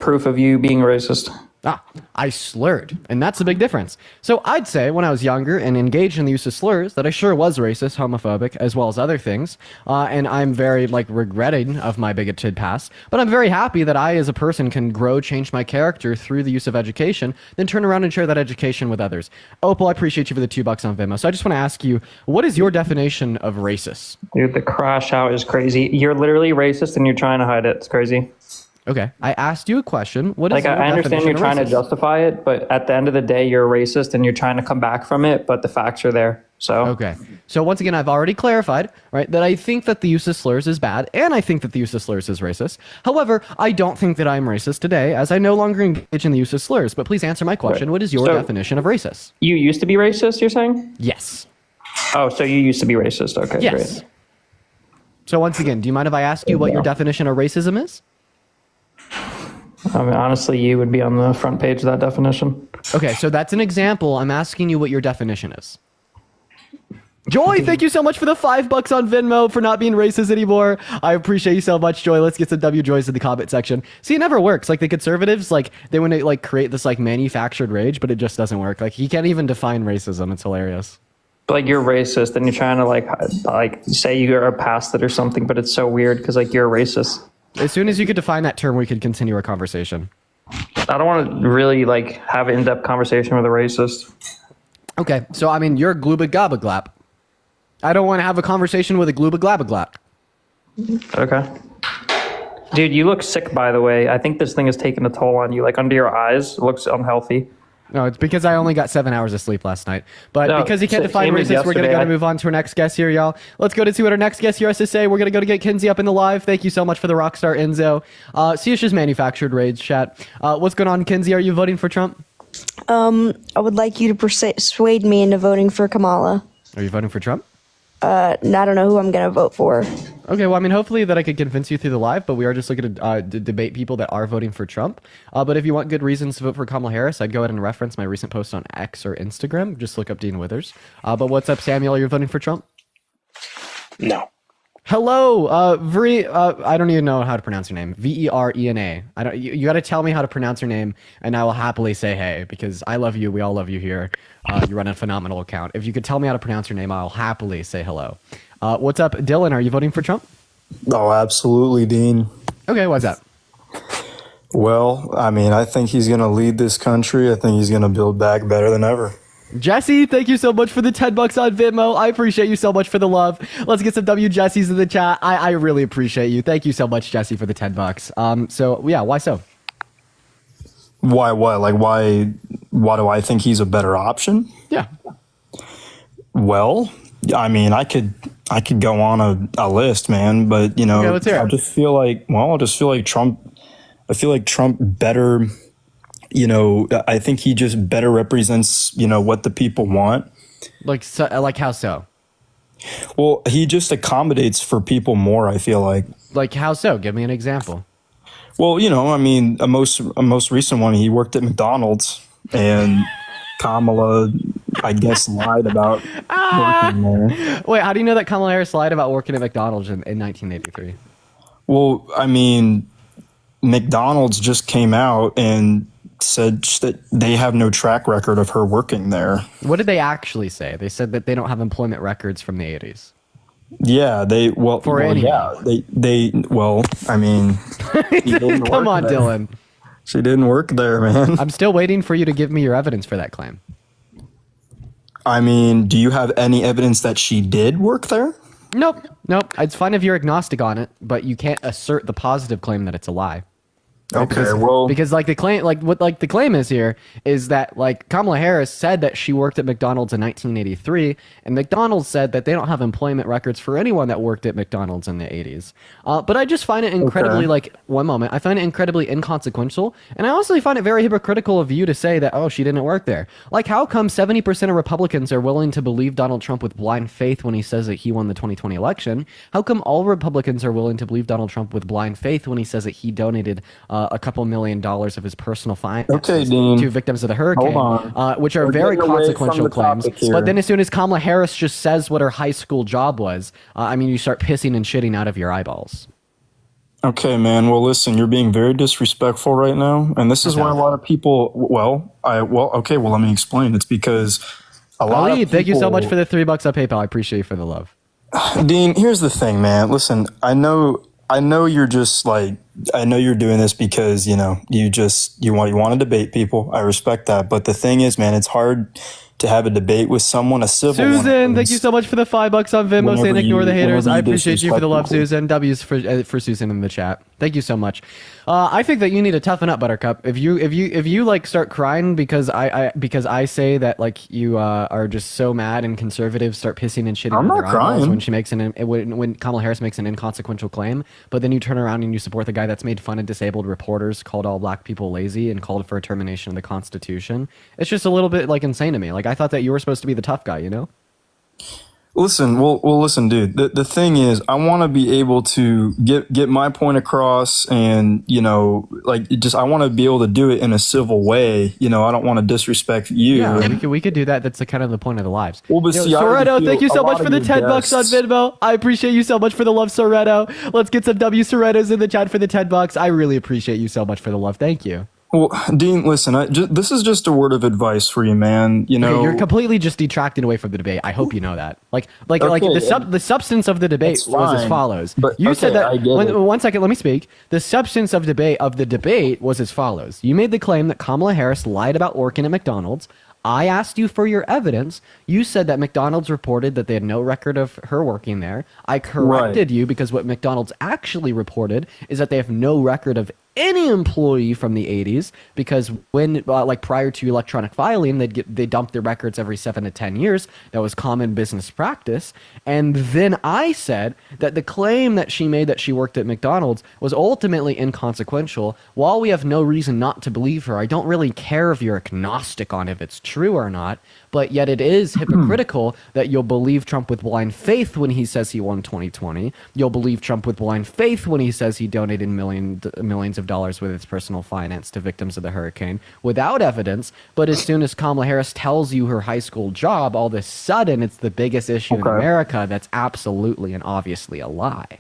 proof of you being racist? I slurred, and that's a big difference. So I'd say when I was younger and engaged in the use of slurs that I sure was racist, homophobic, as well as other things. And I'm very regretting of my bigoted past, but I'm very happy that I as a person can grow, change my character through the use of education, then turn around and share that education with others. Opal, I appreciate you for the $2 on Venmo. So I just want to ask you, what is your definition of racist? Dude, the crash out is crazy. You're literally racist and you're trying to hide it. It's crazy. Okay, I asked you a question. What is your I understand you're trying to justify it, but at the end of the day, you're a racist and you're trying to come back from it, but the facts are there. So okay. So once again, I've already clarified, right, that I think that the use of slurs is bad, and I think that the use of slurs is racist. However, I don't think that I'm racist today, as I no longer engage in the use of slurs. But please answer my question. Right. What is your definition of racist? You used to be racist, you're saying? Yes. Oh, so you used to be racist. Okay, yes. Great. So once again, do you mind if I ask you what your definition of racism is? I mean, honestly, you would be on the front page of that definition. Okay, so that's an example. I'm asking you what your definition is. Joy, thank you so much for the $5 on Venmo for not being racist anymore. I appreciate you so much, Joy. Let's get some W Joys in the comment section. See, it never works. Like the conservatives, like they want to like create this like manufactured rage, but it just doesn't work. Like he can't even define racism. It's hilarious. Like you're racist and you're trying to like say you're a past it or something, but it's so weird because like you're a racist. As soon as you could define that term, we could continue our conversation. I don't want to really like have an in-depth conversation with a racist. Okay, so I mean, you're a glooba-gabba-glap. I don't want to have a conversation with a glooba-glabba-glap. Okay. Dude, you look sick, by the way. I think this thing is taking a toll on you. Like under your eyes, it looks unhealthy. No, it's because I only got 7 hours of sleep last night. But no, because you can't define racist, we're going to move on to our next guest here, y'all. Let's go to see what our next guest here has to say. We're going to go to get Kinsey up in the live. Thank you so much for the Rockstar Enzo. See, it's just manufactured rage chat. What's going on, Kinsey? Are you voting for Trump? I would like you to persuade me into voting for Kamala. Are you voting for Trump? I don't know who I'm going to vote for. Okay, well, I mean, hopefully that I could convince you through the live, but we are just looking to debate people that are voting for Trump. But if you want good reasons to vote for Kamala Harris, I'd go ahead and reference my recent post on X or Instagram. Just look up Dean Withers. But what's up, Samuel? You're voting for Trump? No. Hello, I don't even know how to pronounce your name. Verena. You got to tell me how to pronounce your name, and I will happily say hey, because I love you. We all love you here. You run a phenomenal account. If you could tell me how to pronounce your name, I'll happily say hello. What's up, Dylan? Are you voting for Trump? Oh, absolutely, Dean. Okay, what's that? Well, I mean, I think he's going to lead this country. I think he's going to build back better than ever. Jesse, thank you so much for the $10 on Venmo. I appreciate you so much for the love. Let's get some W Jessies in the chat. I really appreciate you. Thank you so much, Jesse, for the $10. So yeah, why so? Why? Like, why do I think he's a better option? Yeah. Well, I mean, I could go on a list, man, but you know, okay, I just feel like Trump better. You know, I think he just better represents, you know, what the people want. Like how so? Well, he just accommodates for people more, I feel like. Like how so? Give me an example. Well, you know, I mean, a most recent one, he worked at McDonald's, and Kamala, I guess, lied about working there. Wait, how do you know that Kamala Harris lied about working at McDonald's in 1983? Well, I mean, McDonald's just came out and said that they have no track record of her working there. What did they actually say? They said that they don't have employment records from the 80s. Yeah, they well I mean, come on, there. Dylan. She didn't work there, man. I'm still waiting for you to give me your evidence for that claim. I mean, do you have any evidence that she did work there? Nope. It's fine if you're agnostic on it, but you can't assert the positive claim that it's a lie. Okay, because like the claim is here is that like Kamala Harris said that she worked at McDonald's in 1983, and McDonald's said that they don't have employment records for anyone that worked at McDonald's in the 80s. But I just find it incredibly I find it incredibly inconsequential, and I also find it very hypocritical of you to say that she didn't work there. Like, how come 70% of Republicans are willing to believe Donald Trump with blind faith when he says that he won the 2020 election? How come all Republicans are willing to believe Donald Trump with blind faith when he says that he donated a couple $1 million of his personal finances to victims of the hurricane, which are very consequential claims. But then as soon as Kamala Harris just says what her high school job was, I mean, you start pissing and shitting out of your eyeballs. Okay, man. Well, listen, you're being very disrespectful right now, and this is why a lot of people. Okay. Well, let me explain. It's because a lot of Ali, people. thank you so much for the $3 on PayPal. I appreciate you for the love. Dean, here's the thing, man. Listen, I know you're just like, I know you're doing this because you want to debate people. I respect that, but the thing is, man, it's hard to have a debate with someone, a civil one. Susan, thank you so much for the $5 on Venmo saying ignore the haters. I appreciate you for the love, Susan. W's for Susan in the chat. Thank you so much. I think that you need to toughen up, Buttercup. If you like start crying because I say that like you are just so mad and conservatives start pissing and shitting on their eyeballs when she makes when Kamala Harris makes an inconsequential claim, but then you turn around and you support the guy that's made fun of disabled reporters, called all black people lazy, and called for a termination of the Constitution. It's just a little bit like insane to me. Like I thought that you were supposed to be the tough guy, you know? Listen, listen, dude. The thing is, I want to be able to get my point across, and I want to be able to do it in a civil way. I don't want to disrespect you. Yeah, we could do that. That's kind of the point of the lives. Well, but see, Soretto, thank you so much for the $10 on Venmo. I appreciate you so much for the love, Soretto. Let's get some W Sorettos in the chat for the $10. I really appreciate you so much for the love. Thank you. Well, Dean, listen, this is just a word of advice for you, man. Okay, you're completely just detracting away from the debate. I hope you know that. The substance of the debate was as follows. But you said that. One second, let me speak. The substance of the debate was as follows. You made the claim that Kamala Harris lied about working at McDonald's. I asked you for your evidence. You said that McDonald's reported that they had no record of her working there. I corrected you because what McDonald's actually reported is that they have no record of any employee from the 80s, because when prior to electronic filing, they dumped their records every 7 to 10 years. That was common business practice. And then I said that the claim that she made that she worked at McDonald's was ultimately inconsequential. While we have no reason not to believe her, I don't really care if you're agnostic on if it's true or not, but yet it is hypocritical that you'll believe Trump with blind faith when he says he won 2020. You'll believe Trump with blind faith when he says he donated millions of dollars with his personal finance to victims of the hurricane without evidence. But as soon as Kamala Harris tells you her high school job, all of a sudden it's the biggest issue in America. That's absolutely and obviously a lie.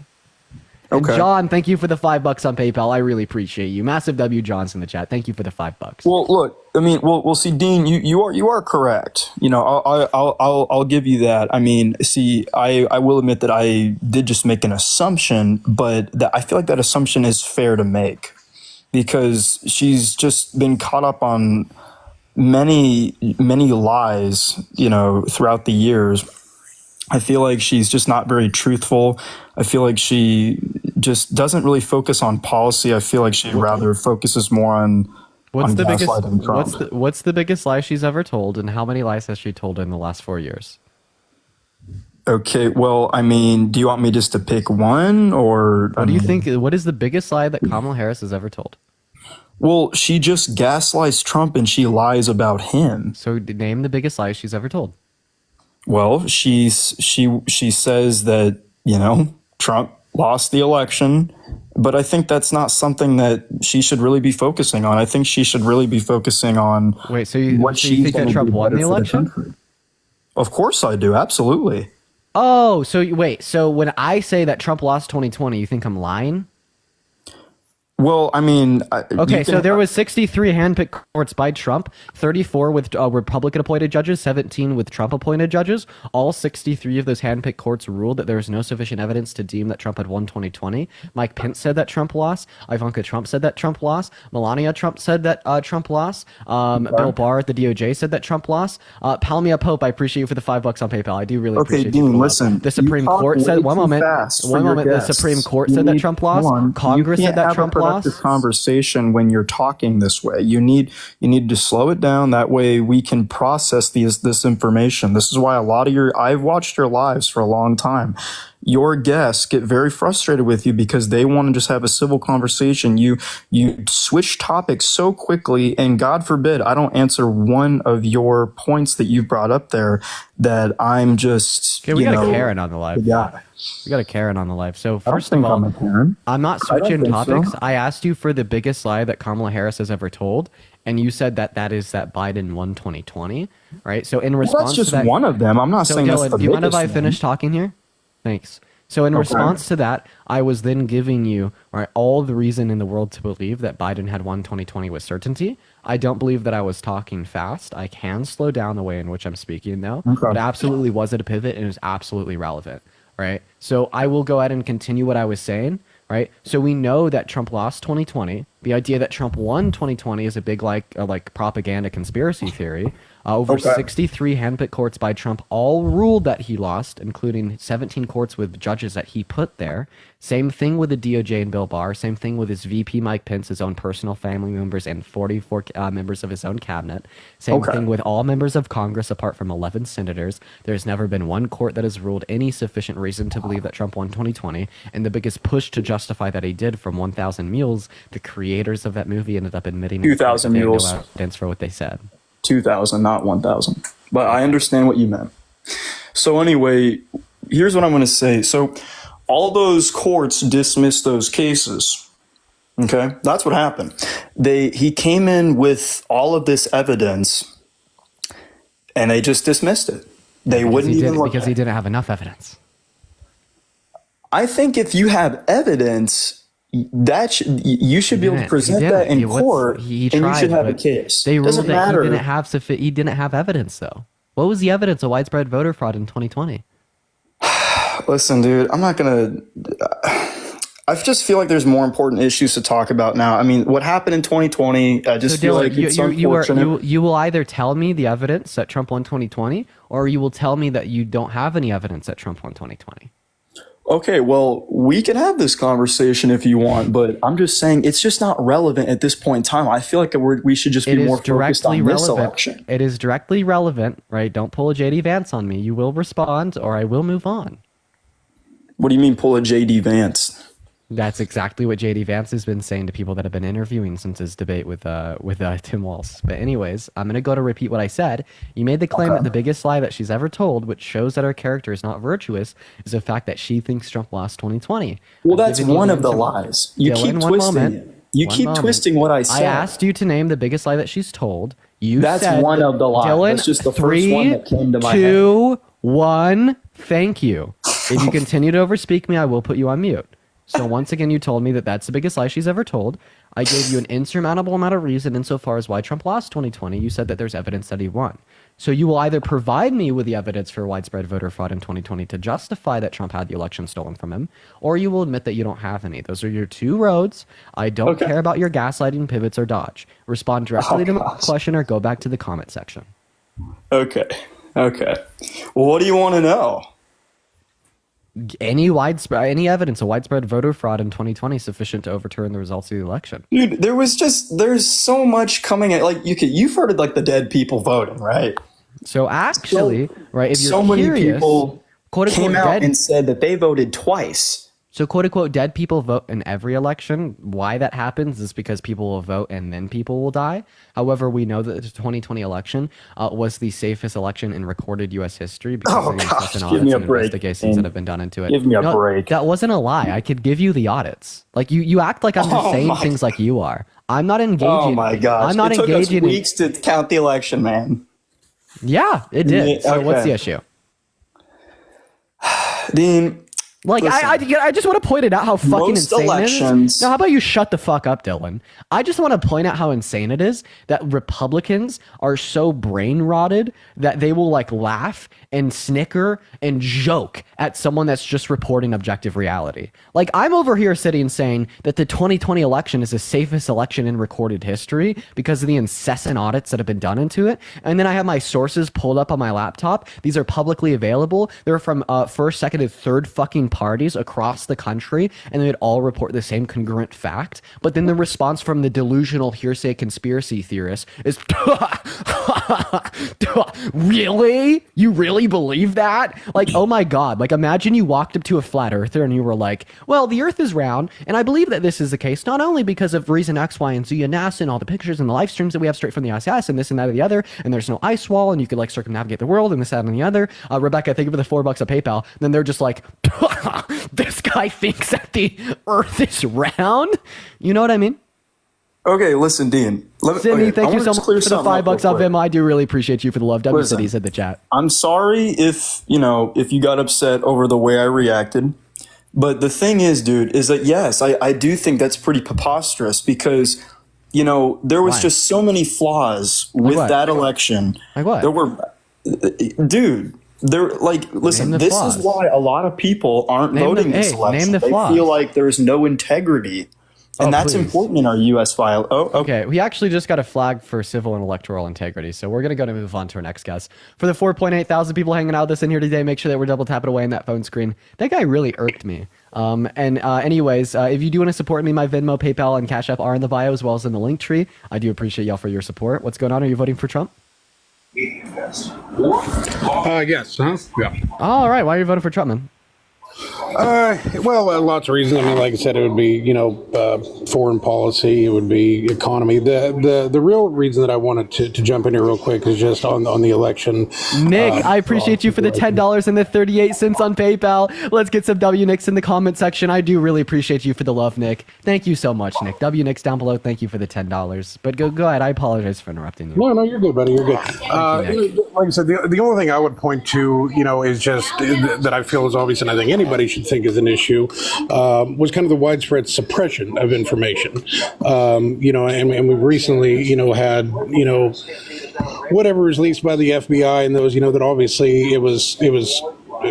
And John, thank you for the $5 on PayPal. I really appreciate you. Massive W John's in the chat. Thank you for the $5. Well, look, I mean, well, see, Dean, you are correct. I'll give you that. I mean, see, I will admit that I did just make an assumption, but that I feel like that assumption is fair to make because she's just been caught up on many lies, throughout the years. I feel like she's just not very truthful. I feel like she just doesn't really focus on policy. I feel like she rather focuses more on gaslighting Trump. What's the biggest lie she's ever told, and how many lies has she told in the last 4 years? Okay, well, I mean, do you want me just to pick one, or what do you think? What is the biggest lie that Kamala Harris has ever told? Well, she just gaslights Trump and she lies about him. So name the biggest lie she's ever told. Well, she says that, Trump lost the election, but I think that's not something that she should really be focusing on. I think she should really be focusing on you think that Trump won the election? Of course I do, absolutely. Oh, so when I say that Trump lost 2020, you think I'm lying? Well, I mean... Okay, so there was 63 handpicked courts by Trump, 34 with Republican-appointed judges, 17 with Trump-appointed judges. All 63 of those handpicked courts ruled that there was no sufficient evidence to deem that Trump had won 2020. Mike Pence said that Trump lost. Ivanka Trump said that Trump lost. Melania Trump said that Trump lost. Bill Barr at the DOJ said that Trump lost. Palmia Pope, I appreciate you for the $5 on PayPal. I do really appreciate Dean, you. listen. The Supreme Court said... One moment. The Supreme Court said that Trump lost. Congress said that Trump lost. Conversation when you're talking this way. You need to slow it down. That way we can process this information. This is why I've watched your lives for a long time. Your guests get very frustrated with you because they want to just have a civil conversation. You switch topics so quickly, and God forbid I don't answer one of your points that you brought up there that I'm just... Okay, we got a Karen on the live. Yeah. We got a Karen on the live. So first of all, I'm not switching topics. So. I asked you for the biggest lie that Kamala Harris has ever told, and you said that is that Biden won 2020, right? So in response that's just to that, one of them. I'm not saying Dylan, that's the do you mind if I biggest finish talking here? Thanks. So in response to that, I was then giving you all the reason in the world to believe that Biden had won 2020 with certainty. I don't believe that I was talking fast. I can slow down the way in which I'm speaking, though. But absolutely was it a pivot, and it was absolutely relevant, right? So I will go ahead and continue what I was saying, right? So we know that Trump lost 2020. The idea that Trump won 2020 is a big like propaganda conspiracy theory. Over 63 handpicked courts by Trump all ruled that he lost, including 17 courts with judges that he put there. Same thing with the DOJ and Bill Barr. Same thing with his VP Mike Pence, his own personal family members, and 44 members of his own cabinet. Same thing with all members of Congress, apart from 11 senators. There's never been one court that has ruled any sufficient reason to believe that Trump won 2020. And the biggest push to justify that he did from 1,000 Mules, the creators of that movie ended up admitting 2,000 Mules. No evidence for what they said. 2,000, not 1,000. But I understand what you meant. So anyway, here's what I'm going to say. So all those courts dismissed those cases. Okay, that's what happened. He came in with all of this evidence, and they just dismissed it. They wouldn't even look because he didn't have enough evidence. I think if you have evidence, that you should be able to present that in court, and you should have a case. They ruled Doesn't that matter. he didn't have evidence, though. What was the evidence of widespread voter fraud in 2020? Listen, dude, I'm not gonna. I just feel like there's more important issues to talk about now. I mean, what happened in 2020? I just feel like it's unfortunate. You will either tell me the evidence that Trump won 2020, or you will tell me that you don't have any evidence that Trump won 2020. Okay, well, we can have this conversation if you want, but I'm just saying it's just not relevant at this point in time. I feel like we should just be more focused on this election. It is directly relevant, right? Don't pull a JD Vance on me. You will respond, or I will move on. What do you mean pull a JD Vance? That's exactly what JD Vance has been saying to people that have been interviewing since his debate with Tim Walz. But anyways, I'm going to repeat what I said. You made the claim that the biggest lie that she's ever told, which shows that her character is not virtuous, is the fact that she thinks Trump lost 2020. Well, that's one of the lies. You keep twisting it. You keep twisting what I said. I asked you to name the biggest lie that she's told. That's one of the lies. Dylan, that's just the first one that came to my head. 2, 1, thank you. If you continue to overspeak me, I will put you on mute. So once again, you told me that that's the biggest lie she's ever told. I gave you an insurmountable amount of reason insofar as why Trump lost 2020. You said that there's evidence that he won. So you will either provide me with the evidence for widespread voter fraud in 2020 to justify that Trump had the election stolen from him, or you will admit that you don't have any. Those are your two roads. I don't care about your gaslighting, pivots, or dodge. Respond directly to my question or go back to the comment section. Okay. Well, what do you want to know? Any evidence of widespread voter fraud in 2020 sufficient to overturn the results of the election? Dude, there's so much coming at, like, you've heard of, like, the dead people voting, right? So actually, right, if you're so curious, many people came out dead, and said that they voted twice. So quote unquote dead people vote in every election. Why that happens is because people will vote and then people will die. However, we know that the 2020 election was the safest election in recorded U.S. history because of the incessant audits and investigations that have been done into it. Give me a break. That wasn't a lie. I could give you the audits. Like you act like I'm just saying things like you are. I'm not engaging. Oh my gosh! I'm not engaging. It took us weeks to count the election, man. Yeah, it did. So what's the issue? Dean. Like, I just want to point it out how fucking insane it is. Now, how about you shut the fuck up, Dylan? I just want to point out how insane it is that Republicans are so brain rotted that they will like laugh and snicker and joke at someone that's just reporting objective reality. Like, I'm over here sitting saying that the 2020 election is the safest election in recorded history because of the incessant audits that have been done into it. And then I have my sources pulled up on my laptop. These are publicly available. They're from first, second, and third fucking parties across the country, and they'd all report the same congruent fact. But then the response from the delusional hearsay conspiracy theorists is, really? You really believe that? Like, oh my God. Like, imagine you walked up to a flat earther and you were like, well, the earth is round, and I believe that this is the case, not only because of reason X, Y, and Z, and NASA, and all the pictures and the live streams that we have straight from the ISS, and this and that and the other, and there's no ice wall, and you could like circumnavigate the world, and this, that, and the other. Rebecca, think of the $4 of PayPal. Then they're just like, this guy thinks that the earth is round. You know what I mean? Okay, listen, Dean. Sydney, thank you so much for the $5 off him. I do really appreciate you for the love. W Cities in the chat. I'm sorry if you got upset over the way I reacted. But the thing is, dude, is that yes, I do think that's pretty preposterous because, there was Why? just so many flaws with what? that election. Like what? There were, dude. Listen, Name the this flaws. is why a lot of people aren't voting this election. name the They flaws. feel like there's no integrity. And that's please. important in our U.S. file. Oh, okay. Okay, we actually just got a flag for civil and electoral integrity, so we're gonna move on to our next guest. For the 4.8 thousand people hanging out with us in here today, make sure that we're double tapping away on that phone screen. That guy really irked me. Anyways, if you do want to support me, my Venmo, PayPal, and Cash App are in the bio as well as in the link tree. I do appreciate y'all for your support. What's going on? Are you voting for Trump? Yes. Huh? Yeah. All right. Why are you voting for Trump, man? Well, lots of reasons. I mean, like I said, it would be foreign policy, it would be economy. The real reason that I wanted to jump in here real quick is just on the election. Nick, I appreciate you for the $10 and the 38 cents on PayPal. Let's get some W Nicks in the comment section. I do really appreciate you for the love, Nick. Thank you so much, Nick. W Nicks down below. Thank you for the $10. But go ahead. I apologize for interrupting you. No, you're good, buddy. You're good. Like I said, the only thing I would point to, is just that I feel is obvious, and I think anybody should think is an issue, was kind of the widespread suppression of information. And we've recently, had, whatever was released by the FBI and those, that obviously it was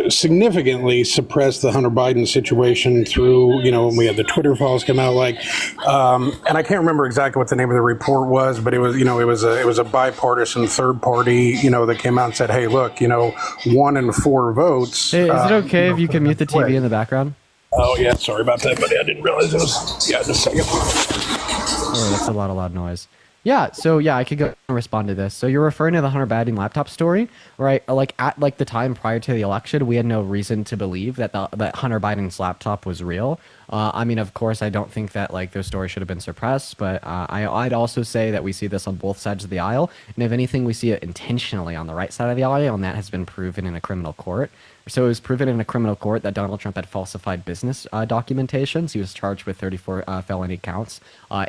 significantly suppressed the Hunter Biden situation through, when we had the Twitter files come out, and I can't remember exactly what the name of the report was, but it was, it was a bipartisan third party, that came out and said, hey, look, 1 in 4 votes. Hey, is it okay if you can mute the TV in the background? Oh, yeah, sorry about that, buddy. I didn't realize it was, just a second. Oh, that's a lot of loud noise. Yeah, so I could go and respond to this. So you're referring to the Hunter Biden laptop story, right? At the time prior to the election, we had no reason to believe that that Hunter Biden's laptop was real. I mean, of course, I don't think that those stories should have been suppressed, but I'd also say that we see this on both sides of the aisle, and if anything, we see it intentionally on the right side of the aisle, and that has been proven in a criminal court. So it was proven in a criminal court that Donald Trump had falsified business documentations. He was charged with 34 felony counts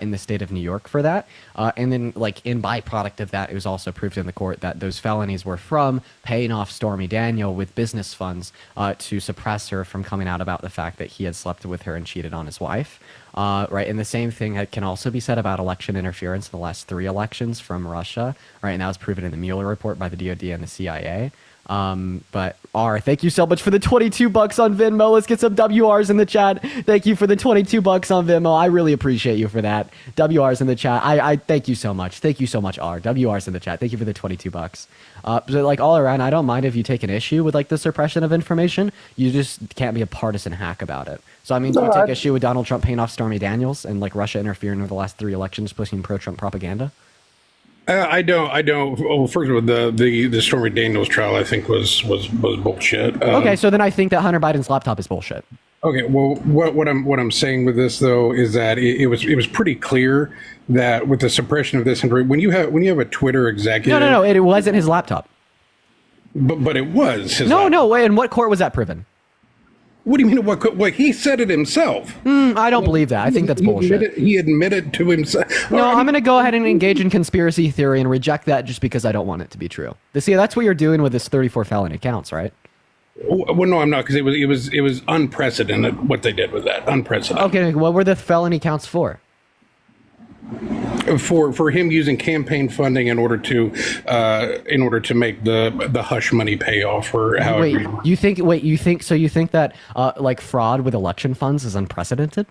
in the state of New York for that. And then, in byproduct of that, it was also proved in the court that those felonies were from paying off Stormy Daniel with business funds to suppress her from coming out about the fact that he had slept with her and cheated on his wife. Right, and the same thing can also be said about election interference in the last 3 elections from Russia. Right, and that was proven in the Mueller report by the DOD and the CIA. But thank you so much for the $22 on Venmo. Let's get some WRs in the chat. Thank you for the $22 on Venmo. I really appreciate you for that. WRs in the chat. I thank you so much. Thank you so much, R. WRs in the chat. Thank you for the $22. But all around, I don't mind if you take an issue with the suppression of information. You just can't be a partisan hack about it. So I mean, do you take issue with Donald Trump paying off Stormy Daniels and Russia interfering with the last 3 elections, pushing pro-Trump propaganda? I don't. Well, first of all, the Stormy Daniels trial, I think, was bullshit. Okay, so then I think that Hunter Biden's laptop is bullshit. Okay, well, what I'm saying with this though is that it was pretty clear that with the suppression of this, when you have a Twitter executive, No, it wasn't his laptop. But it was his. No, wait. In what court was that proven? What do you mean? What he said it himself. I don't believe that. I think that's bullshit. He admitted to himself. No, I'm going to go ahead and engage in conspiracy theory and reject that just because I don't want it to be true. See, that's what you're doing with this 34 felony counts, right? Well, no, I'm not, because it was unprecedented what they did with that. Unprecedented. Okay, what were the felony counts for? For him using campaign funding in order to make the hush money pay off, or how. You think that fraud with election funds is unprecedented?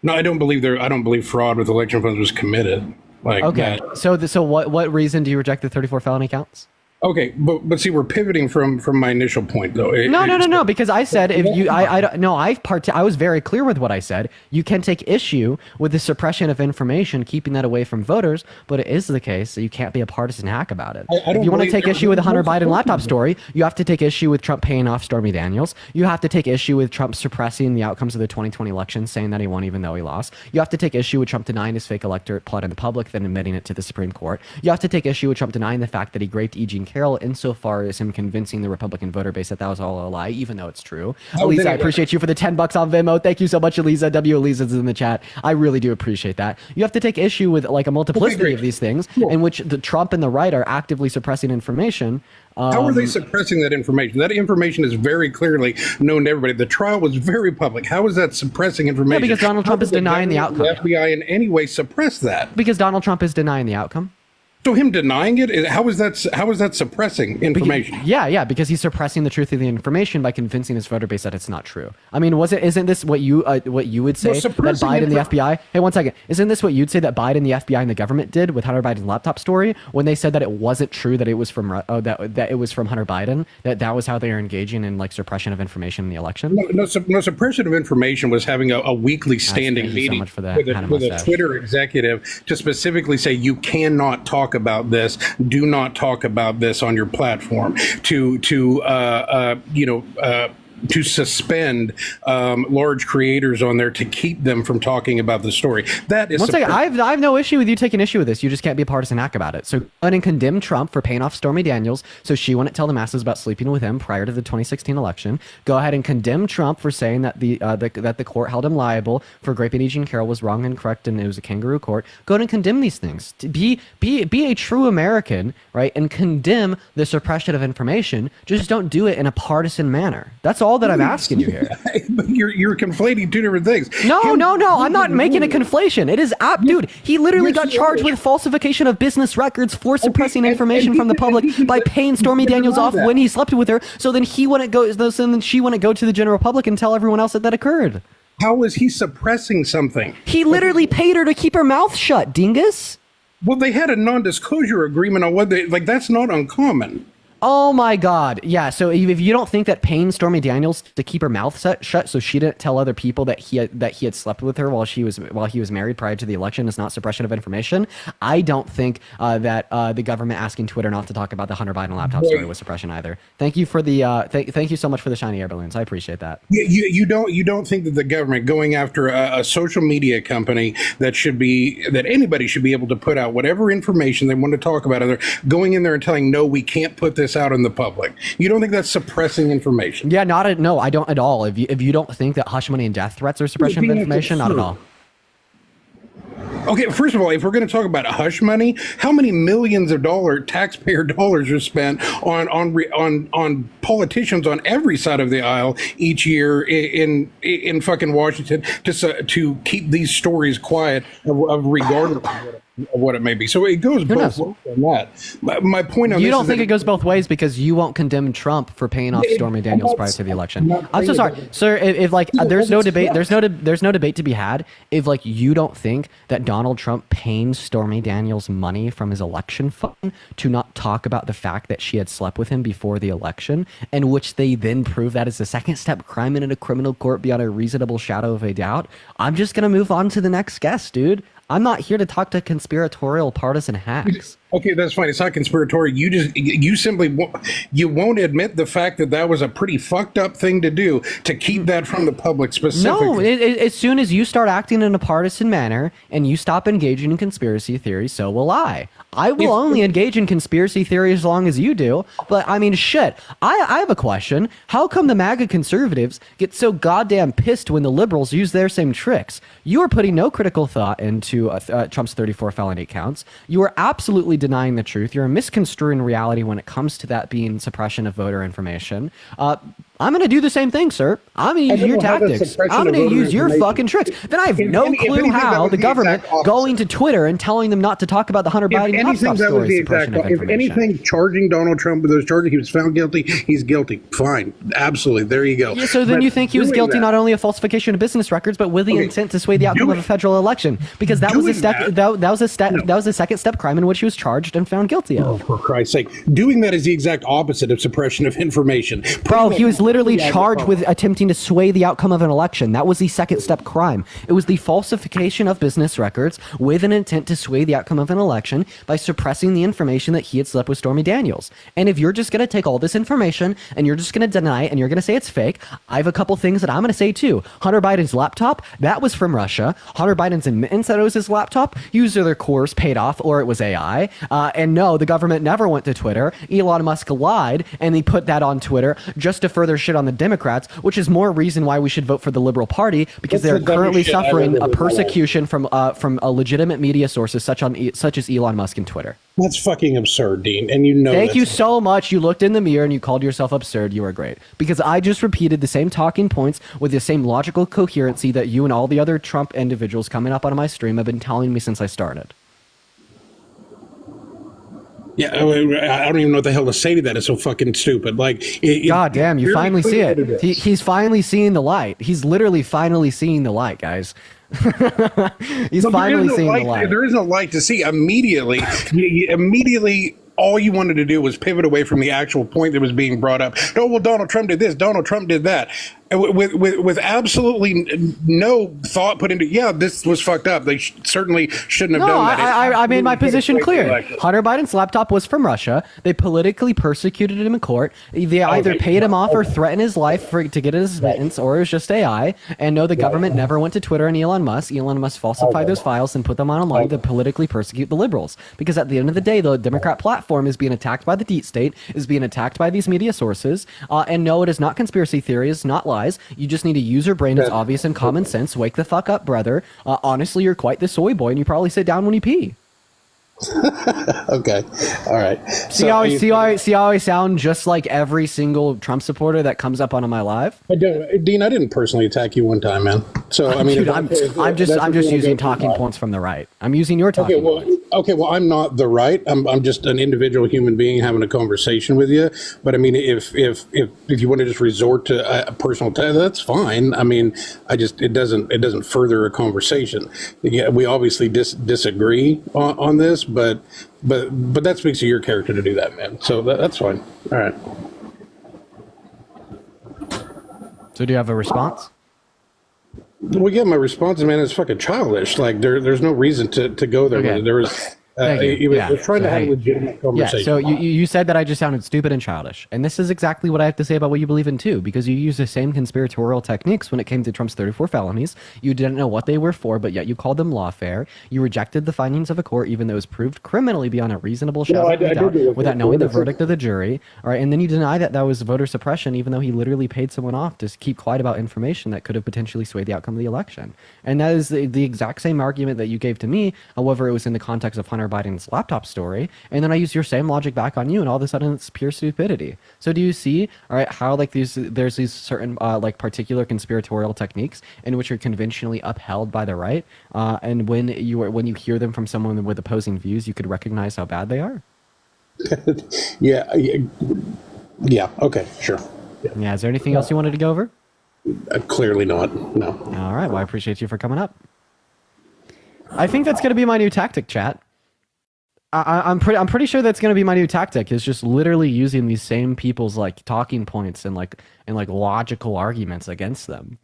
No, I don't believe fraud with election funds was committed. Okay, that. So what reason do you reject the 34 felony counts? Okay, but see, we're pivoting from my initial point, though. No, because I said I was very clear with what I said. You can take issue with the suppression of information, keeping that away from voters, but it is the case that you can't be a partisan hack about it. If you want to take issue with the Hunter Biden laptop story, you have to take issue with Trump paying off Stormy Daniels. You have to take issue with Trump suppressing the outcomes of the 2020 election, saying that he won even though he lost. You have to take issue with Trump denying his fake electorate plot in the public, then admitting it to the Supreme Court. You have to take issue with Trump denying the fact that he raped E. Jean Carroll insofar as him convincing the Republican voter base that that was all a lie, even though it's true. Elisa, I appreciate you for the $10 on Venmo. Thank you so much, Elisa. Elisa's in the chat. I really do appreciate that. You have to take issue with like a multiplicity of these things in which the Trump and the right are actively suppressing information. How are they suppressing that information? That information is very clearly known to everybody. The trial was very public. How is that suppressing information? Yeah, because Donald Trump is denying the outcome. The FBI in any way suppress that? Because Donald Trump is denying the outcome. So him denying it, how is that suppressing information? Because he's suppressing the truth of the information by convincing his voter base that it's not true. I mean, isn't this what you would say that Biden and the FBI? Hey, one second. Isn't this what you'd say that Biden, the FBI, and the government did with Hunter Biden's laptop story when they said that it wasn't true that it was from that it was from Hunter Biden, that was how they were engaging in like suppression of information in the election? No, suppression of information was having a weekly standing meeting with a Twitter executive to specifically say you cannot talk about this, do not talk about this on your platform, to suspend large creators on there to keep them from talking about the story. That is. One second, I have no issue with you taking issue with this. You just can't be a partisan hack about it. So go ahead and condemn Trump for paying off Stormy Daniels so she wouldn't tell the masses about sleeping with him prior to the 2016 election. Go ahead and condemn Trump for saying that the court held him liable for raping E. Jean Carroll was wrong and correct and it was a kangaroo court. Go ahead and condemn these things. Be a true American, right? And condemn the suppression of information. Just don't do it in a partisan manner. That's all that I'm asking you here. But you're conflating two different things. No. I'm not making a conflation. It is dude. He literally got charged with falsification of business records for suppressing information from the public by paying Stormy Daniels off when he slept with her. So then she wouldn't go to the general public and tell everyone else that occurred. How is he suppressing something? He literally paid her to keep her mouth shut, dingus. Well, they had a non-disclosure agreement on what that's not uncommon. Oh my God. Yeah. So if you don't think that paying Stormy Daniels to keep her mouth shut so she didn't tell other people that he had slept with her while he was married prior to the election is not suppression of information, I don't think that the government asking Twitter not to talk about the Hunter Biden laptop story was suppression either. Thank you for the thank you so much for the shiny air balloons. I appreciate that. You don't think that the government going after a social media company that anybody should be able to put out whatever information they want to talk about, and they're going in there and telling no, we can't put this out in the public. You don't think that's suppressing information? Yeah, no, I don't at all. If you don't think that hush money and death threats are suppression of information, not at all. Okay, first of all, if we're going to talk about hush money, how many millions of taxpayer dollars are spent on politicians on every side of the aisle each year in fucking Washington to keep these stories quiet, regardless of what it may be. So it goes both ways on that. My point on you this don't is think that it goes both ways because you won't condemn Trump for paying off Stormy Daniels prior to the election. I'm so sorry, sir. If like there's no debate, there's no debate to be had. If like you don't think that Donald Trump paying Stormy Daniels money from his election fund to not talk about the fact that she had slept with him before the election, and which they then prove that is a second step crime in a criminal court beyond a reasonable shadow of a doubt, I'm just gonna move on to the next guest, dude. I'm not here to talk to conspiratorial partisan hacks. Okay, that's fine. It's not conspiratorial. You simply won't admit the fact that was a pretty fucked up thing to do to keep that from the public specifically. No, as soon as you start acting in a partisan manner and you stop engaging in conspiracy theory, so will I. I will only engage in conspiracy theory as long as you do. But I mean, shit. I have a question. How come the MAGA conservatives get so goddamn pissed when the liberals use their same tricks? You are putting no critical thought into Trump's 34 felony counts. You are absolutely denying the truth. You're misconstruing reality when it comes to that being suppression of voter information. I'm going to do the same thing, sir. I'm going to use your tactics. I'm going to use your fucking tricks. Then I have no clue how the government going to Twitter and telling them not to talk about the Hunter Biden laptop story is suppression of information. If anything, charging Donald Trump with those charges, he was found guilty, he's guilty. Fine. Absolutely. There you go. Yeah, so then you think he was guilty not only of falsification of business records, but with the intent to sway the outcome of a federal election, because that was a step. That was a second step crime in which he was charged and found guilty of. Oh, for Christ's sake! Doing that is the exact opposite of suppression of information. Bro, he was literally literally charged with attempting to sway the outcome of an election. That was the second step crime. It was the falsification of business records with an intent to sway the outcome of an election by suppressing the information that he had slept with Stormy Daniels. And if you're just going to take all this information and you're just going to deny it and you're going to say it's fake, I have a couple things that I'm going to say too. Hunter Biden's laptop, that was from Russia. Hunter Biden's admittance that it was his laptop, user their course paid off, or it was AI. And no, the government never went to Twitter. Elon Musk lied, and he put that on Twitter just to further shit on the Democrats, which is more reason why we should vote for the Liberal Party, because they're currently suffering a persecution from a legitimate media sources such as Elon Musk and Twitter. That's fucking absurd, Dean, and you know. Thank you so much. You looked in the mirror and you called yourself absurd. You are great. Because I just repeated the same talking points with the same logical coherency that you and all the other Trump individuals coming up on my stream have been telling me since I started. Yeah, I don't even know what the hell to say to that. It's so fucking stupid. Like, God damn, you finally see it. He's finally seeing the light. He's literally finally seeing the light, guys. He's finally seeing the light. There is no light to see. Immediately, all you wanted to do was pivot away from the actual point that was being brought up. Oh, well, Donald Trump did this. Donald Trump did that. With absolutely no thought put into, yeah, this was fucked up. They certainly shouldn't have done that. I made my position clear. Hunter Biden's laptop was from Russia. They politically persecuted him in court. They either paid him off or threatened his life to get his admittance, or it was just AI. And no, the government never went to Twitter and Elon Musk. Elon Musk falsified those files and put them online to politically persecute the liberals. Because at the end of the day, the Democrat platform is being attacked by the deep state, is being attacked by these media sources. And no, it is not conspiracy theories, not lies. You just need to use your brain. It's obvious and common sense. Wake the fuck up, brother. Honestly, you're quite the soy boy, and you probably sit down when you pee. Okay. All right. See how I sound just like every single Trump supporter that comes up onto my live? Dean, I didn't personally attack you one time, man. So I mean, dude, I'm just using talking points from the right. I'm using your talking points. Okay, well, I'm not the right. I'm just an individual human being having a conversation with you. But I mean, if you want to just resort to a personal attack, that's fine. I mean, it doesn't further a conversation. Yeah, we obviously disagree on this, but that speaks to your character to do that, man. So that's fine. All right. So do you have a response? Well, yeah, my response is, man, it's fucking childish. Like, there's no reason to go there. Okay. There was we're trying to have a legitimate conversation. Yeah, so you said that I just sounded stupid and childish. And this is exactly what I have to say about what you believe in, too, because you use the same conspiratorial techniques when it came to Trump's 34 felonies. You didn't know what they were for, but yet you called them lawfare. You rejected the findings of a court, even though it was proved criminally beyond a reasonable shadow of doubt without knowing the verdict of the jury. All right, and then you deny that was voter suppression, even though he literally paid someone off to keep quiet about information that could have potentially swayed the outcome of the election. And that is the exact same argument that you gave to me. However, it was in the context of Hunter Biden's laptop story, and then I use your same logic back on you, and all of a sudden it's pure stupidity. So do you see, all right, how like there's these certain like particular conspiratorial techniques in which are conventionally upheld by the right, and when you hear them from someone with opposing views, you could recognize how bad they are? Yeah. Okay, sure. Yeah. Is there anything else you wanted to go over? Clearly not. No. All right. Well, I appreciate you for coming up. I think that's going to be my new tactic, chat. I'm pretty sure that's going to be my new tactic, is just literally using these same people's like talking points and like logical arguments against them.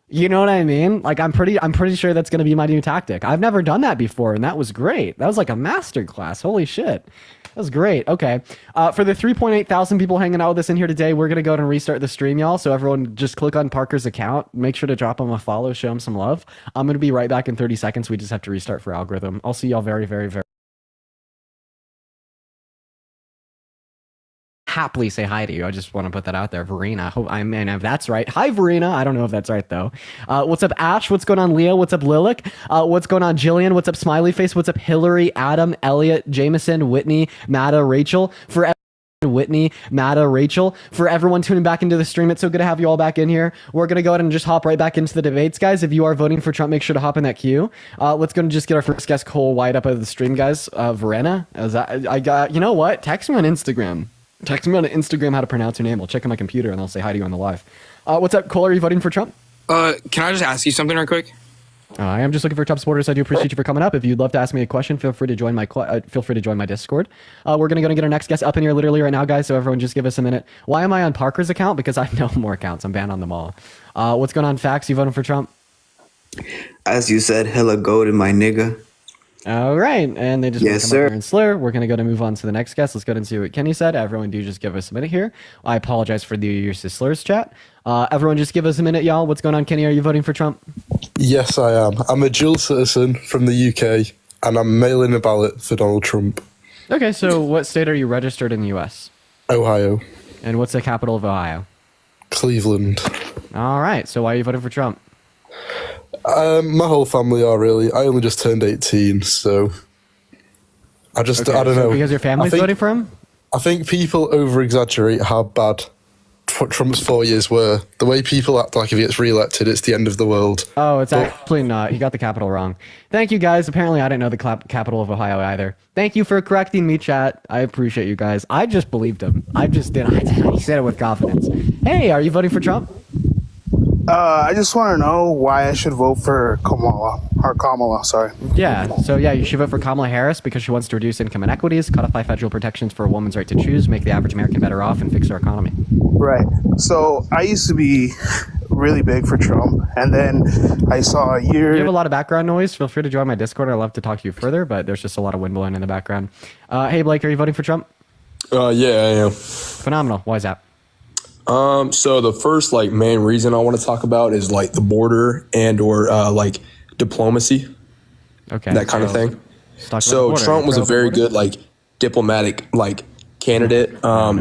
You know what I mean? Like I'm pretty sure that's going to be my new tactic. I've never done that before, and that was great. That was like a master class. Holy shit. That was great. Okay. For the 3.8 thousand people hanging out with us in here today, we're going to go ahead and restart the stream, y'all. So everyone just click on Parker's account. Make sure to drop him a follow, show him some love. I'm going to be right back in 30 seconds. We just have to restart for algorithm. I'll see y'all very, very, very happily say hi to you. I just want to put that out there. Verena. If that's right. Hi, Verena. I don't know if that's right, though. What's up, Ash? What's going on, Leo? What's up, Lilac? What's going on, Jillian? What's up, Smiley Face? What's up, Hillary, Adam, Elliot, Jameson, Whitney, Matta, Rachel? For everyone tuning back into the stream, it's so good to have you all back in here. We're going to go ahead and just hop right back into the debates, guys. If you are voting for Trump, make sure to hop in that queue. Let's go and just get our first guest, Cole White, up out of the stream, guys. Verena, you know what? Text me on Instagram. Text me on Instagram how to pronounce your name. I'll check on my computer and I'll say hi to you on the live. What's up, Cole? Are you voting for Trump? Can I just ask you something real quick? I am just looking for top supporters. I do appreciate you for coming up. If you'd love to ask me a question, feel free to join my Discord. We're gonna get our next guest up in here literally right now, guys. So everyone, just give us a minute. Why am I on Parker's account? Because I have no more accounts. I'm banned on them all. What's going on, Fax? You voting for Trump? As you said, hella goated, my nigga. All right, and they just Yes, come sir. up here and slur. We're gonna go to move on to the next guest. Let's go ahead and see what Kenny said. Everyone, do just give us a minute here. I apologize for the use of slurs, chat. Everyone, just give us a minute, y'all. What's going on, Kenny? Are you voting for Trump? Yes, I am. I'm a dual citizen from the UK, and I'm mailing a ballot for Donald Trump. Okay, so what state are you registered in the U.S.? Ohio. And what's the capital of Ohio? Cleveland. All right, so why are you voting for Trump? My whole family are really. I only just turned 18, so I don't So know. because your family's voting for him? I think people over-exaggerate how bad Trump's 4 years were. The way people act like if he gets re-elected, it's the end of the world. Oh, it's actually not. You got the capital wrong. Thank you, guys. Apparently, I didn't know the capital of Ohio either. Thank you for correcting me, chat. I appreciate you guys. I just believed him. I just did. I said it with confidence. Hey, are you voting for Trump? I just want to know why I should vote for Kamala, sorry. Yeah, so yeah, you should vote for Kamala Harris because she wants to reduce income inequities, codify federal protections for a woman's right to choose, make the average American better off, and fix our economy. Right. So I used to be really big for Trump, and then I saw a year. You have a lot of background noise. Feel free to join my Discord. I'd love to talk to you further, but there's just a lot of wind blowing in the background. Hey, Blake, are you voting for Trump? Yeah, I am. Phenomenal. Why is that? So the first main reason I want to talk about is the border and or diplomacy, Okay. that kind of thing. let's talk about the So border. Trump was a very good diplomatic candidate.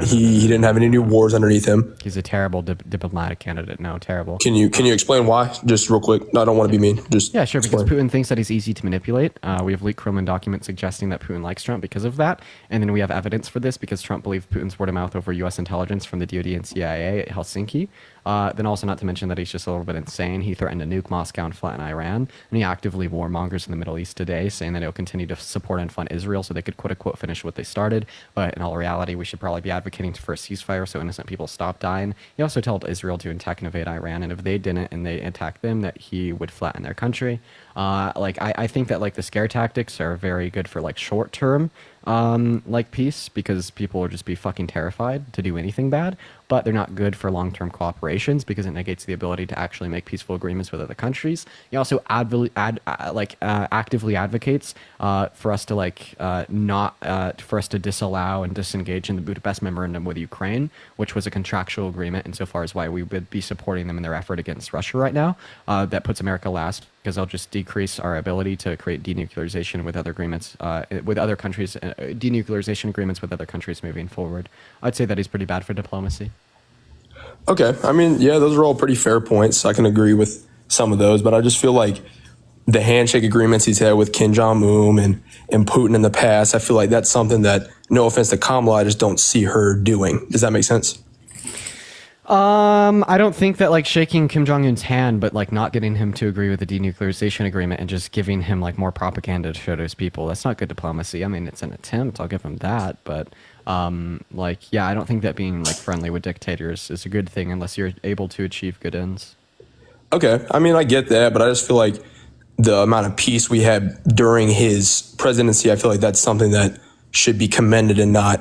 He didn't have any new wars underneath him. He's a terrible diplomatic candidate. No, terrible. Can you explain why? Just real quick. No, I don't want to be mean. Just Yeah, sure, because explain. Putin thinks that he's easy to manipulate. We have leaked Kremlin documents suggesting that Putin likes Trump because of that. And then we have evidence for this because Trump believed Putin's word of mouth over U.S. intelligence from the DoD and CIA at Helsinki. Then also not to mention that he's just a little bit insane. He threatened to nuke Moscow and flatten Iran. And he actively warmongers in the Middle East today, saying that he'll continue to support and fund Israel so they could quote-unquote finish what they started. But in all reality, we should probably be advocating for a ceasefire so innocent people stop dying. He also told Israel to attack and invade Iran, and if they didn't and they attacked them, that he would flatten their country. I think that the scare tactics are very good for short term peace, because people will just be fucking terrified to do anything bad, but they're not good for long-term cooperations because it negates the ability to actually make peaceful agreements with other countries. He also actively advocates for us to for us to disallow and disengage in the Budapest Memorandum with Ukraine, which was a contractual agreement insofar as why we would be supporting them in their effort against Russia right now. That puts America last because they'll just decrease our ability to create denuclearization with other agreements with other countries, denuclearization agreements with other countries moving forward. I'd say that he's pretty bad for diplomacy. Okay. I mean, yeah, those are all pretty fair points. I can agree with some of those, but I just feel like the handshake agreements he's had with Kim Jong-un and Putin in the past, I feel like that's something that, no offense to Kamala, I just don't see her doing. Does that make sense? I don't think that shaking Kim Jong-un's hand, but not getting him to agree with the denuclearization agreement and just giving him more propaganda to show to his people, that's not good diplomacy. I mean, it's an attempt, I'll give him that, but yeah, I don't think that being friendly with dictators is a good thing unless you're able to achieve good ends. Okay. I mean, I get that, but I just feel like the amount of peace we had during his presidency, I feel like that's something that should be commended and not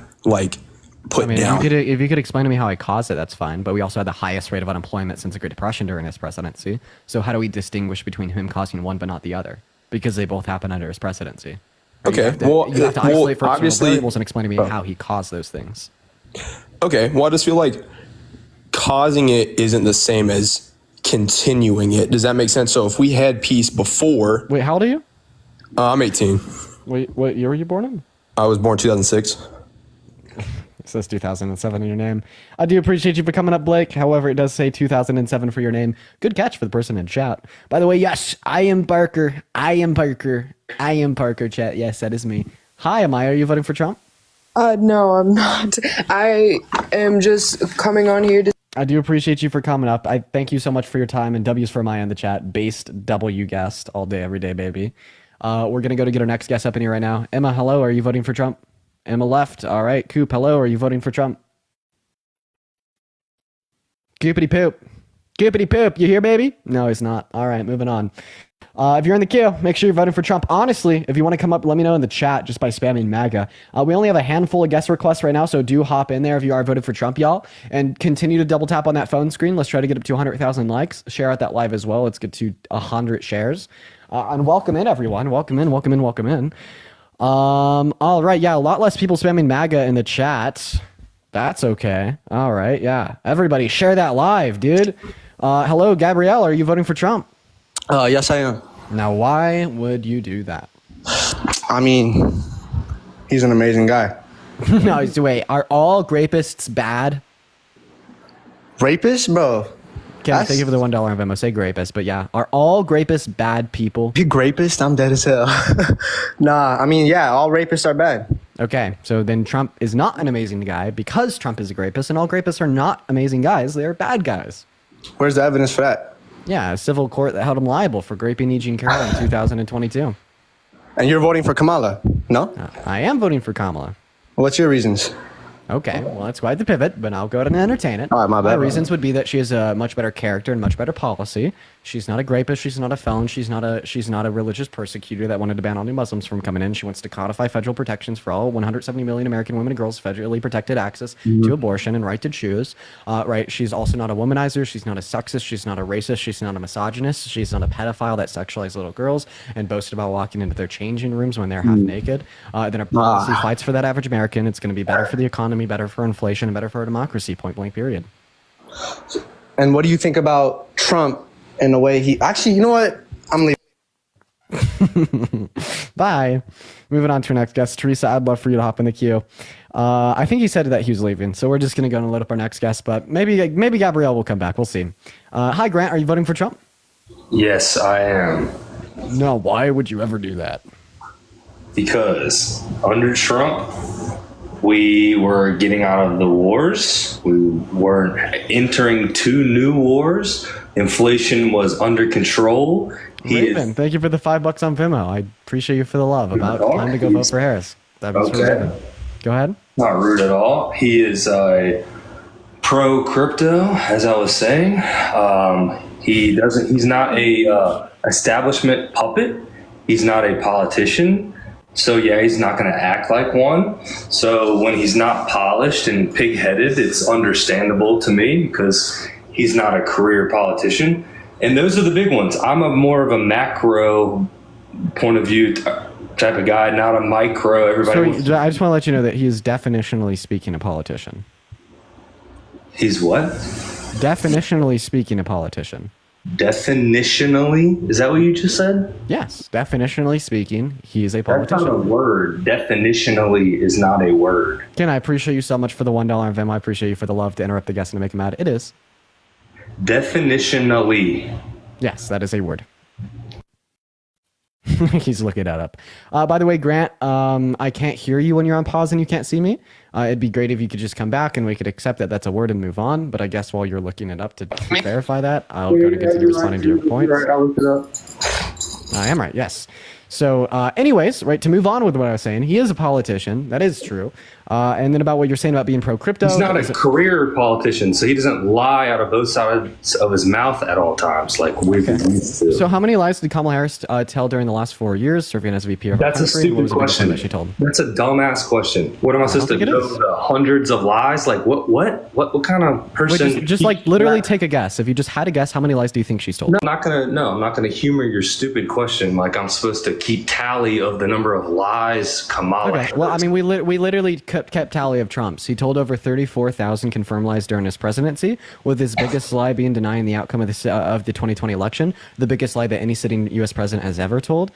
put down. If you could explain to me how he caused it, that's fine. But we also had the highest rate of unemployment since the Great Depression during his presidency. So how do we distinguish between him causing one but not the other? Because they both happened under his presidency. Okay. You have to isolate for obviously variables and explain to me how he caused those things. Okay. Well, I just feel like causing it isn't the same as continuing it. Does that make sense? So if we had peace before, Wait, how old are you? I'm 18. Wait, what year were you born in? I was born 2006. It says 2007 in your name. I do appreciate you for coming up, Blake. However, it does say 2007 for your name. Good catch for the person in chat. By the way, yes, I am Parker. I am Parker. I am Parker, chat. Yes, that is me. Hi, Amaya. Are you voting for Trump? No, I'm not. I am just coming on here to. I do appreciate you for coming up. I thank you so much for your time, and W's for Amaya in the chat. Based W guest all day, every day, baby. We're going to go to get our next guest up in here right now. Emma, hello. Are you voting for Trump? Emma left. All right. Coop, hello. Are you voting for Trump? Coopity poop. Coopity poop. You here, baby? No, he's not. All right. Moving on. If you're in the queue, make sure you're voting for Trump. Honestly, if you want to come up, let me know in the chat just by spamming MAGA. We only have a handful of guest requests right now, so do hop in there if you are voted for Trump, y'all. And continue to double tap on that phone screen. Let's try to get up to 100,000 likes. Share out that live as well. Let's get to 100 shares. And welcome in, everyone. Welcome in, welcome in, welcome in. All right, yeah, a lot less people spamming MAGA in the chat. That's okay. All right, yeah. Everybody, share that live, dude. Hello, Gabrielle. Are you voting for Trump? Yes, I am. Now, why would you do that? I mean, he's an amazing guy. No, wait. Are all rapists bad? Rapist, bro. Okay, thank you for the $1 on Venmo. Say rapist, but yeah. Are all rapists bad people? He rapist? I'm dead as hell. Nah, I mean, yeah, all rapists are bad. Okay, so then Trump is not an amazing guy because Trump is a rapist, and all rapists are not amazing guys. They're bad guys. Where's the evidence for that? Yeah, a civil court that held him liable for raping E. Jean Carroll in 2022. And you're voting for Kamala? No? I am voting for Kamala. What's your reasons? Okay, well, that's quite the pivot, but I'll go ahead and entertain it. All right, my bad. My reasons would be that she has a much better character and much better policy. She's not a rapist. She's not a felon. She's not a religious persecutor that wanted to ban all new Muslims from coming in. She wants to codify federal protections for all 170 million American women and girls, federally protected access to abortion and right to choose. Right? She's also not a womanizer. She's not a sexist. She's not a racist. She's not a misogynist. She's not a pedophile that sexualizes little girls and boasts about walking into their changing rooms when they're half naked. Then her policy fights for that average American. It's going to be better for the economy, better for inflation, and better for our democracy. Point blank. Period. And what do you think about Trump and the way he... Actually, you know what? I'm leaving. Bye. Moving on to our next guest. Teresa, I'd love for you to hop in the queue. I think he said that he was leaving, so we're just going to go and load up our next guest, but maybe Gabrielle will come back. We'll see. Hi, Grant. Are you voting for Trump? Yes, I am. No, why would you ever do that? Because under Trump, we were getting out of the wars. We weren't entering two new wars. Inflation was under control. Raven, thank you for the $5 on Venmo. I appreciate you for the love. About time to go vote for Harris. That was for Raven. Go ahead. Not rude at all. He is pro crypto, as I was saying. He's not a establishment puppet. He's not a politician. So yeah, he's not going to act like one. So when he's not polished and pig-headed, it's understandable to me because he's not a career politician. And those are the big ones. I'm a more of a macro point of view type of guy, not a micro. Everybody. So I just want to let you know that he is definitionally speaking a politician. He's what? Definitionally speaking a politician. Definitionally? Is that what you just said? Yes. Definitionally speaking, he is a politician. That's not a word. Definitionally is not a word. Ken, I appreciate you so much for the $1 on Venmo. I appreciate you for the love to interrupt the guest and to make him mad. It is. Definitionally. Yes, that is a word. He's looking that up. By the way, Grant, I can't hear you when you're on pause and you can't see me. It'd be great if you could just come back and we could accept that that's a word and move on. But I guess while you're looking it up to verify that, I'll go to continue responding to your points. Right, I'll look it up. I am right, yes. So anyways, right, to move on with what I was saying, he is a politician. That is true. And then about what you're saying about being pro-crypto. He's not a career politician, so he doesn't lie out of both sides of his mouth at all times, like we've been used to. So how many lies did Kamala Harris tell during the last 4 years serving as VP of That's our a country? stupid question. That she told? That's a dumbass question. What am I supposed to think it go is. to hundreds of lies? Like what kind of person? Wait, just like literally take a guess. If you just had a guess, how many lies do you think she's told? I'm not gonna humor your stupid question like I'm supposed to keep tally of the number of lies Kamala. Okay. Well, I mean, we literally kept tally of Trump's. He told over 34,000 confirmed lies during his presidency, with his biggest lie being denying the outcome of the 2020 election, the biggest lie that any sitting U.S. president has ever told,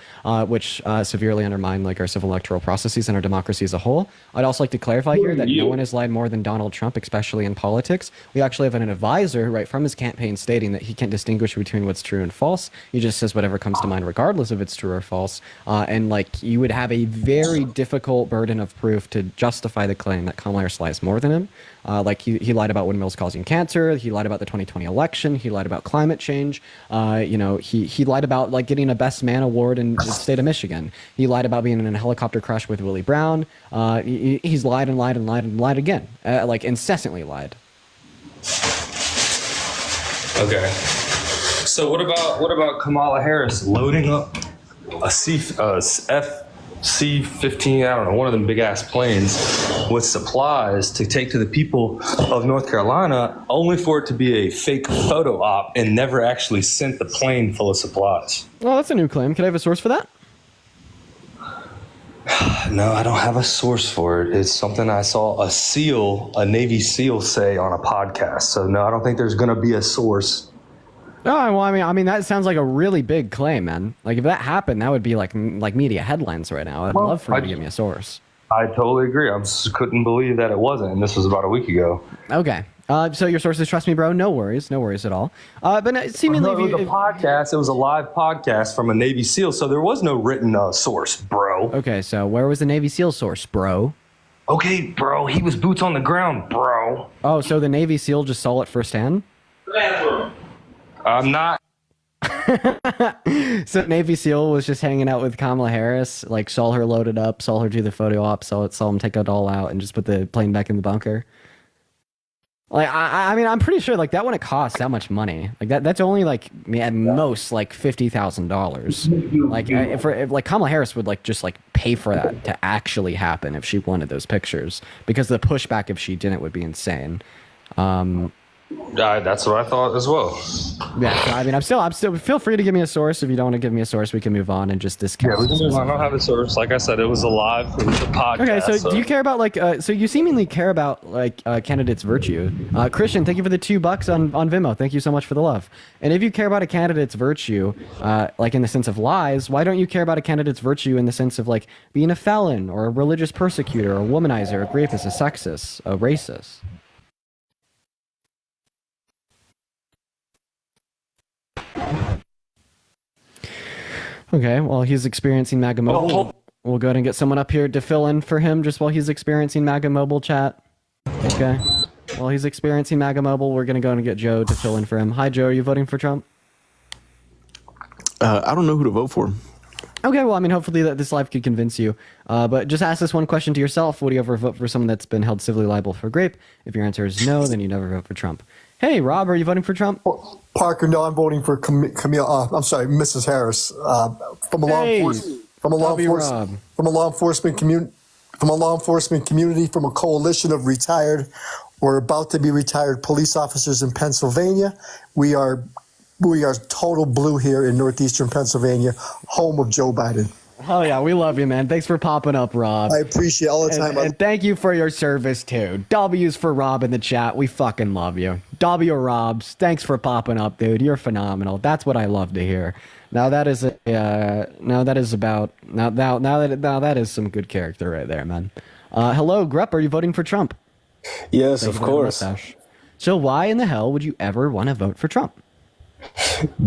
which severely undermined like our civil electoral processes and our democracy as a whole. I'd also like to clarify here that no one has lied more than Donald Trump, especially in politics. We actually have an advisor right from his campaign stating that he can't distinguish between what's true and false. He just says whatever comes to mind, regardless if it's true or false. And like you would have a very difficult burden of proof to justify the claim that Kamala Harris lies more than him. Like he lied about windmills causing cancer. He lied about the 2020 election. He lied about climate change. He lied about like getting a best man award in the state of Michigan. He lied about being in a helicopter crash with Willie Brown. He's lied and lied and lied and lied again. Like incessantly lied. Okay. So what about Kamala Harris loading up a FC-15, I don't know, one of them big ass planes with supplies to take to the people of North Carolina, only for it to be a fake photo op and never actually sent the plane full of supplies? Well, that's a new claim. Can I have a source for that? No, I don't have a source for it. It's something I saw a Navy SEAL say on a podcast. So no, I don't think there's going to be a source. Oh, well, I mean, that sounds like a really big claim, man. Like, if that happened, that would be like media headlines right now. I'd love for you to give me a source. I totally agree. I just couldn't believe that it wasn't, and this was about a week ago. Okay. So your sources trust me, bro. No worries at all. But seemingly, No, it was a podcast. It was a live podcast from a Navy SEAL, so there was no written source, bro. Okay, so where was the Navy SEAL source, bro? Okay, bro. He was boots on the ground, bro. Oh, so the Navy SEAL just saw it firsthand? I'm not. So Navy SEAL was just hanging out with Kamala Harris, like saw her loaded up, saw her do the photo op, saw him take it all out, and just put the plane back in the bunker. Like, I mean, I'm pretty sure like that wouldn't cost that much money. Like that's only like at most like $50,000. Like if like Kamala Harris would like just like pay for that to actually happen if she wanted those pictures, because the pushback if she didn't would be insane. That's what I thought as well. Yeah, so, I mean, I'm still. Feel free to give me a source. If you don't want to give me a source, we can move on and just discount. Yeah, we can move on. I don't have a source. Like I said, it was a podcast. Okay, so do you care about like? So you seemingly care about like candidates' virtue. Christian, thank you for the $2 on Venmo. Thank you so much for the love. And if you care about a candidate's virtue, like in the sense of lies, why don't you care about a candidate's virtue in the sense of like being a felon or a religious persecutor or a womanizer, a rapist, a sexist, a racist? Okay, well, he's experiencing MAGA Mobile. We'll go ahead and get someone up here to fill in for him just while he's experiencing MAGA Mobile chat. Okay. While he's experiencing MAGA Mobile, we're going to go and get Joe to fill in for him. Hi, Joe. Are you voting for Trump? I don't know who to vote for. Okay, well, I mean, hopefully that this live could convince you. But just ask this one question to yourself. Would you ever vote for someone that's been held civilly liable for rape? If your answer is no, then you never vote for Trump. Hey, Rob, are you voting for Trump? Parker, no, I'm voting for Camille. I'm sorry, Mrs. Harris. From a law enforcement community, from a coalition of retired or about to be retired police officers in Pennsylvania. We are total blue here in northeastern Pennsylvania, home of Joe Biden. Oh yeah, we love you, man. Thanks for popping up, Rob. I appreciate it all the time. And thank you for your service too. W's for Rob in the chat. We fucking love you. W Robs, thanks for popping up, dude. You're phenomenal. That's what I love to hear. Now that is that is some good character right there, man. Hello, Grupp. Are you voting for Trump? Yes, of course. So why in the hell would you ever want to vote for Trump?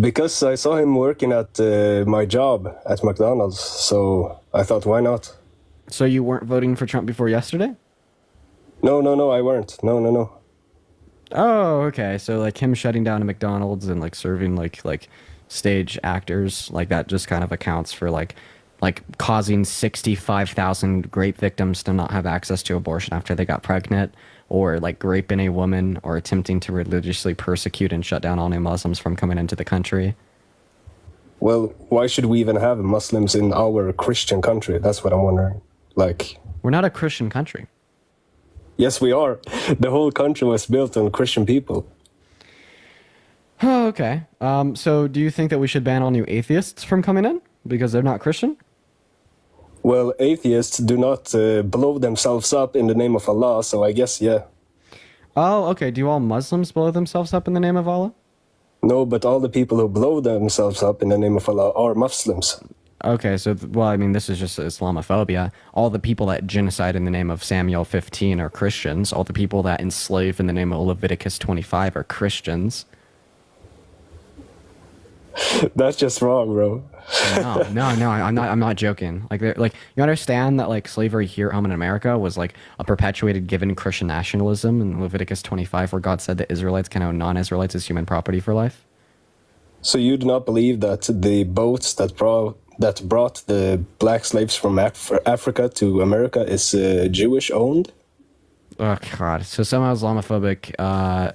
Because I saw him working at my job at McDonald's, so I thought, why not? So you weren't voting for Trump before yesterday? No, I weren't. No. Oh, okay. So like him shutting down a McDonald's and like serving like stage actors, like that just kind of accounts for like causing 65,000 rape victims to not have access to abortion after they got pregnant, or like raping a woman, or attempting to religiously persecute and shut down all new Muslims from coming into the country. Well, why should we even have Muslims in our Christian country? That's what I'm wondering. Like, we're not a Christian country. Yes, we are. The whole country was built on Christian people. Oh, okay. So do you think that we should ban all new atheists from coming in because they're not Christian? Well, atheists do not blow themselves up in the name of Allah, so I guess, yeah. Oh, okay. Do all Muslims blow themselves up in the name of Allah? No, but all the people who blow themselves up in the name of Allah are Muslims. Okay, so, well, I mean, this is just Islamophobia. All the people that genocide in the name of Samuel 15 are Christians. All the people that enslave in the name of Leviticus 25 are Christians. That's just wrong, bro. No, I'm not joking. Like you understand that like slavery here home in America was like a perpetuated given Christian nationalism in Leviticus 25, where God said that Israelites can own non-Israelites as human property for life. So you do not believe that the boats that brought the black slaves from Africa to America is Jewish owned? Oh God! So somehow Islamophobic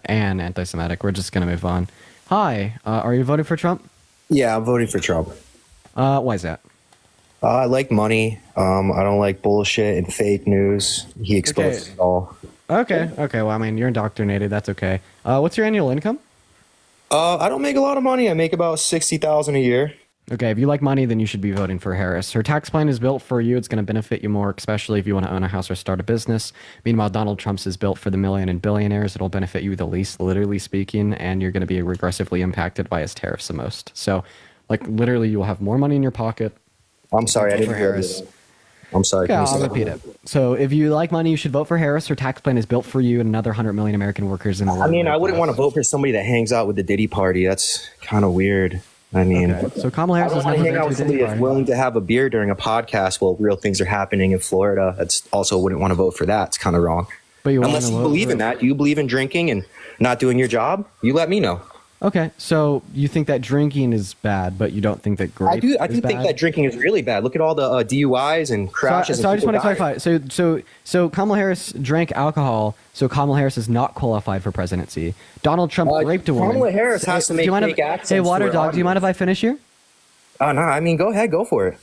and anti-Semitic. We're just gonna move on. Hi. Are you voting for Trump? Yeah, I'm voting for Trump. Why is that? I like money. I don't like bullshit and fake news. He exposes it all. Okay. Well, I mean, you're indoctrinated. That's okay. What's your annual income? I don't make a lot of money. I make about 60,000 a year. Okay, if you like money, then you should be voting for Harris. Her tax plan is built for you. It's going to benefit you more, especially if you want to own a house or start a business. Meanwhile, Donald Trump's is built for the million and billionaires. It'll benefit you the least, literally speaking, and you're going to be regressively impacted by his tariffs the most. So, like, literally, you'll have more money in your pocket. I'm sorry, I didn't hear Harris. you. I'm sorry. Okay, I'll repeat it. So, if you like money, you should vote for Harris. Her tax plan is built for you and another 100 million American workers in the world. I mean, I wouldn't want to vote for somebody that hangs out with the Diddy party. That's kind of weird. I mean, so Kamala Harris is never never hang out with somebody that's willing to have a beer during a podcast while real things are happening in Florida. That's also wouldn't want to vote for that. It's kind of wrong. But you unless you believe in that. Do you believe in drinking and not doing your job? You let me know. Okay, so you think that drinking is bad, but you don't think that grape I do is think bad? that drinking is really bad. Look at all the DUIs and crashes. So I just want to to clarify. So Kamala Harris drank alcohol. So Kamala Harris is not qualified for presidency. Donald Trump raped a woman. Kamala Harris has to make fake accents. Hey, Water for Dog, do you mind if I finish here? No, I mean, go ahead, go for it.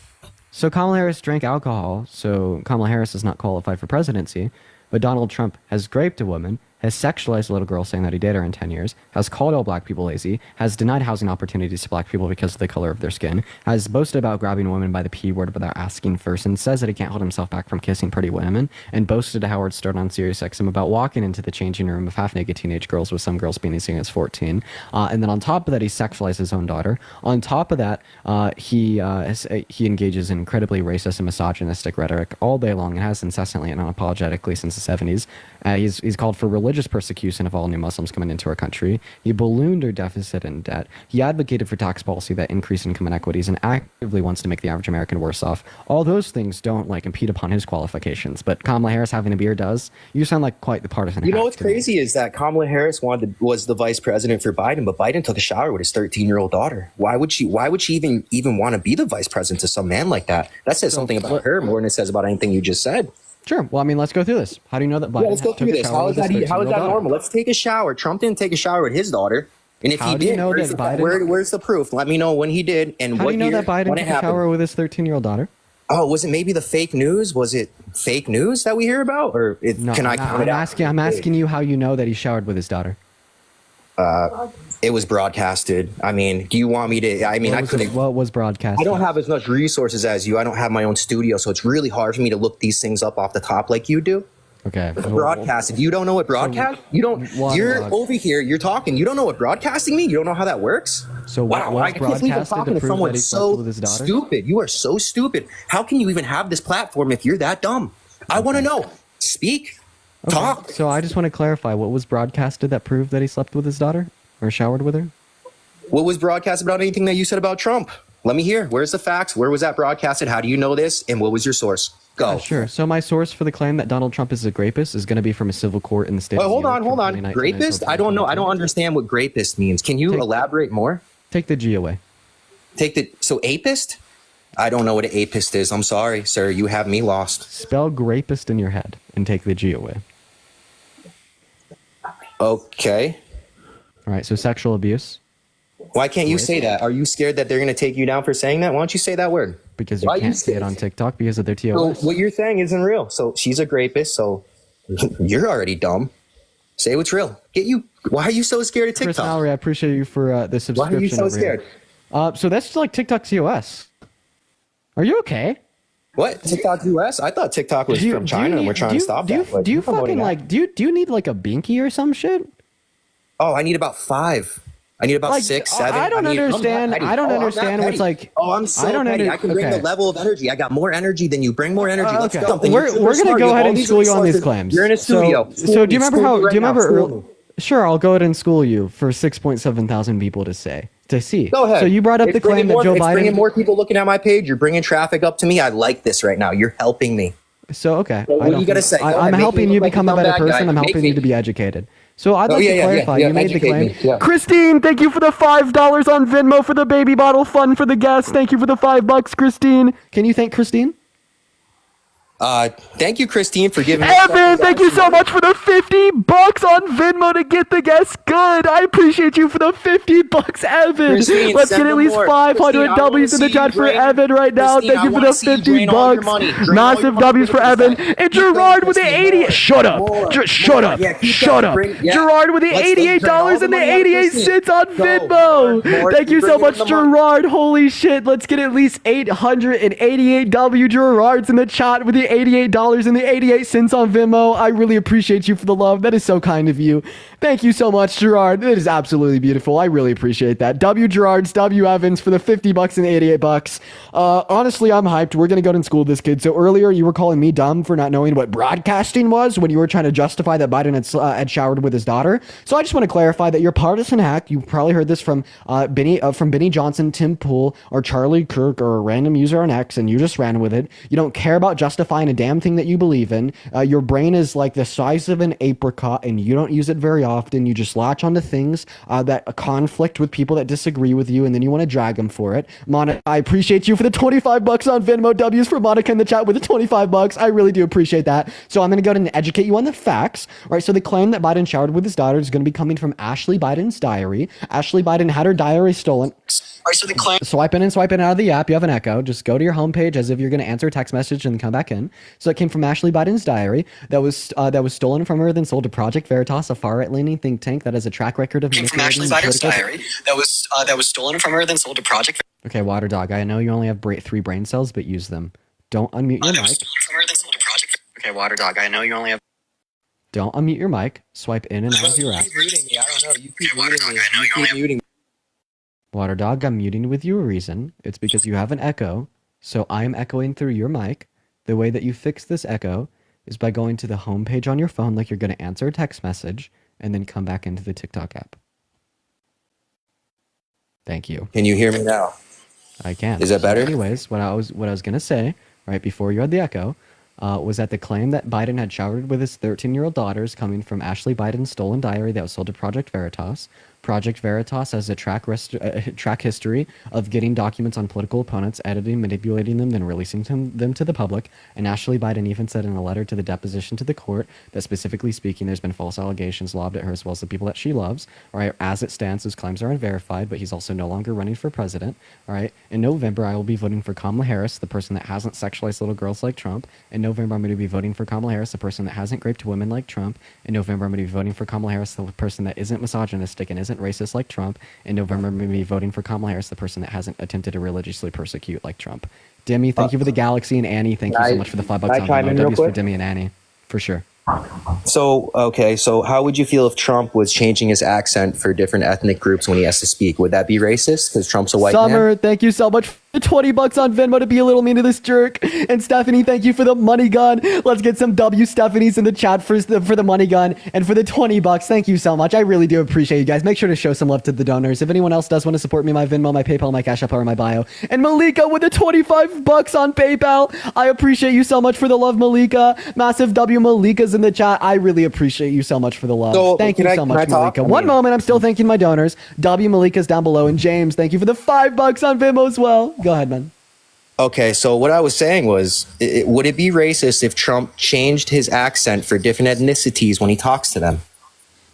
So Kamala Harris drank alcohol. So Kamala Harris is not qualified for presidency. But Donald Trump has raped a woman, has sexualized a little girl saying that he dated her in 10 years, has called all black people lazy, has denied housing opportunities to black people because of the color of their skin, has boasted about grabbing a woman by the P word without asking first, and says that he can't hold himself back from kissing pretty women, and boasted to Howard Stern on SiriusXM about walking into the changing room of half-naked teenage girls with some girls being as young as 14. And then on top of that, he sexualized his own daughter. On top of that, he engages in incredibly racist and misogynistic rhetoric all day long and has incessantly and unapologetically since the 70s. He's called for religious persecution of all new Muslims coming into our country. He ballooned our deficit and debt. He advocated for tax policy that increased income inequities and actively wants to make the average American worse off. All those things don't impede upon his qualifications, but Kamala Harris having a beer does. You sound like quite the partisan. You know what's crazy is that Kamala Harris was the vice president for Biden, but Biden took a shower with his 13-year-old daughter. Why would she even want to be the vice president to some man like that? That says something about her more than it says about anything you just said. Sure. Well, I mean, let's go through this. How do you know that Biden? Yeah, let's go through this. How is that normal? Let's take a shower. Trump didn't take a shower with his daughter. And if he did, where's the proof? Let me know when he did and how what do you know year, that Biden took a shower with his 13-year-old daughter? Oh, was it maybe the fake news? Was it fake news that we hear about? Or can I count it out? I'm asking you how you know that he showered with his daughter. It was broadcasted. I mean, do you want me to? I mean, What was broadcasted? I don't have as much resources as you. I don't have my own studio, so it's really hard for me to look these things up off the top like you do. Okay. Broadcasted. You don't know what broadcast? You don't. You're over here. You're talking. You don't know what broadcasting means. You don't know how that works. So wow, I can't believe I'm talking to someone so stupid. You are so stupid. How can you even have this platform if you're that dumb? I want to know. Speak. Okay. Talk. So I just want to clarify what was broadcasted that proved that he slept with his daughter or showered with her. What was broadcasted about anything that you said about Trump? Let me hear. Where's the facts? Where was that broadcasted? How do you know this? And what was your source? Go. Yeah, sure. So my source for the claim that Donald Trump is a grapist is going to be from a civil court in the state. Hold on. Grapist? I don't know. I don't understand what grapist means. Can you elaborate more? Take the G away. So apist? I don't know what an apist is. I'm sorry, sir. You have me lost. Spell grapist in your head and take the G away. Okay. All right. So sexual abuse. Why can't you say that? Are you scared that they're going to take you down for saying that? Why don't you say that word? Because you can't say it on TikTok because of their TOS. So what you're saying isn't real. So she's a grapist. So you're already dumb. Say what's real. Why are you so scared of TikTok? Chris Mallory, I appreciate you for the subscription. Why are you so scared? So that's just like TikTok TOS. Are you okay? What? TikTok US? I thought TikTok was from China and we're trying to stop that. Do you fucking do you need like a binky or some shit? Oh, I need about 5. I need about 6, 7. I don't understand. I don't understand what's like. Oh, I'm so petty. I can bring the level of energy. I got more energy than you. Bring more energy. Let's go. We're gonna go ahead and school you on these claims. You're in a studio. So do you remember how? Do you remember? Sure, I'll go ahead and school you for 6.7 thousand people to see. Go ahead. So you brought up the claim that Joe Biden. It's bringing more people looking at my page. You're bringing traffic up to me. I like this right now. You're helping me. So okay. What are you gonna say? I'm helping you become a better person. I'm helping you to be educated. So I'd like to clarify. You made the claim. Christine, thank you for the $5 on Venmo for the baby bottle fund for the guests. Thank you for the $5, Christine. Can you thank Christine? Thank you, Christine, for giving. Evan, thank you so much for the $50 on Venmo to get the guests good. I appreciate you for the $50, Evan. Christine, Let's get at least 500 W's in the chat for Evan right now. Thank you for the $50. Massive W's for Evan. And Gerard with the 80. Shut up. Shut up. Shut up. Gerard with the $88 and the 88 cents on Venmo. Thank you so much, Gerard. Holy shit. Let's get at least 888 W Gerards in the chat with the $88 and the 88 cents on Venmo. I really appreciate you for the love. That is so kind of you. Thank you so much, Gerard. That is absolutely beautiful. I really appreciate that. W Gerards, W Evans for the $50 and the $88. Honestly, I'm hyped. We're gonna go to school with this kid. So earlier you were calling me dumb for not knowing what broadcasting was when you were trying to justify that Biden had showered with his daughter. So I just want to clarify that your partisan hack. You probably heard this from Benny Johnson, Tim Pool, or Charlie Kirk, or a random user on X, and you just ran with it. You don't care about justifying a damn thing that you believe in. Your brain is like the size of an apricot, and you don't use it very often. You just latch onto things that conflict with people that disagree with you, and then you want to drag them for it. I appreciate you for the $25 on Venmo. W's for Monica in the chat with the $25. I really do appreciate that. So I'm going to go ahead and educate you on the facts. All right, so the claim that Biden showered with his daughter is going to be coming from Ashley Biden's diary. Ashley Biden had her diary stolen. All right, so the claim. Swipe in and swipe in out of the app. You have an echo. Just go to your homepage as if you're going to answer a text message and then come back in. So it came from Ashley Biden's diary that was stolen from her, then sold to Project Veritas, a far-right-leaning think tank that has a track record of manipulating. From Ashley Biden's diary that was stolen from her, then sold to Project. Okay, Water Dog. I know you only have 3 brain cells, but use them. Don't unmute your mic. Okay, Water Dog. I know you only have. Don't unmute your mic. Swipe in and out of your app. Muting me. I don't know. You keep muting me. You keep muting me. Water Dog, I'm muting with you a reason. It's because you have an echo, so I'm echoing through your mic. The way that you fix this echo is by going to the home page on your phone like you're going to answer a text message, and then come back into the TikTok app. Thank you. Can you hear me now? I can. Is that better? So anyways, what I was going to say, right before you had the echo, was that the claim that Biden had showered with his 13-year-old daughter is coming from Ashley Biden's stolen diary that was sold to Project Veritas. Project Veritas has a track history of getting documents on political opponents, editing, manipulating them, then releasing them to the public. And Ashley Biden even said in a letter to the deposition to the court that, specifically speaking, there's been false allegations lobbed at her as well as the people that she loves. All right, as it stands, those claims are unverified, but he's also no longer running for president. All right, in November, I will be voting for Kamala Harris, the person that hasn't sexualized little girls like Trump. In November, I'm going to be voting for Kamala Harris, the person that hasn't raped women like Trump. In November, I'm going to be voting for Kamala Harris, the person that isn't misogynistic and isn't racist like Trump. In November, I'm going to be voting for Kamala Harris, the person that hasn't attempted to religiously persecute like Trump. Demi, thank you for the galaxy, and Annie, thank you so much for the $5 on Venmo. W's for Demi and Annie, for sure. So, okay, so how would you feel if Trump was changing his accent for different ethnic groups when he has to speak? Would that be racist because Trump's a white man? Summer, thank you so much for the $20 on Venmo to be a little mean to this jerk. And Stephanie, thank you for the money gun. Let's get some W Stephanies in the chat for the money gun and for the $20. Thank you so much. I really do appreciate you guys. Make sure to show some love to the donors. If anyone else does want to support me, my Venmo, my PayPal, my Cash App are in my bio. And Malika with the $25 on PayPal. I appreciate you so much for the love, Malika. Massive W Malika's in the chat. I really appreciate you so much for the love. So, thank you so much, Malika. One moment, I'm still thanking my donors. W Malika's down below, and James, thank you for the $5 on Venmo as well. Go ahead, man. Okay, so what I was saying was, would it be racist if Trump changed his accent for different ethnicities when he talks to them?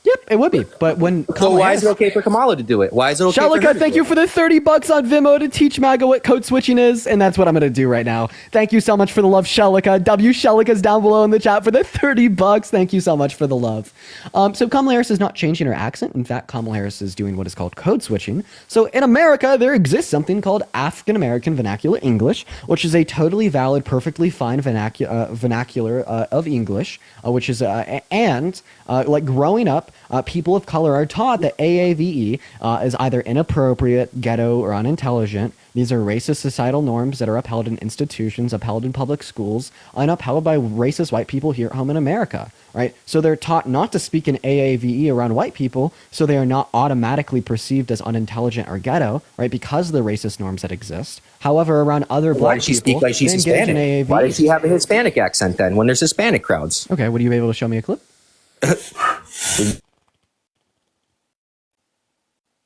Yep, it would be. But when so why is it okay for Kamala to do it? Why is it okay for her to thank do you for the $30 on Venmo to teach MAGA what code switching is, and that's what I'm going to do right now. Thank you so much for the love, Shelika. W Shelika's down below in the chat for the $30. Thank you so much for the love. So Kamala Harris is not changing her accent. In fact, Kamala Harris is doing what is called code switching. So in America, there exists something called African American Vernacular English, which is a totally valid, perfectly fine vernacular of English, which is like growing up, people of color are taught that AAVE is either inappropriate, ghetto, or unintelligent. These are racist societal norms that are upheld in institutions, upheld in public schools, and upheld by racist white people here at home in America, right? So they're taught not to speak in AAVE around white people, so they are not automatically perceived as unintelligent or ghetto, right? Because of the racist norms that exist. However, around other black people, speak like she's Hispanic? Why does she have a Hispanic accent then when there's Hispanic crowds? Okay, would you be able to show me a clip?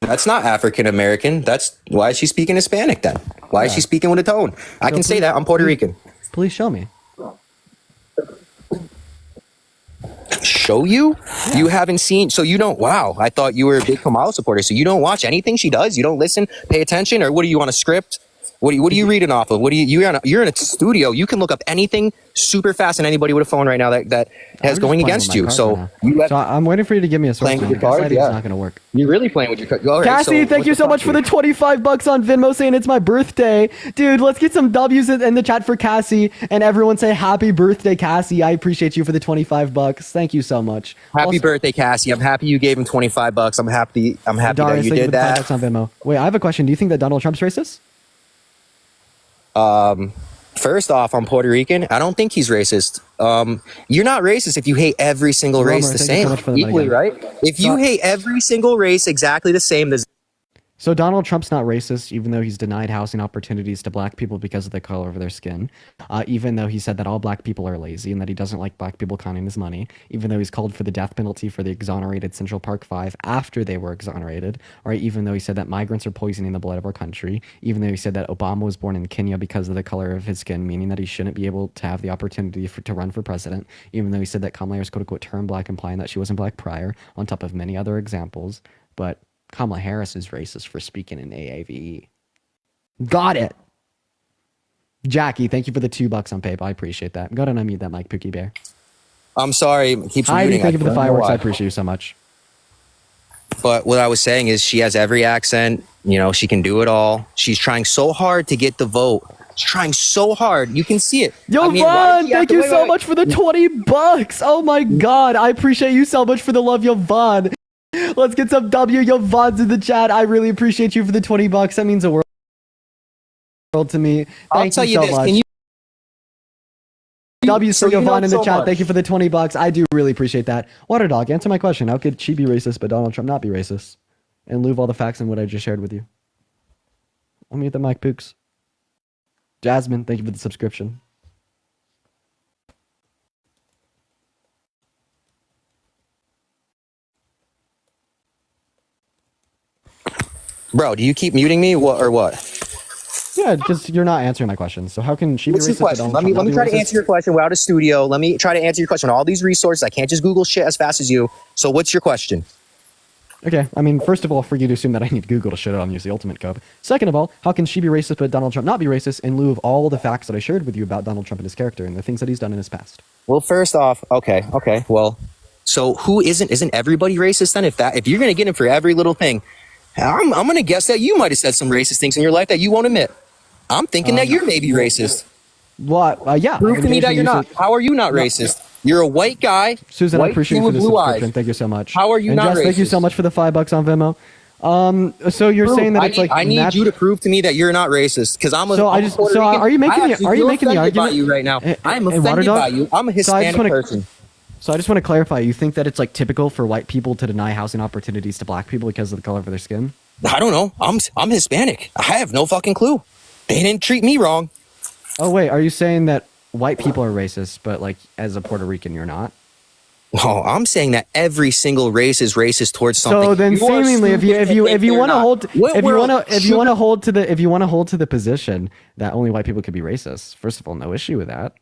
That's not African American. That's why is she speaking Hispanic then? Why is she speaking with a tone? I can say that I'm Puerto Rican. Please show me. show you? You haven't seen, so you don't, wow, I thought you were a big Kamala supporter. So you don't watch anything she does? You don't listen, pay attention? Or what, are you on a script? What are you reading off of? You're in a studio. You can look up anything super fast, and anybody with a phone right now that has going against you. So I'm waiting for you to give me a source. Playing with your Gaslighting's card? Yeah. not going to work. You're really playing with your card. All right, Cassie, thank you so much for the $25 on Venmo saying it's my birthday. Dude, let's get some W's in the chat for Cassie, and everyone say happy birthday, Cassie. I appreciate you for the $25. Thank you so much. Happy birthday, Cassie. I'm happy you gave him $25. I'm happy Darius, that you thank did that. $5 on Venmo. Wait, I have a question. Do you think that Donald Trump's racist? First off, I'm Puerto Rican. I don't think he's racist. You're not racist if you hate every single race the same. Equally, right? If you hate every single race exactly the same, So Donald Trump's not racist, even though he's denied housing opportunities to black people because of the color of their skin, even though he said that all black people are lazy and that he doesn't like black people counting his money, even though he's called for the death penalty for the exonerated Central Park Five after they were exonerated, or even though he said that migrants are poisoning the blood of our country, even though he said that Obama was born in Kenya because of the color of his skin, meaning that he shouldn't be able to have the opportunity to run for president, even though he said that Kamala Harris quote-unquote turned black, implying that she wasn't black prior, on top of many other examples. But Kamala Harris is racist for speaking in AAVE. Got it. Jackie, thank you for the $2 on PayPal. I appreciate that. Go ahead and unmute that mic, Pookie Bear. I'm sorry. Keeps Heidi, muting. thank you for the fireworks. I appreciate you so much. But what I was saying is she has every accent. You know, she can do it all. She's trying so hard to get the vote. She's trying so hard. You can see it. Yo, Vaughn, thank you so much for the $20. Oh my God. I appreciate you so much for the love, yo, Vaughn. Let's get some W. Yo, Vaughn's in the chat. I really appreciate you for the $20. That means the world to me. Thank you so much. W for Vaughn in the chat. Thank you for the $20. I do really appreciate that. Water Dog, answer my question. How could she be racist but Donald Trump not be racist? In lieu of all the facts and what I just shared with you. Let me get the mic, Pooks. Jasmine, thank you for the subscription. Bro, do you keep muting me or what? Yeah, because you're not answering my question. So how can she be What's your racist? question? Let me try to answer your question without a studio. Let me try to answer your question. All these resources, I can't just Google shit as fast as you. So what's your question? Okay, I mean, first of all, for you to assume that I need Google to shut it on use the ultimate code. Second of all, how can she be racist but Donald Trump not be racist in lieu of all the facts that I shared with you about Donald Trump and his character and the things that he's done in his past? Well, first off, okay. Well, so who isn't everybody racist then? If you're gonna get him for every little thing, I'm gonna guess that you might have said some racist things in your life that you won't admit. I'm thinking that you're maybe racist. What? Yeah. Prove to me that you're not. How are you not racist? You're a white guy. Susan, I appreciate you for the subscription. Thank you so much. How are you not racist? Thank you so much for the $5 on Venmo. So you're saying that it's like I need you to prove to me that you're not racist because I'm a. So I just so are you making the argument by you right now? I'm offended by you. I'm a Hispanic person. So I just want to clarify. You think that it's like typical for white people to deny housing opportunities to black people because of the color of their skin? I don't know. I'm Hispanic. I have no fucking clue. They didn't treat me wrong. Oh wait, are you saying that white people are racist, but like as a Puerto Rican, you're not? No, I'm saying that every single race is racist towards something. So then, seemingly, if you want to hold to the position that only white people could be racist, first of all, no issue with that.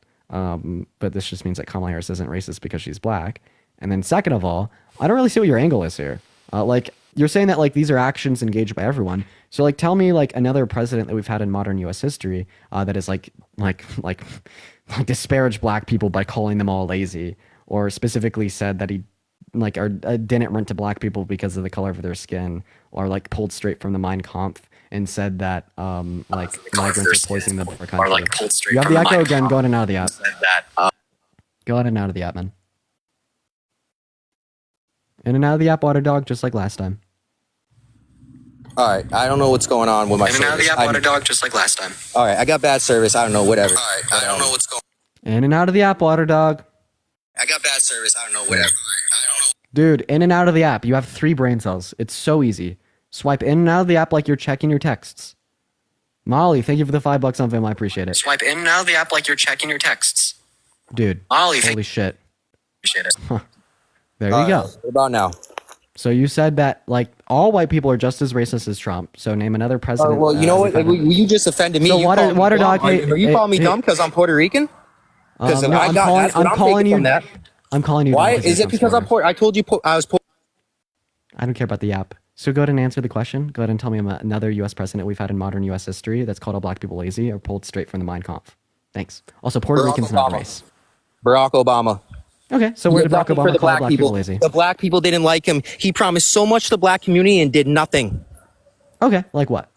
But this just means that Kamala Harris isn't racist because she's black. And then second of all, I don't really see what your angle is here. Like you're saying that like these are actions engaged by everyone. So like tell me like another president that we've had in modern U.S. history that is like disparaged black people by calling them all lazy, or specifically said that he didn't run to black people because of the color of their skin, or like pulled straight from the Mein Kampf and said that migrants are poisoning the country. Or like pulled straight. You have the echo again. Go in and out of the app. Go in and out of the app, man. In and out of the app, Water Dog, just like last time. All right, I don't know what's going on with my service. In and out of the app, Water Dog, just like last time. All right, I got bad service. I don't know, whatever. All right, I don't know what's going on. In and out of the app, Water Dog. I got bad service. I don't know, whatever. Dude, in and out of the app. You have 3 brain cells. It's so easy. Swipe in and out of the app like you're checking your texts. Molly, thank you for the $5 on Vim. I appreciate it. Swipe in and out of the app like you're checking your texts. Dude, Molly, holy shit. Appreciate it. Huh. There you go. What about now? So you said that like all white people are just as racist as Trump. So name another president. Well, you know what? You just offended me. So Water Dog, are you calling me dumb because I'm Puerto Rican? Because I'm calling you. I'm calling you. Why dumb is you're it because I'm Trump's poor? I told you I was poor. I don't care about the app. So go ahead and answer the question. Go ahead and tell me about another U.S. president we've had in modern U.S. history that's called all black people lazy or pulled straight from the Mein Kampf. Thanks. Also, Puerto Rican's not a race. Barack Obama. Okay, so where did Barack Obama call black people lazy? The black people didn't like him. He promised so much to the black community and did nothing. Okay, like what?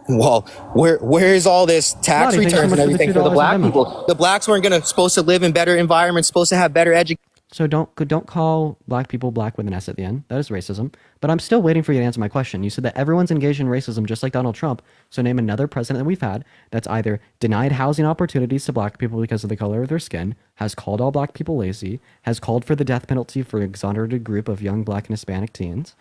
Well, where is all this tax Lottie, thanks so returns much and for the everything for the $2 black Venmo. people? The blacks weren't supposed to live in better environments, supposed to have better education. So don't call black people black with an S at the end. That is racism. But I'm still waiting for you to answer my question. You said that everyone's engaged in racism just like Donald Trump. So name another president that we've had that's either denied housing opportunities to black people because of the color of their skin, has called all black people lazy, has called for the death penalty for an exonerated group of young black and Hispanic teens,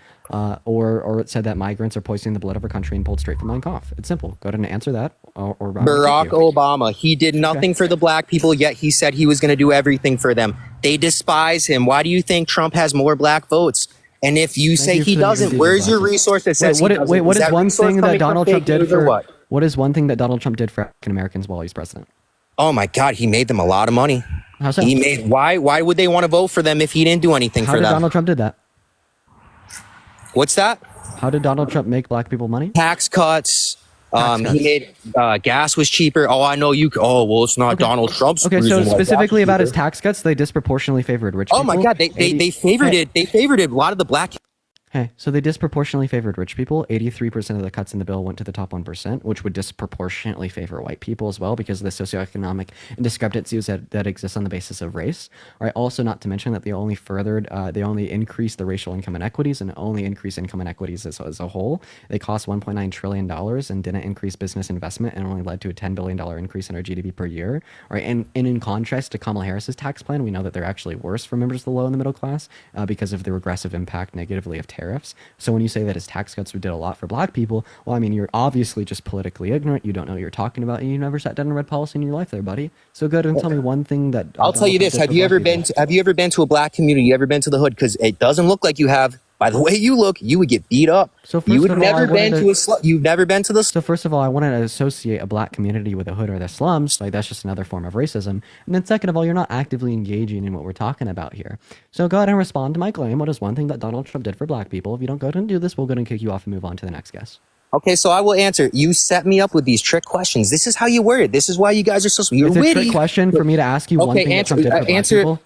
or it said that migrants are poisoning the blood of our country and pulled straight from Mein Kampf. It's simple. Go ahead and answer that. Or Barack Obama. He did nothing for the black people, yet he said he was going to do everything for them. They despise him. Why do you think Trump has more black votes? And if you say he doesn't, where's your resource that says he doesn't? Wait, what is one thing that Donald Trump did for what? What is one thing that Donald Trump did for African Americans while he's president? Oh my God, he made them a lot of money. How so? He made why would they want to vote for them if he didn't do anything How for did them? Donald Trump did that? What's that? How did Donald Trump make black people money? Tax cuts. He made gas was cheaper. Oh, I know you. Oh, well, it's not Donald Trump's. Okay, so reason why specifically gas is about his cheaper. tax cuts, they disproportionately favored rich people. Oh my God, they favored it. They favored it. A lot of the black. Hey, so they disproportionately favored rich people. 83% of the cuts in the bill went to the top 1%, which would disproportionately favor white people as well because of the socioeconomic discrepancies that exist on the basis of race. All right, also not to mention that they only increased the racial income inequities and only increased income inequities as a whole. They cost $1.9 trillion and didn't increase business investment and only led to a $10 billion increase in our GDP per year. All right, and in contrast to Kamala Harris's tax plan, we know that they're actually worse for members of the low and the middle class because of the regressive impact negatively of tariffs. So when you say that his tax cuts did a lot for black people, well, I mean, you're obviously just politically ignorant. You don't know what you're talking about, and you never sat down and read policy in your life there, buddy. So go ahead and tell me one thing that I'll tell you this. Have you ever been to a black community? You ever been to the hood? Because it doesn't look like you have. By the way you look, you would get beat up. So you would never been to a you've never been to the. So first of all, I want to associate a black community with a hood or the slums. Like that's just another form of racism. And then second of all, you're not actively engaging in what we're talking about here. So go ahead and respond to my claim. What is one thing that Donald Trump did for black people? If you don't go ahead and do this, we'll go ahead and kick you off and move on to the next guest. Okay, so I will answer. You set me up with these trick questions. This is how you word it. This is why you guys are so. You're it's witty. a trick question for me to ask you one thing that Trump did for black people.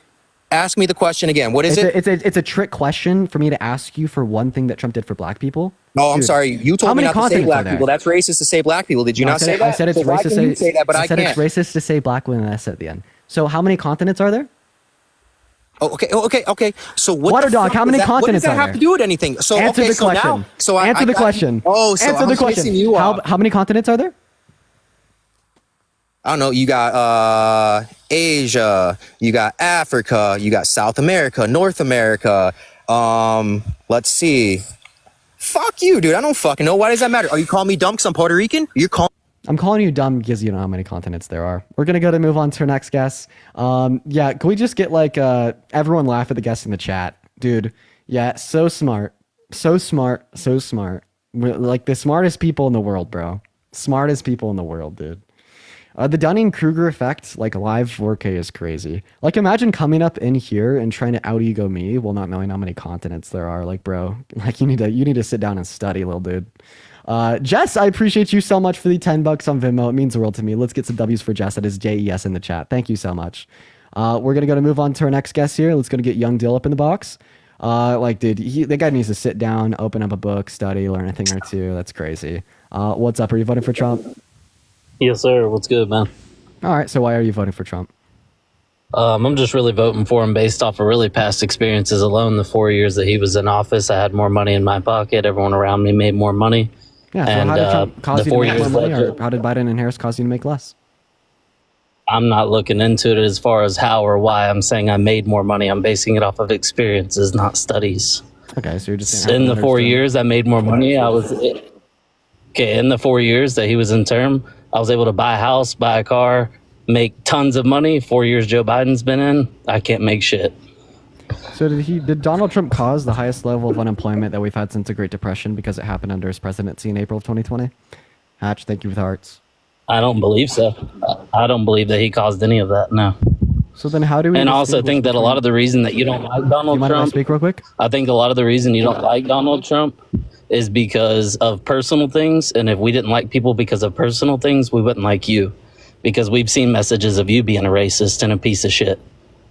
Ask me the question again. What is it? It's a trick question for me to ask you for one thing that Trump did for black people. Oh, I'm sorry. You told me not to say black people. That's racist to say black people. Did you not say that? I said it's racist to say that, but I can't. It's racist to say black with an S at the end. So how many continents are there? Oh, okay. So what? Water dog. How many continents are there? What does that have to do with anything? So answer the question. Answer the question. Oh, so answer the question. How many continents are there? I don't know. You got Asia, you got Africa, you got South America, North America. Let's see. Fuck you, dude. I don't fucking know. Why does that matter? Are you calling me dumb because I'm Puerto Rican? I'm calling you dumb because you don't know how many continents there are. We're gonna go to move on to our next guest. Yeah, can we just get like everyone laugh at the guest in the chat, dude? Yeah, so smart. We're like the smartest people in the world, bro. Smartest people in the world, dude. The Dunning-Kruger effect, like live 4K, is crazy. Like, imagine coming up in here and trying to out-ego me while not knowing how many continents there are. Like, bro, like you need to sit down and study, little dude. Jess, I appreciate you so much for the $10 on Venmo. It means the world to me. Let's get some W's for Jess. That is JES in the chat. Thank you so much. We're gonna move on to our next guest here. Let's go to get Young Dill up in the box. Like, dude, the guy needs to sit down, open up a book, study, learn a thing or two. That's crazy. What's up? Are you voting for Trump? Yes, sir. What's good, man? All right. So why are you voting for Trump? I'm just really voting for him based off of really past experiences alone. The 4 years that he was in office, I had more money in my pocket. Everyone around me made more money. Yeah. So and, how did Trump cause you to make more money, or how did Biden and Harris cause you to make less? I'm not looking into it as far as how or why. I'm saying I made more money. I'm basing it off of experiences, not studies. Okay. So you're just saying in the 4 years I made more money. In the 4 years that he was in term, I was able to buy a house, buy a car, make tons of money. 4 years Joe Biden's been in, I can't make shit. So did Donald Trump cause the highest level of unemployment that we've had since the Great Depression because it happened under his presidency in April of 2020? Hatch, thank you for the hearts. I don't believe so. I don't believe that he caused any of that, no. So then how do we And I also distinguish think that a lot of the reason that you don't like Donald you mind if I Trump, speak real quick? I think a lot of the reason you don't like Donald Trump is because of personal things. And if we didn't like people because of personal things, we wouldn't like you, because we've seen messages of you being a racist and a piece of shit.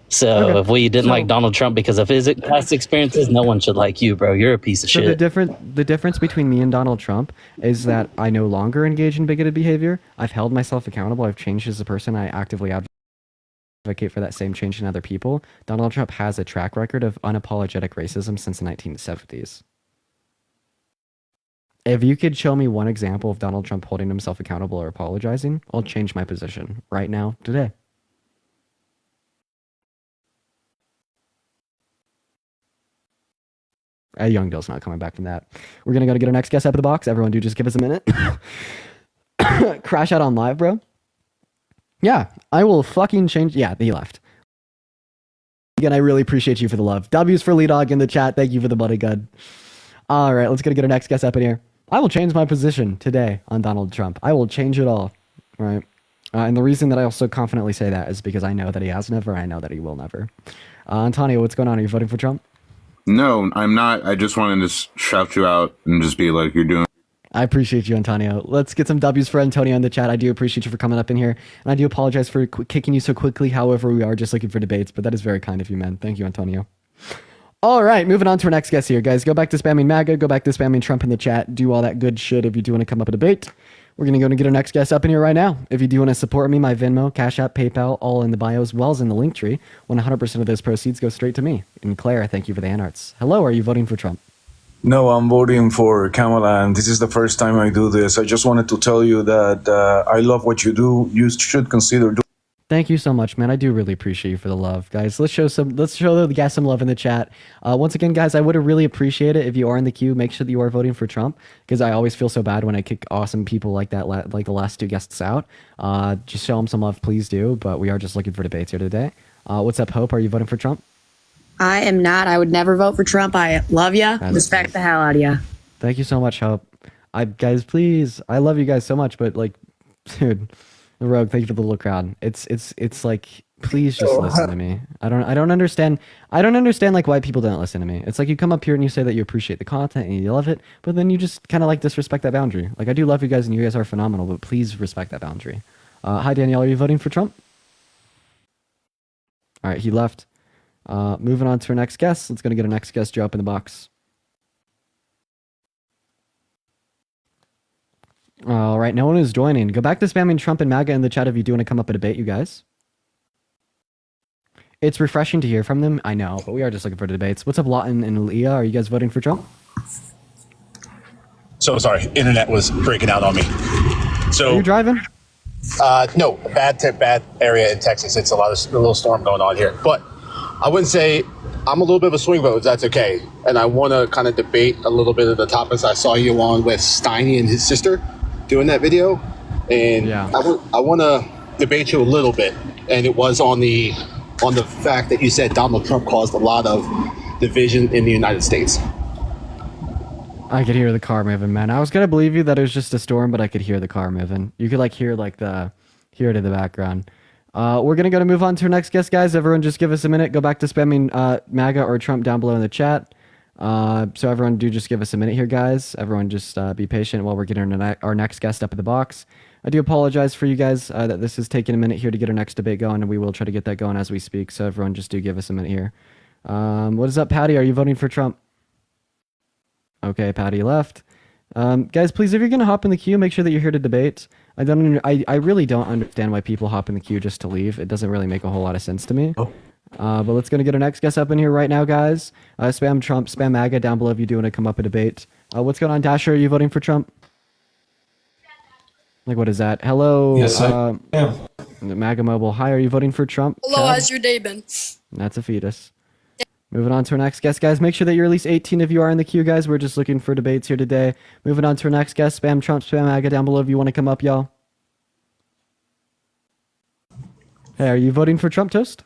So if we didn't like Donald Trump because of his past experiences, no one should like you, bro. You're a piece of So shit. the difference between me and Donald Trump is that I no longer engage in bigoted behavior. I've held myself accountable. I've changed as a person. I actively advocate for that same change in other people. Donald Trump has a track record of unapologetic racism since the 1970s. If you could show me one example of Donald Trump holding himself accountable or apologizing, I'll change my position right now, today. Young Dill's not coming back from that. We're gonna go to get our next guest up in the box. Everyone, do just give us a minute. Crash out on live, bro. Yeah, I will fucking change. Yeah, he left. Again, I really appreciate you for the love. W's for Lee Dog in the chat. Thank you for the buddy gun. All right, let's get our next guest up in here. I will change my position today on Donald Trump. I will change it all. Right. And the reason that I also confidently say that is because I know that he has never. I know that he will never. Antonio, what's going on? Are you voting for Trump? No, I'm not. I just wanted to shout you out and just be like, you're doing. I appreciate you, Antonio. Let's get some W's for Antonio in the chat. I do appreciate you for coming up in here. And I do apologize for kicking you so quickly. However, we are just looking for debates, but that is very kind of you, man. Thank you, Antonio. All right, moving on to our next guest here, guys. Go back to spamming MAGA. Go back to spamming Trump in the chat. Do all that good shit if you do want to come up and debate. We're going to go and get our next guest up in here right now. If you do want to support me, my Venmo, Cash App, PayPal, all in the bio as well as in the link tree. 100% of those proceeds go straight to me. And Claire, thank you for the anarts. Hello, are you voting for Trump? No, I'm voting for Kamala, and this is the first time I do this. I just wanted to tell you that I love what you do. You should consider doing. Thank you so much, man. I do really appreciate you for the love, guys. Let's show the guys some love in the chat. Once again, guys, I would really appreciate it if you are in the queue. Make sure that you are voting for Trump, because I always feel so bad when I kick awesome people like that, like the last two guests out. Just show them some love, please do. But we are just looking for debates here today. What's up, Hope? Are you voting for Trump? I am not. I would never vote for Trump. I love you. Respect the hell out of you. Thank you so much, Hope. Guys, please. I love you guys so much, but like, dude. Rogue, thank you for the little crowd. It's like, please just listen to me. I don't understand like why people don't listen to me. It's like you come up here and you say that you appreciate the content and you love it, but then you just kind of like disrespect that boundary. Like, I do love you guys and you guys are phenomenal, but please respect that boundary. Hi Danielle, are you voting for Trump? All right, he left. Moving on to our next guest. Let's gonna get our next guest Joe up in the box. All right, no one is joining. Go back to spamming Trump and MAGA in the chat if you do want to come up and debate, you guys. It's refreshing to hear from them. I know, but we are just looking for debates. What's up, Lawton and Leah? Are you guys voting for Trump? So sorry, internet was breaking out on me. So are you driving? No, bad area in Texas. It's a little storm going on here. But I wouldn't say I'm a little bit of a swing vote, if that's okay. And I want to kind of debate a little bit of the topics I saw you on with Steiny and his sister doing that video. And yeah. I want to debate you a little bit. And it was on the fact that you said Donald Trump caused a lot of division in the United States. I could hear the car moving, man. I was gonna believe you that it was just a storm, but I could hear the car moving. You could hear it in the background. We're gonna move on to our next guest, guys. Everyone, just give us a minute. Go back to spamming MAGA or Trump down below in the chat. So everyone, do just give us a minute here, guys. Everyone, just be patient while we're getting our next guest up in the box. I do apologize for you guys that this is taking a minute here to get our next debate going, and we will try to get that going as we speak. So everyone, just do give us a minute here. What is up, Patty? Are you voting for Trump? Okay, Patty left. Guys, please, if you're gonna hop in the queue, make sure that you're here to debate. I really don't understand why people hop in the queue just to leave. It doesn't really make a whole lot of sense to me. But let's get our next guest up in here right now, guys. Spam Trump, spam MAGA down below if you do want to come up and debate. What's going on, Dasher? Are you voting for Trump? Like, what is that? Hello. Yes, I am. MAGA Mobile. Hi, are you voting for Trump? Hello, how's your day been? That's a fetus. Moving on to our next guest, guys. Make sure that you're at least 18 if you are in the queue, guys. We're just looking for debates here today. Moving on to our next guest. Spam Trump, spam MAGA down below if you want to come up, y'all. Hey, are you voting for Trump, Toast?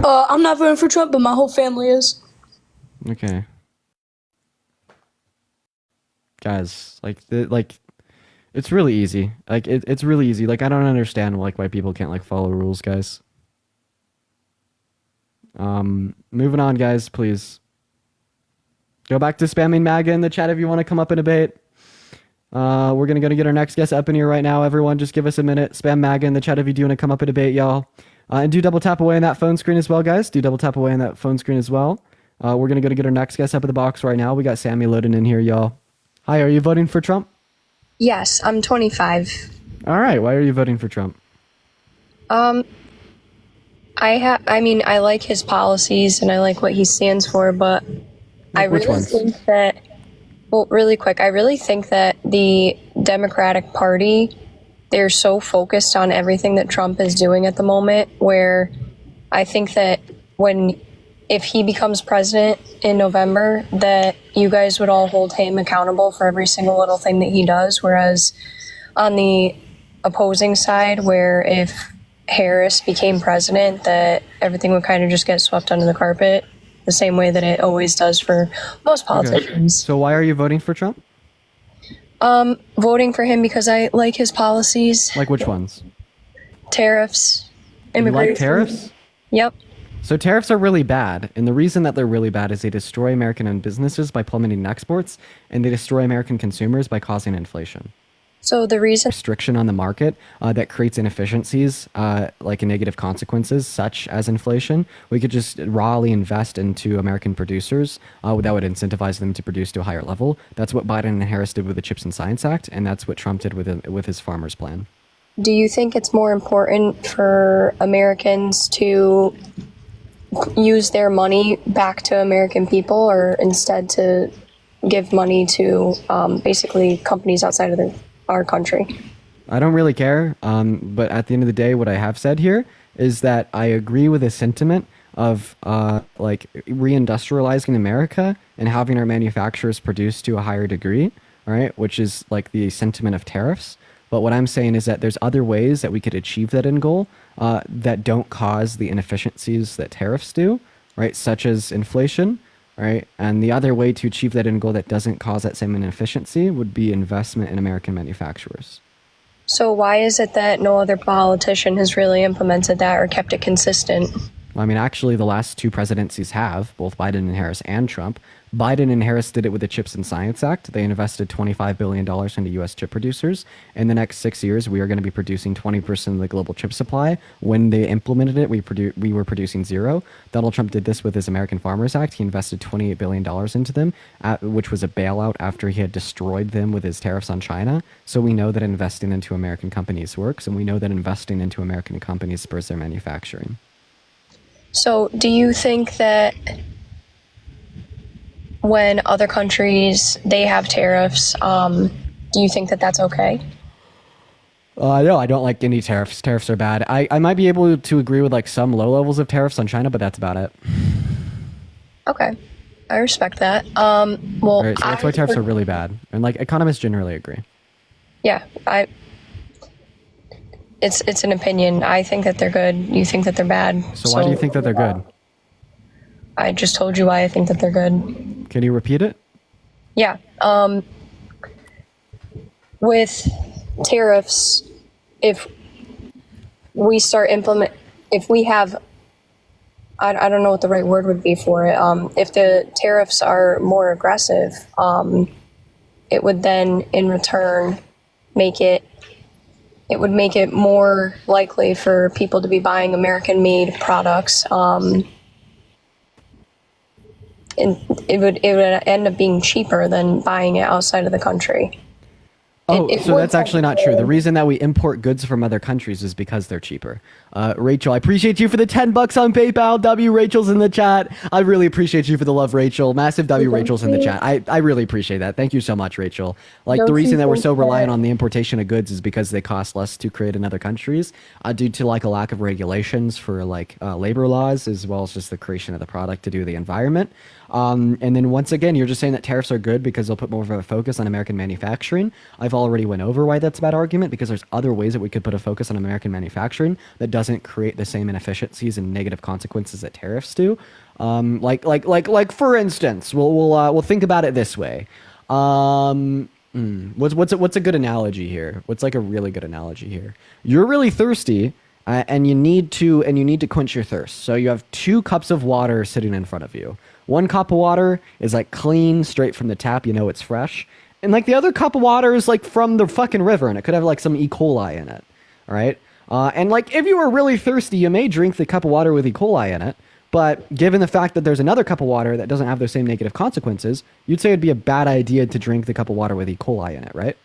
I'm not voting for Trump, but my whole family is. Okay. Guys, it's really easy. It's really easy. I don't understand why people can't follow rules, guys. Moving on, guys, please. Go back to spamming MAGA in the chat if you want to come up and debate. We're going to go to get our next guest up in here right now. Everyone, just give us a minute. Spam MAGA in the chat if you do want to come up and debate, y'all. And do double tap away on that phone screen as well, guys. Do double tap away on that phone screen as well. We're going to go to get our next guest up in the box right now. We got Sammy loading in here, y'all. Hi, are you voting for Trump? Yes, I'm 25. All right, why are you voting for Trump? I mean, I like his policies and I like what he stands for, but I Which really ones? think that, well, really quick, I really think that the Democratic Party, they're so focused on everything that Trump is doing at the moment, where I think that if he becomes president in November, that you guys would all hold him accountable for every single little thing that he does, whereas on the opposing side, where if Harris became president, that everything would kind of just get swept under the carpet the same way that it always does for most politicians. So why are you voting for Trump? Voting for him because I like his policies. Like which ones? Tariffs, You immigration. like tariffs? Yep. So tariffs are really bad, and the reason that they're really bad is they destroy American-owned businesses by plummeting exports, and they destroy American consumers by causing inflation. So the reason Restriction on the market that creates inefficiencies, like negative consequences, such as inflation. We could just rawly invest into American producers that would incentivize them to produce to a higher level. That's what Biden and Harris did with the Chips and Science Act, and that's what Trump did with his farmers plan. do you think it's more important for Americans to use their money back to American people, or instead to give money to basically companies outside of our country? I don't really care, but at the end of the day, what I have said here is that I agree with the sentiment of like reindustrializing America and having our manufacturers produce to a higher degree, right? Which is like the sentiment of tariffs. But what I'm saying is that there's other ways that we could achieve that end goal that don't cause the inefficiencies that tariffs do, right? Such as inflation, right? And the other way to achieve that end goal that doesn't cause that same inefficiency would be investment in American manufacturers. So why is it that no other politician has really implemented that or kept it consistent? Well, I mean, actually, the last two presidencies have, both Biden and Harris and Trump. Biden and Harris did it with the Chips and Science Act. They invested $25 billion into U.S. chip producers. In the next 6 years, we are going to be producing 20% of the global chip supply. When they implemented it, we were producing zero. Donald Trump did this with his American Farmers Act. He invested $28 billion into them, which was a bailout after he had destroyed them with his tariffs on China. So we know that investing into American companies works, and we know that investing into American companies spurs their manufacturing. So do you think that when other countries, they have tariffs, do you think that that's okay? No, I don't like any tariffs. Tariffs are bad. I might be able to agree with like some low levels of tariffs on China, but that's about it. Okay. I respect that. Well, All right, so that's why tariffs are really bad. And like economists generally agree. Yeah, it's an opinion. I think that they're good. You think that they're bad. So why do you think that they're good? I just told you why I think that they're good. Can you repeat it? Yeah. With tariffs, if we have, I don't know what the right word would be for it. If the tariffs are more aggressive, it would then in return make it more likely for people to be buying American-made products. And it would end up being cheaper than buying it outside of the country. Oh, so that's actually not true. The reason that we import goods from other countries is because they're cheaper. Rachel, I appreciate you for the $10 on PayPal. W, Rachel's in the chat. I really appreciate you for the love, Rachel. Massive W, Rachel's in the chat. I really appreciate that. Thank you so much, Rachel. Like the reason that we're so reliant on the importation of goods is because they cost less to create in other countries due to like a lack of regulations for like labor laws, as well as just the creation of the product to do the environment. And then once again, you're just saying that tariffs are good because they'll put more of a focus on American manufacturing. I've already went over why that's a bad argument, because there's other ways that we could put a focus on American manufacturing that doesn't create the same inefficiencies and negative consequences that tariffs do. Like for instance, we'll think about it this way. What's a good analogy here? What's like a really good analogy here? You're really thirsty and you need to quench your thirst. So you have 2 cups of water sitting in front of you. One cup of water is like clean, straight from the tap. You know it's fresh. And like the other cup of water is like from the fucking river, and it could have like some E. coli in it. All right. And like if you were really thirsty, you may drink the cup of water with E. coli in it. But given the fact that there's another cup of water that doesn't have those same negative consequences, you'd say it'd be a bad idea to drink the cup of water with E. coli in it, right?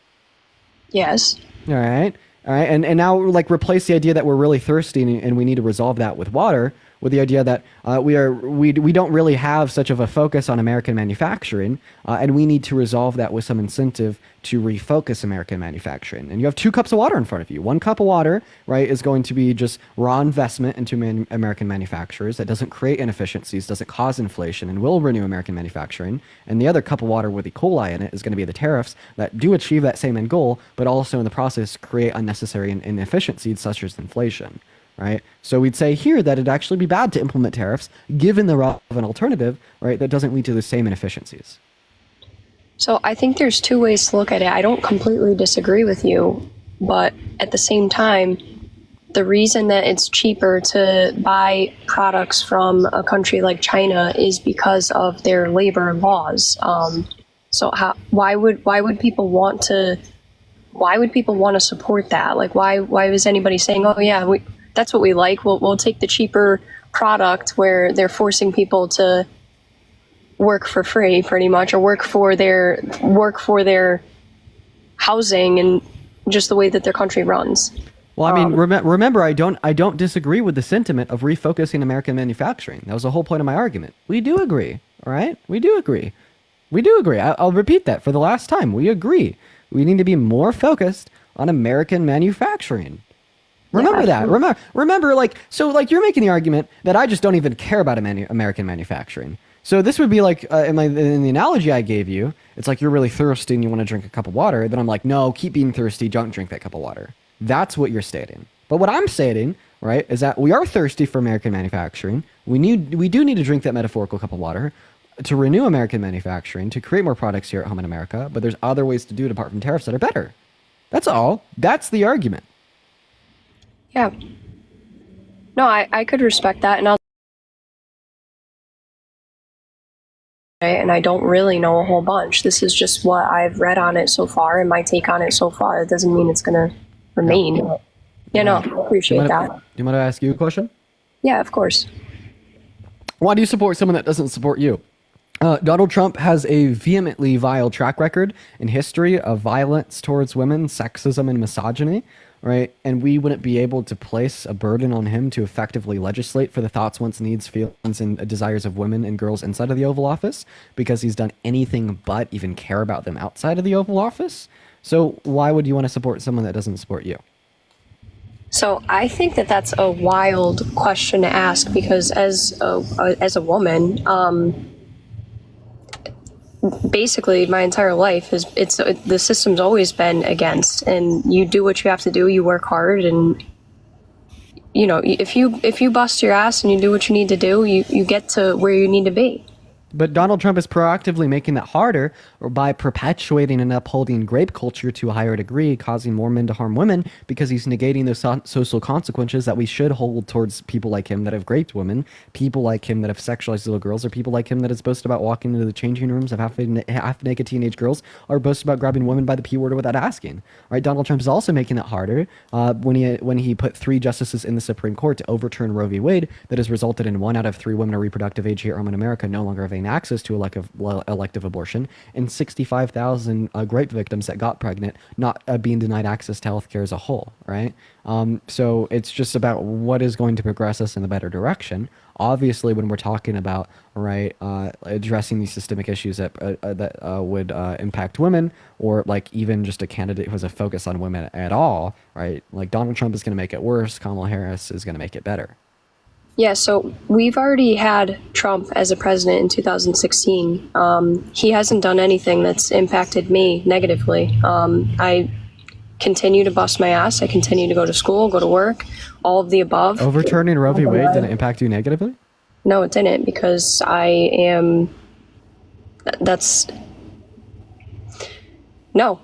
Yes. All right. And now like replace the idea that we're really thirsty and we need to resolve that with water with the idea that we don't really have such of a focus on American manufacturing, and we need to resolve that with some incentive to refocus American manufacturing. And you have 2 cups of water in front of you. 1 cup of water, right, is going to be just raw investment into American manufacturers that doesn't create inefficiencies, doesn't cause inflation, and will renew American manufacturing. And the other cup of water with E. coli in it is going to be the tariffs that do achieve that same end goal, but also in the process create unnecessary inefficiencies such as inflation. Right. So we'd say here that it'd actually be bad to implement tariffs given the relevant alternative, right, that doesn't lead to the same inefficiencies. So I think there's 2 ways to look at it. I don't completely disagree with you, but at the same time, the reason that it's cheaper to buy products from a country like China is because of their labor laws. So why would people want to support that? Like why is anybody saying, oh yeah, that's what we like. We'll take the cheaper product where they're forcing people to work for free, pretty much, or work for their housing and just the way that their country runs. Well, I mean, remember, I don't disagree with the sentiment of refocusing American manufacturing. That was the whole point of my argument. We do agree. All right, we do agree. I'll repeat that for the last time. We agree. We need to be more focused on American manufacturing. Remember that. Remember, like, so, like, you're making the argument that I just don't even care about American manufacturing. So this would be like, in the analogy I gave you, it's like you're really thirsty and you want to drink a cup of water. Then I'm like, no, keep being thirsty. Don't drink that cup of water. That's what you're stating. But what I'm stating, right, is that we are thirsty for American manufacturing. We do need to drink that metaphorical cup of water to renew American manufacturing, to create more products here at home in America. But there's other ways to do it apart from tariffs that are better. That's all. That's the argument. Yeah. No, I could respect that, and I don't really know a whole bunch. This is just what I've read on it so far and my take on it so far. It doesn't mean it's going to remain. Yeah, no, I appreciate that. Do you want to ask you a question? Yeah, of course. Why do you support someone that doesn't support you? Donald Trump has a vehemently vile track record in history of violence towards women, sexism, and misogyny, right? And we wouldn't be able to place a burden on him to effectively legislate for the thoughts, wants, needs, feelings, and desires of women and girls inside of the Oval Office because he's done anything but even care about them outside of the Oval Office. So why would you want to support someone that doesn't support you? So I think that that's a wild question to ask because as a woman, basically my entire life the system's always been against, and you do what you have to do. You work hard, and you know, if you bust your ass and you do what you need to do, you get to where you need to be. But Donald Trump is proactively making that harder by perpetuating and upholding grape culture to a higher degree, causing more men to harm women because he's negating those social consequences that we should hold towards people like him that have raped women, people like him that have sexualized little girls, or people like him that is boasted about walking into the changing rooms of half-naked teenage girls, or boasted about grabbing women by the P word without asking. Right? Donald Trump is also making it harder when he put 3 justices in the Supreme Court to overturn Roe v. Wade that has resulted in 1 out of 3 women of reproductive age here at home in America no longer having access to elective abortion, and 65,000 rape victims that got pregnant not being denied access to healthcare as a whole, right? So it's just about what is going to progress us in the better direction. Obviously, when we're talking about addressing these systemic issues that would impact women, or like even just a candidate who has a focus on women at all, right? Like Donald Trump is going to make it worse. Kamala Harris is going to make it better. Yeah, so we've already had Trump as a president in 2016. He hasn't done anything that's impacted me negatively. I continue to bust my ass. I continue to go to school, go to work, all of the above. Overturning Roe v. Wade didn't impact you negatively? No, it didn't, because no,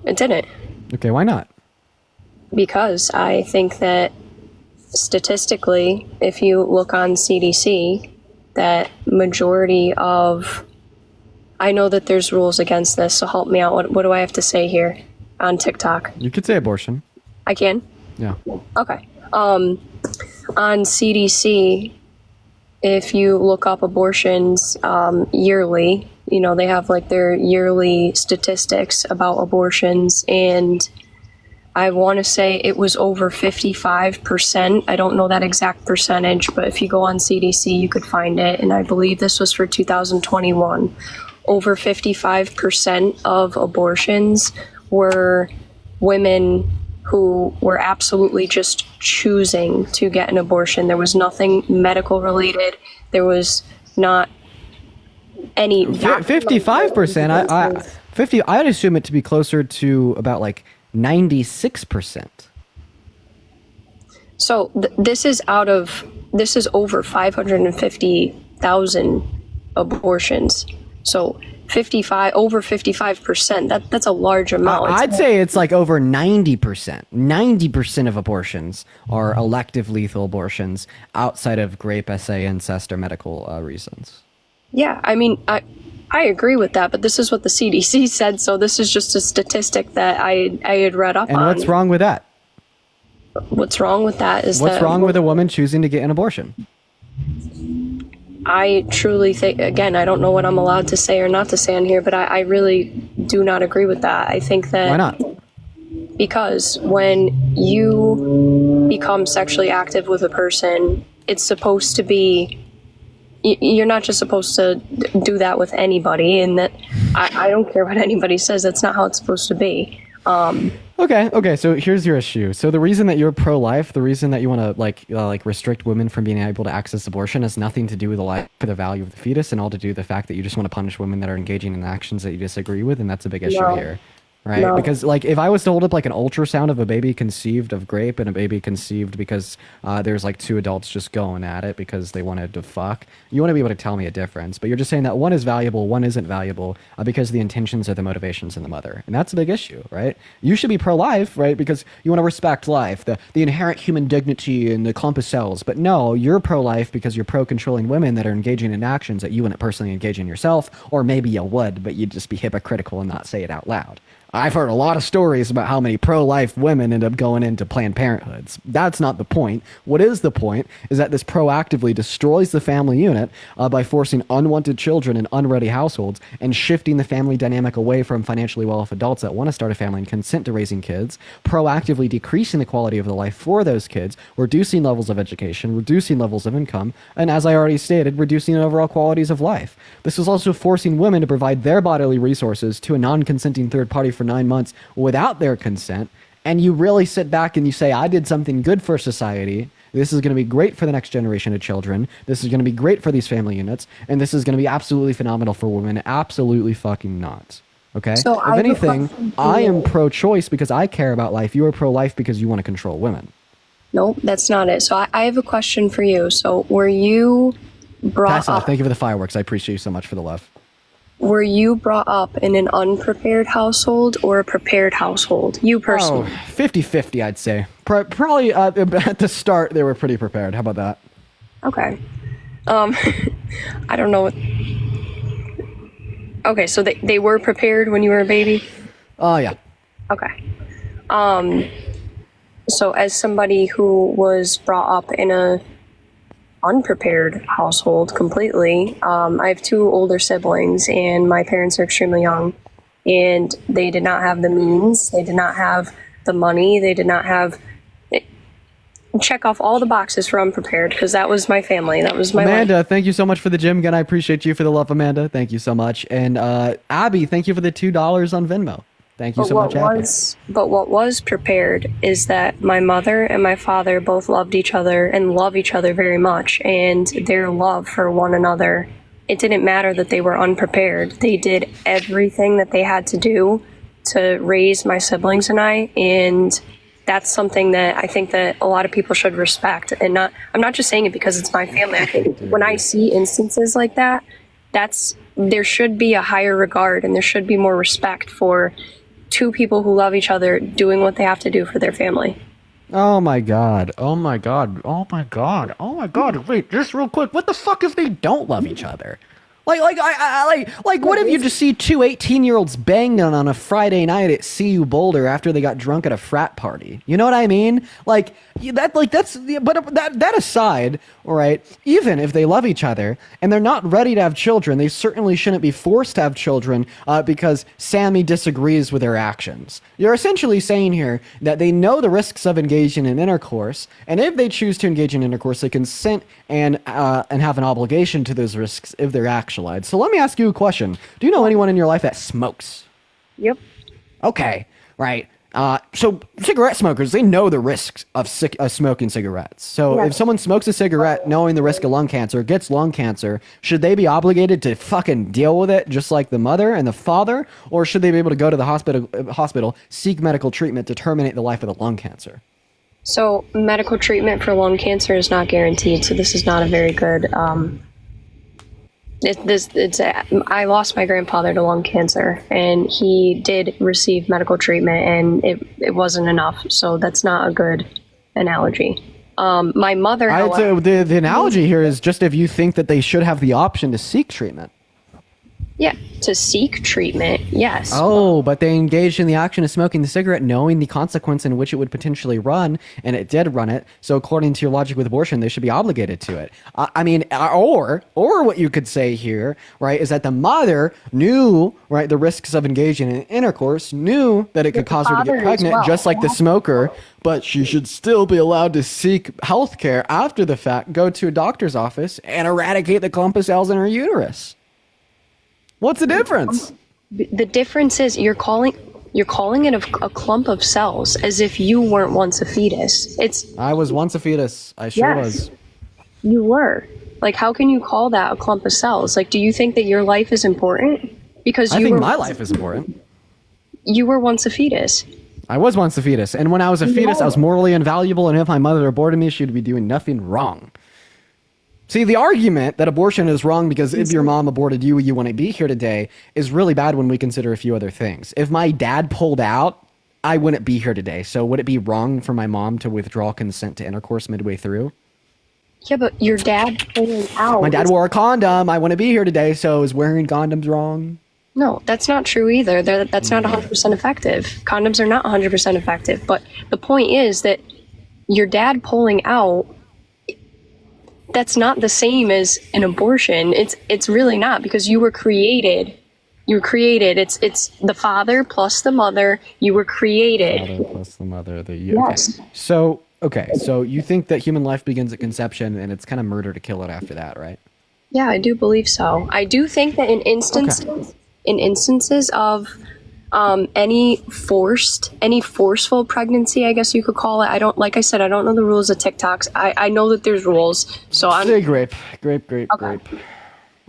it didn't. Okay, why not? Because I think that statistically, if you look on CDC, that majority of, I know that there's rules against this, so help me out. What do I have to say here on TikTok? You could say abortion. I can? Yeah. Okay. On CDC, if you look up abortions yearly, they have like their yearly statistics about abortions, and I want to say it was over 55%. I don't know that exact percentage, but if you go on CDC, you could find it. And I believe this was for 2021. Over 55% of abortions were women who were absolutely just choosing to get an abortion. There was nothing medical related. There was not any. 55%. I'd assume it to be closer to about like 96%. So this is over 550,000 abortions. So over 55%. That's a large amount. I'd say it's like over 90%. 90% of abortions are elective lethal abortions outside of rape, SA, incest, or medical reasons. Yeah, I mean, I agree with that, but this is what the CDC said, so this is just a statistic that I had read up on. And what's wrong with that? What's wrong with that is what's wrong with a woman choosing to get an abortion? I truly think, again, I don't know what I'm allowed to say or not to say on here, but I really do not agree with that. I think that... Why not? Because when you become sexually active with a person, it's supposed to be... You're not just supposed to do that with anybody, and that I don't care what anybody says. That's not how it's supposed to be. Okay. So here's your issue. So the reason that you're pro-life, the reason that you want to like restrict women from being able to access abortion has nothing to do with the life or the value of the fetus, and all to do with the fact that you just want to punish women that are engaging in actions that you disagree with, and that's a big issue here. Right? No. Because like if I was to hold up like an ultrasound of a baby conceived of grape and a baby conceived because there's like two adults just going at it because they wanted to fuck, you want to be able to tell me a difference. But you're just saying that one is valuable, one isn't valuable because the intentions are the motivations in the mother. And that's a big issue, right? You should be pro-life, right? Because you want to respect life, the inherent human dignity and the clump of cells. But no, you're pro-life because you're pro-controlling women that are engaging in actions that you wouldn't personally engage in yourself, or maybe you would, but you'd just be hypocritical and not say it out loud. I've heard a lot of stories about how many pro-life women end up going into Planned Parenthoods. That's not the point. What is the point is that this proactively destroys the family unit by forcing unwanted children in unready households and shifting the family dynamic away from financially well-off adults that want to start a family and consent to raising kids, proactively decreasing the quality of the life for those kids, reducing levels of education, reducing levels of income, and as I already stated, reducing overall qualities of life. This is also forcing women to provide their bodily resources to a non-consenting third party for 9 months without their consent, and you really sit back and you say, I did something good for society. This is going to be great for the next generation of children. This is going to be great for these family units, and this is going to be absolutely phenomenal for women. Absolutely fucking not. Okay? So if anything, I am pro-choice because I care about life. You are pro-life because you want to control women. Nope, that's not it. So I have a question for you. So were you brought up... Thank you for the fireworks. I appreciate you so much for the love. Were you brought up in an unprepared household or a prepared household? You personally? 50-50, I'd say. Probably at the start, they were pretty prepared. How about that? Okay. I don't know. Okay, so they were prepared when you were a baby? Oh, yeah. Okay. So as somebody who was brought up in a unprepared household completely. I have 2 older siblings, and my parents are extremely young, and they did not have the means. They did not have the money. They did not have... Check off all the boxes for unprepared, because that was my family. That was my Amanda, life. Thank you so much for the gym again. I appreciate you for the love, Amanda. Thank you so much. And Abby, thank you for the $2 on Venmo. Thank you so much, Abby. But what was prepared is that my mother and my father both loved each other and love each other very much, and their love for one another, it didn't matter that they were unprepared. They did everything that they had to do to raise my siblings and I, and that's something that I think that a lot of people should respect. And I'm not just saying it because it's my family. I think when I see instances like that, there should be a higher regard and there should be more respect for 2 people who love each other doing what they have to do for their family. Oh my god. Oh my god. Oh my god. Oh my god. Wait, just real quick. What the fuck if they don't love each other? What if you just see two 18-year-olds banging on a Friday night at CU Boulder after they got drunk at a frat party? You know what I mean? But that aside, all right, even if they love each other and they're not ready to have children, they certainly shouldn't be forced to have children because Sammy disagrees with their actions. You're essentially saying here that they know the risks of engaging in intercourse, and if they choose to engage in intercourse, they consent and have an obligation to those risks if they're actualized. So let me ask you a question. Do you know anyone in your life that smokes? Yep. Okay, right. So cigarette smokers, they know the risks of smoking cigarettes. So if someone smokes a cigarette knowing the risk of lung cancer, gets lung cancer, should they be obligated to fucking deal with it just like the mother and the father? Or should they be able to go to the hospital, seek medical treatment to terminate the life of the lung cancer? So medical treatment for lung cancer is not guaranteed, so this is not a very good... I lost my grandfather to lung cancer, and he did receive medical treatment, and it wasn't enough. So that's not a good analogy. My mother, however, the analogy here is just if you think that they should have the option to seek treatment. yeah, to seek treatment, yes. Oh, but they engaged in the action of smoking the cigarette knowing the consequence in which it would potentially run, and it did run it. So according to your logic with abortion, they should be obligated to it. Or what you could say here, right, is that the mother knew, right, the risks of engaging in intercourse, knew that it could cause her to get pregnant, just like the smoker, but she should still be allowed to seek health care after the fact, go to a doctor's office, and eradicate the clump of cells in her uterus. What's the difference? The difference is you're calling it a clump of cells as if you weren't once a fetus. I was once a fetus. I sure was. You were. Like, how can you call that a clump of cells? Like, do you think that your life is important? Because I think my life is important. You were once a fetus. I was once a fetus, and when I was a fetus, I was morally invaluable, and if my mother aborted me, she'd be doing nothing wrong. See, the argument that abortion is wrong because if your mom aborted you, you wouldn't be here today is really bad when we consider a few other things. If my dad pulled out, I wouldn't be here today. So would it be wrong for my mom to withdraw consent to intercourse midway through? Yeah, but your dad pulling out... My dad wore a condom. I wouldn't be here today, so is wearing condoms wrong? No, that's not true either. That's not 100% effective. Condoms are not 100% effective. But the point is that your dad pulling out... that's not the same as an abortion. It's really not, because you were created. You were created. It's the father plus the mother. You were created. Father plus the mother. Yes. Okay. So you think that human life begins at conception and it's kind of murder to kill it after that, right? Yeah, I do believe so. I do think that in instances of any forceful pregnancy, I guess you could call it. Like I said, I don't know the rules of TikToks. I know that there's rules. So I'm grape.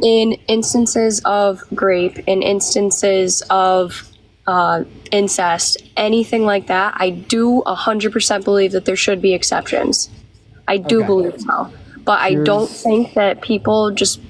In instances of grape, in instances of incest, anything like that, I do 100% believe that there should be exceptions. I do believe so. But I don't think that people just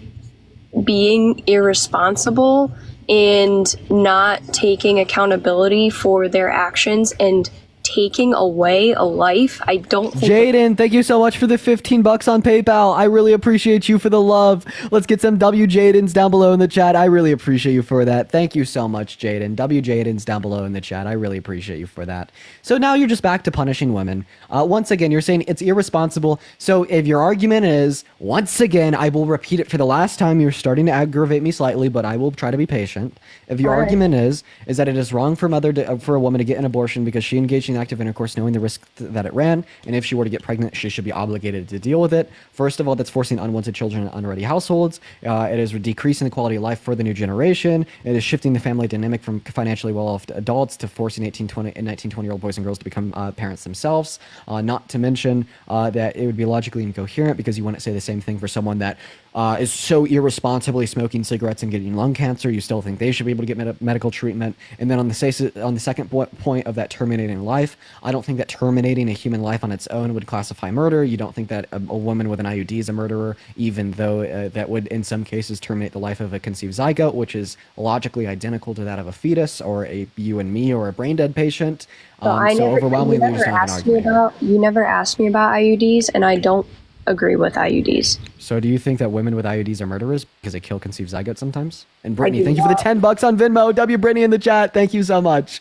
being irresponsible and not taking accountability for their actions and taking away a life, I don't think... Jaden, thank you so much for the $15 on PayPal. I really appreciate you for the love. Let's get some Jadens down below in the chat. I really appreciate you for that. Thank you so much, Jaden. Jadens down below in the chat. I really appreciate you for that. So now you're just back to punishing women. Once again, you're saying it's irresponsible. So if your argument is, once again, I will repeat it for the last time, you're starting to aggravate me slightly, but I will try to be patient. If your argument is that it is wrong for a woman to get an abortion because she engaged in active intercourse knowing the risk that it ran, and if she were to get pregnant, she should be obligated to deal with it. First of all, that's forcing unwanted children in unready households. It is decreasing the quality of life for the new generation. It is shifting the family dynamic from financially well-off adults to forcing 18, 20, and 19, 20-year-old boys and girls to become parents themselves. Not to mention that it would be logically incoherent because you wouldn't say the same thing for someone that is so irresponsibly smoking cigarettes and getting lung cancer, you still think they should be able to get medical treatment. And then on the second point of that terminating life, I don't think that terminating a human life on its own would classify murder. You don't think that a woman with an IUD is a murderer, even though that would in some cases terminate the life of a conceived zygote, which is logically identical to that of a fetus or a you and me or a brain dead patient. Overwhelmingly, there's not an argument. You never asked me about IUDs, and I don't agree with IUDs. So do you think that women with IUDs are murderers because they kill conceived zygotes sometimes? And Brittany, thank you for the $10 on Venmo. W Brittany in the chat. Thank you so much.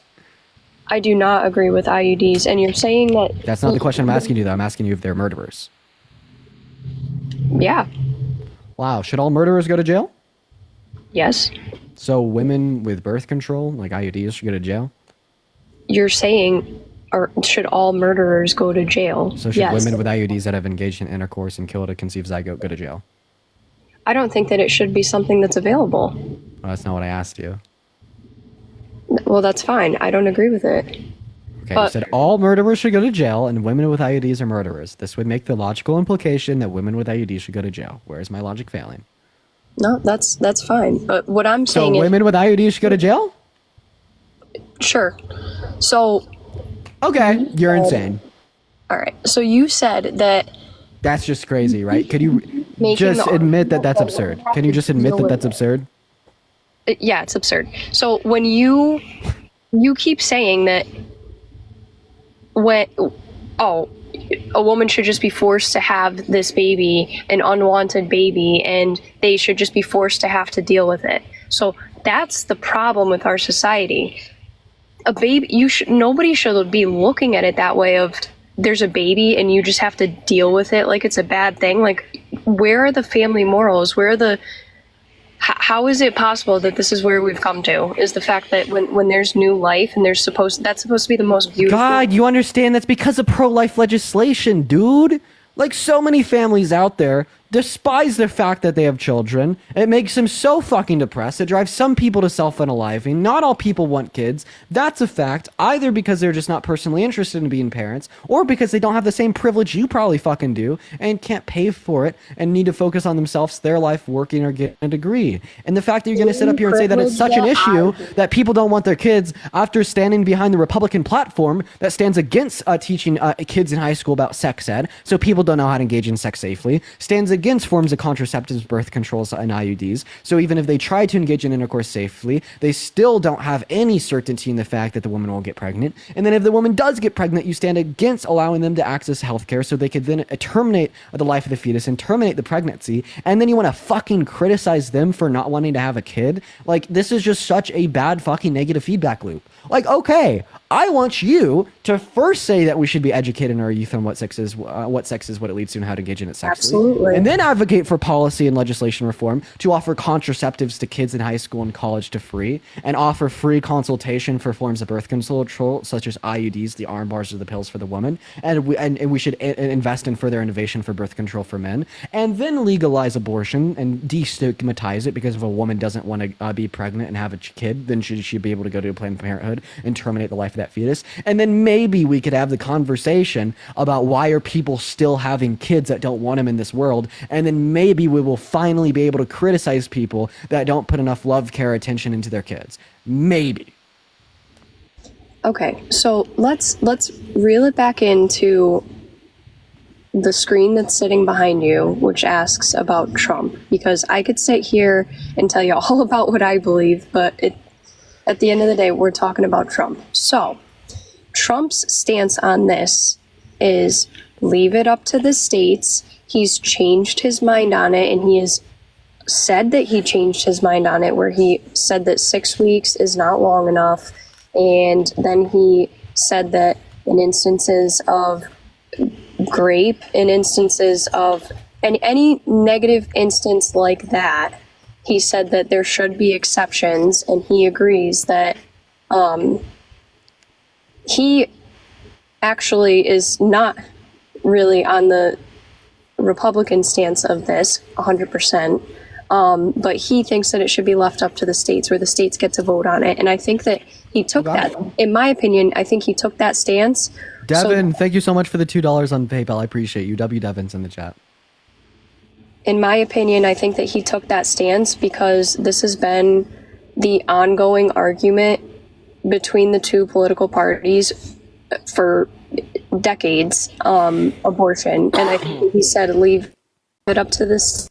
I do not agree with IUDs, and you're saying that... That's not the question I'm asking you, though. I'm asking you if they're murderers. Yeah. Wow. Should all murderers go to jail? Yes. So women with birth control, like IUDs, should go to jail? You're saying... Or should all murderers go to jail? So should women with IUDs that have engaged in intercourse and killed a conceived zygote go to jail? I don't think that it should be something that's available. Well, that's not what I asked you. Well, that's fine. I don't agree with it. Okay, you said all murderers should go to jail and women with IUDs are murderers. This would make the logical implication that women with IUDs should go to jail. Where is my logic failing? No, that's fine. But what I'm saying is... So women with IUDs should go to jail? Sure. So... Okay, you're insane. All right. So you said that... That's just crazy, right? Could you just admit that that's absurd? Can you just admit that that's absurd? Yeah, it's absurd. So when you keep saying that a woman should just be forced to have this baby, an unwanted baby, and they should just be forced to have to deal with it. So that's the problem with our society. A baby, nobody should be looking at it that way of there's a baby and you just have to deal with it like it's a bad thing. Like, where are the family morals? How is it possible that this is where we've come to? Is the fact that when there's new life and that's supposed to be the most beautiful. God, you understand that's because of pro-life legislation, dude. Like so many families out there despise the fact that they have children. It makes them so fucking depressed. It drives some people to self-unaliving. Not all people want kids. That's a fact, either because they're just not personally interested in being parents, or because they don't have the same privilege you probably fucking do and can't pay for it and need to focus on themselves, their life, working, or getting a degree. And the fact that you're going to sit up here and say that it's such an issue that people don't want their kids after standing behind the Republican platform that stands against teaching kids in high school about sex ed, so people don't know how to engage in sex safely, stands against forms of contraceptives, birth controls, and IUDs. So even if they try to engage in intercourse safely, they still don't have any certainty in the fact that the woman will get pregnant. And then if the woman does get pregnant, you stand against allowing them to access healthcare so they could then terminate the life of the fetus and terminate the pregnancy. And then you want to fucking criticize them for not wanting to have a kid? Like, this is just such a bad fucking negative feedback loop. Like, okay, I want you to first say that we should be educated in our youth on what sex is, what it leads to, and how to engage in it sexually. Absolutely. And then advocate for policy and legislation reform to offer contraceptives to kids in high school and college to free, and offer free consultation for forms of birth control, such as IUDs, the arm bars, or the pills for the woman. And we should invest in further innovation for birth control for men. And then legalize abortion and destigmatize it, because if a woman doesn't want to be pregnant and have a kid, then she should be able to go to Planned Parenthood and terminate the life of that fetus. And then maybe we could have the conversation about why are people still having kids that don't want them in this world. And then maybe we will finally be able to criticize people that don't put enough love, care, attention into their kids. Maybe. Okay, so let's reel it back into the screen that's sitting behind you, which asks about Trump, because I could sit here and tell you all about what I believe, but at the end of the day, we're talking about Trump. So Trump's stance on this is leave it up to the states. He's changed his mind on it, and he has said that he changed his mind on it, where he said that 6 weeks is not long enough. And then he said that in instances of rape, in instances of any negative instance like that, he said that there should be exceptions, and he agrees that he actually is not really on the Republican stance of this 100%, but he thinks that it should be left up to the states, where the states get to vote on it. And I think that he took that, in my opinion, I think he took that stance. Devin, thank you so much for the $2 on PayPal. I appreciate you. W. Devin's in the chat. in my opinion, I think that he took that stance because this has been the ongoing argument between the two political parties for decades, abortion. And I think he said, leave it up to this.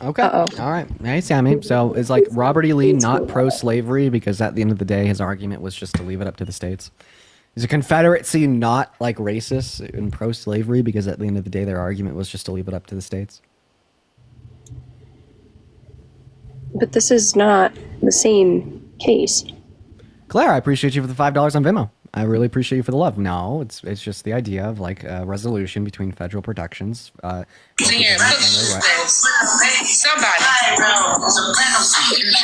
Okay. All right. Hey, Sammy. So is like Robert E. Lee not pro-slavery because at the end of the day, his argument was just to leave it up to the states? Is the Confederacy not like racist and pro-slavery because at the end of the day, their argument was just to leave it up to the states? But this is not the same case. Claire, I appreciate you for the $5 on Venmo. I really appreciate you for the love. No, it's just the idea of like a resolution between federal protections. Somebody. She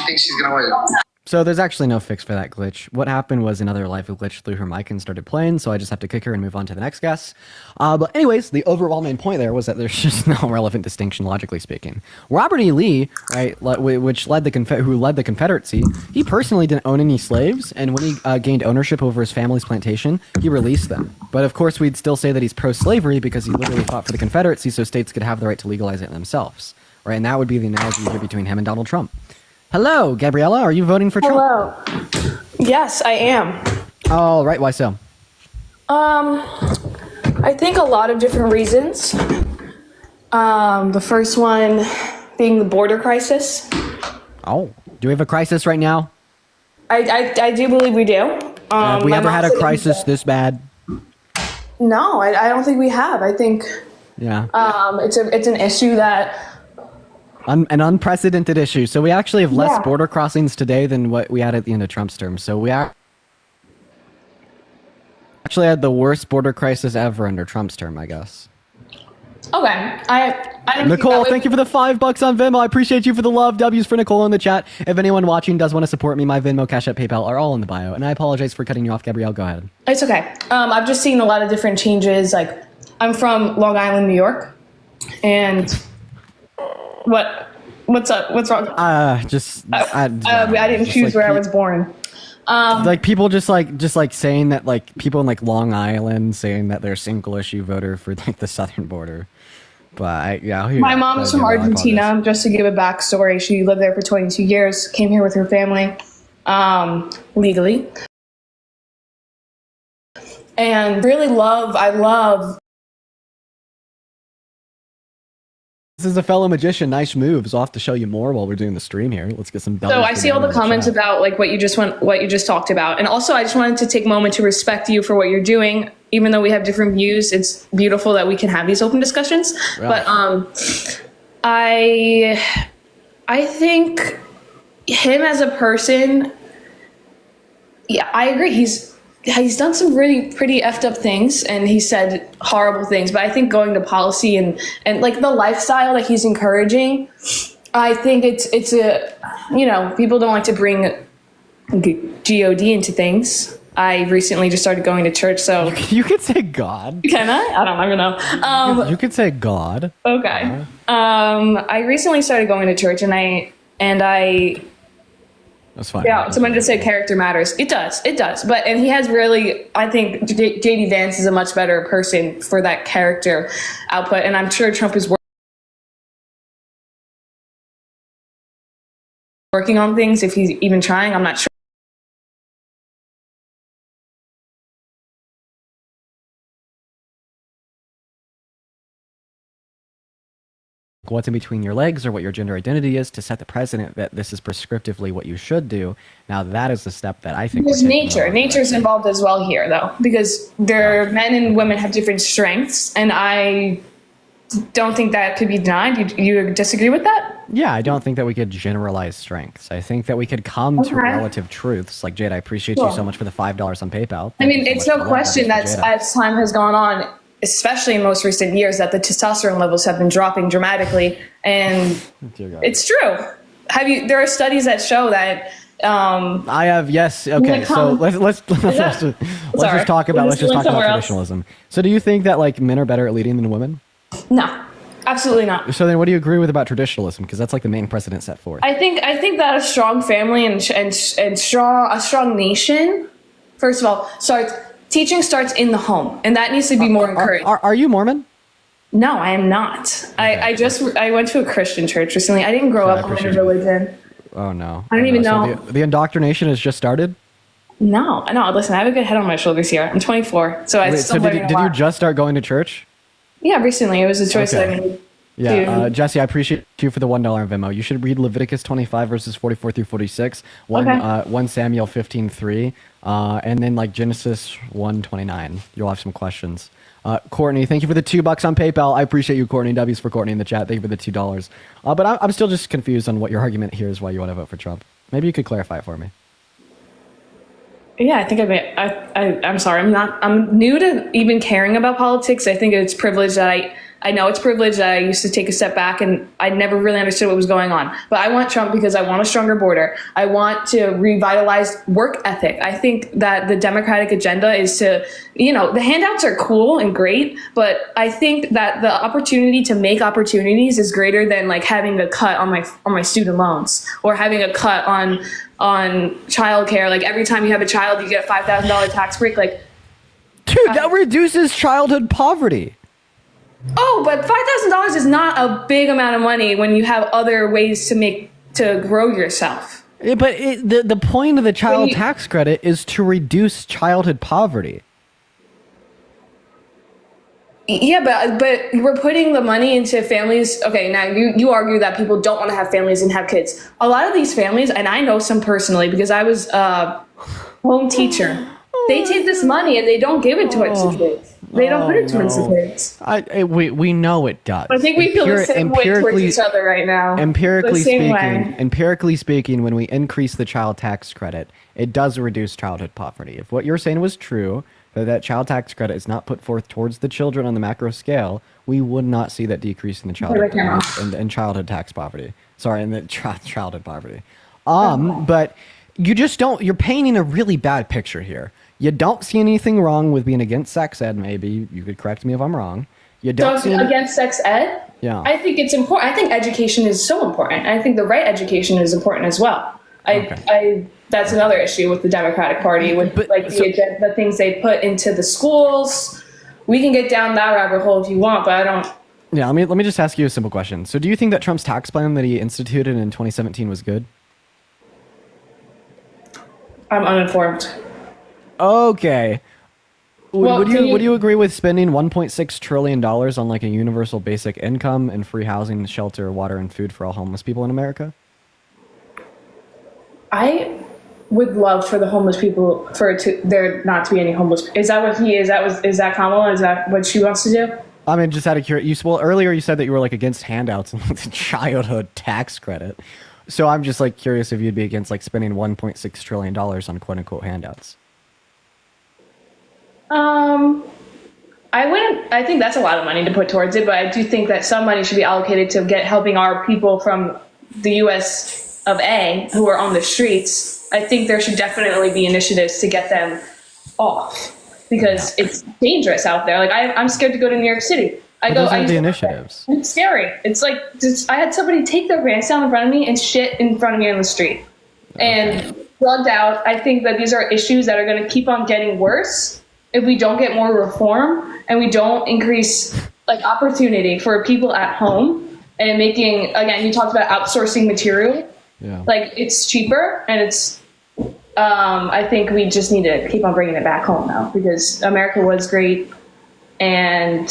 thinks she's gonna win. So there's actually no fix for that glitch. What happened was another life glitch through her mic and started playing, so I just have to kick her and move on to the next guest. But anyways, the overwhelming point there was that there's just no relevant distinction, logically speaking. Robert E. Lee, right, which led who led the Confederacy, he personally didn't own any slaves, and when he gained ownership over his family's plantation, he released them. But of course, we'd still say that he's pro-slavery because he literally fought for the Confederacy so states could have the right to legalize it themselves, right? And that would be the analogy here between him and Donald Trump. Hello, Gabriella. Are you voting for Trump? Hello. Yes, I am. All right. Why so? I think a lot of different reasons. The first one being the border crisis. Oh, do we have a crisis right now? I do believe we do. Have we ever had a crisis this bad? No, I don't think we have. I think Yeah. it's an issue that An unprecedented issue. So we actually have less border crossings today than what we had at the end of Trump's term. So we actually had the worst border crisis ever under Trump's term, I guess. okay. I Nicole, thank you for the $5 on Venmo. I appreciate you for the love. W's for Nicole in the chat. If anyone watching does want to support me, my Venmo, Cash App, PayPal are all in the bio. And I apologize for cutting you off, Gabrielle. Go ahead. It's okay. I've just seen a lot of different changes. Like, I'm from Long Island, New York, and what's up? What's wrong? I didn't choose where I was born. Like people just like saying that like people in like Long Island saying that they're single issue voter for like the southern border. But My mom is from Argentina. Just to give a backstory, she lived there for 22 years. Came here with her family, legally, and really I love. This is a fellow magician. Nice moves. I'll have to show you more while we're doing the stream here. Let's get some. So I see all the comments about like what you just talked about, and also I just wanted to take a moment to respect you for what you're doing. Even though we have different views, it's beautiful that we can have these open discussions. Right. But I think him as a person, yeah, I agree. He's done some really pretty effed up things and he said horrible things, but I think going to policy and like the lifestyle that he's encouraging, I think it's a, people don't like to bring God into things. I recently just started going to church, so you could say God. Can I? I don't even know. You could say God. Okay. I recently started going to church, and I. That's fine. Yeah, someone just said character matters. It does. But he has really. I think JD Vance is a much better person for that character output, and I'm sure Trump is working on things if he's even trying. I'm not sure. What's in between your legs or what your gender identity is to set the precedent that this is prescriptively what you should do. Now that is the step that I think there's nature's involved as well here though, because men and women have different strengths, and I don't think that could be denied. You disagree with that? Yeah, I don't think that we could generalize strengths. I think that we could come to relative truths. Like Jade, I appreciate you so much for the $5 on PayPal. I mean, it's no question that as time has gone on, especially in most recent years, that the testosterone levels have been dropping dramatically, and it's true. There are studies that show that. I have, yes. Okay, so let's just talk about traditionalism. So, do you think that like men are better at leading than women? No, absolutely not. So then, what do you agree with about traditionalism? Because that's like the main precedent set forth. I think that a strong family and a strong nation, first of all, teaching starts in the home, and that needs to be more encouraged. Are you Mormon? No, I am not. I went to a Christian church recently. I didn't grow up in a religion. Oh no. I don't even So know. the indoctrination has just started? No. Listen, I have a good head on my shoulders here. I'm 24, so Wait, so did you just start going to church? Yeah, recently. It was a choice that I made. Yeah, Jesse, I appreciate you for the $1 on Venmo. You should read Leviticus 25 verses 44 through 46, 1 Samuel 15:3, and then like Genesis 1:29. You'll have some questions. Courtney, thank you for the $2 on PayPal. I appreciate you, Courtney. W's for Courtney in the chat. Thank you for the $2. But I'm still just confused on what your argument here is why you want to vote for Trump. Maybe you could clarify it for me. Yeah, I think I'm sorry. I'm new to even caring about politics. I think it's privilege that I know it's privilege that I used to take a step back and I never really understood what was going on. But I want Trump because I want a stronger border. I want to revitalize work ethic. I think that the Democratic agenda is to, the handouts are cool and great, but I think that the opportunity to make opportunities is greater than like having a cut on my student loans or having a cut on childcare. Like every time you have a child, you get a $5,000 tax break. Like, dude, that reduces childhood poverty. Oh, but $5,000 is not a big amount of money when you have other ways to grow yourself. Yeah, but the point of the child tax credit is to reduce childhood poverty. Yeah, but we're putting the money into families. Okay, now you argue that people don't want to have families and have kids. A lot of these families, and I know some personally because I was a home teacher, they take this money and they don't give it towards the kids. They don't put it towards the kids. We know it does. I think we feel the same way towards each other right now. Empirically speaking, when we increase the child tax credit, it does reduce childhood poverty. If what you're saying was true, that child tax credit is not put forth towards the children on the macro scale, we would not see that decrease in the childhood tax poverty. Sorry, in the childhood poverty. But you just don't. You're painting a really bad picture here. You don't see anything wrong with being against sex ed. Maybe you could correct me if I'm wrong. You don't see against sex ed. Yeah, I think it's important. I think education is so important. I think the right education is important as well. That's another issue with the Democratic Party with the things they put into the schools. We can get down that rabbit hole if you want, but I don't. Yeah, let me just ask you a simple question. So, do you think that Trump's tax plan that he instituted in 2017 was good? I'm uninformed. Okay. Well, would you agree with spending $1.6 trillion on like a universal basic income and free housing, shelter, water, and food for all homeless people in America? I would love for the homeless people there not to be any homeless. Is that what he is? Is that Kamala? Is that what she wants to do? I mean, just out of curiosity. Well, earlier you said that you were like against handouts and the childhood tax credit. So I'm just like curious if you'd be against like spending $1.6 trillion on quote unquote handouts. I wouldn't. I think that's a lot of money to put towards it, but I do think that some money should be allocated to helping our people from the U.S. of A. who are on the streets. I think there should definitely be initiatives to get them off because it's dangerous out there. Like I'm scared to go to New York City. Those are the initiatives. It's scary. It's like I had somebody take their pants down in front of me and shit in front of me on the street, and plugged out. I think that these are issues that are going to keep on getting worse if we don't get more reform and we don't increase like opportunity for people at home and making, again, you talked about outsourcing material. Yeah. Like it's cheaper and it's, I think we just need to keep on bringing it back home now because America was great and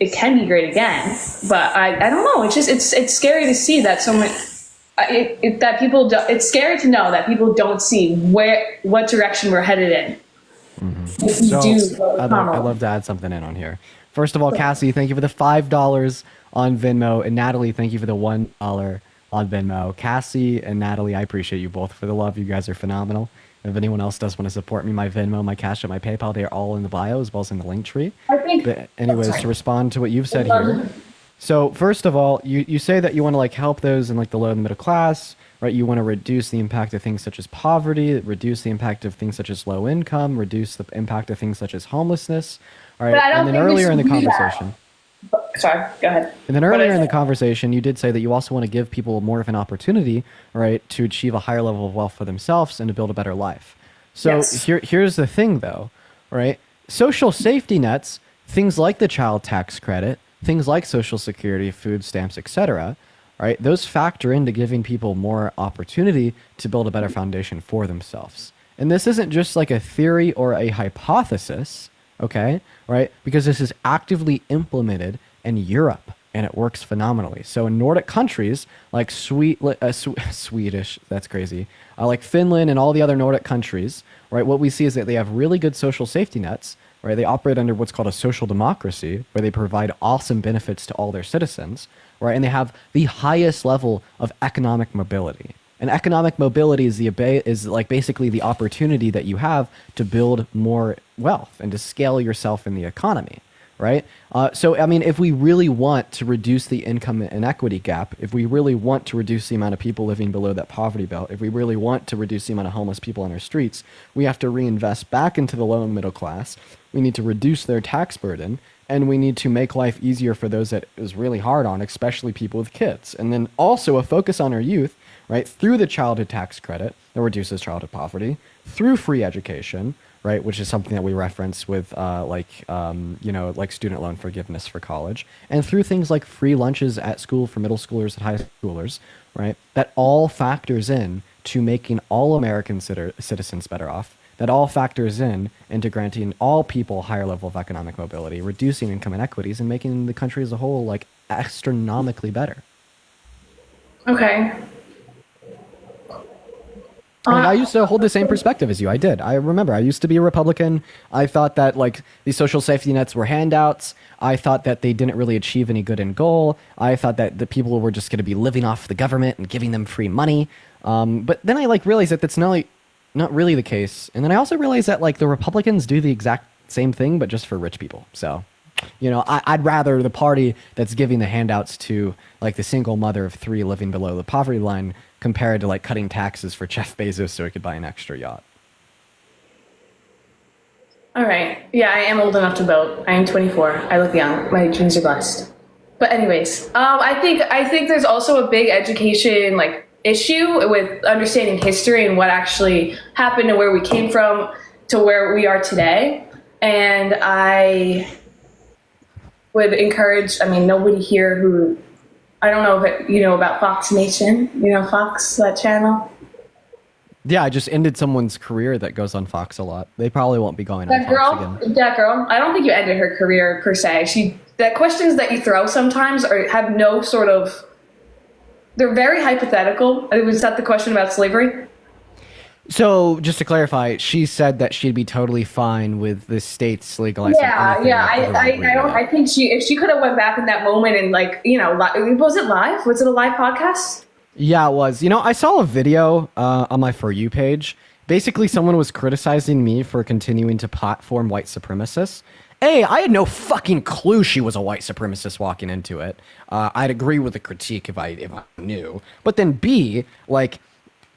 it can be great again. But I don't know. It's just, it's scary to see that someone, it's scary to know that people don't see what direction we're headed in. So I'd love to add something in on here. First of all, Cassie, thank you for the $5 on Venmo, and Natalie, thank you for the $1 on Venmo. Cassie and Natalie, I appreciate you both for the love. You guys are phenomenal. If anyone else does want to support me, my Venmo, my Cash App, my PayPal, they are all in the bio as well as in the link tree. But anyways, to respond to what you've said here. So first of all, you say that you want to like help those in like the low and middle class. Right, you want to reduce the impact of things such as poverty, reduce the impact of things such as low income, reduce the impact of things such as homelessness. All right, and then earlier in the conversation. Sorry, go ahead. And then earlier in the conversation, you did say that you also want to give people more of an opportunity, right, to achieve a higher level of wealth for themselves and to build a better life. So here's the thing, though, right? Social safety nets, things like the child tax credit, things like Social Security, food stamps, etc., right? Those factor into giving people more opportunity to build a better foundation for themselves. And this isn't just like a theory or a hypothesis, okay, right? Because this is actively implemented in Europe, and it works phenomenally. So in Nordic countries like Swedish, that's crazy, like Finland and all the other Nordic countries, right? What we see is that they have really good social safety nets, right? They operate under what's called a social democracy, where they provide awesome benefits to all their citizens, right? And they have the highest level of economic mobility. And economic mobility is like basically the opportunity that you have to build more wealth and to scale yourself in the economy, right? So, I mean, if we really want to reduce the income inequity gap, if we really want to reduce the amount of people living below that poverty belt, if we really want to reduce the amount of homeless people on our streets, we have to reinvest back into the low and middle class. We need to reduce their tax burden, and we need to make life easier for those that is really hard on, especially people with kids. And then also a focus on our youth, right, through the childhood tax credit that reduces childhood poverty, through free education, right, which is something that we reference with like student loan forgiveness for college, and through things like free lunches at school for middle schoolers and high schoolers, right, that all factors in to making all American citizens better off, that all factors in into granting all people a higher level of economic mobility, reducing income inequities, and making the country as a whole like astronomically better. Okay. I used to hold the same perspective as you. I did. I remember I used to be a Republican. I thought that like these social safety nets were handouts. I thought that they didn't really achieve any good end goal. I thought that the people were just going to be living off the government and giving them free money. But then I like realized that that's not really the case. And then I also realized that like the Republicans do the exact same thing, but just for rich people. So, you know, I'd rather the party that's giving the handouts to like the single mother of 3 living below the poverty line compared to like cutting taxes for Jeff Bezos so he could buy an extra yacht. All right. Yeah, I am old enough to vote. I am 24. I look young. My genes are blessed. But anyways, I think there's also a big education like issue with understanding history and what actually happened and where we came from to where we are today. And I would encourage, I mean, nobody here who, I don't know if you know about Fox Nation, you know, Fox, that channel. Yeah, I just ended someone's career that goes on Fox a lot. They probably won't be going on Fox again. That girl, I don't think you ended her career per se. The questions that you throw sometimes have no sort of, they're very hypothetical. Was that the question about slavery? So, just to clarify, she said that she'd be totally fine with the states legalizing. I think if she could have went back in that moment and was it live? Was it a live podcast? Yeah, it was. You know, I saw a video on my For You page. Basically, someone was criticizing me for continuing to platform white supremacists. A, I had no fucking clue she was a white supremacist walking into it. I'd agree with the critique if I knew. But then B, like,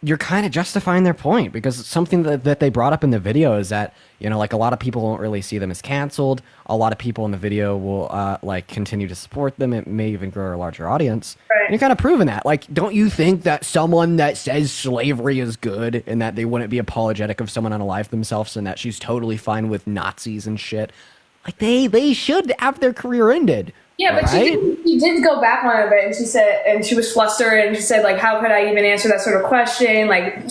you're kind of justifying their point because something that they brought up in the video is that, you know, like a lot of people won't really see them as canceled. A lot of people in the video will like continue to support them. It may even grow a larger audience. Right. And you're kind of proving that. Like, don't you think that someone that says slavery is good and that they wouldn't be apologetic of someone unalive themselves and that she's totally fine with Nazis and shit, like they should have their career ended. Yeah, but right? she did go back on it, and she said, and she was flustered, and she said, like, how could I even answer that sort of question? Like,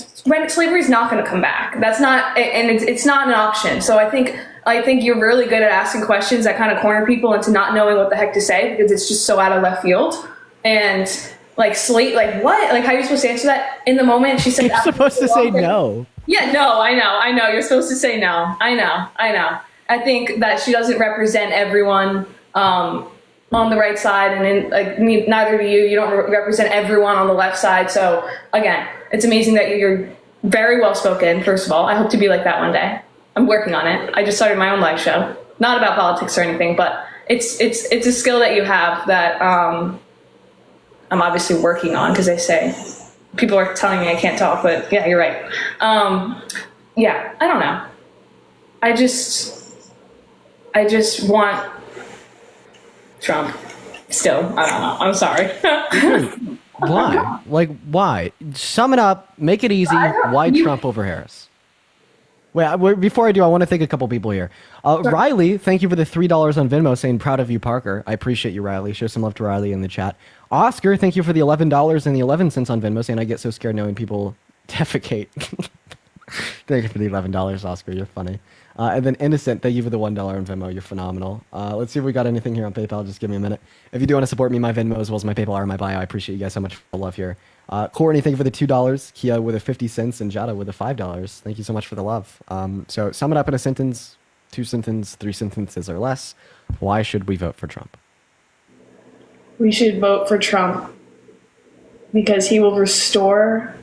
slavery's not going to come back. That's not, and it's not an option. So I think you're really good at asking questions that kind of corner people into not knowing what the heck to say because it's just so out of left field. And like what? Like, how are you supposed to answer that in the moment? She said, you're supposed to say no. Yeah, no, I know. You're supposed to say no. I know. I think that she doesn't represent everyone on the right side, and neither do you. You don't represent everyone on the left side. So again, it's amazing that you're very well spoken. First of all, I hope to be like that one day. I'm working on it. I just started my own live show, not about politics or anything, but it's a skill that you have that I'm obviously working on because they say people are telling me I can't talk, but yeah, you're right. Yeah, I don't know. I just want Trump. Still, I don't know. I'm sorry. Why? Like, why? Sum it up. Make it easy. Why Trump over Harris? Before I do, I want to thank a couple people here. Riley, thank you for the $3 on Venmo saying proud of you, Parker. I appreciate you, Riley. Show some love to Riley in the chat. Oscar, thank you for the $11 and the 11 cents on Venmo saying I get so scared knowing people defecate. Thank you for the $11, Oscar. You're funny. And then Innocent, thank you for the $1 on Venmo. You're phenomenal. Let's see if we got anything here on PayPal. Just give me a minute. If you do want to support me, my Venmo as well as my PayPal are in my bio. I appreciate you guys so much for the love here. Courtney, thank you for the $2. Kia with a 50 cents and Jada with a $5. Thank you so much for the love. So sum it up in a sentence, 2 sentences, 3 sentences or less. Why should we vote for Trump? We should vote for Trump because he will restore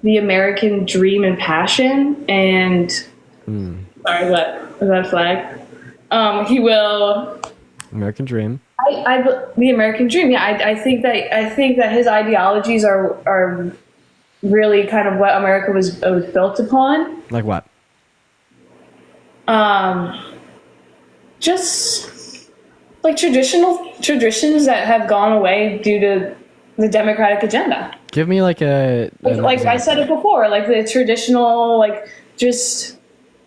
the American dream and passion. And sorry, what was that a flag? He will American dream. The American dream. Yeah, I think that his ideologies are really kind of what America was built upon. Like what? Just like traditions that have gone away due to the Democratic agenda. Give me like like I said it before, like the traditional, like just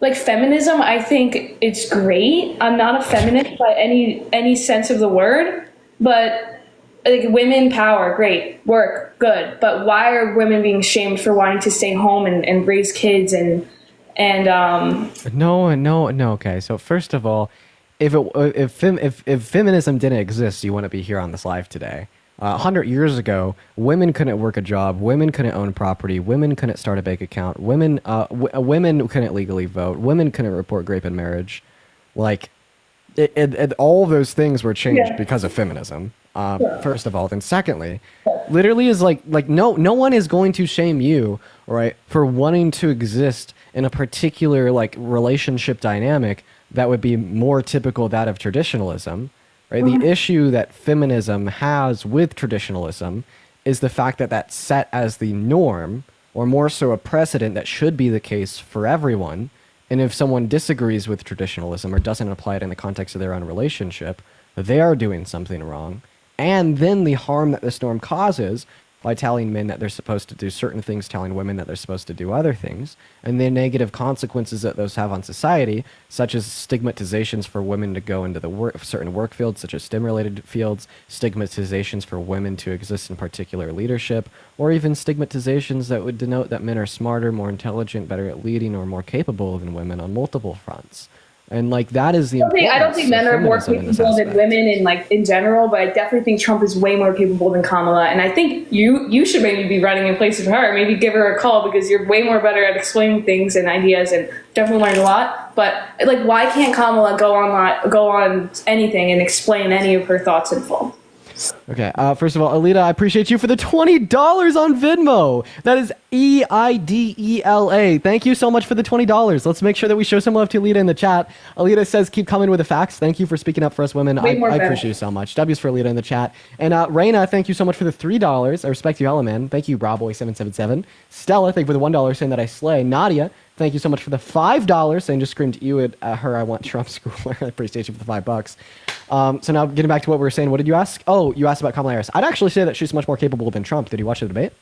like feminism. I think it's great. I'm not a feminist by any sense of the word, but like women power, great, work, good. But why are women being shamed for wanting to stay home and raise kids and No. Okay, so first of all, if feminism didn't exist, you wouldn't be here on this live today. 100 years ago, women couldn't work a job, women couldn't own property, women couldn't start a bank account, women couldn't legally vote, women couldn't report rape in marriage. Like, all those things were changed because of feminism. First of all, then secondly, literally is like no one is going to shame you, right, for wanting to exist in a particular like relationship dynamic that would be more typical that of traditionalism. Right? The issue that feminism has with traditionalism is the fact that that's set as the norm, or more so a precedent that should be the case for everyone. And if someone disagrees with traditionalism or doesn't apply it in the context of their own relationship, they are doing something wrong. And then the harm that this norm causes by telling men that they're supposed to do certain things, telling women that they're supposed to do other things, and the negative consequences that those have on society, such as stigmatizations for women to go into certain work fields, such as STEM-related fields, stigmatizations for women to exist in particular leadership, or even stigmatizations that would denote that men are smarter, more intelligent, better at leading, or more capable than women on multiple fronts. And like that is the I don't think men are more capable than women in general, but I definitely think Trump is way more capable than Kamala. And I think you should maybe be running in place of her. Maybe give her a call because you're way more better at explaining things and ideas, and definitely learned a lot. But like, why can't Kamala go on anything and explain any of her thoughts in full? Okay, first of all, Alita, I appreciate you for the $20 on Venmo. That is EIDELA. Thank you so much for the $20. Let's make sure that we show some love to Alita in the chat. Alita says, keep coming with the facts. Thank you for speaking up for us women. I appreciate you so much. W's for Alita in the chat. And Raina, thank you so much for the $3. I respect you, Ellaman. Thank you, Browboy777. Stella, thank you for the $1 saying that I slay. Nadia, thank you so much for the $5 saying just screamed you at her. I want Trump schooler. I appreciate you for the $5. So now getting back to what we were saying, what did you ask? Oh, you asked about Kamala Harris. I'd actually say that she's much more capable than Trump. Did you watch the debate?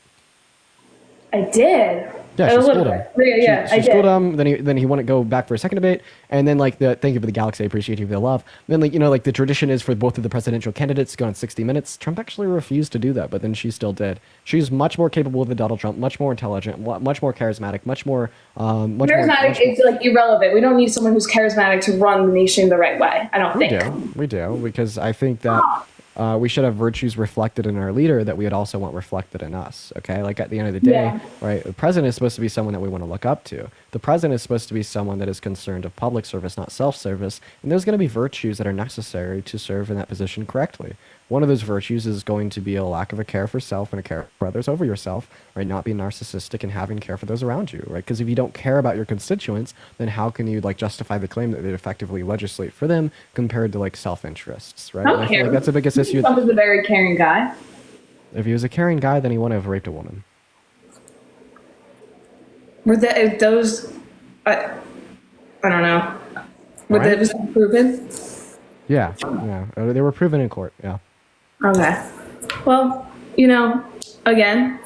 I did. Yeah, she schooled him. Yeah, she schooled him. Then he wouldn't go back for a second debate. And then thank you for the galaxy. I appreciate you for the love. Then the tradition is for both of the presidential candidates to go on 60 Minutes. Trump actually refused to do that, but then she still did. She's much more capable than Donald Trump, much more intelligent, much more charismatic, much more. Charismatic is like irrelevant. We don't need someone who's charismatic to run the nation the right way. I don't think. We do because I think that. We should have virtues reflected in our leader that we would also want reflected in us. Okay, like at the end of the day, right? The president is supposed to be someone that we want to look up to. The president is supposed to be someone that is concerned of public service, not self-service. And there's going to be virtues that are necessary to serve in that position correctly. One of those virtues is going to be a lack of a care for self and a care for others over yourself, right? Not being narcissistic and having care for those around you, right? Because if you don't care about your constituents, then how can you justify the claim that they'd effectively legislate for them compared to self-interests, right? I feel like that's the biggest issue. Trump is a very caring guy. If he was a caring guy, then he wouldn't have raped a woman. Were those? I don't know. Were those proven? Yeah. They were proven in court. Yeah. Okay. Well, again,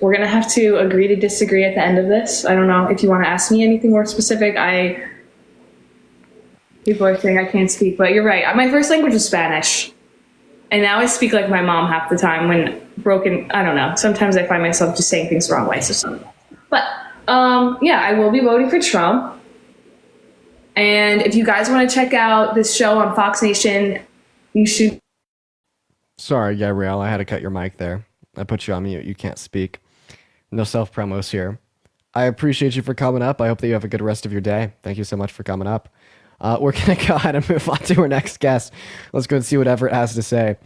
we're going to have to agree to disagree at the end of this. I don't know if you want to ask me anything more specific. People are saying I can't speak, but you're right. My first language is Spanish. And now I speak like my mom half the time when broken. I don't know. Sometimes I find myself just saying things the wrong way. But yeah, I will be voting for Trump. And if you guys want to check out this show on Fox Nation, you should. Sorry, Gabrielle, I had to cut your mic there. I put you on mute. You can't speak. No self-promos here. I appreciate you for coming up. I hope that you have a good rest of your day. Thank you so much for coming up. We're going to go ahead and move on to our next guest. Let's go and see what Everett has to say.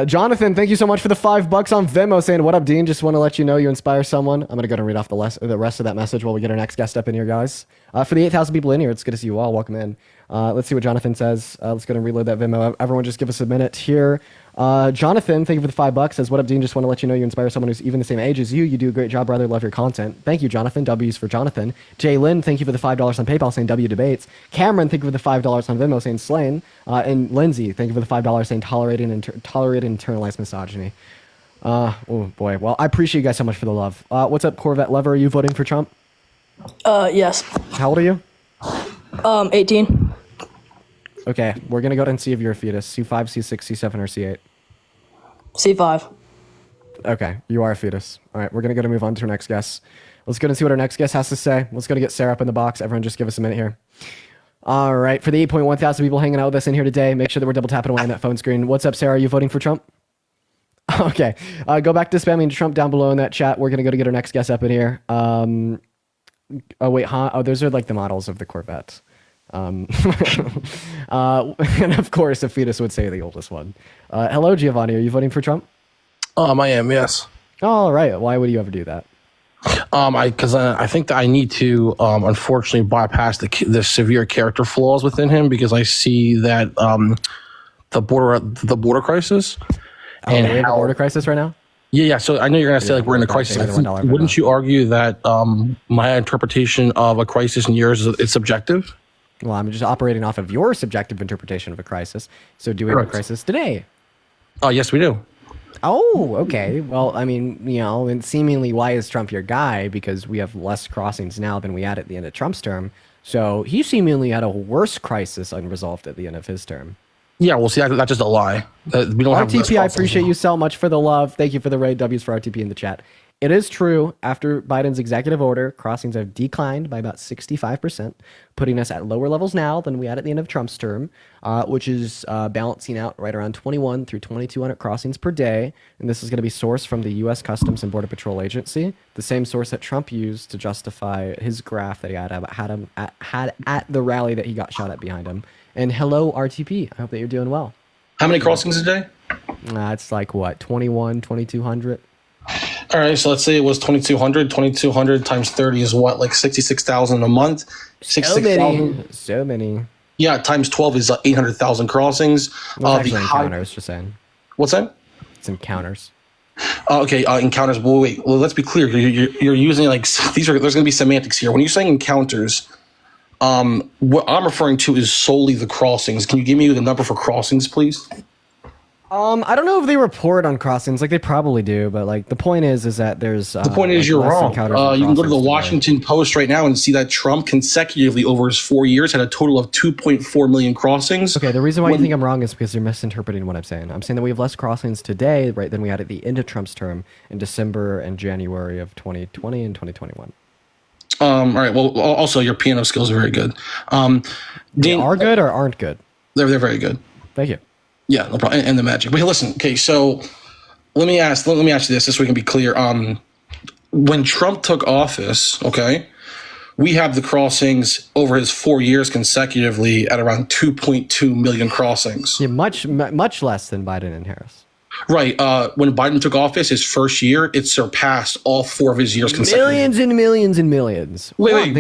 Jonathan, thank you so much for the $5 on Venmo saying, what up, Dean? Just want to let you know you inspire someone. I'm going to go and read off the rest of that message while we get our next guest up in here, guys. For the 8,000 people in here, it's good to see you all. Welcome in. Let's see what Jonathan says. Let's go and reload that Venmo. Everyone just give us a minute here. Jonathan, thank you for the $5. Says, what up, Dean? Just want to let you know you inspire someone who's even the same age as you. You do a great job, brother. Love your content. Thank you, Jonathan. W's for Jonathan. Jay Lynn, thank you for the $5 on PayPal saying W debates. Cameron, thank you for the $5 on Venmo saying slain. And Lindsay, thank you for the $5 saying tolerating internalized misogyny. Oh boy. Well, I appreciate you guys so much for the love. What's up, Corvette Lover? Are you voting for Trump? Yes. How old are you? 18. Okay, we're gonna go ahead and see if you're a fetus. C5, C6, C7, or C8. C5. Okay, you are a fetus. All right, we're gonna go to move on to our next guest. Let's go and see what our next guest has to say. Let's go to get Sarah up in the box. Everyone just give us a minute here. All right, for the 8.1 thousand people hanging out with us in here today, make sure that we're double tapping away on that phone screen. What's up, Sarah? Are you voting for Trump? Okay, go back to spamming Trump down below in that chat. We're gonna go to get our next guest up in here. Oh wait, huh? Oh, those are like the models of the Corvettes. And of course, a fetus would say the oldest one. Hello, Giovanni. Are you voting for Trump? I am, yes. All right. Why would you ever do that? Because I think that I need to, unfortunately, bypass the severe character flaws within him because I see that the border crisis. Oh, and we have a border crisis right now? Yeah. So I know you're going to say like we're in a crisis. Wouldn't you argue that my interpretation of a crisis and yours is subjective? Well, I'm just operating off of your subjective interpretation of a crisis. So do we have a crisis today? Oh, yes, we do. Oh, okay. Well, I mean, you know, and seemingly why is Trump your guy? Because we have less crossings now than we had at the end of Trump's term. So he seemingly had a worse crisis unresolved at the end of his term. Yeah, well, see, that's just a lie. We don't have RTP, I appreciate you so much for the love. Thank you for the raid W's for RTP in the chat. It is true, after Biden's executive order, crossings have declined by about 65%, putting us at lower levels now than we had at the end of Trump's term, which is balancing out right around 21 through 2,200 crossings per day. And this is going to be sourced from the U.S. Customs and Border Patrol Agency, the same source that Trump used to justify his graph that he had at the rally that he got shot at behind him. And hello, RTP. I hope that you're doing well. How many crossings a day? It's like, what, 21, 2,200? All right, so let's say it was 2,200. 2,200 times 30 is what, like 66,000 a month? 66,000. So many. Yeah, times 12 is 800,000 crossings. It's encounters, just saying. What's that? It's encounters. Okay, encounters. Well, wait. Well, let's be clear. You're using like these are. There's going to be semantics here. When you're saying encounters, what I'm referring to is solely the crossings. Can you give me the number for crossings, please? I don't know if they report on crossings, like they probably do, but like the point is that there's the point is you're wrong. You can go to the Washington Post right now and see that Trump consecutively over his 4 years had a total of 2.4 million crossings. Okay, the reason why you think I'm wrong is because you're misinterpreting what I'm saying. I'm saying that we have less crossings today, right, than we had at the end of Trump's term in December and January of 2020 and 2021. All right. Well, also your piano skills are very good. They are good or aren't good? They're very good. Thank you. Yeah, no problem. And the magic. But hey, listen, okay, so let me ask you this so we can be clear. When Trump took office, okay, we have the crossings over his 4 years consecutively at around 2.2 million crossings. Yeah, much less than Biden and Harris. Right. When Biden took office, his first year, it surpassed all 4 of his years consecutively. Millions and millions and millions. Wait,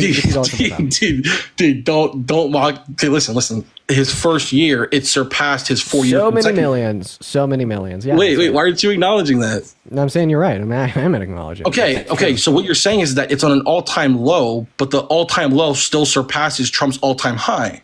dude, don't mock. Okay, listen. His first year, it surpassed his 4 years. So many millions. Yeah. Wait. Why aren't you acknowledging that? No, I'm saying you're right. I mean, I am acknowledging. Okay. So what you're saying is that it's on an all-time low, but the all-time low still surpasses Trump's all-time high.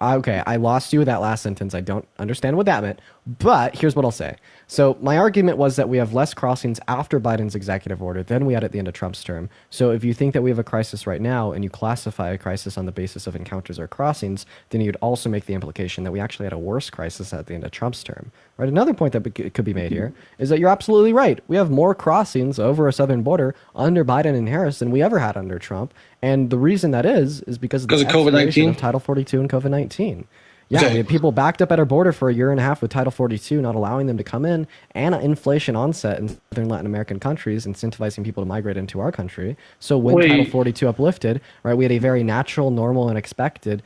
Okay, I lost you with that last sentence. I don't understand what that meant. But here's what I'll say. So my argument was that we have less crossings after Biden's executive order than we had at the end of Trump's term. So if you think that we have a crisis right now and you classify a crisis on the basis of encounters or crossings, then you'd also make the implication that we actually had a worse crisis at the end of Trump's term. Right? Another point that could be made here is that you're absolutely right. We have more crossings over a southern border under Biden and Harris than we ever had under Trump. And the reason that is because of COVID-19 of Title 42 and COVID-19. Yeah, Okay. we had people backed up at our border for a year and a half with Title 42, not allowing them to come in, and inflation onset in southern Latin American countries, incentivizing people to migrate into our country. So when Wait. Title 42 uplifted, right, we had a very natural, normal, and expected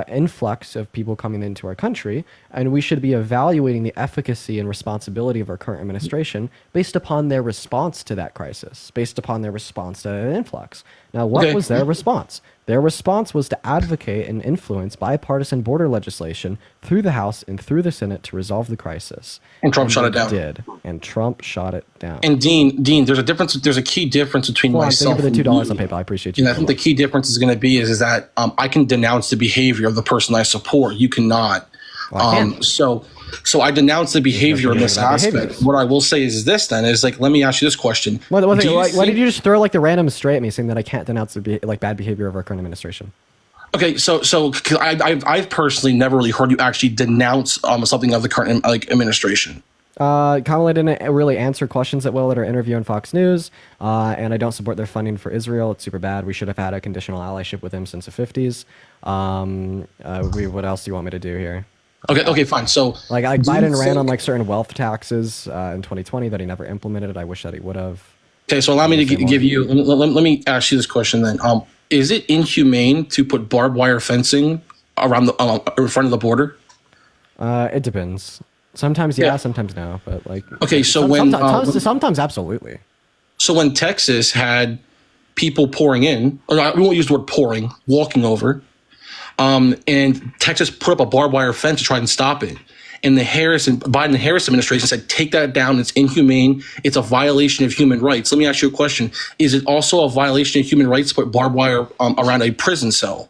influx of people coming into our country, and we should be evaluating the efficacy and responsibility of our current administration based upon their response to that crisis, based upon their response to that influx. Now, what was their response? Their response was to advocate and influence bipartisan border legislation through the House and through the Senate to resolve the crisis. And Trump shot it down. And Trump shot it down. And Dean, there's a difference. There's a key difference between myself. Thank you for the $2 and on PayPal. I appreciate you. And I think the key difference is going to be is that I can denounce the behavior of the person I support. You cannot. Well, I can. So I denounce the behavior in this aspect. What I will say is this then is like, let me ask you this question. Why did you just throw like the random straight at me saying that I can't denounce the bad behavior of our current administration? Okay, so 'cause I've personally never really heard you actually denounce something of the current administration. Kamala didn't really answer questions that well at our interview on Fox News, and I don't support their funding for Israel. It's super bad. We should have had a conditional allyship with them since the 50s. What else do you want me to do here? Okay, fine. So like Biden ran on like certain wealth taxes in 2020 that he never implemented. I wish that he would have. Okay, so allow me to give you. Let me ask you this question then. Is it inhumane to put barbed wire fencing around the in front of the border? It depends. Sometimes yeah, sometimes no. But like okay, so sometimes absolutely. So when Texas had people pouring in, or we won't use the word pouring, walking over. And Texas put up a barbed wire fence to try and stop it. And the Biden-Harris administration said, take that down. It's inhumane. It's a violation of human rights. Let me ask you a question. Is it also a violation of human rights to put barbed wire around a prison cell?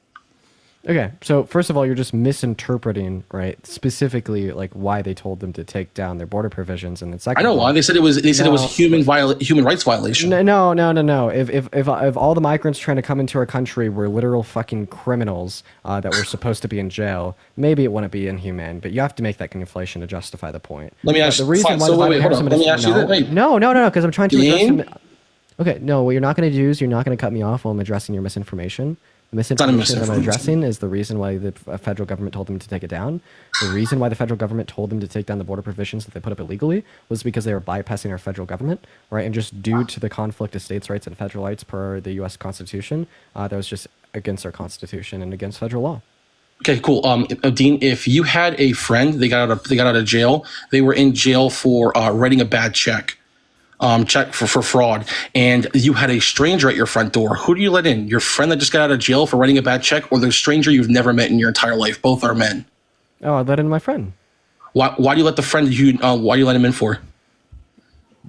Okay, so first of all, you're just misinterpreting, right? Specifically, like why they told them to take down their border provisions, and then second, I know why they said it was. They said it was human rights violation. No. If all the migrants trying to come into our country were literal fucking criminals that were supposed to be in jail, maybe it wouldn't be inhumane. But you have to make that conflation to justify the point. Let me ask you. The reason why Let me ask you that. Wait. No, because I'm trying to address them. Okay, no. What you're not going to do is you're not going to cut me off while I'm addressing your misinformation. The misinformation that I'm addressing is the reason why the federal government told them to take it down. The reason why the federal government told them to take down the border provisions that they put up illegally was because they were bypassing our federal government, right? And just due to the conflict of states' rights and federal rights per the U.S. Constitution, that was just against our Constitution and against federal law. Okay, cool. Dean, if you had a friend, they got out of jail, they were in jail for writing a bad check for fraud, and you had a stranger at your front door, who do you let in? Your friend that just got out of jail for writing a bad check, or the stranger you've never met in your entire life? Both are men. Oh, I let in my friend. Why do you let the friend why do you let him in for?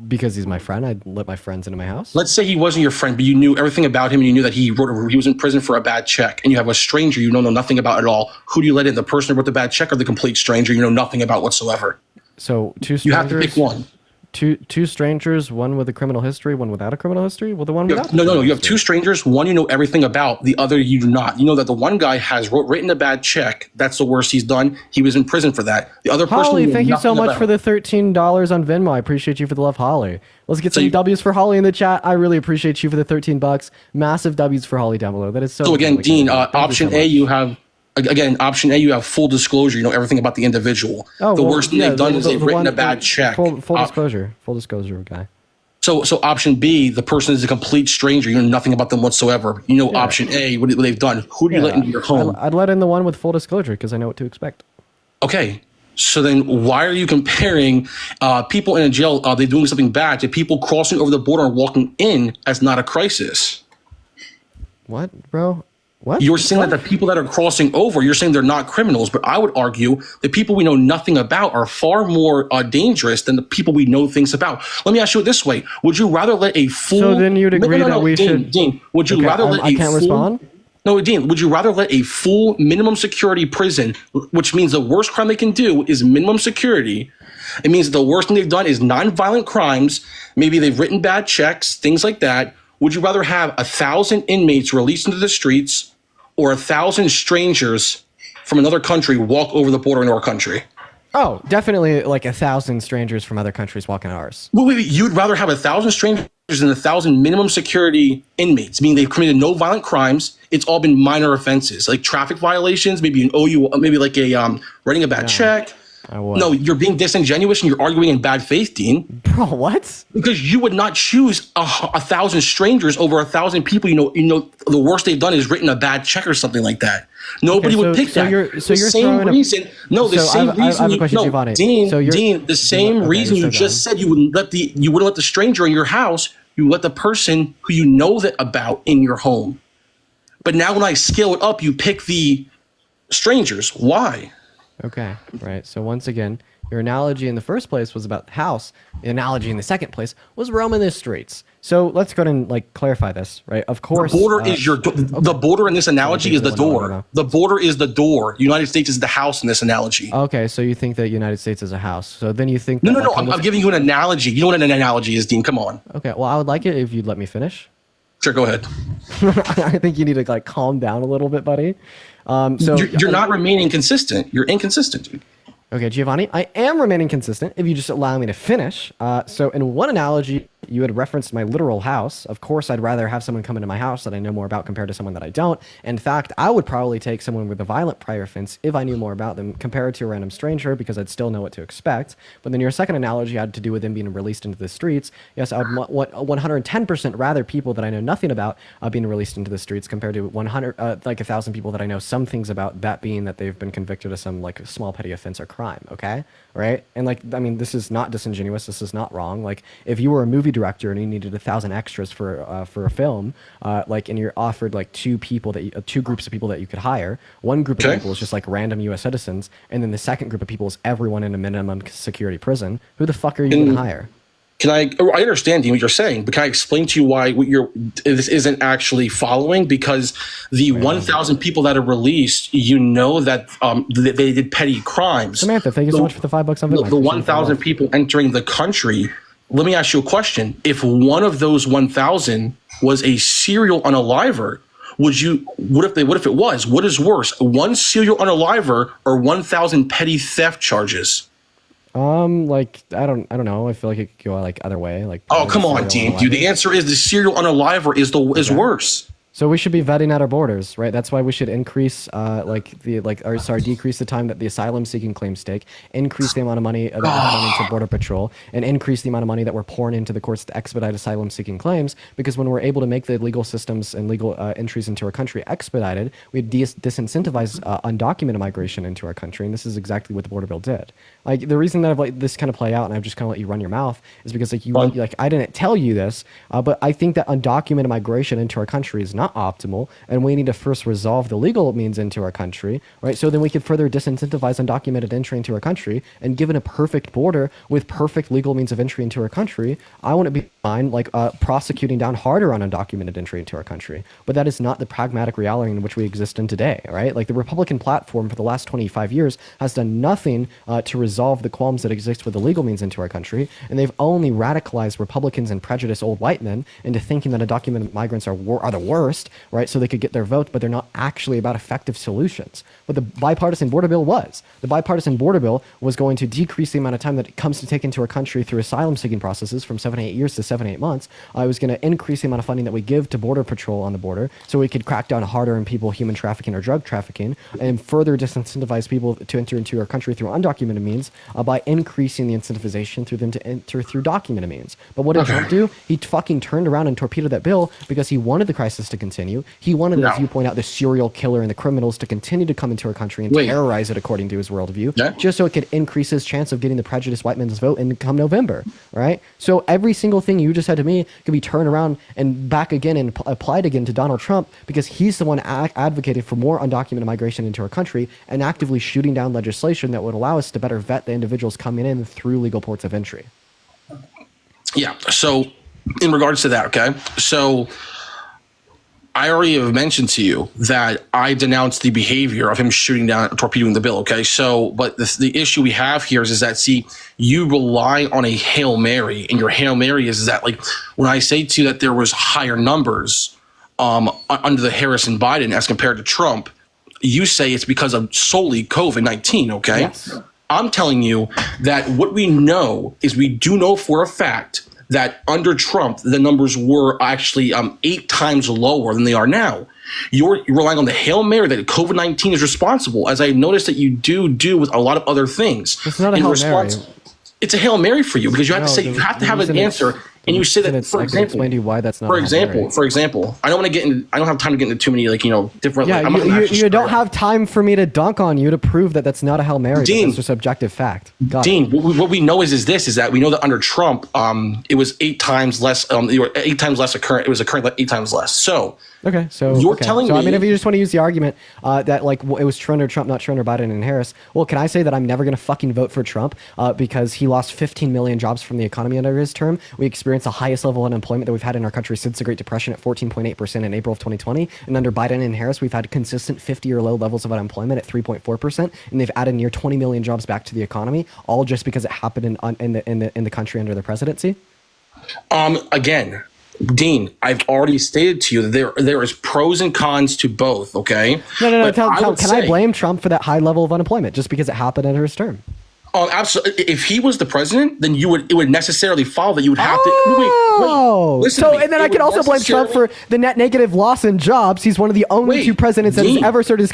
Because he's my friend. I'd let my friends into my house. Let's say he wasn't your friend, but you knew everything about him, and you knew that he was in prison for a bad check, and you have a stranger you don't know nothing about at all. Who do you let in? The person who wrote the bad check, or the complete stranger you know nothing about whatsoever? So two strangers. You have to pick one. Two strangers, one with a criminal history, one without a criminal history. Well, the one without. No. You have two strangers. One you know everything about. The other you do not. You know that the one guy has written a bad check. That's the worst he's done. He was in prison for that. The other person. Holly, thank you so much for the $13 on Venmo. I appreciate you for the love, Holly. Let's get some W's for Holly in the chat. I really appreciate you for the $13. Massive W's for Holly down below. That is so. So again, Dean, option A, you have. Again, option A, you have full disclosure. You know everything about the individual. The worst thing they've done is they've written a bad check. Full disclosure. Full disclosure, guy. So option B, the person is a complete stranger. You know nothing about them whatsoever. You know option A, what they've done. Who do you let into your home? I'd let in the one with full disclosure because I know what to expect. Okay. So then why are you comparing people in a jail, they doing something bad, to people crossing over the border and walking in as not a crisis? What, bro? What? You're saying that the people that are crossing over, you're saying they're not criminals, but I would argue the people we know nothing about are far more dangerous than the people we know things about. Let me ask you it this way. Would you rather let a fool... So then you'd agree that we should... Dean, would you rather let a fool... I can't respond? No, Dean, would you rather let a full minimum security prison, which means the worst crime they can do is minimum security? It means the worst thing they've done is nonviolent crimes. Maybe they've written bad checks, things like that. Would you rather have 1,000 inmates released into the streets or 1,000 strangers from another country walk over the border into our country? Oh, definitely like 1,000 strangers from other countries walking ours. Wait, you'd rather have 1,000 strangers than 1,000 minimum security inmates, meaning they've committed no violent crimes. It's all been minor offenses, like traffic violations, maybe an OU, maybe like a writing a bad check. No, you're being disingenuous and you're arguing in bad faith, Dean. Bro, what? Because you would not choose 1,000 strangers over 1,000 people. You know, the worst they've done is written a bad check or something like that. Nobody would pick that. You're the same reason. I have a question, Giovanni. Dean, the same reason you just said you wouldn't let the stranger in your house. You let the person who you know that about in your home. But now when I scale it up, you pick the strangers. Why? Okay, right. So once again, your analogy in the first place was about the house. The analogy in the second place was roaming the streets. So let's go ahead and like clarify this, right? Of course, the border is the border in this analogy is the door. The border is the door. United States is the house in this analogy. Okay, so you think that United States is a house. So then you think no. I'm giving you an analogy. You know what an analogy is, Dean? Come on. Okay, well, I would like it if you'd let me finish. Sure, go ahead. I think you need to like calm down a little bit, buddy. So you're not remaining consistent. You're inconsistent, dude. Okay, Giovanni, I am remaining consistent if you just allow me to finish. So in one analogy, you had referenced my literal house. Of course, I'd rather have someone come into my house that I know more about compared to someone that I don't. In fact, I would probably take someone with a violent prior offense if I knew more about them compared to a random stranger because I'd still know what to expect. But then your second analogy had to do with them being released into the streets. Yes, I would 110% rather people that I know nothing about being released into the streets compared to 1,000 people that I know some things about, that being that they've been convicted of some like small petty offense or crime. Okay, right? And like, I mean, this is not disingenuous. This is not wrong. Like, if you were a movie director and you needed 1,000 extras for a film, like, and you're offered like two groups of people that you could hire. One group of people is just like random U.S. citizens, and then the second group of people is everyone in a minimum security prison. Who the fuck are you going to hire? I understand, Dean, what you're saying, but can I explain to you why this isn't actually following? Because the 1,000 people that are released, you know that they did petty crimes. Samantha, thank you so much for the $5 on Venmo. The 1,000 people entering the country. Let me ask you a question. If one of those 1,000 was a serial unaliver, what if it was? What is worse, one serial unaliver or 1,000 petty theft charges? Like I don't know. I feel like it could go like other way. Like, oh, come on, Dean. Dude, the answer is the serial unaliver is worse. So we should be vetting at our borders, right? That's why we should increase, decrease the time that the asylum-seeking claims take, increase the amount of money that we're putting into Border Patrol, and increase the amount of money that we're pouring into the courts to expedite asylum-seeking claims. Because when we're able to make the legal systems and legal entries into our country expedited, we disincentivize undocumented migration into our country, and this is exactly what the border bill did. Like, the reason that I've let this kind of play out, and I've just kind of let you run your mouth, is because I didn't tell you this, but I think that undocumented migration into our country is not optimal, and we need to first resolve the legal means into our country, right? So then we could further disincentivize undocumented entry into our country, and given a perfect border with perfect legal means of entry into our country, I wouldn't be fine prosecuting down harder on undocumented entry into our country. But that is not the pragmatic reality in which we exist in today, right? Like, the Republican platform for the last 25 years has done nothing to resolve the qualms that exist with the legal means into our country, and they've only radicalized Republicans and prejudiced old white men into thinking that undocumented migrants are the worst, right? So they could get their vote, but they're not actually about effective solutions. But the bipartisan border bill was. The bipartisan border bill was going to decrease the amount of time that it comes to take into our country through asylum-seeking processes from 7 to 8 years to 7 to 8 months. It was going to increase the amount of funding that we give to Border Patrol on the border, so we could crack down harder on people human trafficking or drug trafficking, and further disincentivize people to enter into our country through undocumented means by increasing the incentivization through them to enter through documented means. But what did Trump do? He fucking turned around and torpedoed that bill because he wanted the crisis to continue. He wanted, as you point out, the serial killer and the criminals to continue to come into our country and terrorize it according to his worldview, just so it could increase his chance of getting the prejudiced white man's vote in come November, right? So every single thing you just said to me could be turned around and back again and applied again to Donald Trump, because he's the one advocating for more undocumented migration into our country and actively shooting down legislation that would allow us to better vet the individuals coming in through legal ports of entry. Yeah. So in regards to that, okay. So I already have mentioned to you that I denounced the behavior of him shooting down, torpedoing the bill. Okay, so but the issue we have here is that, see, you rely on a Hail Mary, and your Hail Mary is that, like, when I say to you that there was higher numbers under the Harris and Biden as compared to Trump, you say it's because of solely COVID-19. Okay, yes. I'm telling you that what we know is we do know for a fact that under Trump, the numbers were actually 8 times lower than they are now. You're relying on the Hail Mary that COVID-19 is responsible, as I noticed that you do with a lot of other things. It's not a Hail Mary. It's a Hail Mary for you, because you have to say, you have to have an answer. And you say that, for example, explain to you why that's not. For example, I don't want to get in. I don't have time to get into too many, different. Yeah, you don't have time for me to dunk on you to prove that that's not a Hail Mary. Dean, that's just objective fact. Dean, what we know is that we know that under Trump, it was 8 times less. It was 8 times less occurrent. It was occurring 8 times less. So. Okay, so you're telling me. I mean, if you just want to use the argument that it was true under Trump, not true under Biden and Harris, well, can I say that I'm never going to fucking vote for Trump because he lost 15 million jobs from the economy under his term? We experienced the highest level of unemployment that we've had in our country since the Great Depression at 14.8% in April of 2020, and under Biden and Harris, we've had consistent 50-year low levels of unemployment at 3.4%, and they've added near 20 million jobs back to the economy, all just because it happened in the country under their presidency. Again, Dean, I've already stated to you that there is pros and cons to both, okay? No. Can I blame Trump for that high level of unemployment just because it happened under his term? Oh, absolutely. If he was the president, then it would necessarily follow that you would have to. Wait, so and then I can also blame Trump for the net negative loss in jobs. He's one of the only 2 presidents that has ever served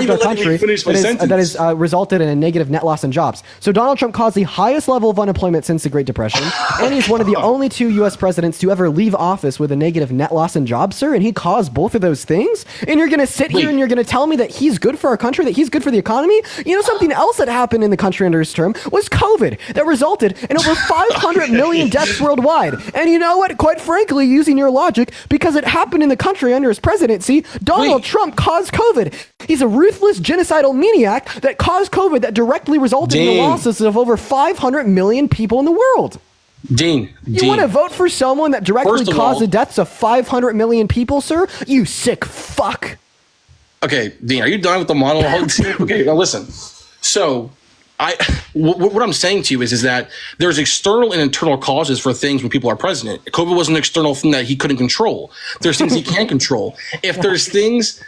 our country that has resulted in a negative net loss in jobs. So Donald Trump caused the highest level of unemployment since the Great Depression, and he's one of the only 2 U.S. presidents to ever leave office with a negative net loss in jobs, sir. And he caused both of those things. And you're going to sit here and you're going to tell me that he's good for our country, that he's good for the economy. You know, something else that happened in the country under his term was COVID that resulted in over 500 million deaths worldwide. And you know what? Quite frankly, using your logic, because it happened in the country under his presidency, Donald Trump caused COVID. He's a ruthless genocidal maniac that caused COVID that directly resulted in the losses of over 500 million people in the world. Dean, you want to vote for someone that directly caused the deaths of 500 million people, sir? You sick fuck. Okay, Dean, are you done with the monologue? Okay, now listen. So, what I'm saying to you is that there's external and internal causes for things when people are president. COVID was an external thing that he couldn't control. There's things he can control. If there's things,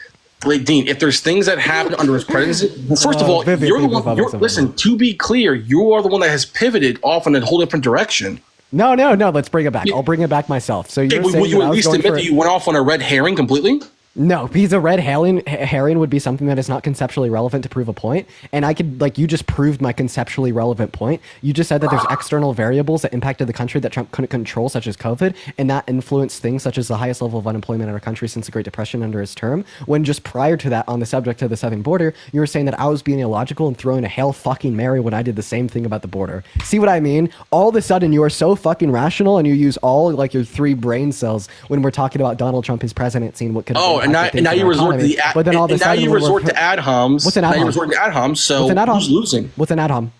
like Dean, if there's things that happen under his presidency, first of all, you're the one. Listen, to be clear, you are the one that has pivoted off in a whole different direction. No. Let's bring it back. I'll bring it back myself. So you're saying will you at least admit that you went off on a red herring completely? No, because a red herring would be something that is not conceptually relevant to prove a point. And I could, you just proved my conceptually relevant point. You just said that there's external variables that impacted the country that Trump couldn't control, such as COVID, and that influenced things such as the highest level of unemployment in our country since the Great Depression under his term. When just prior to that, on the subject of the southern border, you were saying that I was being illogical and throwing a Hail fucking Mary when I did the same thing about the border. See what I mean? All of a sudden, you are so fucking rational and you use all your 3 brain cells when we're talking about Donald Trump, his presidency, and what could have and now you resort to the ad homs. What's an ad hom? Now you resort to ad homs. So who's losing? What's an ad hom?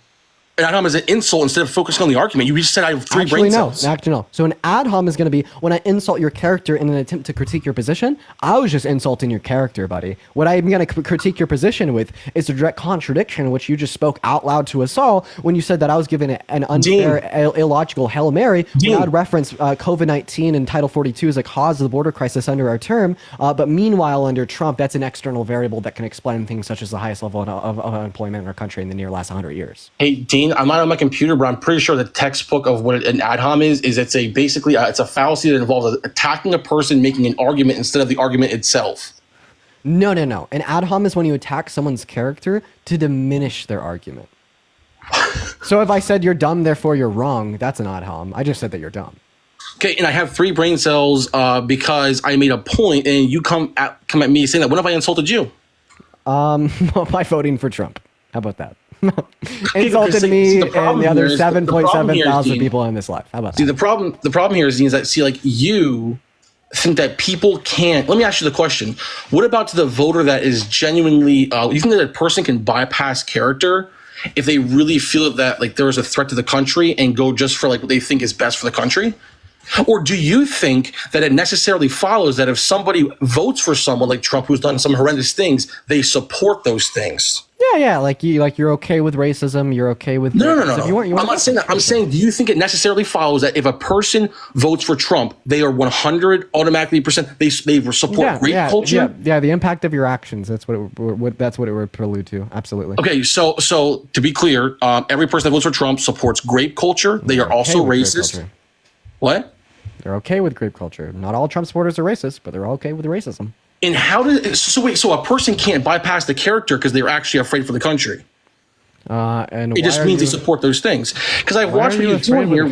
An ad hom is an insult instead of focusing on the argument. You just said I have 3 brain cells. Actually, no. So an ad hom is going to be when I insult your character in an attempt to critique your position. I was just insulting your character, buddy. What I'm going to critique your position with is a direct contradiction, which you just spoke out loud to us all when you said that I was giving an unfair, illogical Hail Mary. When I would reference COVID-19 and Title 42 as a cause of the border crisis under our term. But meanwhile, under Trump, that's an external variable that can explain things such as the highest level of unemployment in our country in the near last 100 years. Hey, Dean, I'm not on my computer, but I'm pretty sure the textbook of what an ad hom is it's a fallacy that involves attacking a person, making an argument instead of the argument itself. No. An ad hom is when you attack someone's character to diminish their argument. So if I said you're dumb, therefore you're wrong, that's an ad hom. I just said that you're dumb. Okay, and I have 3 brain cells because I made a point, and you come at me saying that. What if I insulted you? By voting for Trump. How about that? Insulted me and the other 7.7 thousand people in this life. How about that? The problem here is that you think that people can't. Let me ask you the question: what about to the voter that is genuinely? You think that a person can bypass character if they really feel that there is a threat to the country and go just for what they think is best for the country? Or do you think that it necessarily follows that if somebody votes for someone like Trump who's done some horrendous things, they support those things? Yeah, you're okay with racism. You're okay with No. You I'm not saying that. I'm saying, do you think it necessarily follows that if a person votes for Trump, they are 100 automatically percent they support great culture? Yeah, the impact of your actions. That's what it would prelude to. Absolutely. Okay, so to be clear, every person that votes for Trump supports grape culture. They are also racist. What? They're okay with grape culture. Not all Trump supporters are racist, but they're okay with racism. And how did so a person can't bypass the character because they're actually afraid for the country? And it just means they support those things. Because I've watched what you're doing here.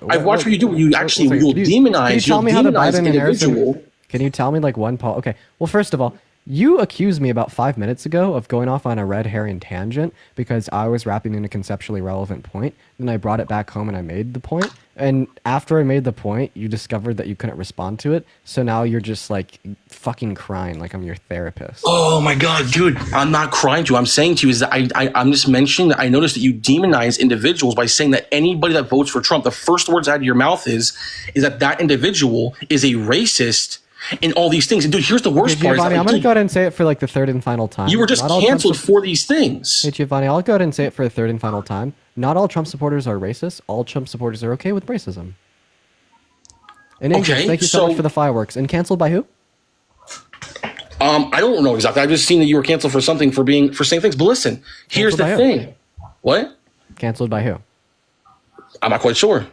I've watched what you do. Where you actually you'll demonize. You'll demonize an individual. Can you tell me like one Paul? Okay. Well, first of all, you accused me about 5 minutes ago of going off on a red herring tangent because I was wrapping in a conceptually relevant point. Then I brought it back home and I made the point. And after I made the point, you discovered that you couldn't respond to it. So now you're just like fucking crying like I'm your therapist. Oh my God, dude. I'm not crying to you. I'm saying to you is that I'm just mentioning that I noticed that you demonize individuals by saying that anybody that votes for Trump, the first words out of your mouth is that individual is a racist and all these things. And dude, here's the worst part. Giovanni, I'm going to go ahead and say it for like the third and final time. You were just canceled for these things. Hey, Giovanni, I'll go ahead and say it for the third and final time. Not all Trump supporters are racist. All Trump supporters are okay with racism. In English, thank you so much for the fireworks. And canceled by who? I don't know exactly. I've just seen that you were canceled for something for saying things. But listen, here's the thing. What? Canceled by who? I'm not quite sure.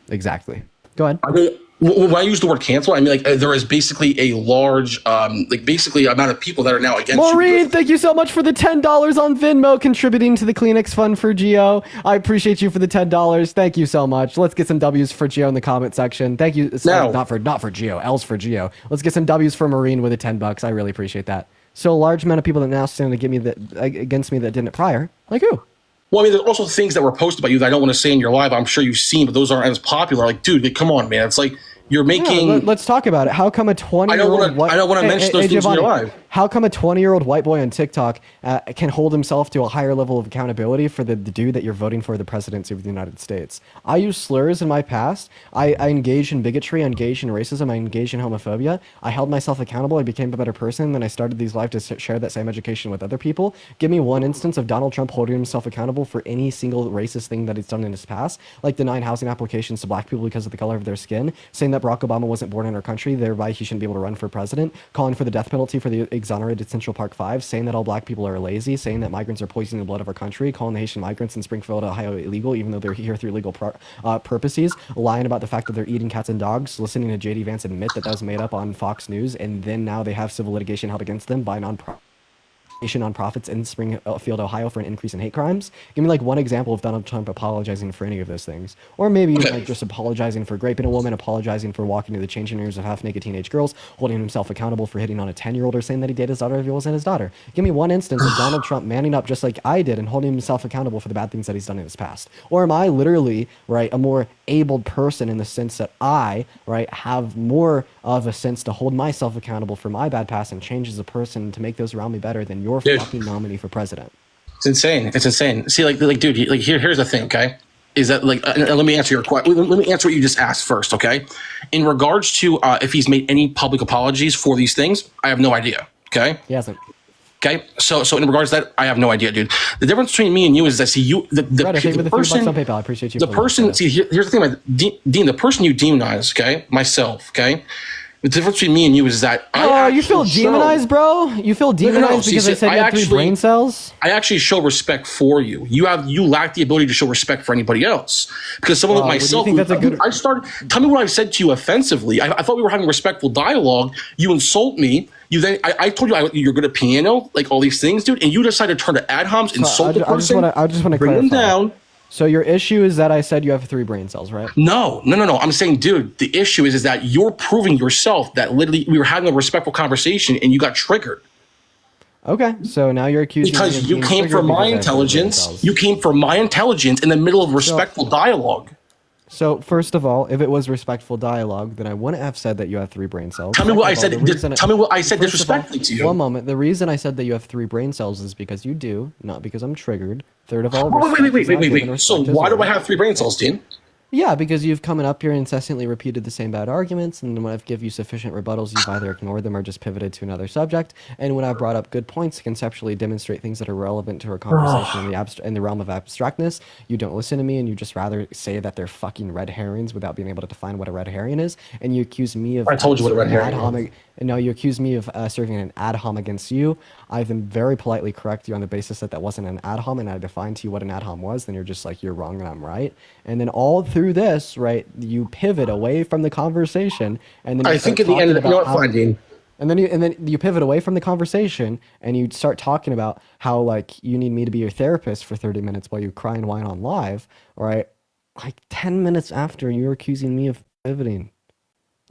Exactly. Go ahead. When I use the word cancel, I mean like there is basically a large, amount of people that are now against Maureen, thank you so much for the $10 on Venmo, contributing to the Kleenex Fund for Geo. I appreciate you for the $10. Thank you so much. Let's get some W's for Geo in the comment section. Thank you. Not for Geo. L's for Geo. Let's get some W's for Maureen with the $10. I really appreciate that. So a large amount of people that now stand against me that didn't prior. Like who? Well, I mean, there's also things that were posted by you that I don't want to say in your live. I'm sure you've seen, but those aren't as popular. Like, dude, come on, man. It's like you're making. Yeah, let's talk about it. How come a 20-year-old? I don't want to mention those things in your live. How come a 20-year-old white boy on TikTok can hold himself to a higher level of accountability for the dude that you're voting for the presidency of the United States? I use slurs in my past. I engaged in bigotry, I engaged in racism, I engaged in homophobia. I held myself accountable. I became a better person. Then I started these lives to share that same education with other people. Give me one instance of Donald Trump holding himself accountable for any single racist thing that he's done in his past, like denying housing applications to black people because of the color of their skin, saying that Barack Obama wasn't born in our country, thereby he shouldn't be able to run for president, calling for the death penalty for the exonerated Central Park 5, saying that all black people are lazy, saying that migrants are poisoning the blood of our country, calling the Haitian migrants in Springfield, Ohio illegal, even though they're here through legal purposes, lying about the fact that they're eating cats and dogs, listening to J.D. Vance admit that was made up on Fox News, and then now they have civil litigation held against them by nonprofits in Springfield, Ohio for an increase in hate crimes. Give me like one example of Donald Trump apologizing for any of those things. Or maybe like just apologizing for raping a woman, apologizing for walking to the changing rooms of half-naked teenage girls, holding himself accountable for hitting on a 10-year-old, or saying that he dated his daughter if he wasn't his daughter. Give me one instance of Donald Trump manning up just like I did and holding himself accountable for the bad things that he's done in his past. Or am I literally, right, a more abled person in the sense that I, right, have more of a sense to hold myself accountable for my bad past and change as a person to make those around me better than your fucking nominee for president? It's insane. It's insane. See, like, dude, like here's the thing, okay? Is that like? Let me answer your question. Let me answer what you just asked first, okay? In regards to if he's made any public apologies for these things, I have no idea. Okay. He hasn't. Okay, so in regards to that, I have no idea, dude. The difference between me and you is that the person on PayPal. I appreciate you. The person, see, here's the thing about Dean. The person you demonize, okay, myself, okay. The difference between me and you is that you feel demonized, bro. You feel demonized because I said you have 3 brain cells. I actually show respect for you. You lack the ability to show respect for anybody else because someone like myself. I started. Tell me what I said to you offensively. I thought we were having a respectful dialogue. You insult me. You then I told you you're good at piano, like all these things, dude, and you decided to turn to ad homs, insult the person. I just want to bring clarify. them down. So your issue is that I said you have 3 brain cells, right? No. I'm saying, dude, the issue is that you're proving yourself that literally we were having a respectful conversation and you got triggered. Okay, so now you're accusing me because you came for my intelligence. You came for my intelligence in the middle of respectful dialogue. So first of all, if it was respectful dialogue, then I wouldn't have said that you have 3 brain cells. Tell me what I said. Tell me what I said disrespectfully to you. One moment. The reason I said that you have 3 brain cells is because you do, not because I'm triggered. Third of all, wait. So why do I have 3 brain cells, Dean? Yeah, because you've come up here and incessantly repeated the same bad arguments, and when I've given you sufficient rebuttals, you've either ignored them or just pivoted to another subject. And when I've brought up good points to conceptually demonstrate things that are relevant to our conversation in the realm of abstractness, you don't listen to me, and you just rather say that they're fucking red herrings without being able to define what a red herring is. And you accuse me of I told you what a red herring is. No, you accuse me of serving an ad hom against you. I then very politely correct you on the basis that that wasn't an ad hom, and I defined to you what an ad hom was. Then you're just like, you're wrong and I'm right. And then all through this, right, you pivot away from the conversation, and then I think at the end of the, you know what, fine, Dean. And then you pivot away from the conversation, and you start talking about how like you need me to be your therapist for 30 minutes while you cry and whine on live, right? Like 10 minutes after, you're accusing me of pivoting.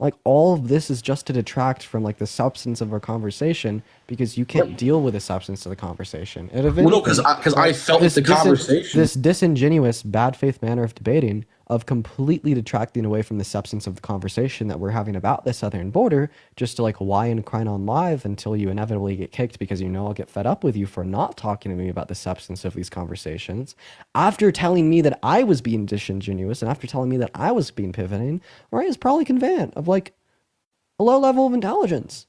Like all of this is just to detract from like the substance of our conversation, because you can't deal with the substance of the conversation. And well, no, because I felt the conversation. This disingenuous, bad faith manner of debating, of completely detracting away from the substance of the conversation that we're having about the southern border, just to like whine and cry on live until you inevitably get kicked, because you know I'll get fed up with you for not talking to me about the substance of these conversations. After telling me that I was being disingenuous, and after telling me that I was being pivoting, right, is probably conveyant of like a low level of intelligence.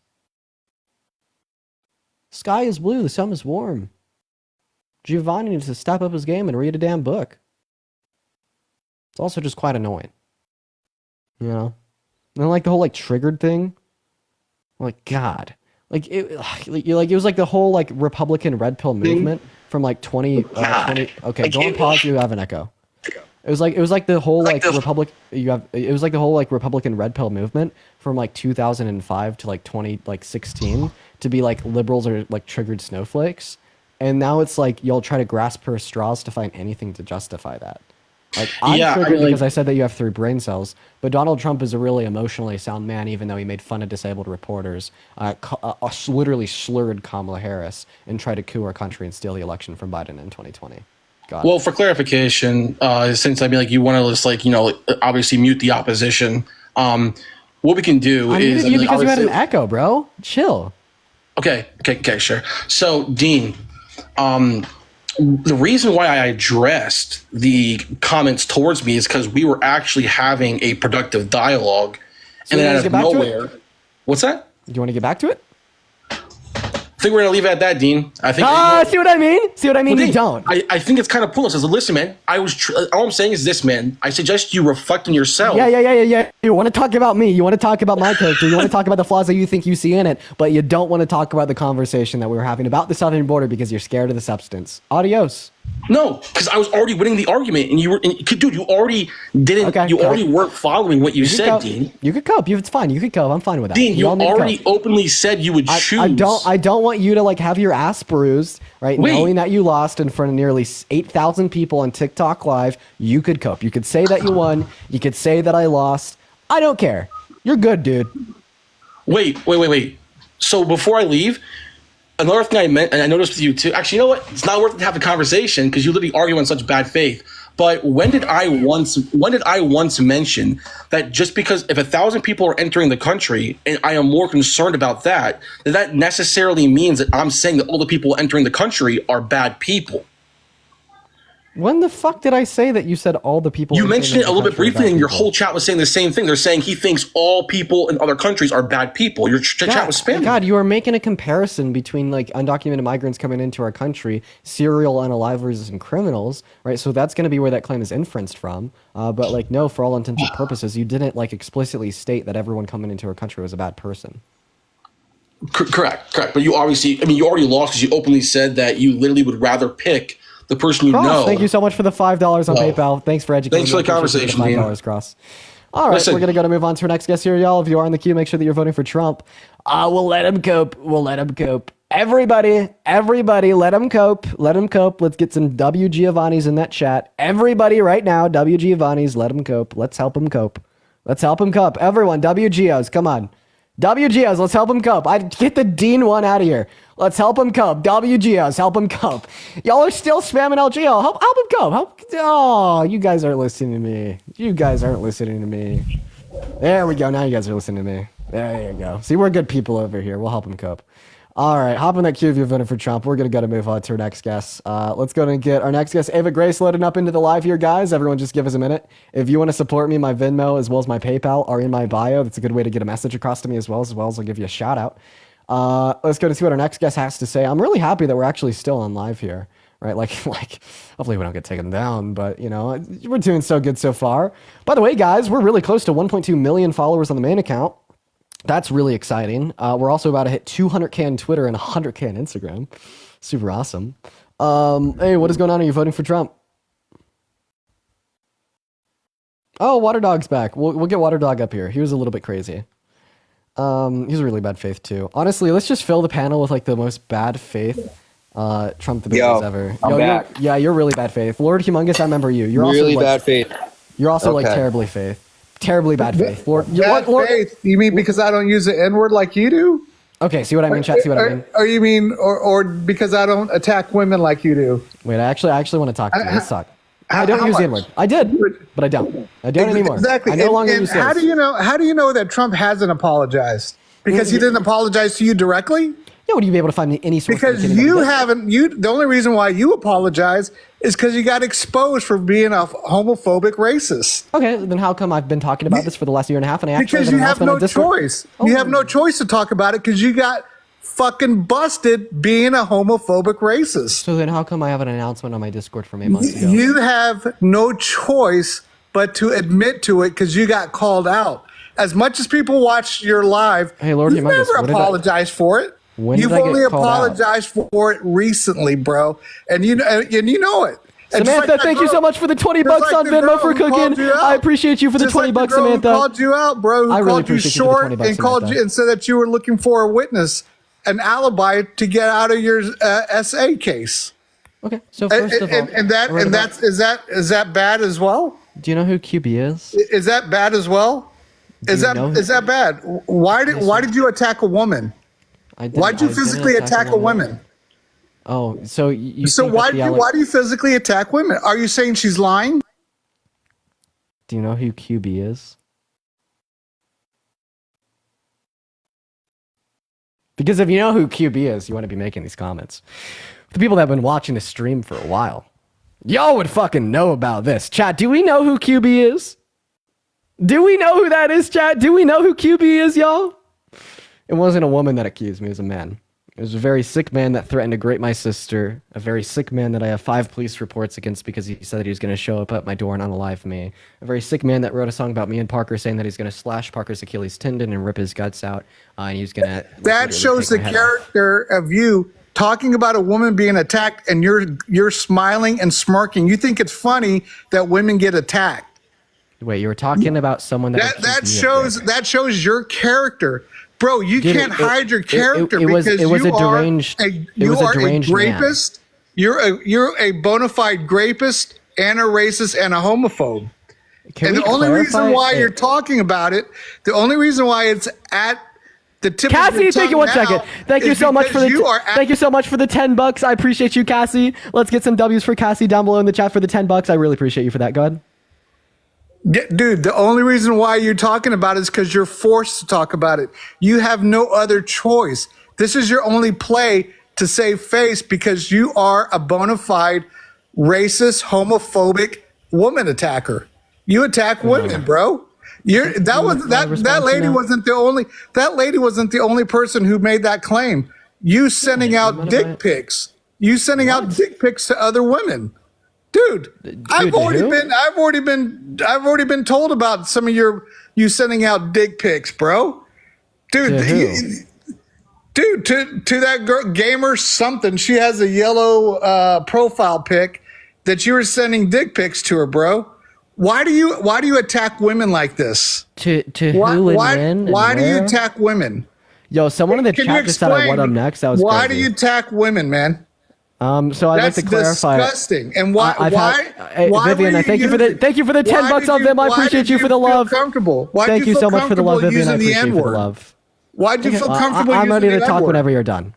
Sky is blue, the sun is warm. Giovanni needs to step up his game and read a damn book. It's also just quite annoying, you know. And like the whole like triggered thing, like God, like it was like the whole like Republican red pill movement from like 20. Okay, go on pause. You have an echo. It was like the whole like It was like the whole like Republican red pill movement from like 2005 to like 2016 to be like liberals are like triggered snowflakes, and now it's like y'all try to grasp for straws to find anything to justify that. Like I'm triggered because I said that you have 3 brain cells, but Donald Trump is a really emotionally sound man, even though he made fun of disabled reporters, literally slurred Kamala Harris, and tried to coup our country and steal the election from Biden in 2020. Well, for clarification, since I mean, like you want to just like obviously mute the opposition. What we can do is you because you had an echo, bro. Chill. Okay, sure. So, Dean, the reason why I addressed the comments towards me is because we were actually having a productive dialogue, and then out of nowhere, what's that? Do you want to get back to it? I think we're gonna leave it at that, Dean. I think. See what I mean? See what I mean? Well, you don't. I think it's kind of pointless. Listen, man. All I'm saying is this, man. I suggest you reflect on yourself. Yeah. You want to talk about me. You want to talk about my character. You want to talk about the flaws that you think you see in it, but you don't want to talk about the conversation that we were having about the southern border because you're scared of the substance. Adios. No, because I was already winning the argument, and dude, you already didn't. Okay, you already weren't following what you said, Dean. You could cope. It's fine. You could cope. I'm fine with that. Dean, you already openly said you would choose. I don't want you to like have your ass bruised, right? Wait. Knowing that you lost in front of nearly 8,000 people on TikTok Live. You could cope. You could say that you won. You could say that I lost. I don't care. You're good, dude. Wait. So before I leave, another thing I meant, and I noticed with you too. Actually, you know what? It's not worth it to have a conversation because you literally argue in such bad faith. But when did I once mention that just because if 1,000 people are entering the country and I am more concerned about that necessarily means that I'm saying that all the people entering the country are bad people? When the fuck did I say that you said all the people? You mentioned it a little bit briefly, and your whole chat was saying the same thing. They're saying he thinks all people in other countries are bad people. Your chat was spamming. God, you are making a comparison between like undocumented migrants coming into our country, serial unalivers and criminals, right? So that's going to be where that claim is inferenced from. But like, no, for all intents and purposes, you didn't like explicitly state that everyone coming into our country was a bad person. Correct. But you obviously, you already lost because you openly said that you literally would rather pick the person you know. Thank you so much for the $5 on PayPal. Thanks for educating me. Thanks for the conversation, $5, Cross. All right, we're going to move on to our next guest here, y'all. If you are in the queue, make sure that you're voting for Trump. We'll let him cope. Everybody, let him cope. Let's get some W. Giovanni's in that chat. Everybody right now, W. Giovanni's, let him cope. Let's help him cope. Everyone, W. Gios, come on. WGOs, let's help him cope. I'd get the Dean one out of here. Let's help him cope. WGOs, help him cope. Y'all are still spamming LGO. Help him cope. Oh, you guys aren't listening to me. There we go. Now you guys are listening to me. There you go. See, we're good people over here. We'll help him cope. All right, hop in that queue if you're voting for Trump. We're going to move on to our next guest. Let's go and get our next guest, Ava Grace, loading up into the live here, guys. Everyone just give us a minute. If you want to support me, my Venmo as well as my PayPal are in my bio. That's a good way to get a message across to me as well as I'll give you a shout out. Let's go to see what our next guest has to say. I'm really happy that we're actually still on live here, right? Like, hopefully we don't get taken down, but we're doing so good so far. By the way, guys, we're really close to 1.2 million followers on the main account. That's really exciting. We're also about to hit 200K on Twitter and 100K on Instagram. Super awesome. Hey, what is going on? Are you voting for Trump? Oh, Water Dog's back. We'll get Water Dog up here. He was a little bit crazy. He's really bad faith too. Honestly, let's just fill the panel with like the most bad faith Trump debaters ever. I'm back. You're really bad faith. Lord Humongous, I remember you. You're really also bad faith. You're also like terribly faith. Terribly bad faith. Lord, bad faith? You mean because I don't use the N-word like you do? Okay, see what I mean, chat? See what I mean? Or you mean, or because I don't attack women like you do? Wait, I actually want to talk to you. Let's talk. I don't use the N-word. I did, but I don't. I don't anymore. Exactly. I no longer use how do you know that Trump hasn't apologized? Because he didn't apologize to you directly? Yeah, would you be able to find me any source? Because you haven't. The only reason why you apologize is because you got exposed for being a homophobic racist. Okay, then how come I've been talking about this for the last year and a half? And I actually because you have no choice. Oh. You have no choice to talk about it because you got fucking busted being a homophobic racist. So then how come I have an announcement on my Discord from 8 months ago? You have no choice but to admit to it because you got called out. As much as people watch your live, hey, Lord, you've never apologized for it. You've only apologized for it recently, bro. And you know it. Samantha, thank you so much for the $20 on Venmo for cooking. I appreciate you for the $20, Samantha. Who called you out, bro. I really called you appreciate short you for the $20, and called you and said that you were looking for a witness, an alibi to get out of your SA case. Okay, so first of all, is that bad as well? Do you know who QB is? Is that bad as well? Is that bad? Why did you attack a woman? Why did you physically attack a woman? Oh, so you. So why do you physically attack women? Are you saying she's lying? Do you know who QB is? Because if you know who QB is, you want to be making these comments. The people that have been watching the stream for a while, y'all would fucking know about this. Chat, do we know who QB is? Do we know who that is, chat? Do we know who QB is, y'all? It wasn't a woman that accused me, it was a man. It was a very sick man that threatened to grape my sister. A very sick man that I have 5 police reports against because he said that he was going to show up at my door and unalive me. A very sick man that wrote a song about me and Parker saying that he's going to slash Parker's Achilles tendon and rip his guts out. And he's going to... That shows the character of you talking about a woman being attacked and you're smiling and smirking. You think it's funny that women get attacked. Wait, you were talking about someone that shows your character. Bro, you can't hide your character because you are a rapist. You're a bona fide rapist and a racist and a homophobe. And the only reason why you're talking about it, the only reason why it's at the tip of your tongue, thank you 1 second. Thank you so much for thank you so much for the $10. I appreciate you, Cassie. Let's get some W's for Cassie down below in the chat for the $10. I really appreciate you for that. Go ahead. Dude, the only reason why you're talking about it is because you're forced to talk about it. You have no other choice. This is your only play to save face because you are a bona fide racist, homophobic woman attacker. You attack women, bro. That lady wasn't the only person who made that claim. You sending out dick pics. You sending out dick pics to other women. Dude, I've already been told about some of you sending out dick pics, bro. Dude, to that girl, gamer something. She has a yellow profile pic that you were sending dick pics to her, bro. Why do you attack women like this? Why do you attack women? Yo, someone in the chat just said I want up next. That was why crazy. do you attack women, man? So I'd like to clarify. That's disgusting. And why? Vivian, thank you for the $10 on them. I appreciate you for the love. Comfortable. Thank you so much for the love, Vivian. I appreciate you for the love. Why'd you feel comfortable? I'm ready to talk N-word? whenever you're done.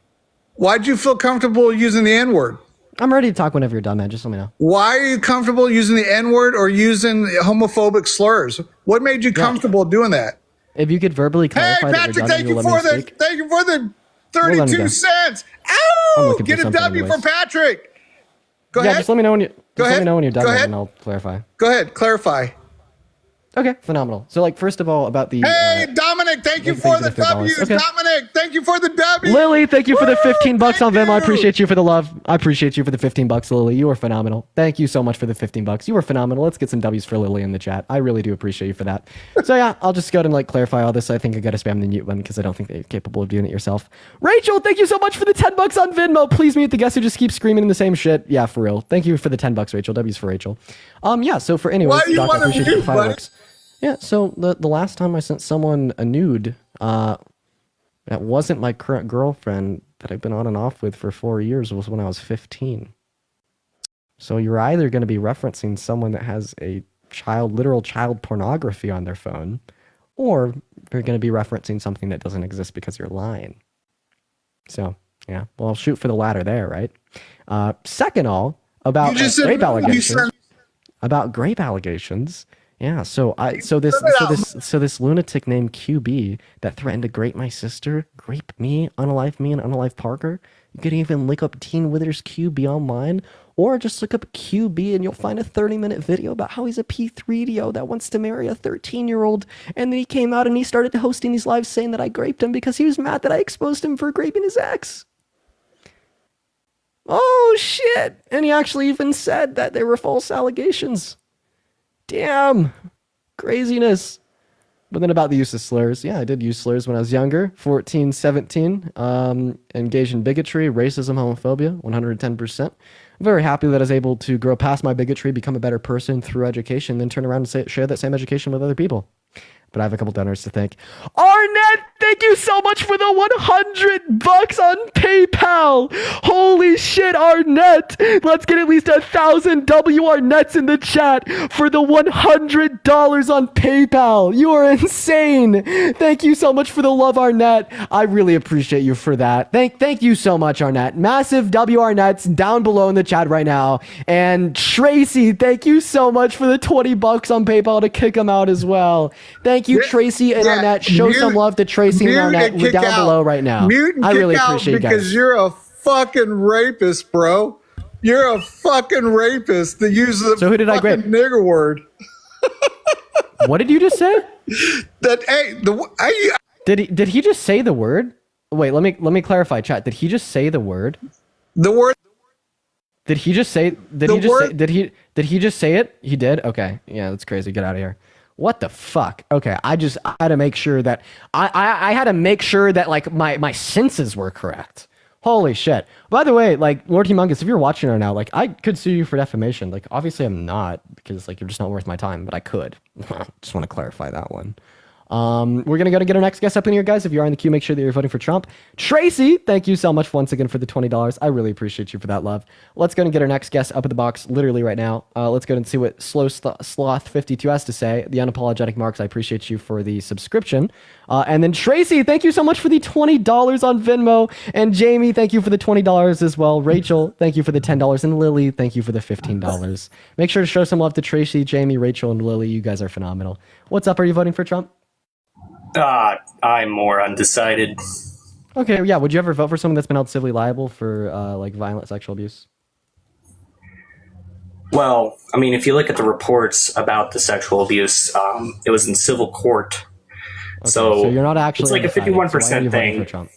Why'd you feel comfortable using the N-word? I'm ready to talk whenever you're done, man. Just let me know. Why are you comfortable using the N-word or using homophobic slurs? What made you comfortable doing that? If you could verbally clarify Patrick, that you're done, thank you for the 32 cents. Ow! Get a W for Patrick. Go ahead. Just let me know when you. Let me know when you're done, Go ahead. and I'll clarify. Go ahead. Clarify. Okay, phenomenal. So, like, first of all, about the. Hey, Dominic, thank you for the W's. Okay. Dominic, thank you for the W. Lily, thank you for the $15 on Venmo. I appreciate you for the love. I appreciate you for the $15, Lily. You are phenomenal. Thank you so much for the $15. You were phenomenal. Let's get some W's for Lily in the chat. I really do appreciate you for that. So yeah, I'll just go ahead and like clarify all this. I think I got to spam the mute button because I don't think that you're capable of doing it yourself. Rachel, thank you so much for the $10 on Venmo. Please mute the guests who just keep screaming the same shit. Yeah, for real. Thank you for the $10, Rachel. W's for Rachel. Yeah. So for anyways, Why do you Doc, I want to appreciate you mute, for buddy? $5. Yeah, so the last time I sent someone a nude, that wasn't my current girlfriend that I've been on and off with for 4 years, was when I was 15. So you're either going to be referencing someone that has a literal child pornography on their phone, or you're going to be referencing something that doesn't exist because you're lying. So, yeah, well, I'll shoot for the latter there, right? Second all, about grape allegations. About grape allegations. Yeah, so this lunatic named QB that threatened to grape my sister, grape me, unalive me, and unalive Parker. You could even look up Teen Withers QB online, or just look up QB and you'll find a 30-minute video about how he's a P3DO that wants to marry a 13-year-old, and then he came out and he started hosting these lives saying that I graped him because he was mad that I exposed him for graping his ex. Oh shit! And he actually even said that they were false allegations. Damn, craziness. But then about the use of slurs. Yeah, I did use slurs when I was younger, 14, 17, engaged in bigotry, racism, homophobia, 110%. I'm very happy that I was able to grow past my bigotry, become a better person through education, then turn around and share that same education with other people. But I have a couple donors to thank. Arnett, thank you so much for the $100 on PayPal. Holy shit, Arnett. Let's get at least 1,000 W Arnetts in the chat for the $100 on PayPal. You are insane. Thank you so much for the love, Arnett. I really appreciate you for that. Thank you so much, Arnett. Massive W Arnetts down below in the chat right now. And Tracy, thank you so much for the $20 on PayPal to kick him out as well. Thank you, Tracy and Arnett. Show some love to Tracy and Arnett. We're down below right now. Mute and I kick really out appreciate you guys. because you're a fucking rapist, bro. You're a fucking rapist that uses the So who did I grape? nigger word. What did you just say? Did he just say the word? Wait, let me clarify, chat. Did he just say the word? The word. Did he just say? Did he just say it? He did. Okay. Yeah, that's crazy. Get out of here. What the fuck? Okay, I had to make sure that I had to make sure that like my senses were correct. Holy shit. By the way, like Lord Humongous, if you're watching right now, like I could sue you for defamation. Like obviously I'm not, because like you're just not worth my time, but I could. Just want to clarify that one. We're gonna go to get our next guest up in here, guys. If you are in the queue, make sure that you're voting for Trump. Tracy, thank you so much once again for the $20. I really appreciate you for that love. Let's go and get our next guest up in the box literally right now. Let's go and see what Sloth 52 has to say. The unapologetic Marks, I appreciate you for the subscription. And then Tracy, thank you so much for the $20 on Venmo. And Jamie, thank you for the $20 as well. Rachel, thank you for the $10. And Lily, thank you for the $15. Make sure to show some love to Tracy, Jamie, Rachel, and Lily. You guys are phenomenal. What's up? Are you voting for Trump? I'm more undecided. Okay, yeah. Would you ever vote for someone that's been held civilly liable for like violent sexual abuse? Well, I mean, if you look at the reports about the sexual abuse, it was in civil court. Okay, so you're not actually. It's like a 51% thing.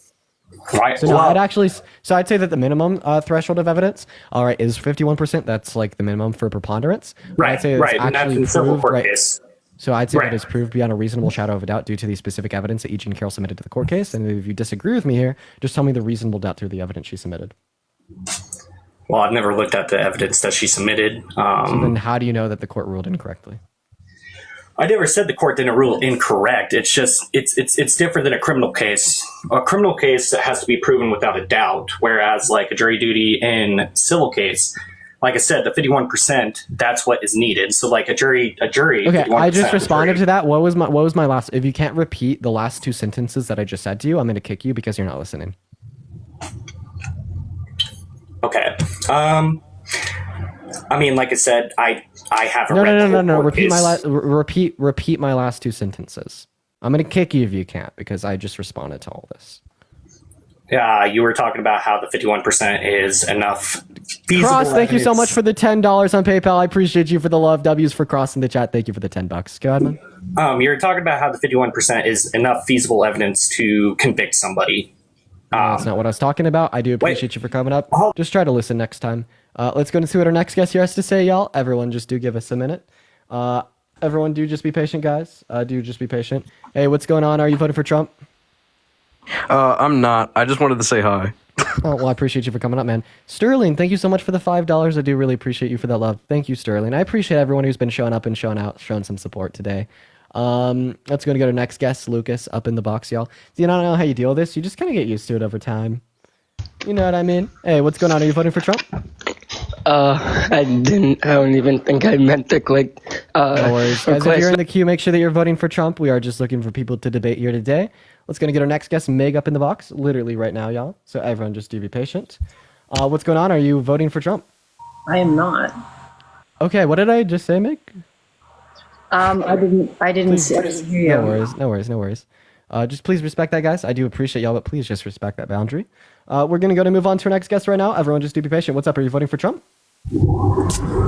Right. So no, I'd say that the minimum threshold of evidence, all right, is 51%. That's like the minimum for preponderance. Right. I'd say right. And that's in civil court case. So I'd say that it's proved beyond a reasonable shadow of a doubt due to the specific evidence that Eugene Carroll submitted to the court case. And if you disagree with me here, just tell me the reasonable doubt through the evidence she submitted. Well, I've never looked at the evidence that she submitted. So then how do you know that the court ruled incorrectly? I never said the court didn't rule incorrect. It's just it's different than a criminal case. A criminal case has to be proven without a doubt, whereas like a jury duty in civil case, like I said, the 51%, that's what is needed. So like a jury. Okay, I just responded to that. What was my last? If you can't repeat the last two sentences that I just said to you, I'm going to kick you because you're not listening. Okay. I mean, like I said, I haven't. No. Repeat my last two sentences. I'm going to kick you if you can't because I just responded to all this. You were talking about how the 51% is enough feasible Cross, thank you so evidence. much for the $10 on PayPal. I appreciate you for the love. W's for Cross in the chat. Thank you for the $10. Go ahead, man. You were talking about how the 51% is enough feasible evidence to convict somebody. That's not what I was talking about. I do appreciate you for coming up. Just try to listen next time. Let's go and see what our next guest here has to say, y'all. Everyone, just do give us a minute. Everyone, do just be patient, guys. Do just be patient. Hey, what's going on? Are you voting for Trump? I'm not. I just wanted to say hi. Oh, well, I appreciate you for coming up, man. Sterling, thank you so much for the $5. I do really appreciate you for that love. Thank you, Sterling. I appreciate everyone who's been showing up and showing some support today. Let's go to our next guest, Lucas, up in the box, y'all. You don't know how you deal with this. You just kind of get used to it over time. You know what I mean? Hey, what's going on? Are you voting for Trump? I don't even think I meant to click. No worries. Guys, if you're in the queue, make sure that you're voting for Trump. We are just looking for people to debate here today. Let's go and get our next guest, Meg, up in the box, literally right now, y'all. So everyone just do be patient. What's going on? Are you voting for Trump? I am not. Okay, what did I just say, Meg? I didn't hear you. No worries. Just please respect that, guys. I do appreciate y'all, but please just respect that boundary. We're going to move on to our next guest right now. Everyone just do be patient. What's up? Are you voting for Trump?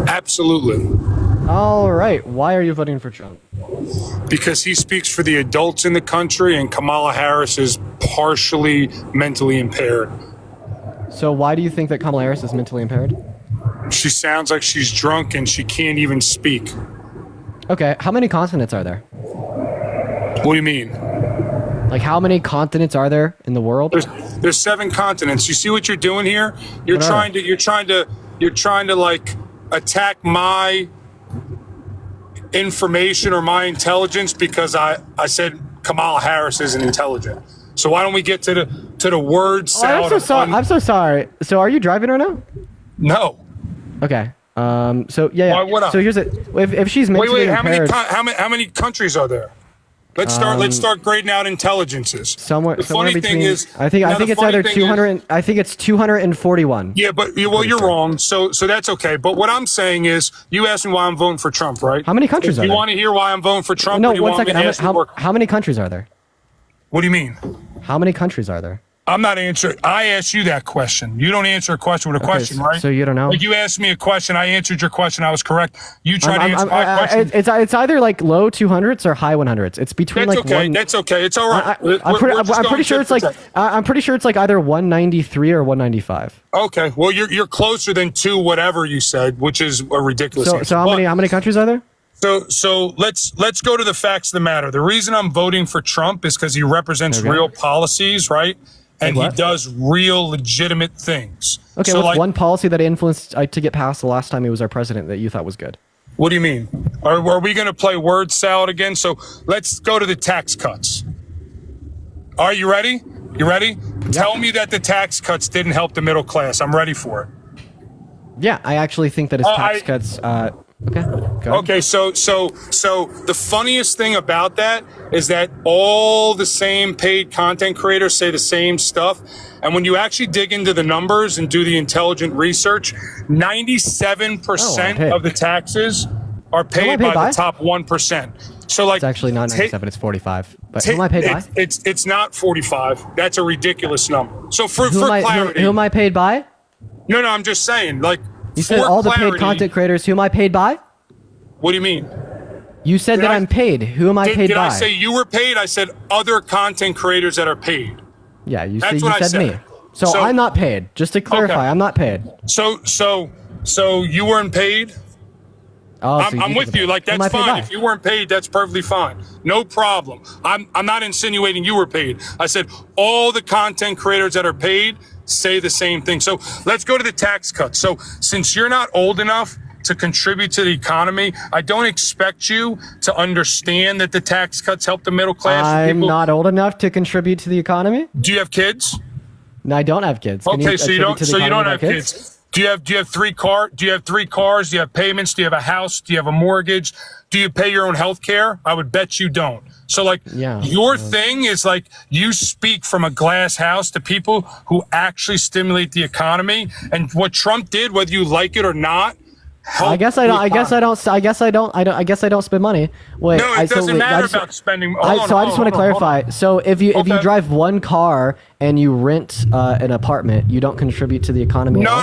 Absolutely. All right. Why are you voting for Trump? Because he speaks for the adults in the country, and Kamala Harris is partially mentally impaired. So why do you think that Kamala Harris is mentally impaired? She sounds like she's drunk and she can't even speak. Okay. How many consonants are there? What do you mean? Like, how many continents are there in the world? There's 7 continents. You see what you're doing here? You're trying to like attack my information or my intelligence because I said Kamala Harris isn't intelligent. So why don't we get to the word salad? I'm so sorry. So are you driving right now? No. Okay. So yeah. Why would I? So here's it. If she's mentally impaired, how many countries are there? Let's start grading out intelligences. Somewhere funny between, thing is, I think it's either 200. I think it's 241. Yeah, but you're wrong. So that's okay. But what I'm saying is, you asked me why I'm voting for Trump, right? How many countries are there? You want to hear why I'm voting for Trump? No, or you one want me second. to ask How many countries are there? What do you mean? How many countries are there? I'm not answering. I asked you that question. You don't answer a question with a question, right? So you don't know? Like you asked me a question, I answered your question. I was correct. You tried to answer my question. It's either like low 200s or high 100s. It's between That's like okay. one. That's okay. It's all right. I'm pretty sure it's like I'm pretty sure it's like either 193 or 195. Okay. Well, you're closer than 2 whatever you said, which is a ridiculous answer. So how many countries are there? So let's go to the facts of the matter. The reason I'm voting for Trump is because he represents real policies, right? And he does real legitimate things. Okay, so what's one policy that influenced to get passed the last time he was our president that you thought was good? What do you mean? Are we going to play word salad again? So let's go to the tax cuts. Are you ready? You ready? Yeah. Tell me that the tax cuts didn't help the middle class. I'm ready for it. Yeah, I actually think that his tax cuts. Okay, so the funniest thing about that is that all the same paid content creators say the same stuff. And when you actually dig into the numbers and do the intelligent research, 97% of the taxes are paid by the top 1%. So like, it's actually not 97, it's 45. But who am I paid by? It's not 45. That's a ridiculous number. So for clarity. Who am I paid by? No, I'm just saying, like, you said all the paid content creators. Who am I paid by? What do you mean? You said that I'm paid. Who am I paid by? Did I say you were paid? I said other content creators that are paid. Yeah, you said me. So I'm not paid. Just to clarify, I'm not paid. So you weren't paid? Oh, I'm with you. Like, that's fine. If you weren't paid, that's perfectly fine. No problem. I'm not insinuating you were paid. I said all the content creators that are paid say the same thing. So let's go to the tax cuts. So since you're not old enough to contribute to the economy, I don't expect you to understand that the tax cuts help the middle class. I'm not old enough to contribute to the economy. Do you have kids? No, I don't have kids. Okay, so you don't have kids. Do you have 3 cars? Do you have 3 cars? Do you have payments? Do you have a house? Do you have a mortgage? Do you pay your own health care? I would bet you don't. So like your thing is like you speak from a glass house to people who actually stimulate the economy. And what Trump did, whether you like it or not, help. I guess I don't. I guess I don't. I guess I don't. I guess I don't spend money. Wait. No, it doesn't matter about spending. I just want to clarify. So if you drive one car and you rent an apartment, you don't contribute to the economy. No.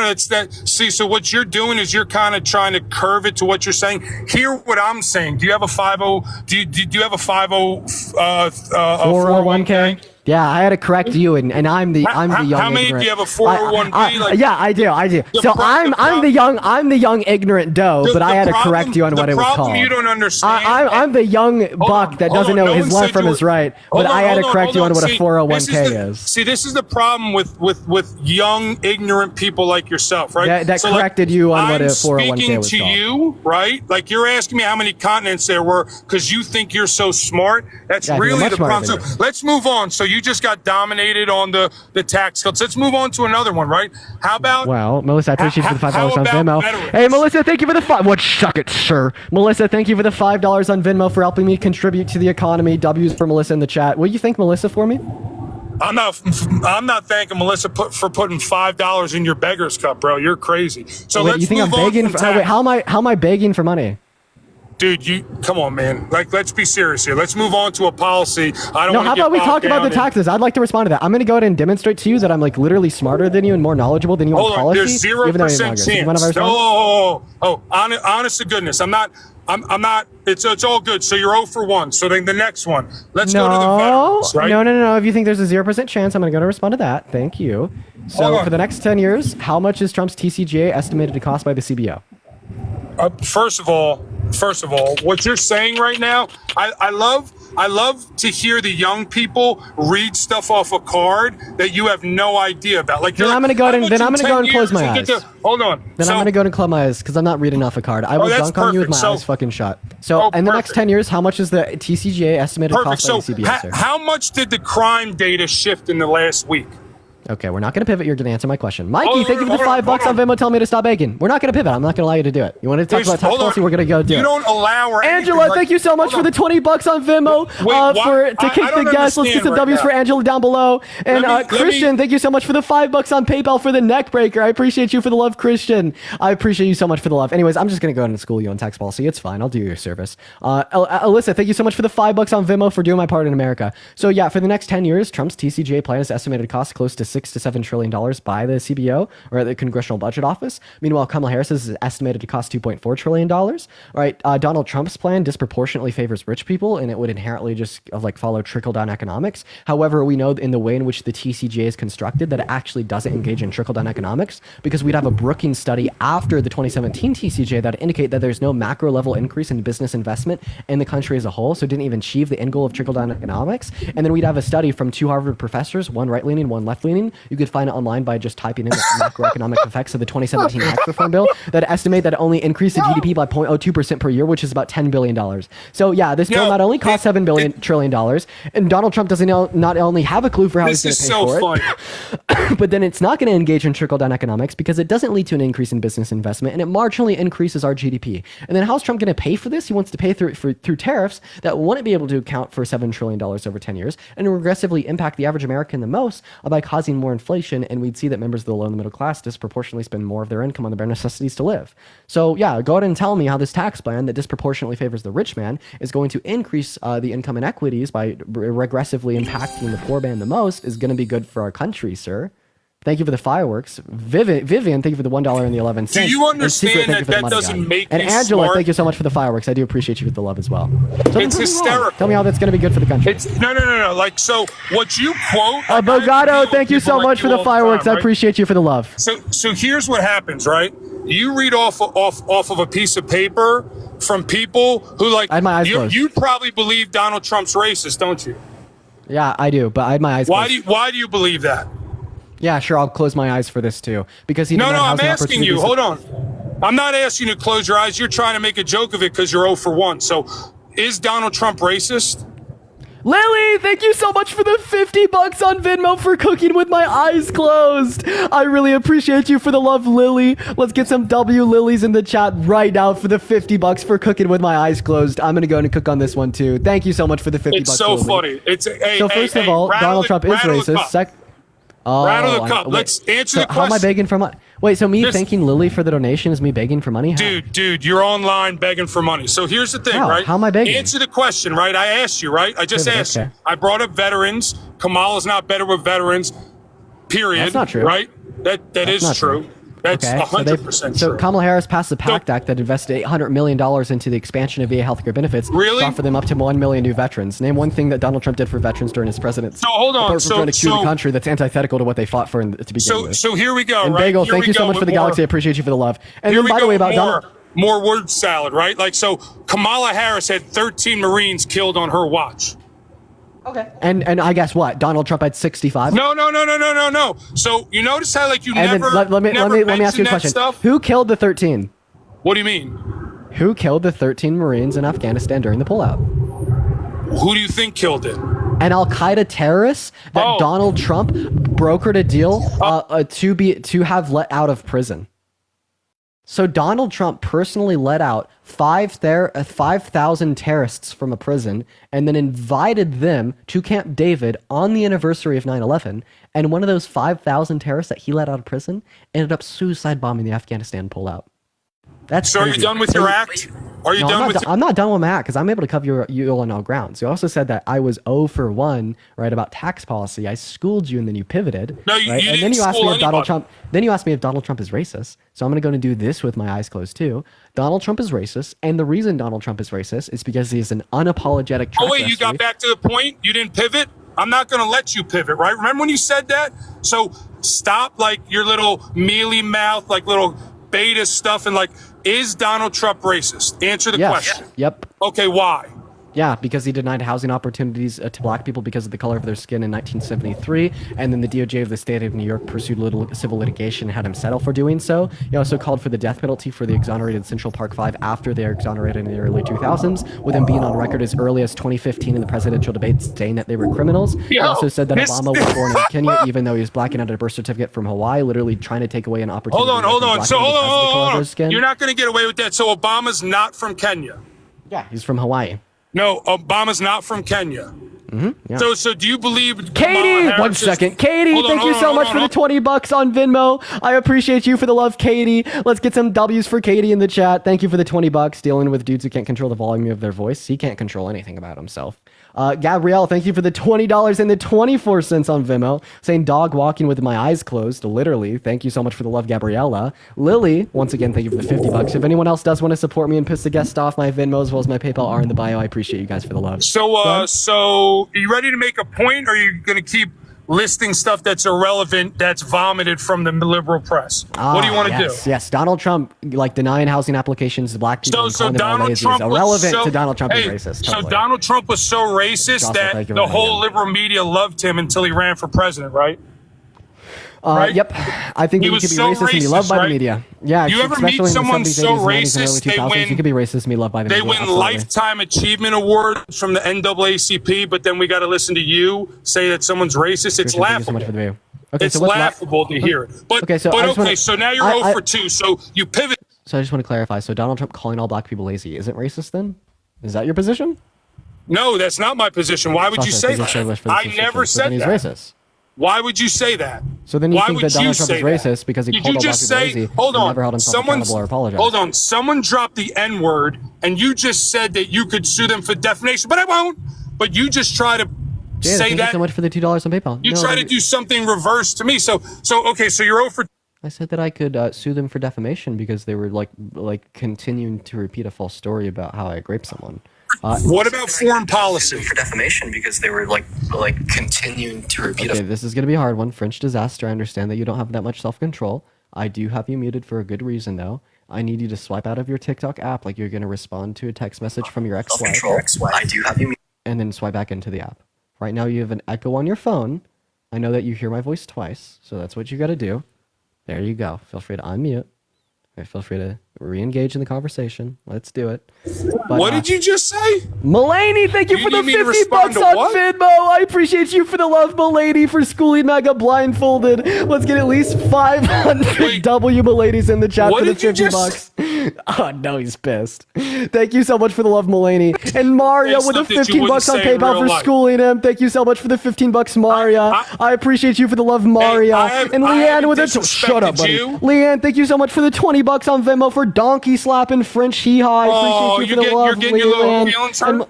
It's that. See, so what you're doing is you're kind of trying to curve it to what you're saying. Hear what I'm saying. Do you have a 50? Do you have a 401k? Yeah, I had to correct you, and I'm the young. How many ignorant. do you have a 401k? Yeah, I do. So I'm the young ignorant dough, but I had to correct you on what it was called. The problem you don't understand. I'm the young buck that doesn't know his left from his right, but I had to correct you on what a 401k is. See, this is the problem with young ignorant people like yourself, right? That corrected you on what a 401k was called. I'm speaking to you, right? Like you're asking me how many continents there were because you think you're so smart. That's really the problem. So let's move on. So you just got dominated on the tax cuts. Let's move on to another one, right? How about? Well, Melissa, I appreciate you for the $5 on Venmo. Hey, Melissa, thank you for the suck it, sir. Melissa, thank you for the $5 on Venmo for helping me contribute to the economy. W's for Melissa in the chat. Will you thank Melissa for me? I'm not thanking Melissa for putting $5 in your beggar's cup, bro. You're crazy. So wait, let's you think move I'm begging? on from Wait, how am I begging for money? Dude, come on, man. Like, let's be serious here. Let's move on to a policy. How about we talk about the taxes? I'd like to respond to that. I'm going to go ahead and demonstrate to you that I'm like literally smarter than you and more knowledgeable than you on policy. There's 0% chance. Honest to goodness, I'm not. It's all good. So you're 0 for 1. So then the next one. Let's go to the veterans, right? No. If you think there's a 0% chance, I'm going to go to respond to that. Thank you. So for the next 10 years, how much is Trump's TCJA estimated to cost by the CBO? First of all, what you're saying right now, I love to hear the young people read stuff off a card that you have no idea about. Like, I'm going to go and close my eyes. Hold on. Then I'm going to go and close my eyes because I'm not reading off a card. I will dunk on you with my eyes fucking shut. So in the next 10 years, how much is the TCJA estimated to cost by the CBO, sir? How much did the crime data shift in the last week? Okay, we're not going to pivot. You're going to answer my question. Mikey, thank you for the $5 on Venmo telling me to stop begging. We're not going to pivot. I'm not going to allow you to do it. You want to talk about tax policy? We're going to go do it. You don't allow Angela, thank you so much for the $20 on Venmo to kick the gas. Let's get some W's for Angela down below. And Christian, thank you so much for the $5 on PayPal for the neck breaker. I appreciate you for the love, Christian. I appreciate you so much for the love. Anyways, I'm just going to go ahead and school you on tax policy. It's fine. I'll do your service. Alyssa, thank you so much for the $5 on Venmo for doing my part in America. So yeah, for the next 10 years, Trump's TCJA plan is estimated to cost close to $6 to $7 trillion by the CBO or the Congressional Budget Office. Meanwhile, Kamala Harris is estimated to cost $2.4 trillion. Right? Donald Trump's plan disproportionately favors rich people, and it would inherently just follow trickle-down economics. However, we know in the way in which the TCJA is constructed that it actually doesn't engage in trickle-down economics because we'd have a Brookings study after the 2017 TCJA that indicate that there's no macro-level increase in business investment in the country as a whole, so it didn't even achieve the end goal of trickle-down economics. And then we'd have a study from 2 Harvard professors, one right-leaning, one left-leaning. You could find it online by just typing in the macroeconomic effects of the 2017 tax reform bill that estimate that it only increased the GDP by 0.02% per year, which is about $10 billion. So yeah, this bill not only costs $7 trillion, and Donald Trump doesn't not only have a clue for how he's going to pay for it, but then it's not going to engage in trickle-down economics because it doesn't lead to an increase in business investment, and it marginally increases our GDP. And then how's Trump going to pay for this? He wants to pay through tariffs that wouldn't be able to account for $7 trillion over 10 years and regressively impact the average American the most by causing more inflation, and we'd see that members of the low and the middle class disproportionately spend more of their income on the bare necessities to live. So yeah, go ahead and tell me how this tax plan that disproportionately favors the rich man is going to increase the income inequities by regressively impacting the poor man the most is going to be good for our country, sir. Thank you for the fireworks. Vivian, thank you for the $1.11. Do you understand that doesn't make and me Angela, smart? thank you so much for the fireworks. I do appreciate you with the love as well. So it's hysterical. Tell me how that's going to be good for the country. No. Like, so what you quote... Bogado, thank you so much for the fireworks. I appreciate you for the love. So here's what happens, right? You read off of a piece of paper from people who I had my eyes closed. You probably believe Donald Trump's racist, don't you? Yeah, I do, but I had my eyes closed. Why do you believe that? Yeah, sure, I'll close my eyes for this too. Because No, I'm asking you. Hold on. I'm not asking you to close your eyes. You're trying to make a joke of it because you're 0 for 1. So is Donald Trump racist? Lily, thank you so much for the $50 on Venmo for cooking with my eyes closed. I really appreciate you for the love, Lily. Let's get some W Lilies in the chat right now for the $50 for cooking with my eyes closed. I'm going to go and cook on this one too. Thank you so much for the $50. It's so Lily. funny. So first of all, Donald Trump is racist. Rattle the cup. Let's answer the question. How am I begging for money? Wait, so me This- thanking Lily for the donation is me begging for money? How? Dude, you're online begging for money. So here's the thing, How? right? How am I begging? Answer the question, right? I asked you, right? I just Pivot, asked okay. you. I brought up veterans. Kamala's not better with veterans, period. That's not true. Right? That That's is not true. That's Okay, 100% so true. Kamala Harris passed the PACT Act that invested $800 million into the expansion of VA healthcare benefits. Really? To offer them up to 1 million new veterans. Name one thing that Donald Trump did for veterans during his presidency. So hold on. Apart from trying to accuse the country that's antithetical to what they fought for to begin with. So here we go, And right? Bagel, Here thank we you so go much for with the more- galaxy. I appreciate you for the love. And Here then, we by go the way, with about Donald. more word salad, right? Like, so Kamala Harris had 13 Marines killed on her watch. Okay. And I guess what? Donald Trump had 65. No. So you notice how like you And never then let me ask you a mention that question. stuff? Who killed the 13? What do you mean? Who killed the 13 Marines in Afghanistan during the pullout? Who do you think killed it? An Al Qaeda terrorist that Donald Trump brokered a deal to have let out of prison. So Donald Trump personally let out 5,000 terrorists from a prison and then invited them to Camp David on the anniversary of 9/11. And one of those 5,000 terrorists that he let out of prison ended up suicide bombing the Afghanistan pullout. That's So are you crazy. done with your act? Are you No, done with I'm not done with my act because I'm able to cover you all on all grounds. You also said that I was 0 for 1, right, about tax policy. I schooled you and then you pivoted. No, you right? didn't And then you asked me school if Donald anybody. Trump. Then you asked me if Donald Trump is racist. So I'm going to go and do this with my eyes closed too. Donald Trump is racist, and the reason Donald Trump is racist is because he is an unapologetic. Oh wait, you got back to the point? You didn't pivot? I'm not going to let you pivot, right? Remember when you said that? So stop like your little mealy mouth, like little beta stuff, and like, is Donald Trump racist? Answer the Yes. question. Yep. Okay, why? Yeah, because he denied housing opportunities to black people because of the color of their skin in 1973, and then the DOJ of the state of New York pursued civil litigation and had him settle for doing so. He also called for the death penalty for the exonerated Central Park Five after they were exonerated in the early 2000s, with him being on record as early as 2015 in the presidential debate saying that they were criminals. He also said that Obama was born in Kenya, even though he was black and had a birth certificate from Hawaii, literally trying to take away an opportunity. Hold on. So hold on. You're not going to get away with that. So Obama's not from Kenya. Yeah, he's from Hawaii. No, Obama's not from Kenya. Yeah. So do you believe Kamala Katie, Harris one is- second. Katie, Hold on, thank you hold so on, much hold for on, the 20 bucks on Venmo. I appreciate you for the love, Katie. Let's get some W's for Katie in the chat. Thank you for the 20 bucks. Dealing with dudes who can't control the volume of their voice. He can't control anything about himself. Gabrielle, thank you for the $20 and the 24 cents on Venmo. Saying dog walking with my eyes closed, literally. Thank you so much for the love, Gabriella. Lily, once again, thank you for the 50 bucks. If anyone else does want to support me and piss the guest off, my Venmo as well as my PayPal are in the bio. I appreciate you guys for the love. So are you ready to make a point, or are you going to keep listing stuff that's irrelevant, that's vomited from the liberal press? What do you want to do? Yes, Donald Trump, like denying housing applications to black people and So calling them all Donald lazy Trump is was irrelevant so- to Donald Trump hey, being racist. So Totally. Donald Trump was so racist Jocelyn, that thank you the very whole liberal media loved him until he ran for president, right? Right? Yep. I think He you was could be so racist and be racist, loved by right? the media. Yeah, You ever especially meet in the someone 70s, so 80s, 90s, and early racist, they 2000s, win- you could be racist and be loved by the They media. win Absolutely. lifetime achievement awards from the NAACP, but then we got to listen to you say that someone's racist. It's Christian, thank you so laughable. much for the video. Okay, It's so what's laughable to hear it. But Okay, so I just wanna- so now you're I- 0 for 2. So you pivot. So I just want to clarify. So Donald Trump calling all black people lazy isn't racist then? Is that your position? No, that's not my position. Why would you say that? I never said he's that. racist. Why would you say that? So then you Why think would that Donald you Trump is say racist because he Did called you all black just people say, lazy hold and on, never held himself accountable or apologized? hold on, someone dropped the N-word and you just said that you could sue them for defamation, but I won't. But you just try to Jada, say thank you that. so much for the $2 on PayPal. You No, try to that- do something reverse to me. So okay, so you're 0 for I said that I could sue them for defamation because they were like continuing to repeat a false story about how I raped someone. What about foreign policy? For defamation because they were like continuing to repeat. Okay, this is gonna be a hard one. French disaster. I understand that you don't have that much self-control. I do have you muted for a good reason, though. I need you to swipe out of your TikTok app like you're gonna respond to a text message from your ex-wife. I do have you. And then swipe back into the app. Right now you have an echo on your phone. I know that you hear my voice twice, so that's what you gotta do. There you go. Feel free to unmute. Okay, feel free to re-engage in the conversation. Let's do it. But, What did you just say? Mulaney, thank you You for the need me to 50 respond bucks to on what? Venmo. I appreciate you for the love, Mulaney, for schooling Mega blindfolded. Let's get at least 500 W Mulaney's in the chat What for the did you 50 just- bucks. Oh no, he's pissed. Thank you so much for the love, Mulaney. And Maria with the Stuff that you 15 wouldn't bucks on say in PayPal real for life. schooling him. Thank you so much for the 15 bucks, Maria. I appreciate you for the love, Maria. And Leanne with a shut up, buddy. Leanne, thank you so much for the 20 bucks on Venmo for donkey slapping French hee-haw. I appreciate you for the love, you're getting your little Leanne. feelings hurt?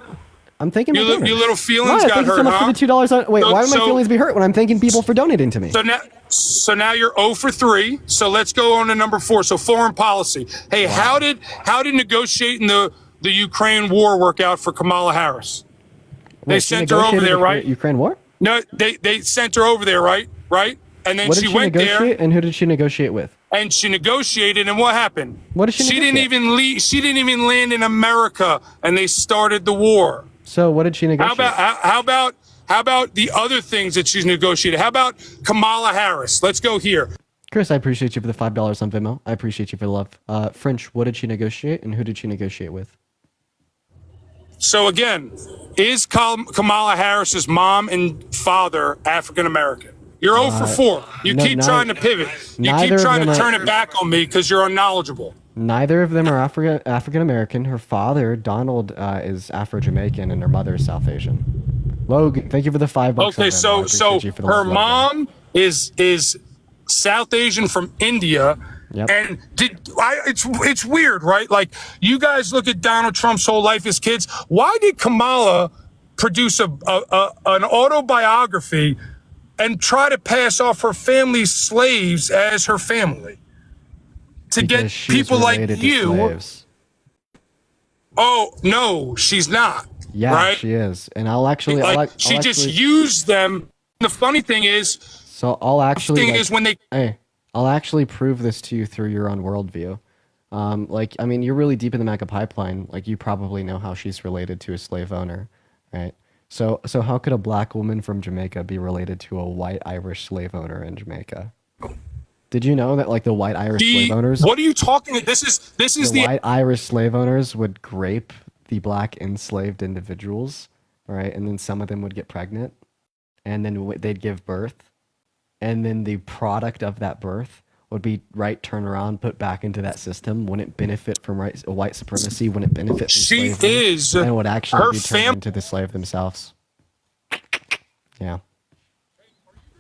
I'm thanking my Your donors. little feelings Why? got Thank you hurt, so much huh? for the $2 on. Wait, why would my So- feelings be hurt when I'm thanking people for donating to me? So now you're 0 for 3. So let's go on to number 4. So foreign policy. Hey, how did negotiating the Ukraine war work out for Kamala Harris? They Wait, she sent her over negotiated there, the right? Ukraine war? No, they sent her over there, right? And then What did she she went negotiate, there and who did she negotiate with? and she negotiated, and what happened? What did she didn't negotiate? even leave. She didn't even land in America, and they started the war. So what did she negotiate? How about the other things that she's negotiated? How about Kamala Harris? Let's go here. Chris, I appreciate you for the $5 on Venmo. I appreciate you for the love. French, what did she negotiate, and who did she negotiate with? So again, is Kamala Harris's mom and father African American? You're 0 for 4. You keep trying to pivot. You keep trying to turn it back on me because you're unknowledgeable. Neither of them are African American. Her father, Donald, is Afro-Jamaican, and her mother is South Asian. Logan, thank you for the $5. Okay, on Venmo. I so appreciate you for the her love, Logan. mom is South Asian from India. Yep. And it's weird, right? Like, you guys look at Donald Trump's whole life as kids. Why did Kamala produce an autobiography and try to pass off her family's slaves as her family? To Because get she's people like related to you. slaves. Oh, no, she's not. Yeah, right? she is. And I'll actually... She just used them. The funny thing is... So I'll actually... thing is when they... Hey, I'll actually prove this to you through your own worldview. I mean, you're really deep in the MAGA pipeline. Like, you probably know how she's related to a slave owner, right? So how could a black woman from Jamaica be related to a white Irish slave owner in Jamaica? Did you know that, like, the white Irish slave owners... What are you talking... This is the white Irish slave owners would grape the black enslaved individuals, right? And then some of them would get pregnant, and then they'd give birth, and then the product of that birth would be turned around, put back into that system. Wouldn't benefit from white supremacy. Wouldn't benefit from slavery, and would actually be turned into the slave themselves. Yeah.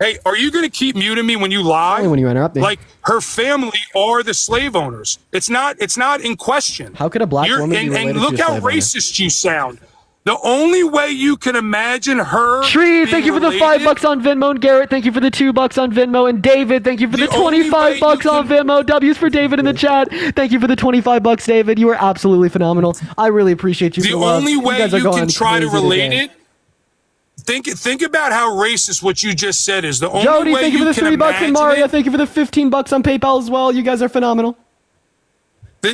Hey, are you going to keep muting me when you lie? Only when you interrupt me. Like, her family are the slave owners. It's not in question. How could a black woman be related and look to a how slave owner? racist you sound. The only way you can imagine her... Tree, thank you for the $5 on Venmo. And Garrett, thank you for the $2 on Venmo. And David, thank you for the $25 on Venmo. W's for David in the chat. Thank you for the $25, David. You are absolutely phenomenal. I really appreciate you. The for the love. only way guys are you going can try to crazy relate today. it... Think about how racist what you just said is. The only Jody, way thank you for the can $3 and imagine Mario, it- thank you for the $15 on PayPal as well. You guys are phenomenal.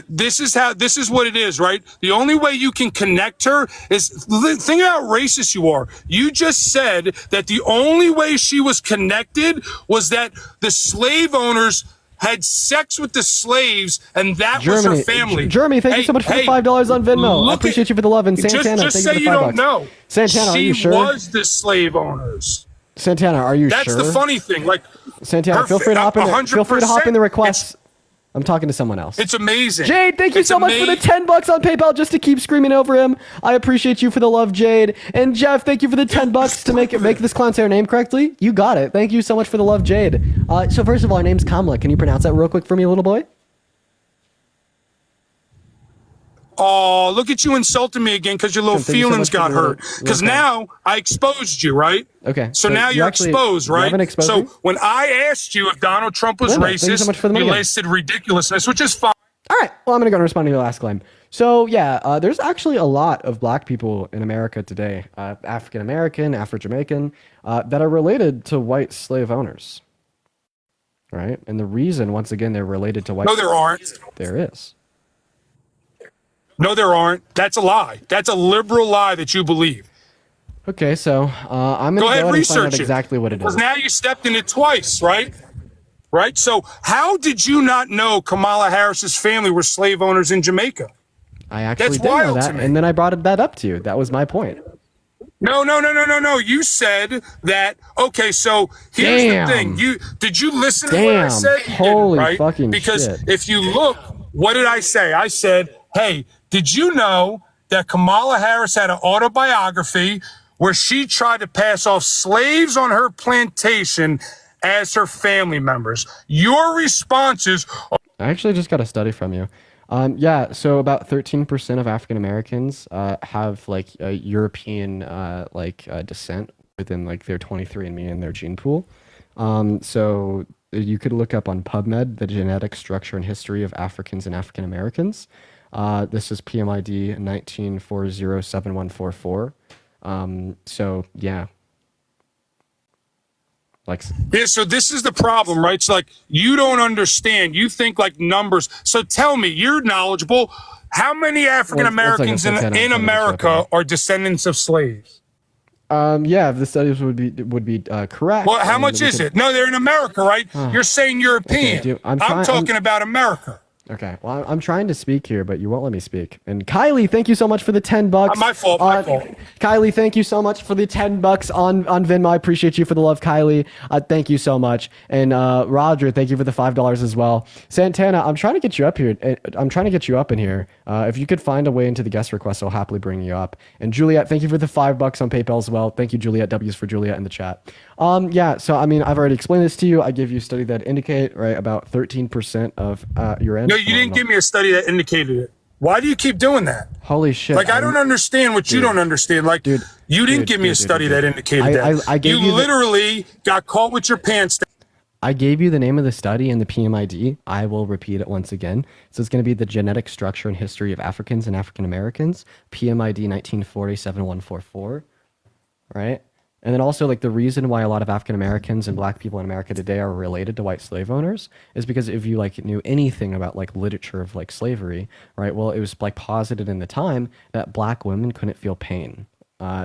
This is what it is, right? The only way you can connect her is think about how racist you are. You just said that the only way she was connected was that the slave owners had sex with the slaves, and that was her family. Jeremy, thank you so much for the $5 on Venmo. I appreciate you for the love. And Santana, just thank say you you for the $5. don't know. Santana, are you sure? She was the slave owners. Santana, are you That's sure? the funny thing. Like, Santana, feel free to hop in there. Feel free to hop in the requests. I'm talking to someone else. It's amazing. Jade, thank you so much for the $10 on PayPal just to keep screaming over him. I appreciate you for the love, Jade. And Jeff, thank you for the $10 to make this clown say her name correctly. You got it. Thank you so much for the love, Jade. So first of all, her name's Kamala. Can you pronounce that real quick for me, little boy? Oh, look at you insulting me again because your little Thank you so feelings much for got the hurt. little Because now I exposed you, right? Okay. So now you you're actually- exposed, you right? haven't exposed So me? when I asked you if Donald Trump was Linda, thank you so racist, much for the money you again. listed ridiculousness, which is fine. All right. Well, I'm going to go and respond to your last claim. So, yeah, there's actually a lot of black people in America today, African-American, Afro-Jamaican, that are related to white slave owners. Right? And the reason, once again, they're related to white... No, there aren't. There is. No, there aren't. That's a lie. That's a liberal lie that you believe. Okay, so I'm going to Go ahead, go and find out research it. exactly what it Because is. now you stepped in it twice, right? Right? So how did you not know Kamala Harris's family were slave owners in Jamaica? I actually That's did know wild that, to me. and then I brought that up to you. That was my point. No. You said that. Okay, so here's Damn. the thing. Did you listen to what I Damn. said? You Holy didn't, right? fucking because shit. if you look, what did I say? I said, hey, did you know that Kamala Harris had an autobiography where she tried to pass off slaves on her plantation as her family members? Your responses. I actually just got a study from you. Yeah, so about 13% of African Americans have like European descent within like their 23andMe and their gene pool. So you could look up on PubMed the genetic structure and history of Africans and African Americans. This is PMID 19407144. So yeah. Yeah, so this is the problem, right? It's like you don't understand. You think like numbers. So tell me, you're knowledgeable. How many African Americans in America are descendants of slaves? Yeah, the studies would be correct. Well, how much is it? No, they're in America, right? You're saying European. Okay, I'm talking about America. Okay, well, I'm trying to speak here, but you won't let me speak. And Kylie, thank you so much for the $10. My fault. Kylie, thank you so much for the $10 on Venmo. I appreciate you for the love, Kylie. Thank you so much. And Roger, thank you for the $5 as well. Santana, I'm trying to get you up here. I'm trying to get you up in here. If you could find a way into the guest request, I'll happily bring you up. And Juliet, thank you for the $5 on PayPal as well. Thank you, Juliet. W's for Juliet in the chat. Yeah, so I mean, I've already explained this to you. I gave you a study that indicate, right, about 13% of your end. No, you didn't give me a study that indicated it. Why do you keep doing that? Holy shit. Like, I don't understand what you don't understand. Like, you didn't give me a study that indicated that. I gave you literally got caught with your pants down. I gave you the name of the study and the PMID. I will repeat it once again. So it's going to be the genetic structure and history of Africans and African Americans, PMID 19407144, right? And then also, like, the reason why a lot of African Americans and black people in America today are related to white slave owners is because if you like knew anything about like literature of like slavery, right? Well, it was like posited in the time that black women couldn't feel pain.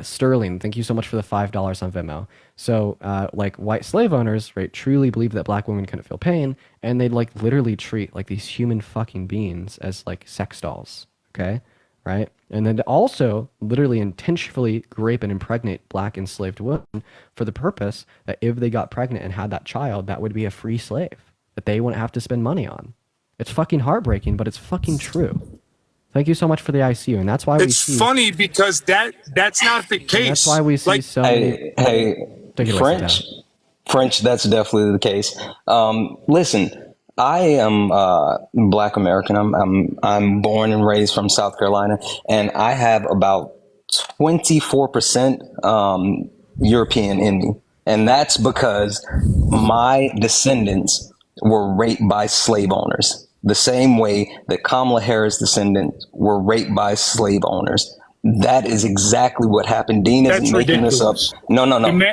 Sterling, thank you so much for the $5 on Venmo. So, like, white slave owners, right, truly believe that black women couldn't feel pain, and they'd like literally treat like these human fucking beings as like sex dolls. Okay, right? And then also literally intentionally rape and impregnate black enslaved women for the purpose that if they got pregnant and had that child, that would be a free slave that they wouldn't have to spend money on. It's fucking heartbreaking, but it's fucking true. Thank you so much for the ICU, and that's why it's funny because that's not the case. That's why we see like, so many. French. That's definitely the case. Listen. I am Black American. I'm born and raised from South Carolina, and I have about 24% European in me, and that's because my descendants were raped by slave owners, the same way that Kamala Harris' descendants were raped by slave owners. That is exactly what happened. Dean isn't making this up. No.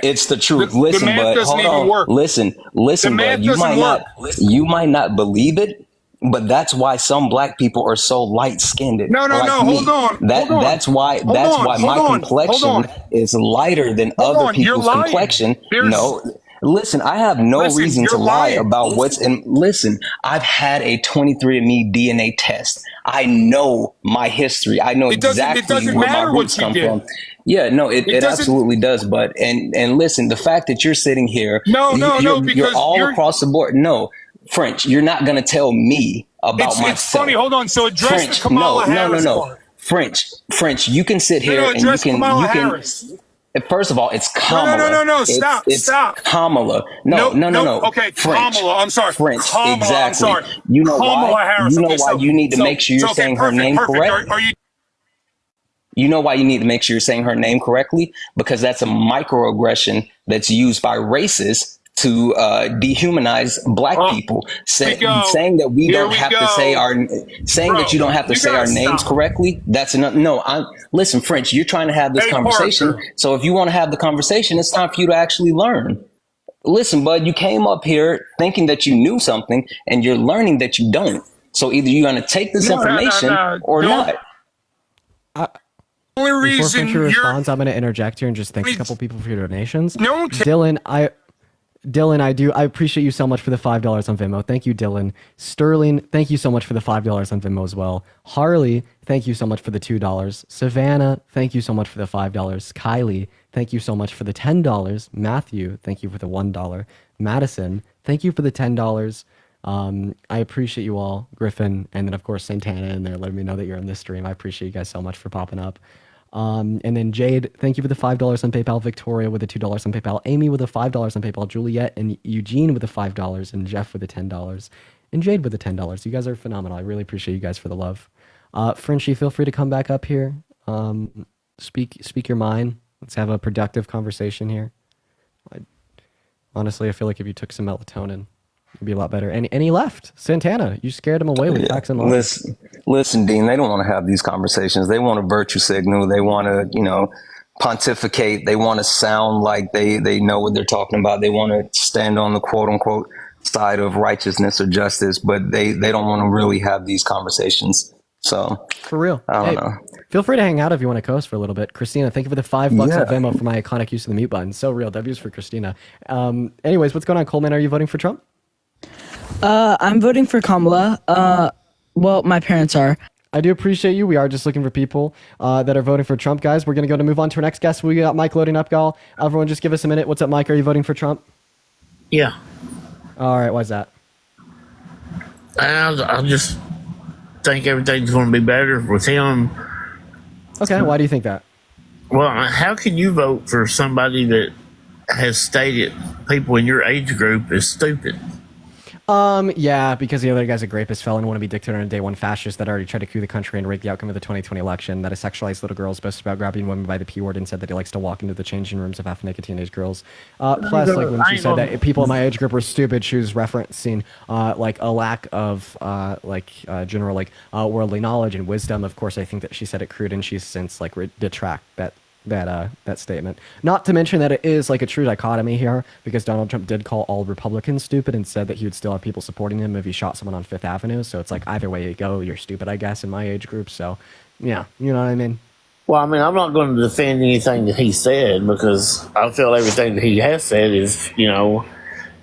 It's the truth. Listen, bud. Hold on. Listen, bud. You might not believe it, but that's why some black people are so light-skinned. No. Hold on. That's why my complexion is lighter than other people's complexion. No. Listen, I have no reason to lie about what's in. Listen, I've had a 23andMe DNA test. I know my history. I know exactly where my roots come from. Yeah, no, it absolutely does. But and listen, the fact that you're sitting here, you're all across the board. No, French, you're not going to tell me about myself. It's funny. Hold on. So address the Kamala Harris part. French, you can sit here and you can. Harris. First of all, it's Kamala. No. Stop. Kamala. No. Okay, French. Kamala. I'm sorry. French. Kamala, exactly. I'm sorry. You know Kamala why? Harris. You know why you need to make sure you're saying her name correctly? You know why you need to make sure you're saying her name correctly? Because that's a microaggression that's used by racists to dehumanize black people. Saying that we don't have to say that you don't have to say our names correctly. That's enough. No, listen, French, you're trying to have this conversation. Parker. So if you want to have the conversation, it's time for you to actually learn. Listen, bud, you came up here thinking that you knew something and you're learning that you don't. So either you're going to take this information or not. Only reason Before Fincher responds, I'm going to interject here and just thank a couple people for your donations. Dylan, I appreciate you so much for the $5 on Venmo. Thank you, Dylan. Sterling, thank you so much for the $5 on Venmo as well. Harley, thank you so much for the $2. Savannah, thank you so much for the $5. Kylie, thank you so much for the $10. Matthew, thank you for the $1. Madison, thank you for the $10. I appreciate you all, Griffin, and then of course Santana in there letting me know that you're in this stream. I appreciate you guys so much for popping up. And then Jade, thank you for the $5 on PayPal. Victoria with the $2 on PayPal. Amy with the $5 on PayPal. Juliet and Eugene with the $5, and Jeff with the $10, and Jade with the $10. You guys are phenomenal. I really appreciate you guys for the love. Frenchie, feel free to come back up here. Speak your mind. Let's have a productive conversation here. Honestly, I feel like if you took some melatonin, it'd be a lot better. And he left. Santana, you scared him away with facts and laws. Listen, Dean, they don't want to have these conversations. They want to virtue signal. They want to, pontificate. They want to sound like they know what they're talking about. They want to stand on the quote unquote side of righteousness or justice, but they don't want to really have these conversations. So for real, I don't know. Feel free to hang out if you want to coast for a little bit. Christina, thank you for the $5 on Venmo for my iconic use of the mute button. So real. W's for Christina. Anyways, what's going on, Coleman? Are you voting for Trump? I'm voting for Kamala. Well, my parents are. I do appreciate you. We are just looking for people that are voting for Trump, guys. We're going to move on to our next guest. We got Mike loading up, y'all. Everyone just give us a minute. What's up, Mike? Are you voting for Trump? Yeah. All right. Why's that? I just think everything's going to be better with him. Okay. Why do you think that? Well, how can you vote for somebody that has stated people in your age group is stupid? Yeah, because the other guy's a rapist, felon, want to be dictator and a day one fascist that already tried to coup the country and rig the outcome of the 2020 election, that a sexualized little girl is boasted about grabbing women by the P word and said that he likes to walk into the changing rooms of half-naked teenage girls. Plus, like when she said that people in my age group were stupid, she was referencing like a lack of general worldly knowledge and wisdom. Of course, I think that she said it crude, and she's since like detract that statement. Not to mention that it is like a true dichotomy here, because Donald Trump did call all Republicans stupid and said that he would still have people supporting him if he shot someone on Fifth Avenue. So it's like either way you go, you're stupid, I guess, in my age group. So yeah, you know what I mean? Well, I mean, I'm not going to defend anything that he said, because I feel everything that he has said is,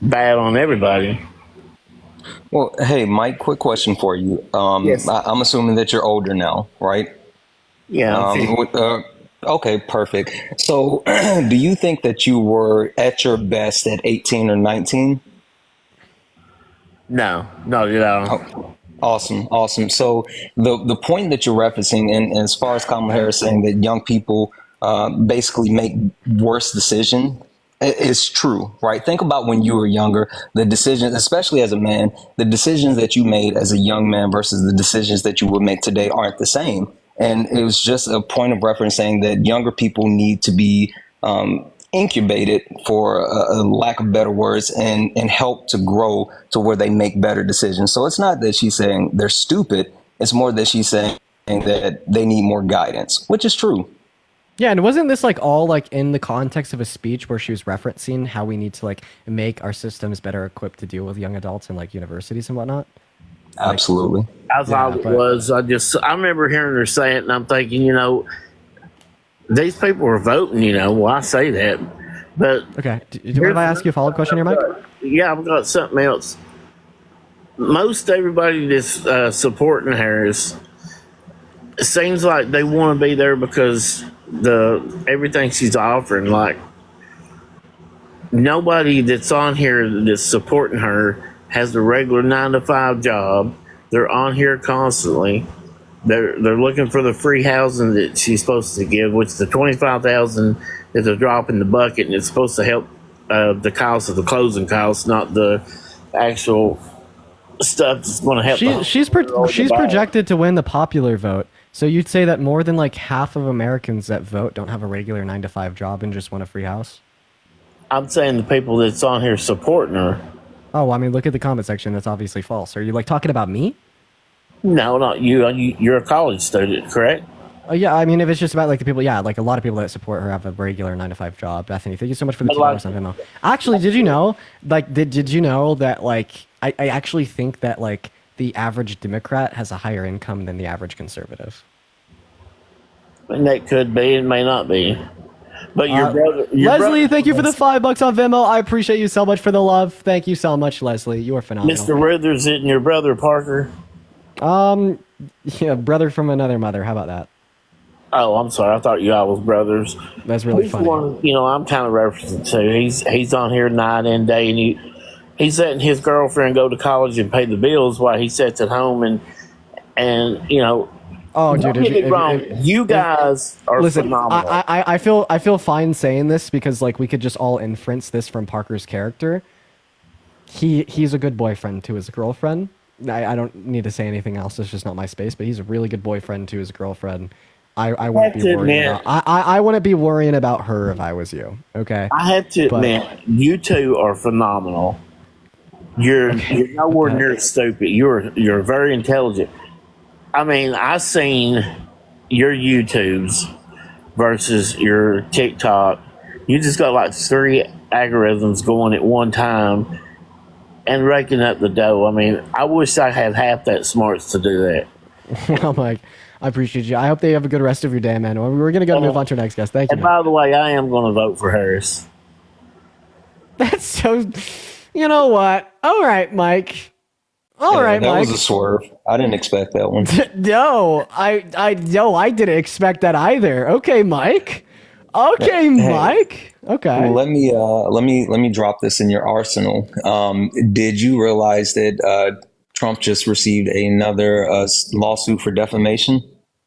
bad on everybody. Well, hey, Mike, quick question for you. Yes. I'm assuming that you're older now, right? Yeah. Okay, perfect. So do you think that you were at your best at 18 or 19? No, not at all. Oh, awesome. So the point that you're referencing, and as far as Kamala Harris saying that young people basically make worse decisions, is true, right? Think about when you were younger, the decisions, especially as a man, the decisions that you made as a young man versus the decisions that you would make today aren't the same. And it was just a point of reference saying that younger people need to be incubated, for a lack of better words, and help to grow to where they make better decisions. So it's not that she's saying they're stupid. It's more that she's saying that they need more guidance, which is true. Yeah, and wasn't this like all like in the context of a speech where she was referencing how we need to like make our systems better equipped to deal with young adults in like universities and whatnot? Absolutely. I thought it was. I remember hearing her say it, and I'm thinking, these people are voting, well, I say that. But okay. Do you mind if I ask you a follow-up question here, Mike? Yeah, I've got something else. Most everybody that's supporting Harris, it seems like they want to be there because everything she's offering. Like, nobody that's on here that's supporting her has a regular 9-to-5 job. They're on here constantly. They're looking for the free housing that she's supposed to give, which the $25,000 is a drop in the bucket, and it's supposed to help the cost of the closing costs, not the actual stuff that's going to help. She's projected to win the popular vote. So you'd say that more than like half of Americans that vote don't have a regular 9-to-5 job and just want a free house? I'm saying the people that's on here supporting her. Oh, I mean, look at the comment section. That's obviously false. Are you like talking about me? No, not you. You're a college student, correct? Yeah, I mean, if it's just about like the people, yeah, like a lot of people that support her have a regular 9-to-5 job. Bethany, thank you so much for the $2 on Venmo. Actually, did you know, like, did you know that like I actually think that like the average Democrat has a higher income than the average conservative? And that could be, it may not be. But your brother, Leslie, thank you for the $5 on Venmo. I appreciate you so much for the love. Thank you so much, Leslie. You are phenomenal. Mr. Withers, isn't your brother Parker? Yeah, brother from another mother. How about that? Oh, I'm sorry. I thought you all was brothers. That's really funny. One, I'm kind of referencing to. He's on here night and day, and he's letting his girlfriend go to college and pay the bills while he sits at home and you know. Oh, dude! Don't get me wrong. You guys are phenomenal. I feel fine saying this because like we could just all inference this from Parker's character. He's a good boyfriend to his girlfriend. I don't need to say anything else. It's just not my space. But he's a really good boyfriend to his girlfriend. I wouldn't be worried about. I wouldn't be worrying about her if I was you. Okay. I have to admit, you two are phenomenal. You're nowhere near stupid. You're very intelligent. I mean, I've seen your YouTubes versus your TikTok. You just got like 3 algorithms going at one time and raking up the dough. I mean, I wish I had half that smarts to do that. Well, Mike, I appreciate you. I hope they have a good rest of your day, man. We're going to move on to our next guest. Thank you. And by the way, I am going to vote for Harris. That's so... You know what? All right, Mike. All right, that Mike. was a swerve. I didn't expect that one. No, I didn't expect that either. Okay, Mike. Okay, Mike. Okay. Let me drop this in your arsenal. Did you realize that Trump just received another lawsuit for defamation?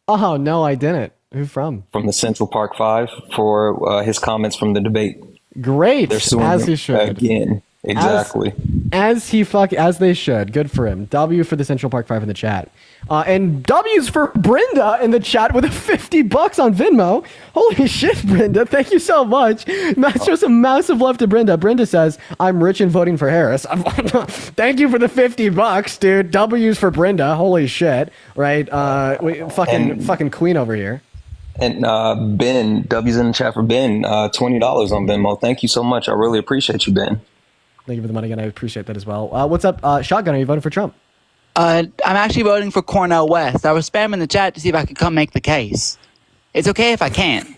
Oh no, I didn't. Who from? From the Central Park Five for his comments from the debate. Great. They're suing as him he should. again. Exactly. As they should. Good for him. W for the Central Park 5 in the chat. And W's for Brenda in the chat with a $50 on Venmo. Holy shit, Brenda. Thank you so much. Show some massive love to Brenda. Brenda says, I'm rich and voting for Harris. Thank you for the $50, dude. W's for Brenda. Holy shit. Right? Fucking queen over here. And Ben, W's in the chat for Ben, $20 on Venmo. Thank you so much. I really appreciate you, Ben. Thank you for the money again. I appreciate that as well. What's up, Shotgun? Are you voting for Trump? I'm actually voting for Cornel West. I was spamming the chat to see if I could come make the case. It's okay if I can't.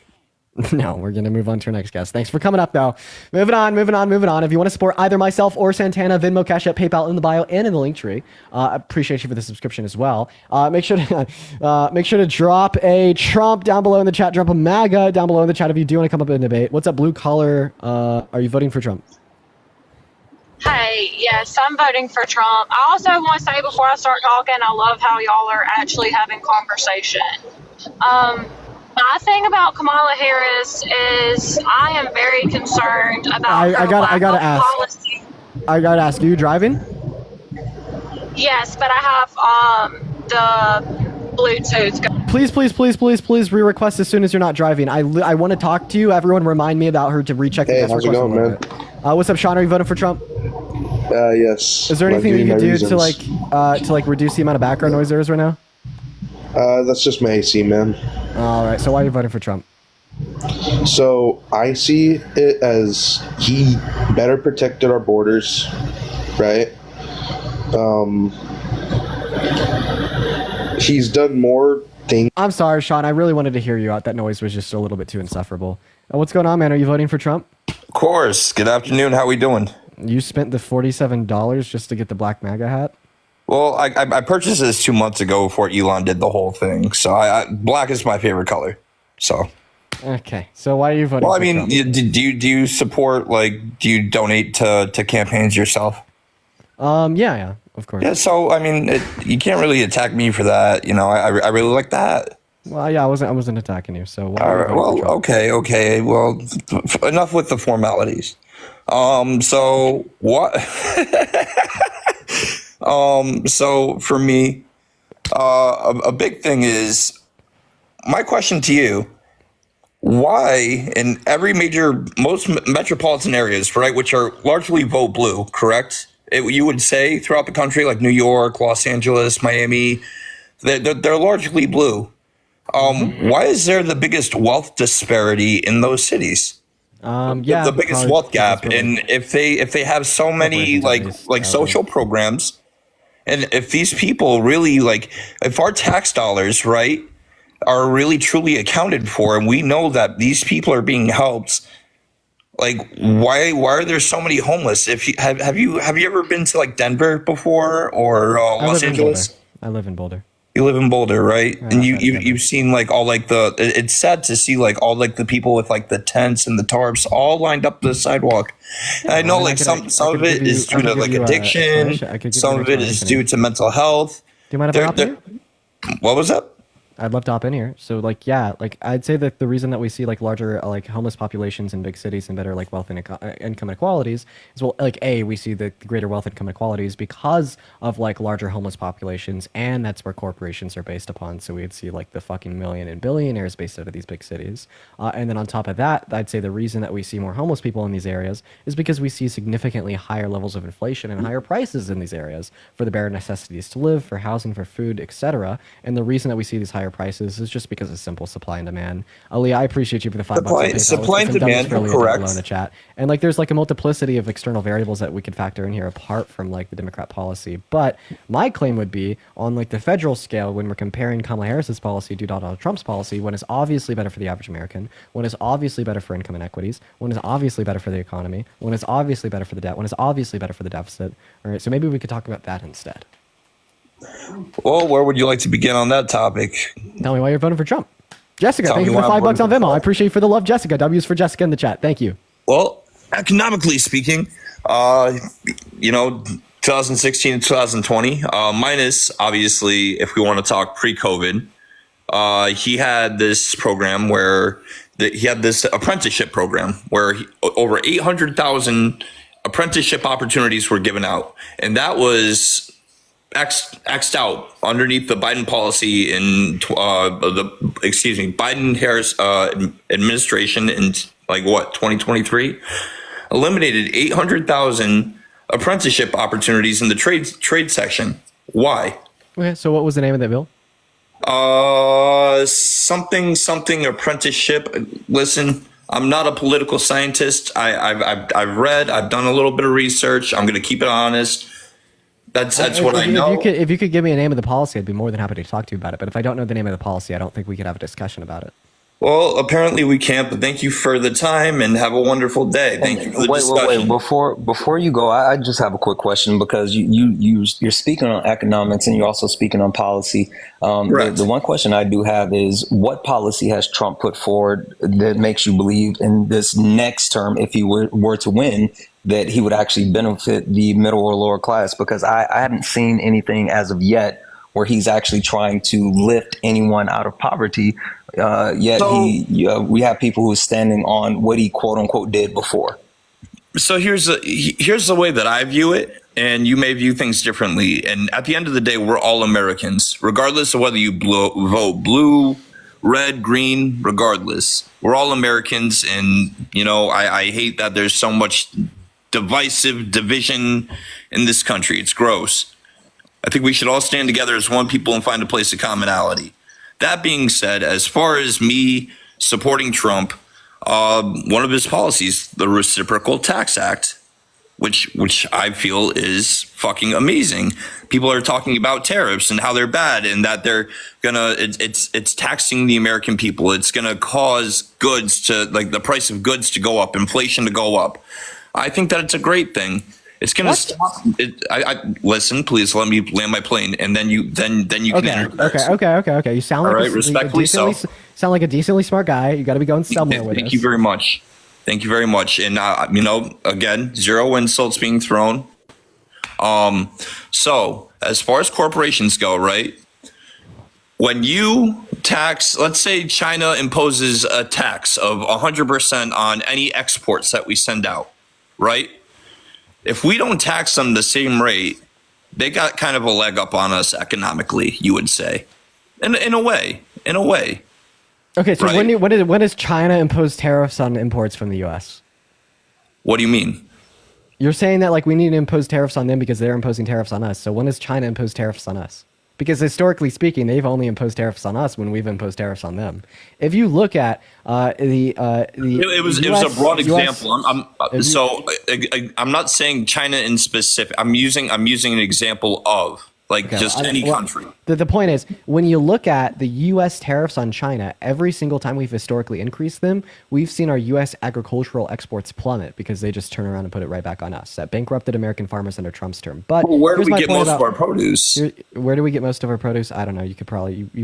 No, we're going to move on to our next guest. Thanks for coming up, though. Moving on. If you want to support either myself or Santana, Venmo, Cash App, PayPal in the bio and in the link tree. I appreciate you for the subscription as well. Make sure to drop a Trump down below in the chat. Drop a MAGA down below in the chat if you do want to come up in a debate. What's up, Blue Collar? Are you voting for Trump? Hey, yes, I'm voting for Trump. I also want to say before I start talking, I love how y'all are actually having conversation. My thing about Kamala Harris is I am very concerned about I gotta ask. policy. I gotta ask. Are you driving? Yes, but I have the Bluetooth. Please re-request as soon as you're not driving. I want to talk to you. Everyone remind me about her to recheck the guest how's it request going, a little bit. What's up, Sean? Are you voting for Trump? Yes. Is there anything that you can do to reduce the amount of background noise there is right now? That's just my AC, man. All right. So why are you voting for Trump? So I see it as he better protected our borders, right? He's done more things. I'm sorry, Sean. I really wanted to hear you out. That noise was just a little bit too insufferable. What's going on, man? Are you voting for Trump? Of course. Good afternoon. How we doing? You spent the $47 just to get the black MAGA hat? Well, I purchased this 2 months ago before Elon did the whole thing. So black is my favorite color. So. Okay. So why are you voting for Trump? do you support, do you donate to campaigns yourself? Yeah, of course. Yeah, so, you can't really attack me for that. You know, I really like that. Well, yeah, I wasn't attacking you. So all right, well, okay. Well, enough with the formalities. So what? So for me, a big thing is my question to you: why in every most metropolitan areas, right, which are largely vote blue, correct? You would say throughout the country, like New York, Los Angeles, Miami, they're largely blue. Why is there the biggest wealth disparity in those cities? The biggest wealth gap, and if they have so many social programs, and if these people really if our tax dollars, right, are really truly accounted for, and we know that these people are being helped, why are there so many homeless? If you have you ever been to Denver before or Los Angeles? I live in Boulder. You live in Boulder, right? And you've seen like all like it's sad to see like all like the people with like the tents and the tarps all lined up the sidewalk. And I know like some of it is due to like addiction. Some of it is due to mental health. Do you mind if I hop in here? What was that? I'd love to hop in here. So like, yeah, like I'd say that the reason that we see like larger like homeless populations in big cities and better like wealth and income inequalities is, well, like we see the greater wealth income inequalities because of like larger homeless populations, and that's where corporations are based upon. So we'd see like the fucking million and billionaires based out of these big cities. And then on top of that, I'd say the reason that we see more homeless people in these areas is because we see significantly higher levels of inflation and higher prices in these areas for the bare necessities to live, for housing, for food, etc. And the reason that we see these higher prices is just because of simple supply and demand. Ali, I appreciate you for the $5. Supply and demand, correct. In the chat. And like, there's like a multiplicity of external variables that we could factor in here apart from like the Democrat policy. But my claim would be on like the federal scale, when we're comparing Kamala Harris's policy to Donald Trump's policy, one is obviously better for the average American, one is obviously better for income inequities, one is obviously better for the economy, one is obviously better for the debt, one is obviously better for the deficit. All right, so maybe we could talk about that instead. Well, where would you like to begin on that topic? Tell me why you're voting for Trump. Jessica, thank you for the $5 on Venmo. I appreciate you for the love, Jessica. W's for Jessica in the chat. Thank you. Well, economically speaking, 2016 and 2020, minus obviously if we want to talk pre-COVID, he had this program where he had this apprenticeship program where over 800,000 apprenticeship opportunities were given out, and that was X'd out underneath the Biden policy in Biden-Harris administration in like what, 2023, eliminated 800,000 apprenticeship opportunities in the trade section. Why? Okay, so what was the name of that bill? Something apprenticeship. Listen, I'm not a political scientist. I've read, I've done a little bit of research. I'm going to keep it honest. That's what I know. If you could give me a name of the policy, I'd be more than happy to talk to you about it. But if I don't know the name of the policy, I don't think we could have a discussion about it. Well, apparently we can't, but thank you for the time and have a wonderful day. Thank you for the discussion. Wait. Before you go, I just have a quick question, because you're speaking on economics and you're also speaking on policy. The one question I do have is, what policy has Trump put forward that makes you believe in this next term, if he were to win, that he would actually benefit the middle or lower class? Because I haven't seen anything as of yet where he's actually trying to lift anyone out of poverty. Yet we have people who are standing on what he quote unquote did before. So here's the way that I view it, and you may view things differently. And at the end of the day, we're all Americans, regardless of whether you vote blue, red, green, regardless. We're all Americans, and I hate that there's so much divisive division in this country. It's gross. I think we should all stand together as one people and find a place of commonality. That being said, as far as me supporting Trump, one of his policies, the Reciprocal Tax Act, which I feel is fucking amazing. People are talking about tariffs and how they're bad, and that they're it's taxing the American people. It's gonna cause goods to, like, the price of goods to go up, inflation to go up. I think that it's a great thing. It's gonna stop it. Listen, please let me land my plane, and then you can. Okay. You sound like respectfully so. Sound like a decently smart guy. You got to be going somewhere with this. Thank you very much. Thank you very much. And again, zero insults being thrown. So as far as corporations go, right? When you tax, let's say China imposes a tax of 100% on any exports that we send out, right? If we don't tax them the same rate, they got kind of a leg up on us economically, you would say. In a way. Okay, so right? when does China impose tariffs on imports from the U.S.? What do you mean? You're saying that like we need to impose tariffs on them because they're imposing tariffs on us. So when does China impose tariffs on us? Because historically speaking, they've only imposed tariffs on us when we've imposed tariffs on them. If you look at it was a broad example. I'm not saying China in specific. I'm using an example of like just any country. The point is, when you look at the U.S. tariffs on China, every single time we've historically increased them, we've seen our U.S. agricultural exports plummet because they just turn around and put it right back on us. That bankrupted American farmers under Trump's term. But well, where do we get most of our produce? Where do we get most of our produce? I don't know. You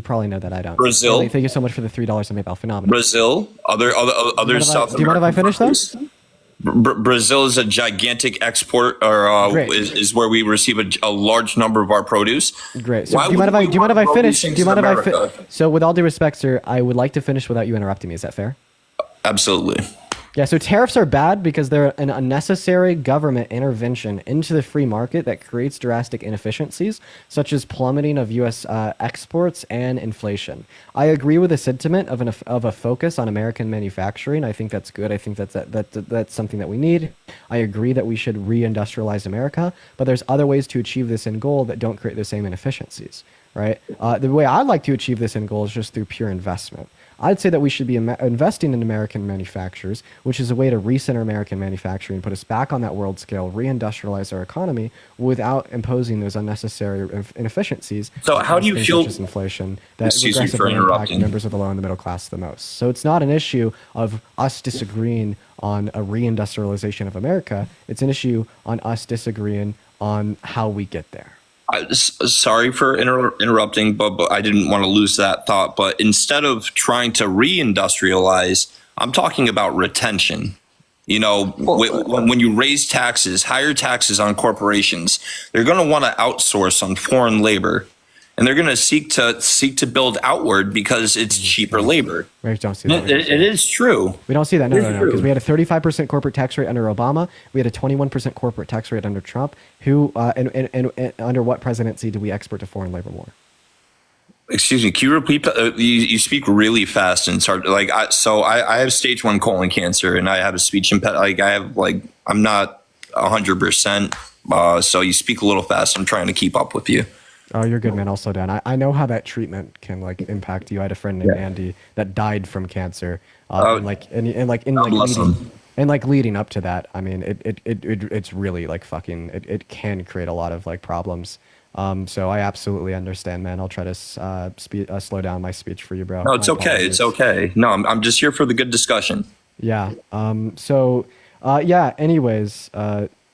probably know that I don't. Brazil. Thank you so much for the $3 on PayPal. Phenomenal. Brazil. Other South. Do you mind if I finish those? Brazil is a gigantic export, or is where we receive a large number of our produce. Great. So do you mind if I finish? So with all due respect, sir, I would like to finish without you interrupting me. Is that fair? Absolutely. Yeah, so tariffs are bad because they're an unnecessary government intervention into the free market that creates drastic inefficiencies, such as plummeting of U.S. exports and inflation. I agree with the sentiment of a focus on American manufacturing. I think that's good. I think that's something that we need. I agree that we should reindustrialize America, but there's other ways to achieve this end goal that don't create the same inefficiencies, right? The way I'd like to achieve this end goal is just through pure investment. I'd say that we should be investing in American manufacturers, which is a way to recenter American manufacturing, put us back on that world scale, reindustrialize our economy without imposing those unnecessary inefficiencies. So how do you feel? Such as inflation that regressively impact members of the low and the middle class the most. So it's not an issue of us disagreeing on a reindustrialization of America. It's an issue on us disagreeing on how we get there. Sorry for interrupting, but I didn't want to lose that thought. But instead of trying to reindustrialize, I'm talking about retention. You know, when you raise taxes, higher taxes on corporations, they're going to want to outsource on foreign labor, and they're going to seek to build outward because it's cheaper labor. We don't see that. It is true. We don't see that. No, because we had a 35% corporate tax rate under Obama. We had a 21% corporate tax rate under Trump. Who and under what presidency do we export to foreign labor more? Excuse me. Can you repeat? You speak really fast and it's hard. Like I have stage 1 colon cancer and I have a speech impediment. I'm not 100%. So you speak a little fast. I'm trying to keep up with you. Oh, you're good, man. I'll slow down. I know how that treatment can impact you. I had a friend named Andy that died from cancer. Leading up to that, I mean, it's really it can create a lot of problems. So I absolutely understand, man. I'll try to slow down my speech for you, bro. No, it's okay. It's okay. No, I'm just here for the good discussion. Yeah. Anyways.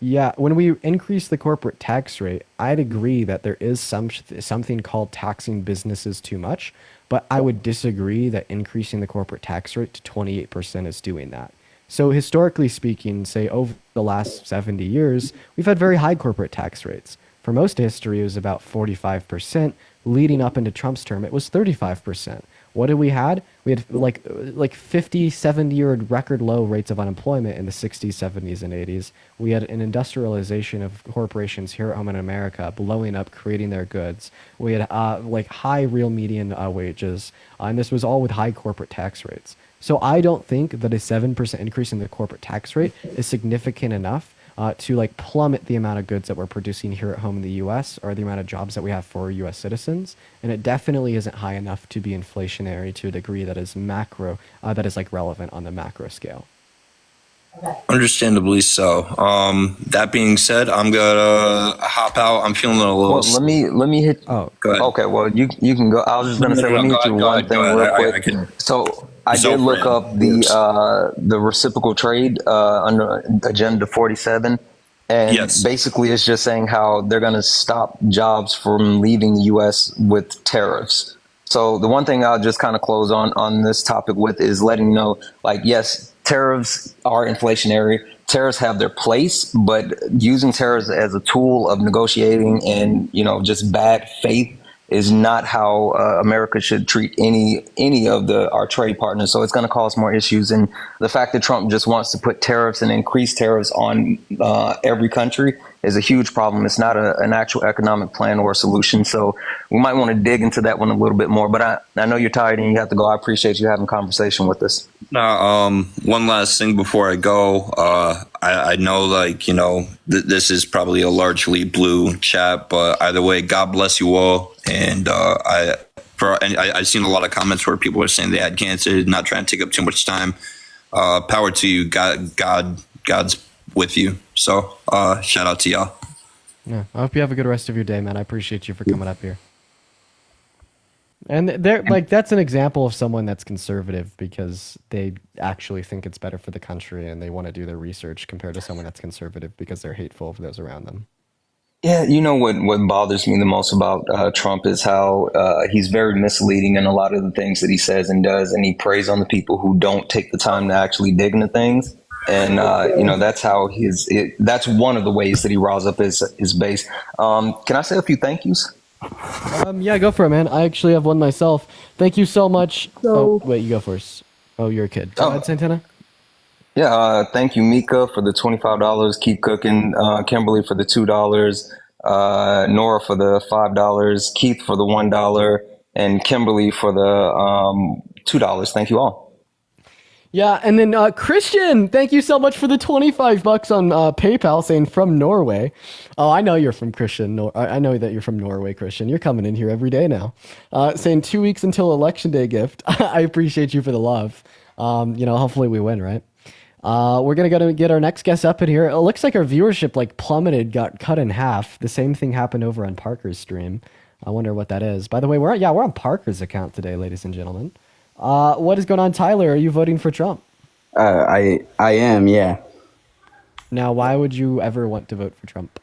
Yeah, when we increase the corporate tax rate, I'd agree that there is something called taxing businesses too much, but I would disagree that increasing the corporate tax rate to 28% is doing that. So historically speaking, say over the last 70 years, we've had very high corporate tax rates. For most of history, it was about 45%. Leading up into Trump's term, it was 35%. What did we had? We had like 50, 70-year record low rates of unemployment in the 60s, 70s, and 80s. We had an industrialization of corporations here at home in America blowing up, creating their goods. We had high real median wages, and this was all with high corporate tax rates. So I don't think that a 7% increase in the corporate tax rate is significant enough to plummet the amount of goods that we're producing here at home in the U.S. or the amount of jobs that we have for U.S. citizens, and it definitely isn't high enough to be inflationary to a degree that is macro, that is relevant on the macro scale. Understandably so. That being said, I'm gonna hop out. I'm feeling a little. Well, let me hit. Oh, go ahead. Okay, well you can go. I was just gonna say let me hit you one thing real quick. So I did look up the reciprocal trade under Agenda 47, and basically it's just saying how they're going to stop jobs from leaving the U.S. with tariffs. So the one thing I'll just kind of close on this topic with is letting you know, yes, tariffs are inflationary. Tariffs have their place, but using tariffs as a tool of negotiating and just bad faith is not how America should treat any of our trade partners. So it's going to cause more issues. And the fact that Trump just wants to put tariffs and increase tariffs on every country is a huge problem. It's not an actual economic plan or a solution. So we might want to dig into that one a little bit more. But I know you're tired and you have to go. I appreciate you having a conversation with us. One last thing before I go. I know, this is probably a largely blue chat, but either way, God bless you all. And I've seen a lot of comments where people are saying they had cancer, not trying to take up too much time. Power to you. God's with you. So shout out to y'all. Yeah, I hope you have a good rest of your day, man. I appreciate you for coming up here. And they're like, that's an example of someone that's conservative because they actually think it's better for the country and they want to do their research, compared to someone that's conservative because they're hateful of those around them. Yeah, you know what bothers me the most about Trump is how he's very misleading in a lot of the things that he says and does, and he preys on the people who don't take the time to actually dig into things. And that's how that's one of the ways that he riles up his base. Can I say a few thank yous? Yeah, go for it, man. I actually have one myself. Thank you so much. Oh, wait, you go first. Oh, you're a kid. Go ahead, Santana. Yeah, thank you, Mika, for the $25. Keep cooking. Kimberly for the $2. Nora for the $5. Keith for the $1, and Kimberly for the $2. Thank you all. Yeah, and then Christian, thank you so much for the $25 on PayPal, saying from Norway. Oh, I know you're from Christian. I know that you're from Norway, Christian. You're coming in here every day now. Saying 2 weeks until Election Day gift. I appreciate you for the love. Hopefully we win, right? We're going to go to get our next guest up in here. It looks like our viewership plummeted, got cut in half. The same thing happened over on Parker's stream. I wonder what that is. By the way, we're on Parker's account today, ladies and gentlemen. What is going on, Tyler? Are you voting for Trump? I am, yeah. Now, why would you ever want to vote for Trump?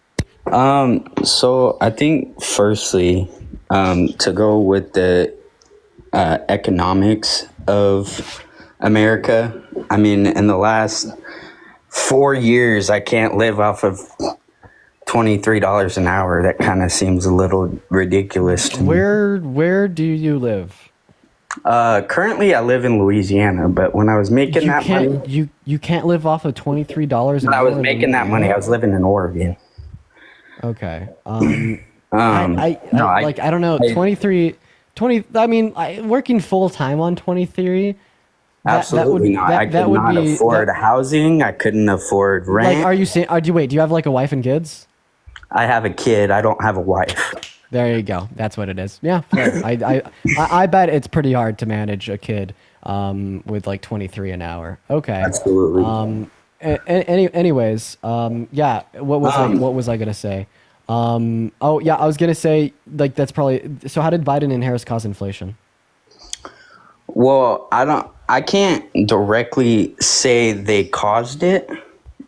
So I think firstly, to go with the economics of America. I mean, in the last 4 years, I can't live off of $23 an hour. That kind of seems a little ridiculous to me. Where do you live? Currently I live in Louisiana, but when I was making money, you can't live off of $23 an hour. I was making that money, I was living in Oregon. Okay. I don't know, 20, I mean, working full time on 23. Absolutely not. I could not afford housing. I couldn't afford rent. Are you saying? Do you have a wife and kids? I have a kid. I don't have a wife. There you go. That's what it is. Yeah. I bet it's pretty hard to manage a kid with 23 an hour. Okay. Absolutely. Anyways, yeah. What was I gonna say? I was gonna say that's probably. So how did Biden and Harris cause inflation? Well, I can't directly say they caused it,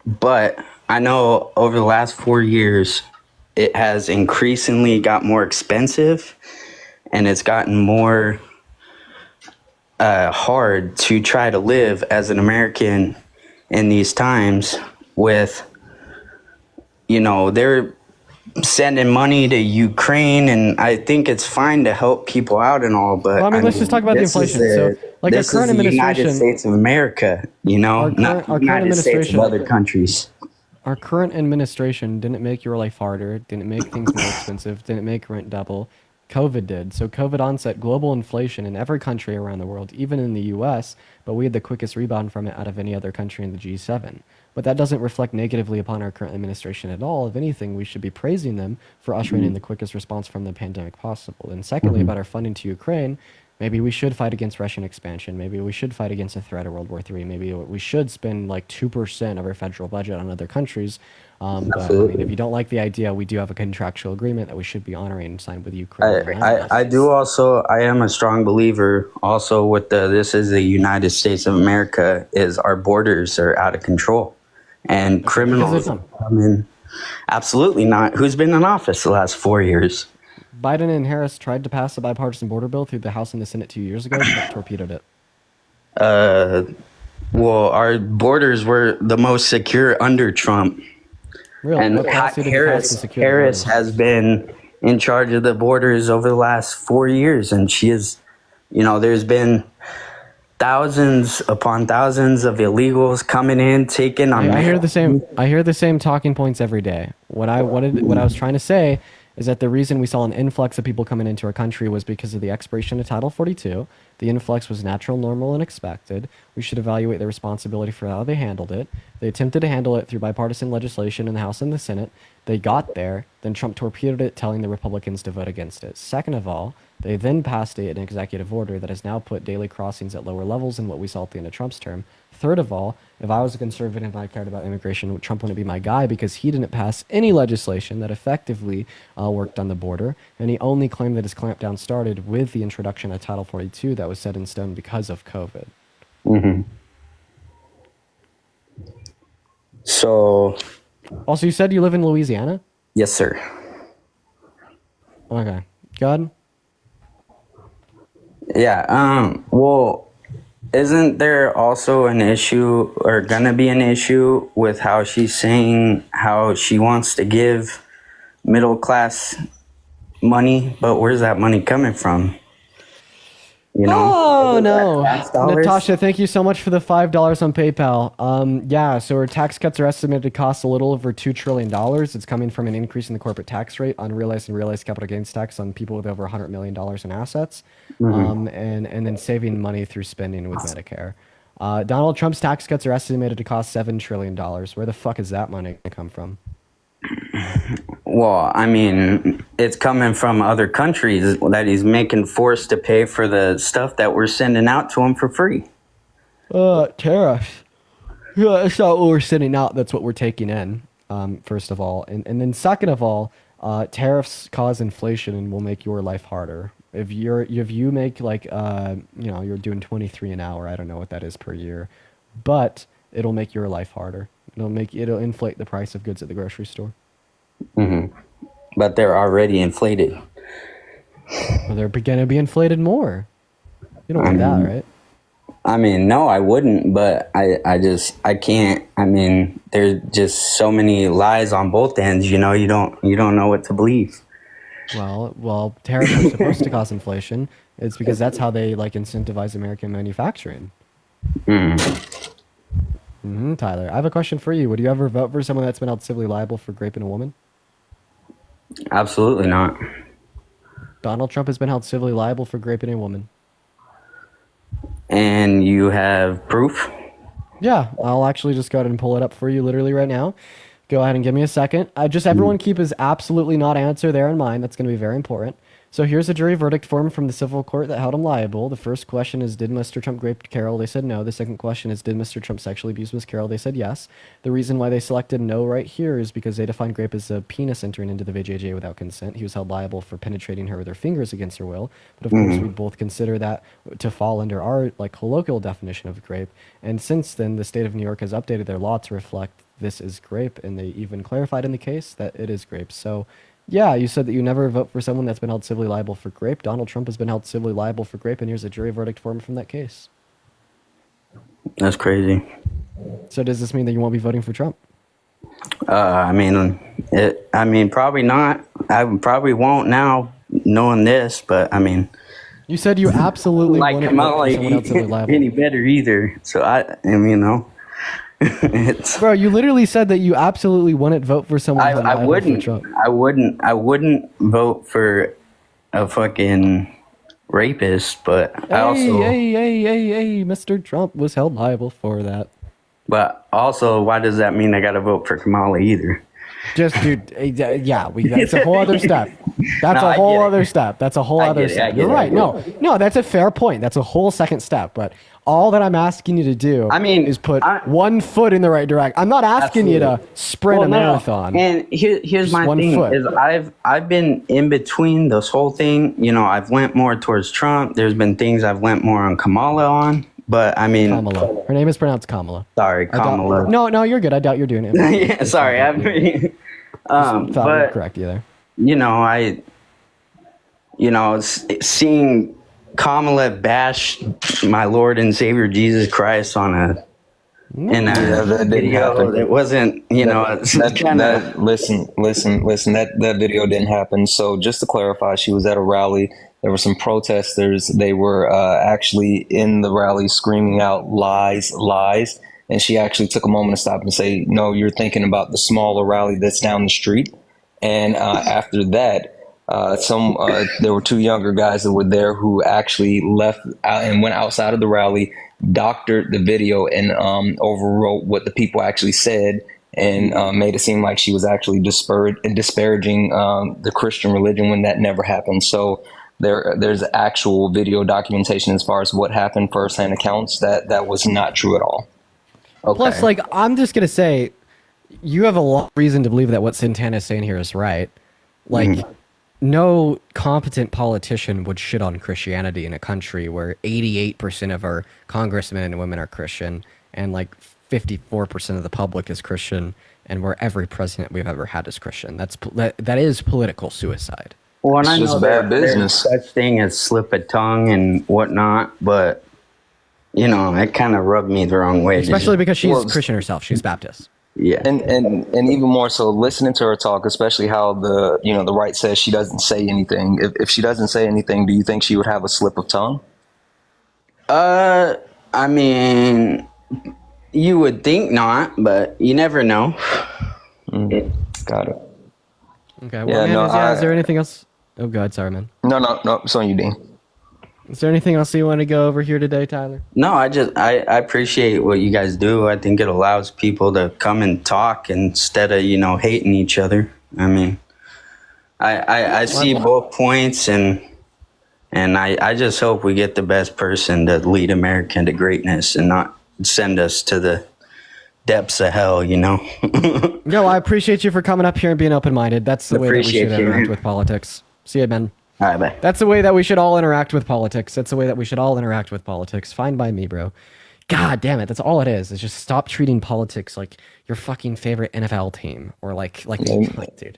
but I know over the last 4 years, it has increasingly got more expensive, and it's gotten more hard to try to live as an American in these times with, they're sending money to Ukraine, and I think it's fine to help people out and all, but let's just talk about the inflation. Our current administration, United States of America, not the United States of other countries. Our current administration didn't make your life harder, didn't make things more expensive, didn't make rent double. COVID did. So COVID onset global inflation in every country around the world, even in the US, but we had the quickest rebound from it out of any other country in the G7. But that doesn't reflect negatively upon our current administration at all. If anything, we should be praising them for ushering in the quickest response from the pandemic possible. And secondly, about our funding to Ukraine, maybe we should fight against Russian expansion. Maybe we should fight against a threat of World War III. Maybe we should spend 2% of our federal budget on other countries. But if you don't like the idea, we do have a contractual agreement that we should be honoring and signed with Ukraine. I am a strong believer also with this is the United States of America, is our borders are out of control. And criminals, absolutely not. Who's been in office the last 4 years? Biden and Harris tried to pass a bipartisan border bill through the House and the Senate 2 years ago, but torpedoed it. Well, our borders were the most secure under Trump. Really? And Harris has been in charge of the borders over the last 4 years, and she is, there's been thousands upon thousands of illegals coming in, taking on. I hear the same talking points every day. What I was trying to say is that the reason we saw an influx of people coming into our country was because of the expiration of Title 42. The influx was natural, normal, and expected. We should evaluate their responsibility for how they handled it. They attempted to handle it through bipartisan legislation in the House and the Senate. They got there, then Trump torpedoed it, telling the Republicans to vote against it. Second of all, They then passed an executive order that has now put daily crossings at lower levels than what we saw at the end of Trump's term. Third of all, if I was a conservative and I cared about immigration, Trump wouldn't be my guy because he didn't pass any legislation that effectively worked on the border. And he only claimed that his clampdown started with the introduction of Title 42 that was set in stone because of COVID. Mm-hmm. So. Also, you said you live in Louisiana? Yes, sir. Okay. God? Yeah. Well, isn't there also an issue or gonna be an issue with how she's saying how she wants to give middle class money, but where's that money coming from? You know? Oh, no. Natasha, thank you so much for the $5 on PayPal. Yeah, so our tax cuts are estimated to cost a little over $2 trillion. It's coming from an increase in the corporate tax rate, unrealized and realized capital gains tax on people with over $100 million in assets, and then saving money through spending with Medicare. Donald Trump's tax cuts are estimated to cost $7 trillion. Where the fuck is that money going to come from? Well, I mean, it's coming from other countries that he's making forced to pay for the stuff that we're sending out to him for free. Tariffs. Yeah, that's not what we're sending out. That's what we're taking in, first of all. And then second of all, tariffs cause inflation and will make your life harder. If you make like, you're doing 23 an hour, I don't know what that is per year, but it'll make your life harder. It'll inflate the price of goods at the grocery store. Mm-hmm. But they're already inflated. Well, they're going to be inflated more. You don't want that, right? I mean, no, I wouldn't, but I can't. I mean, there's just so many lies on both ends, you don't know what to believe. Well, tariffs are supposed to cause inflation. It's because that's how they incentivize American manufacturing. Tyler, I have a question for you. Would you ever vote for someone that's been held civilly liable for raping a woman? Absolutely not. Donald Trump has been held civilly liable for raping a woman. And you have proof? Yeah, I'll actually just go ahead and pull it up for you literally right now. Go ahead and give me a second. Everyone keep his absolutely not answer there in mind. That's going to be very important. So here's a jury verdict form from the civil court that held him liable. The first question is, did Mr. Trump rape Carol? They said no. The second question is, did Mr. Trump sexually abuse Miss Carol? They said yes. The reason why they selected no right here is because they defined rape as a penis entering into the vajayjay without consent. He was held liable for penetrating her with her fingers against her will. But of course, we both consider that to fall under our colloquial definition of rape. And since then, the state of New York has updated their law to reflect this is rape, and they even clarified in the case that it is rape. So yeah, you said that you never vote for someone that's been held civilly liable for rape. Donald Trump has been held civilly liable for rape, and here's a jury verdict form from that case. That's crazy. So does this mean that you won't be voting for Trump? I mean, probably not. I probably won't now, knowing this. But I mean, you said you absolutely like wouldn't vote for someone else civilly liable. Any better either. So I mean, Bro, you literally said that you absolutely wouldn't vote for someone. I wouldn't. I wouldn't vote for a fucking rapist, but Hey, Mr. Trump was held liable for that. But also, why does that mean I got to vote for Kamala either? Just, dude, that's a whole other step. That's a whole other step. That's a whole other step. You're right. No, that's a fair point. That's a whole second step. But all that I'm asking you to do, is put 1 foot in the right direction. I'm not asking you to sprint a marathon. And here's my thing: is I've been in between this whole thing. I've went more towards Trump. There's been things I've went more on Kamala on. But I mean, Kamala. Her name is pronounced Kamala. Sorry, Kamala. No, you're good. I doubt you're doing it. Yeah, sorry. Thought I would correct you there. Seeing Kamala bash my Lord and Savior Jesus Christ on a that video, it wasn't. Listen. That video didn't happen. So just to clarify, she was at a rally. There were some protesters. They were actually in the rally screaming out lies, lies. And she actually took a moment to stop and say, no, you're thinking about the smaller rally that's down the street. And after that, there were 2 younger guys that were there who actually left out and went outside of the rally, doctored the video and overwrote what the people actually said and made it seem like she was actually disparaging the Christian religion when that never happened. So There's actual video documentation as far as what happened, firsthand accounts that was not true at all. Okay. Plus, like, I'm just gonna say, you have a lot of reason to believe that what Santana is saying here is right. Like, no competent politician would shit on Christianity in a country where 88% of our congressmen and women are Christian, and like 54% of the public is Christian, and where every president we've ever had is Christian. That is political suicide. Well, and It's I just know bad there's business. such thing as slip of tongue and whatnot, but you know, it kind of rubbed me the wrong way. Especially because she's Christian herself. She's Baptist. Yeah. And even more so, listening to her talk, especially how the right says she doesn't say anything. If she doesn't say anything, do you think she would have a slip of tongue? I mean, you would think not, but you never know. Got it. Okay. Well, man, is there anything else? Oh, God, sorry, man. No. It's on you, Dean. Is there anything else you want to go over here today, Tyler? No, I appreciate what you guys do. I think it allows people to come and talk instead of, hating each other. I mean, I see both points, and I just hope we get the best person to lead America to greatness and not send us to the depths of hell, No, I appreciate you for coming up here and being open-minded. That's the way that we should interact with politics. See you, man. All right, bye. That's the way that we should all interact with politics. Fine by me, bro. God damn it. That's all it is. It's just stop treating politics like your fucking favorite NFL team or like dude.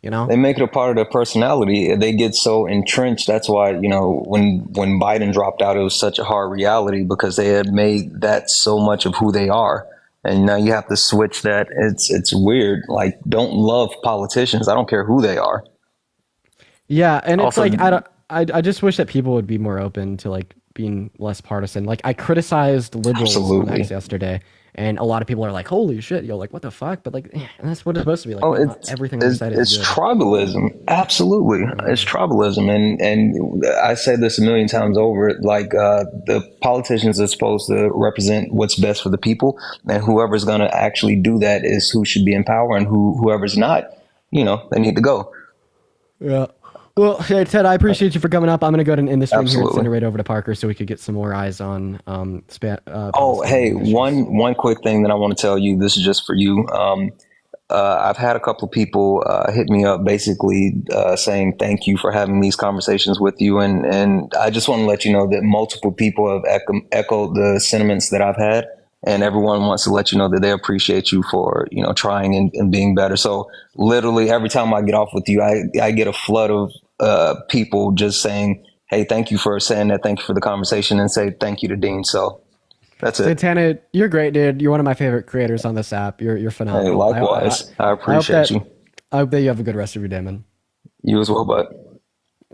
They make it a part of their personality. They get so entrenched. That's why, when Biden dropped out, it was such a hard reality because they had made that so much of who they are. And now you have to switch that. It's weird. Like, don't love politicians. I don't care who they are. Yeah, and it's Also, like I just wish that people would be more open to like being less partisan. Like I criticized liberals on X yesterday, and a lot of people are like, "Holy shit, yo! Like what the fuck?" But like, and that's what it's supposed to be. Like, everything they said is good. Tribalism. Absolutely, it's tribalism, and I say this a million times over. Like the politicians are supposed to represent what's best for the people, and whoever's going to actually do that is who should be in power, and whoever's not, they need to go. Yeah. Well, hey, Ted, I appreciate you for coming up. I'm going to go ahead and end the stream here and send it right over to Parker so we could get some more eyes on hey, one quick thing that I want to tell you. This is just for you. I've had a couple of people hit me up basically saying thank you for having these conversations with you. And I just want to let you know that multiple people have echoed the sentiments that I've had. And everyone wants to let you know that they appreciate you for, trying and being better. So literally every time I get off with you, I get a flood of people just saying, hey, thank you for saying that. Thank you for the conversation, and say thank you to Dean. So that's it. Santana, you're great, dude. You're one of my favorite creators on this app. You're phenomenal. Hey, likewise. I appreciate you. I hope that you have a good rest of your day, man. You as well, bud.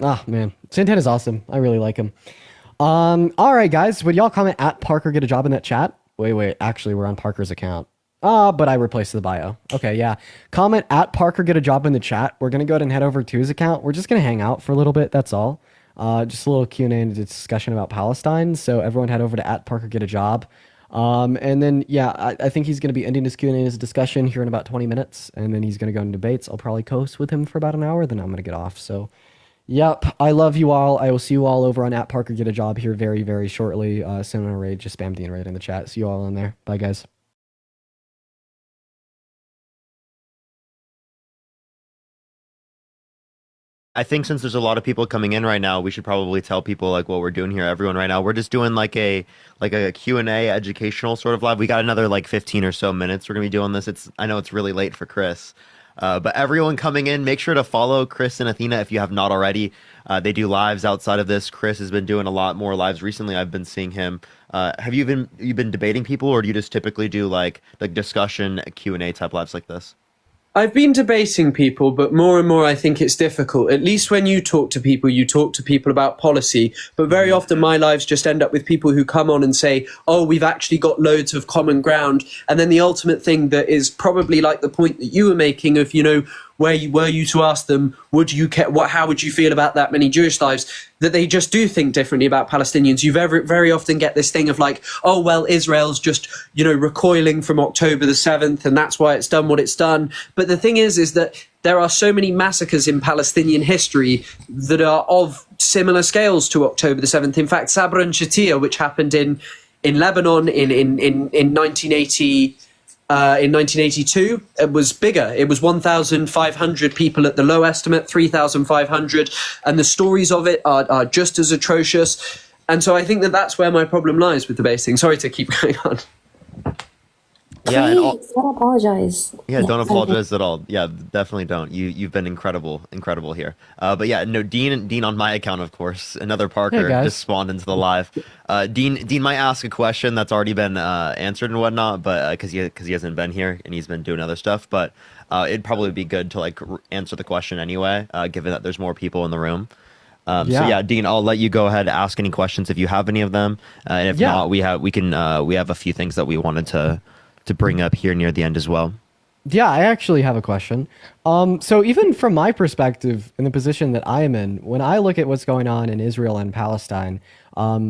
Ah, man. Santana's awesome. I really like him. All right, guys. Would y'all comment at Parker get a job in that chat? Wait. Actually, we're on Parker's account. But I replaced the bio. Okay, yeah. Comment at Parker get a job in the chat. We're going to go ahead and head over to his account. We're just going to hang out for a little bit. That's all. Just a little Q&A and discussion about Palestine. So everyone head over to at Parker get a job. And then, yeah, I think he's going to be ending his Q&A and his discussion here in about 20 minutes. And then he's going to go into debates. I'll probably co-host with him for about an hour. Then I'm going to get off. So, yep. I love you all. I will see you all over on at Parker get a job here very, very shortly. Send on a raid. Just spam the raid in the chat. See you all in there. Bye, guys. I think since there's a lot of people coming in right now, we should probably tell people like what we're doing here. Everyone right now, we're just doing like a Q&A educational sort of live. We got another like 15 or so minutes. We're gonna be doing this. I know it's really late for Chris, but everyone coming in, make sure to follow Chris and Athena if you have not already. They do lives outside of this. Chris has been doing a lot more lives recently. I've been seeing him. Have you been debating people, or do you just typically do like discussion Q&A type lives like this? I've been debating people, but more and more I think it's difficult. At least when you talk to people about policy. But very often my lives just end up with people who come on and say, oh, we've actually got loads of common ground. And then the ultimate thing that is probably like the point that you were making of, were you to ask them, how would you feel about that many Jewish lives, that they just do think differently about Palestinians. You very often get this thing of like, oh, well, Israel's just, recoiling from October the 7th, and that's why it's done what it's done. But the thing is that there are so many massacres in Palestinian history that are of similar scales to October the 7th. In fact, Sabra and Shatila, which happened in Lebanon in 1980, in 1982, it was bigger. It was 1,500 people at the low estimate, 3,500, and the stories of it are just as atrocious. And so I think that that's where my problem lies with the base thing. Sorry to keep going on. Yeah, Please, don't apologize. Yeah, don't apologize at all. Yeah, definitely don't. You've been incredible here. But yeah, no, Dean on my account, of course. Another Parker just spawned into the live. Dean might ask a question that's already been answered and whatnot, but because he hasn't been here and he's been doing other stuff. But it'd probably be good to like answer the question anyway, given that there's more people in the room. So yeah, Dean, I'll let you go ahead and ask any questions if you have any of them, and if not, we have a few things that we wanted to bring up here near the end as well. Yeah, I actually have a question. So even from my perspective, in the position that I am in, when I look at what's going on in Israel and Palestine, a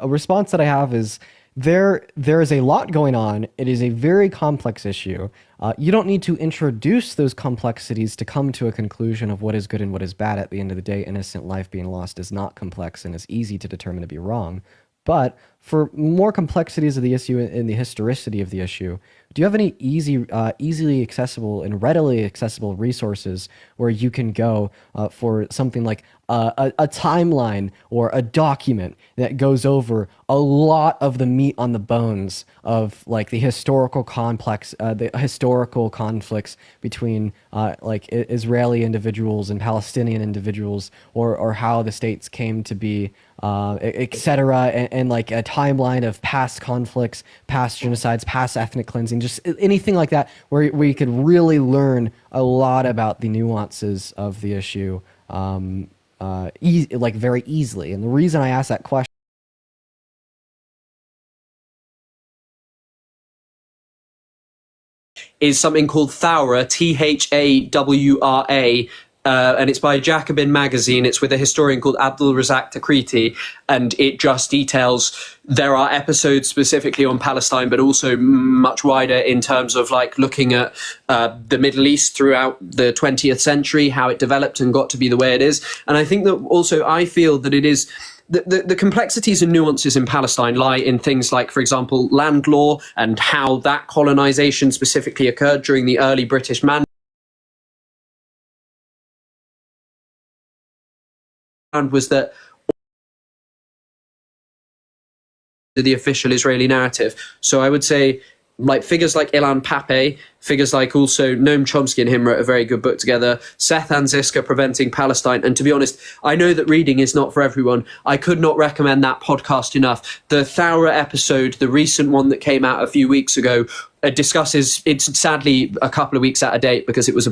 response that I have is there is a lot going on. It is a very complex issue. You don't need to introduce those complexities to come to a conclusion of what is good and what is bad. At the end of the day, innocent life being lost is not complex and is easy to determine to be wrong. But for more complexities of the issue and the historicity of the issue, do you have any easily accessible and readily accessible resources where you can go for something like a timeline or a document that goes over a lot of the meat on the bones of like the historical conflicts between like Israeli individuals and Palestinian individuals, or how the states came to be, etc., and like a timeline of past conflicts, past genocides, past ethnic cleansing, just anything like that, where you could really learn a lot about the nuances of the issue, like very easily. And the reason I ask that question is something called Thawra, Thawra, and it's by Jacobin magazine. It's with a historian called Abdul Razak Takriti, and it just details, there are episodes specifically on Palestine, but also much wider in terms of like looking at the Middle East throughout the 20th century, how it developed and got to be the way it is. And I think that also I feel that it is the complexities and nuances in Palestine lie in things like, for example, land law and how that colonization specifically occurred during the early British mandate. Was that the official Israeli narrative. So I would say like figures like Ilan Pappé, figures like also Noam Chomsky and him wrote a very good book together, Seth Anziska, Preventing Palestine. And to be honest, I know that reading is not for everyone. I could not recommend that podcast enough. The Thawra episode, the recent one that came out a few weeks ago, discusses, it's sadly a couple of weeks out of date because it was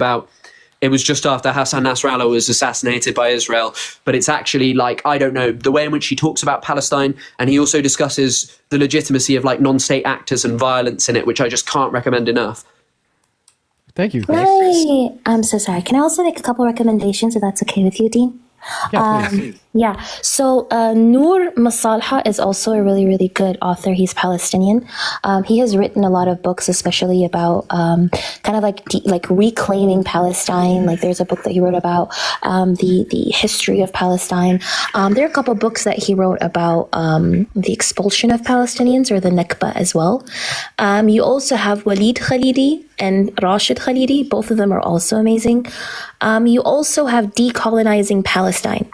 just after Hassan Nasrallah was assassinated by Israel. But it's actually like, I don't know, the way in which he talks about Palestine, and he also discusses the legitimacy of like non-state actors and violence in it, which I just can't recommend enough. Thank you. I'm so sorry. Can I also make a couple recommendations if that's okay with you, Dean? Yeah. So Noor Masalha is also a really, really good author. He's Palestinian. He has written a lot of books, especially about kind of like reclaiming Palestine. Like there's a book that he wrote about the history of Palestine. There are a couple books that he wrote about the expulsion of Palestinians, or the Nakba as well. You also have Walid Khalidi and Rashid Khalidi. Both of them are also amazing. You also have Decolonizing Palestine.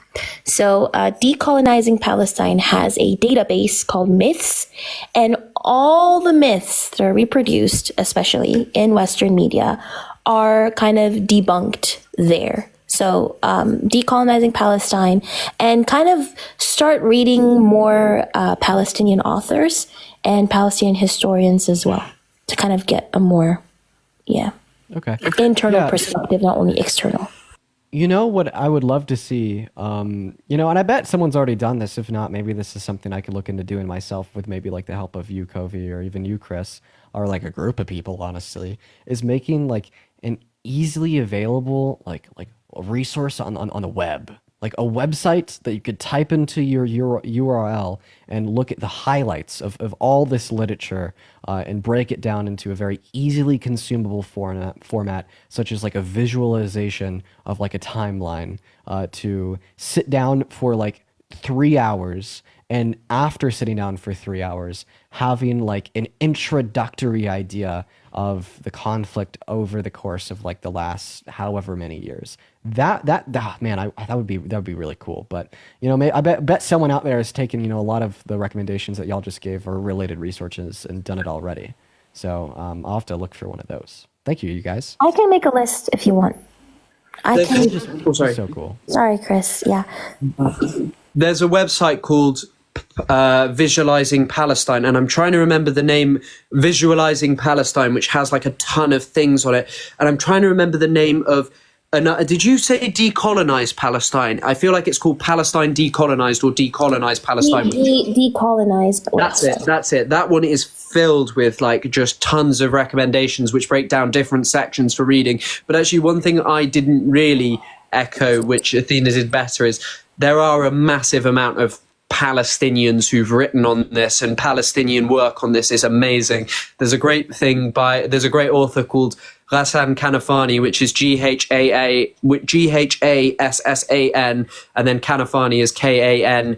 So Decolonizing Palestine has a database called Myths, and all the myths that are reproduced, especially in Western media, are kind of debunked there. So Decolonizing Palestine, and kind of start reading more Palestinian authors and Palestinian historians as well, to kind of get a more internal perspective, not only external. You know what I would love to see, and I bet someone's already done this. If not, maybe this is something I could look into doing myself with maybe like the help of you, Covey, or even you, Chris, or like a group of people, honestly, is making like an easily available like a resource on the web like a website that you could type into your URL and look at the highlights of all this literature and break it down into a very easily consumable format, such as like a visualization of like a timeline, to sit down for like 3 hours, and after sitting down for 3 hours, having like an introductory idea of the conflict over the course of like the last however many years. That man, that would be really cool. But I bet someone out there has taken a lot of the recommendations that y'all just gave or related resources and done it already. So I'll have to look for one of those. Thank you, you guys. I can make a list if you want. I can. Oh, sorry. So cool. Sorry, Chris. Yeah. There's a website called Visualizing Palestine, and I'm trying to remember the name. Visualizing Palestine, which has like a ton of things on it, and I'm trying to remember the name of. Did you say decolonize Palestine? I feel like it's called Palestine Decolonized or Decolonize Palestine. Decolonized. That's it. That one is filled with like just tons of recommendations which break down different sections for reading. But actually, one thing I didn't really echo, which Athena did better, is there are a massive amount of Palestinians who've written on this, and Palestinian work on this is amazing. There's a great author called Ghassan Kanafani, which is Ghassan, and then Kanafani is Kanafani,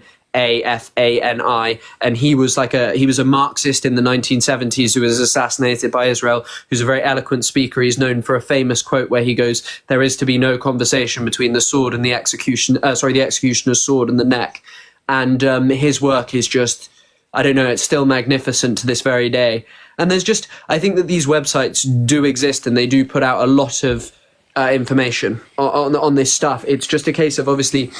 and he was a Marxist in the 1970s who was assassinated by Israel, who's a very eloquent speaker. He's known for a famous quote where he goes, "There is to be no conversation between the sword and the executioner's sword and the neck." And his work is just, I don't know, it's still magnificent to this very day. And I think that these websites do exist and they do put out a lot of information on this stuff. It's just a case of obviously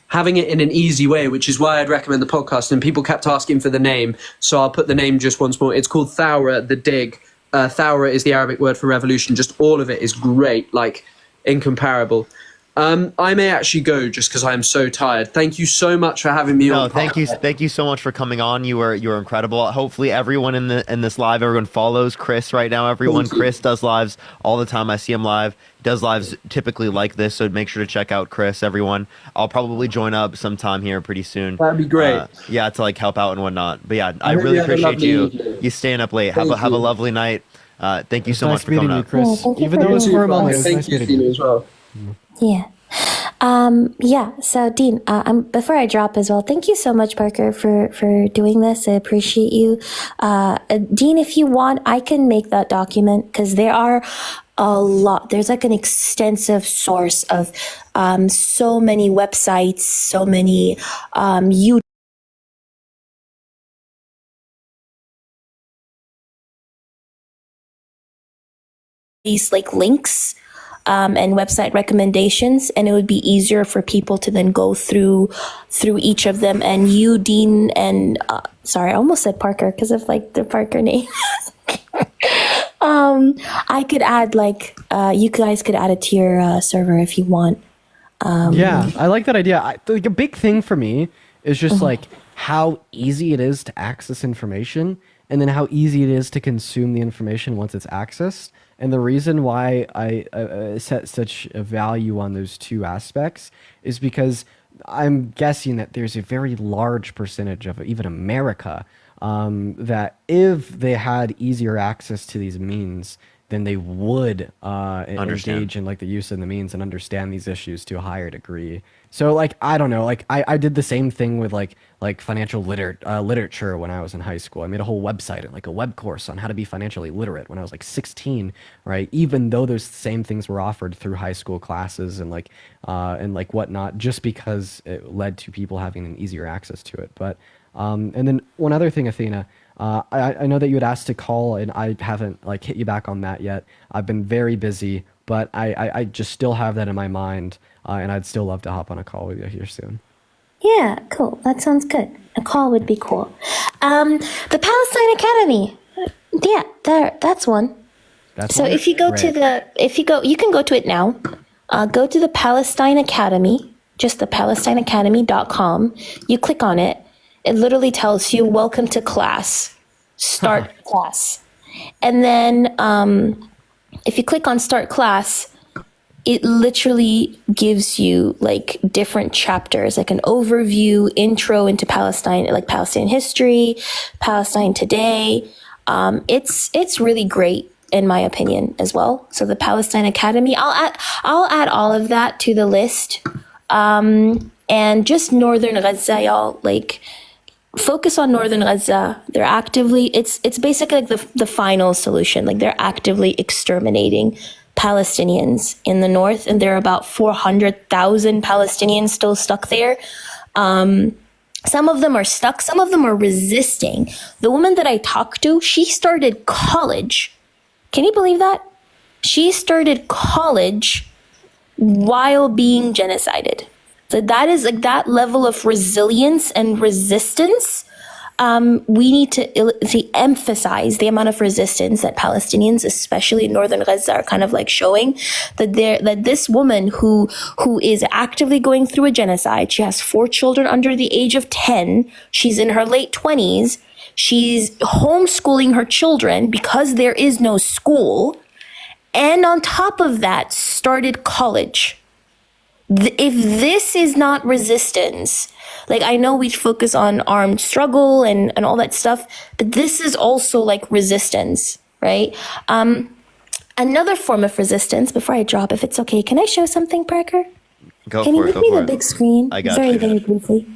having it in an easy way, which is why I'd recommend the podcast. And people kept asking for the name, so I'll put the name just once more. It's called Thawra, The Dig. Thawra is the Arabic word for revolution. Just all of it is great, like incomparable. I may actually go just because I'm so tired. Thank you so much for having me on. Thank you so much for coming on. You were incredible. Hopefully everyone in this live, everyone follows Chris right now. Chris does lives all the time. I see him live. Does lives typically like this, so make sure to check out Chris. Everyone, I'll probably join up sometime here pretty soon. That'd be great. To like help out and whatnot. But yeah, I really appreciate you staying up late. Have a lovely night. Thank you so much for coming up, Chris. Even though it was for a moment, it was nice meeting you as well. Yeah. So Dean, before I drop as well, thank you so much, Parker, for doing this. I appreciate you. Dean, if you want, I can make that document because there are a lot. There's like an extensive source of so many websites, so many YouTube. These like links and website recommendations, and it would be easier for people to then go through each of them. And you, Dean, and sorry, I almost said Parker because of like the Parker name. I could add you guys could add it to your server if you want. Yeah, I like that idea. Like a big thing for me is just like how easy it is to access information, and then how easy it is to consume the information once it's accessed. And the reason why I set such a value on those two aspects is because I'm guessing that there's a very large percentage of even America that if they had easier access to these means, then they would engage in like the use of the means and understand these issues to a higher degree. So like, I don't know, like I did the same thing with like financial literature when I was in high school. I made a whole website and like a web course on how to be financially literate when I was like 16, right? Even though those same things were offered through high school classes and like whatnot, just because it led to people having an easier access to it. But and then one other thing, Athena, I know that you had asked to call and I haven't like hit you back on that yet. I've been very busy, but I just still have that in my mind, and I'd still love to hop on a call with you here soon. Yeah, cool. That sounds good. A call would be cool. The Palestine Academy. Yeah, that's one. So if you go to you can go to it now. Go to the Palestine Academy, just the PalestineAcademy.com. You click on it. It literally tells you, welcome to class, start class. And then if you click on start class, it literally gives you like different chapters, like an overview, intro into Palestine, like Palestinian history, Palestine today. It's really great in my opinion as well. So the Palestine Academy, I'll add all of that to the list. And just Northern Gaza, y'all, like focus on Northern Gaza. They're actively, it's basically like the final solution. Like they're actively exterminating Palestinians in the north, and there are about 400,000 Palestinians still stuck there. Some of them are stuck, some of them are resisting. The woman that I talked to, she started college. Can you believe that? She started college while being genocided. So that is like that level of resilience and resistance. We need to emphasize the amount of resistance that Palestinians, especially in northern Gaza, are kind of like showing. That this woman who is actively going through a genocide, she has 4 children under the age of 10. She's in her late 20s. She's homeschooling her children because there is no school, and on top of that, started college. If this is not resistance, like I know we focus on armed struggle and all that stuff, but this is also like resistance, right? Another form of resistance, before I drop, if it's okay, can I show something, Parker? Can you give me the big screen? I got very, you. very briefly.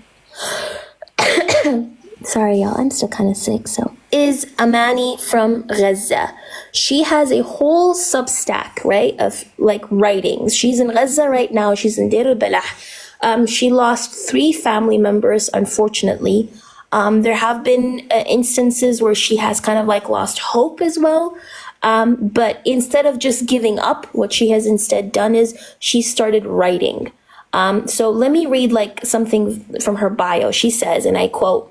Sorry, y'all. I'm still kind of sick. So, is Amani from Gaza? She has a whole Substack, right, of like writings. She's in Gaza right now. She's in Deir al-Balah. She lost 3 family members, unfortunately. There have been instances where she has kind of like lost hope as well. But instead of just giving up, what she has instead done is she started writing. So let me read like something from her bio. She says, and I quote,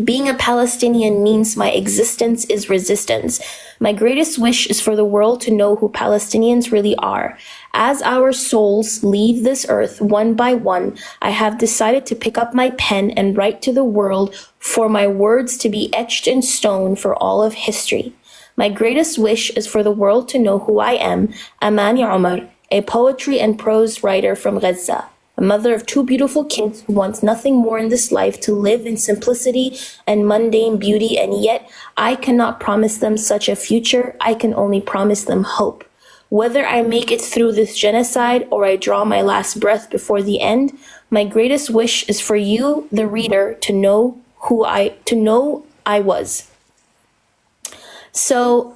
"Being a Palestinian means my existence is resistance. My greatest wish is for the world to know who Palestinians really are. As our souls leave this earth one by one, I have decided to pick up my pen and write to the world for my words to be etched in stone for all of history. My greatest wish is for the world to know who I am, Amani Omar, a poetry and prose writer from Gaza. A mother of 2 beautiful kids who wants nothing more in this life to live in simplicity and mundane beauty, and yet I cannot promise them such a future. I can only promise them hope. Whether I make it through this genocide or I draw my last breath before the end, my greatest wish is for you, the reader, to know I was." So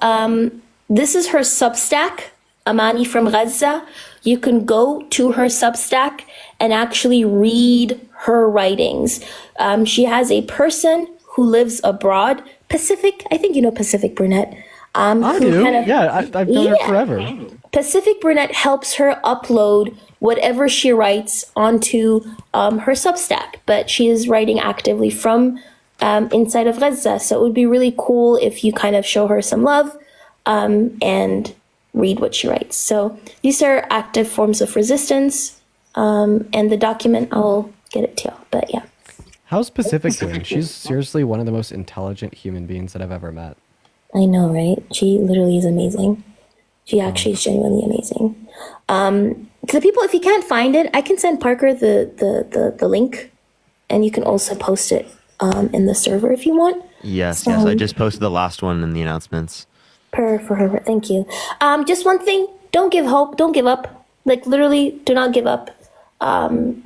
this is her Substack, Amani from Gaza. You can go to her Substack and actually read her writings. She has a person who lives abroad, Pacific. I think you know Pacific Burnett. I do. I've known her forever. Pacific Burnett helps her upload whatever she writes onto her Substack, but she is writing actively from inside of Gaza. So it would be really cool if you kind of show her some love and read what she writes. So these are active forms of resistance. And the document, I'll get it to y'all. But yeah. How's Pacific doing? She's seriously one of the most intelligent human beings that I've ever met. I know, right? She literally is amazing. She actually is genuinely amazing. To the people, if you can't find it, I can send Parker the link, and you can also post it in the server if you want. Yes. I just posted the last one in the announcements. For her. Thank you. Just one thing. Don't give hope. Don't give up. Like literally, do not give up.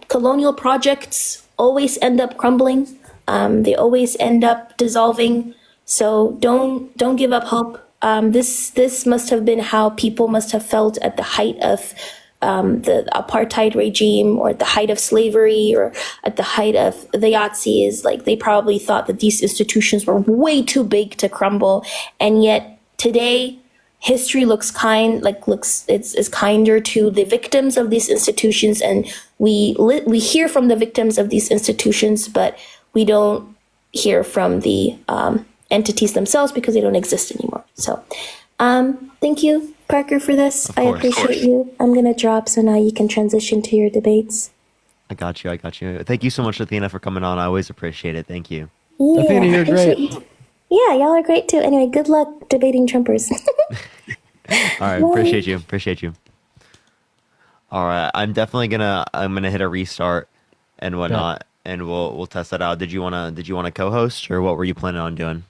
Colonial projects always end up crumbling. They always end up dissolving. So don't give up hope. This must have been how people must have felt at the height of the apartheid regime, or at the height of slavery, or at the height of the Yazidis. Like they probably thought that these institutions were way too big to crumble, and yet today history looks it's kinder to the victims of these institutions, and we hear from the victims of these institutions, but we don't hear from the entities themselves because they don't exist anymore. So thank you, Parker, for this. I appreciate you. I'm gonna drop so now you can transition to your debates. I got you. Thank you so much, Athena, for coming on. I always appreciate it. Thank you. Yeah, Athena, you're great. Yeah, y'all are great too. Anyway, good luck debating Trumpers. All right, appreciate you. All right, I'm gonna hit a restart and whatnot, and we'll test that out. Did you wanna co-host, or what were you planning on doing?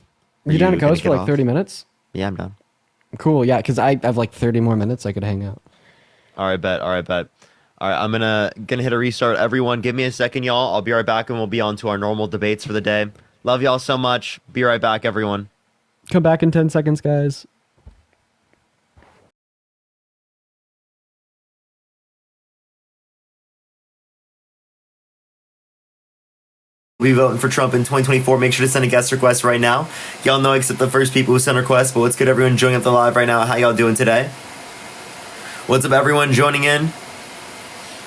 You down to gonna coast for get like off? 30 minutes? Yeah, I'm done. Cool, yeah, because I have like 30 more minutes I could hang out. All right, bet. All right, bet. All right, I'm gonna hit a restart. Everyone, give me a second, y'all. I'll be right back, and we'll be on to our normal debates for the day. Love y'all so much. Be right back, everyone. Come back in 10 seconds, guys. We'll be voting for Trump in 2024. Make sure to send a guest request right now. Y'all know I accept the first people who send requests, but what's good, everyone joining up the live right now? How y'all doing today? What's up, everyone joining in?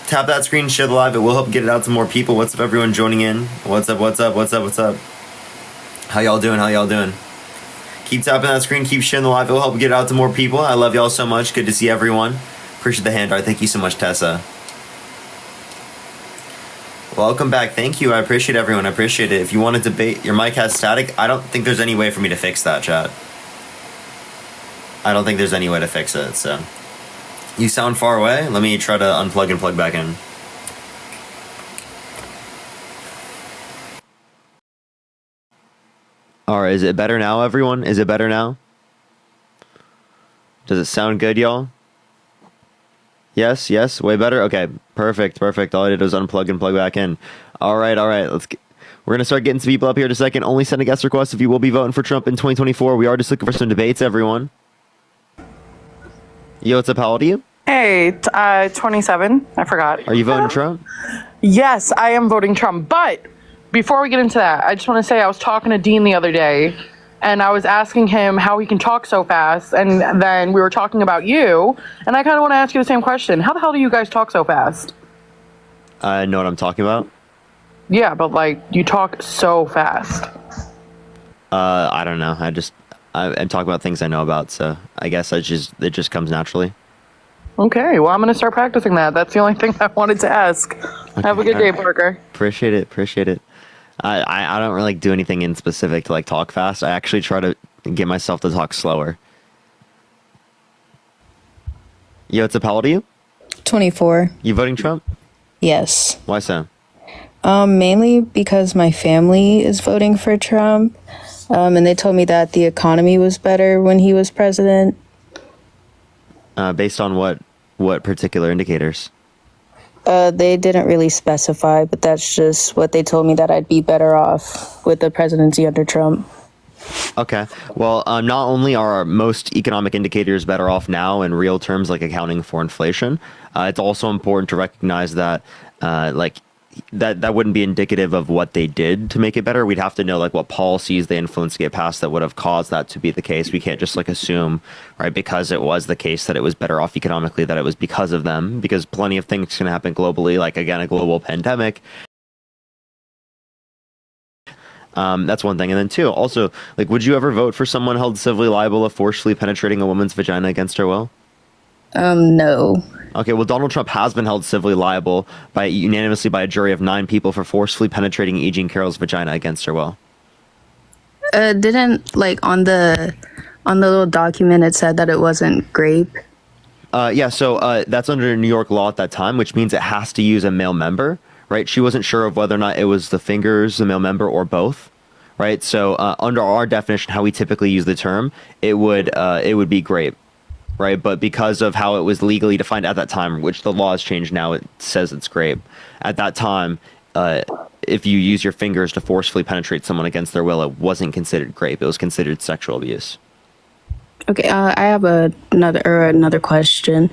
Tap that screen, share the live. It will help get it out to more people. What's up, everyone joining in? What's up, what's up, what's up, what's up? How y'all doing? How y'all doing? Keep tapping that screen, keep sharing the live. It will help get it out to more people. I love y'all so much. Good to see everyone. Appreciate the hand art. Thank you so much, Tessa. Welcome back. Thank you. I appreciate everyone. I appreciate it. If you want to debate, your mic has static. I don't think there's any way for me to fix that, chat. I don't think there's any way to fix it, so. You sound far away? Let me try to unplug and plug back in. Alright, is it better now, everyone? Is it better now? Does it sound good, y'all? Yes, yes, way better? Okay, perfect, perfect. All I did was unplug and plug back in. Alright, we're going to start getting some people up here in a second. Only send a guest request if you will be voting for Trump in 2024. We are just looking for some debates, everyone. Yo, what's up? How old are you? Hey, 27. I forgot. Are you voting Trump? Yes, I am voting Trump. But before we get into that, I just want to say I was talking to Dean the other day, and I was asking him how he can talk so fast, and then we were talking about you, and I kind of want to ask you the same question. How the hell do you guys talk so fast? I know what I'm talking about. Yeah, but like, you talk so fast. I don't know. I'm talking about things I know about, so I guess it just comes naturally. Okay, well, I'm going to start practicing that. That's the only thing I wanted to ask. Okay, have a good day, Parker. Appreciate it. I don't really do anything in specific to like talk fast. I actually try to get myself to talk slower. Yo, what's up? How old are you? 24. You voting Trump? Yes. Why so? Mainly because my family is voting for Trump. And they told me that the economy was better when he was president. Based on what particular indicators? They didn't really specify, but that's just what they told me, that I'd be better off with the presidency under Trump. Okay. Well, not only are most economic indicators better off now in real terms, like accounting for inflation, it's also important to recognize that, that wouldn't be indicative of what they did to make it better. We'd have to know like what policies they influenced to get passed that would have caused that to be the case. We can't just like assume, right, because it was the case that it was better off economically, that it was because of them, because plenty of things can happen globally, like again, a global pandemic. That's one thing. And then two, also, like, would you ever vote for someone held civilly liable of forcefully penetrating a woman's vagina against her will? No. Okay, well, Donald Trump has been held civilly liable unanimously by a jury of 9 people for forcefully penetrating E. Jean Carroll's vagina against her will. Didn't, like, on the little document, it said that it wasn't rape? Yeah, so that's under New York law at that time, which means it has to use a male member, right? She wasn't sure of whether or not it was the fingers, the male member, or both, right? So under our definition, how we typically use the term, it would be grape. Right, but because of how it was legally defined at that time, which the law has changed now, it says it's grape. At that time, if you use your fingers to forcefully penetrate someone against their will, it wasn't considered grape. It was considered sexual abuse. Okay, I have another question.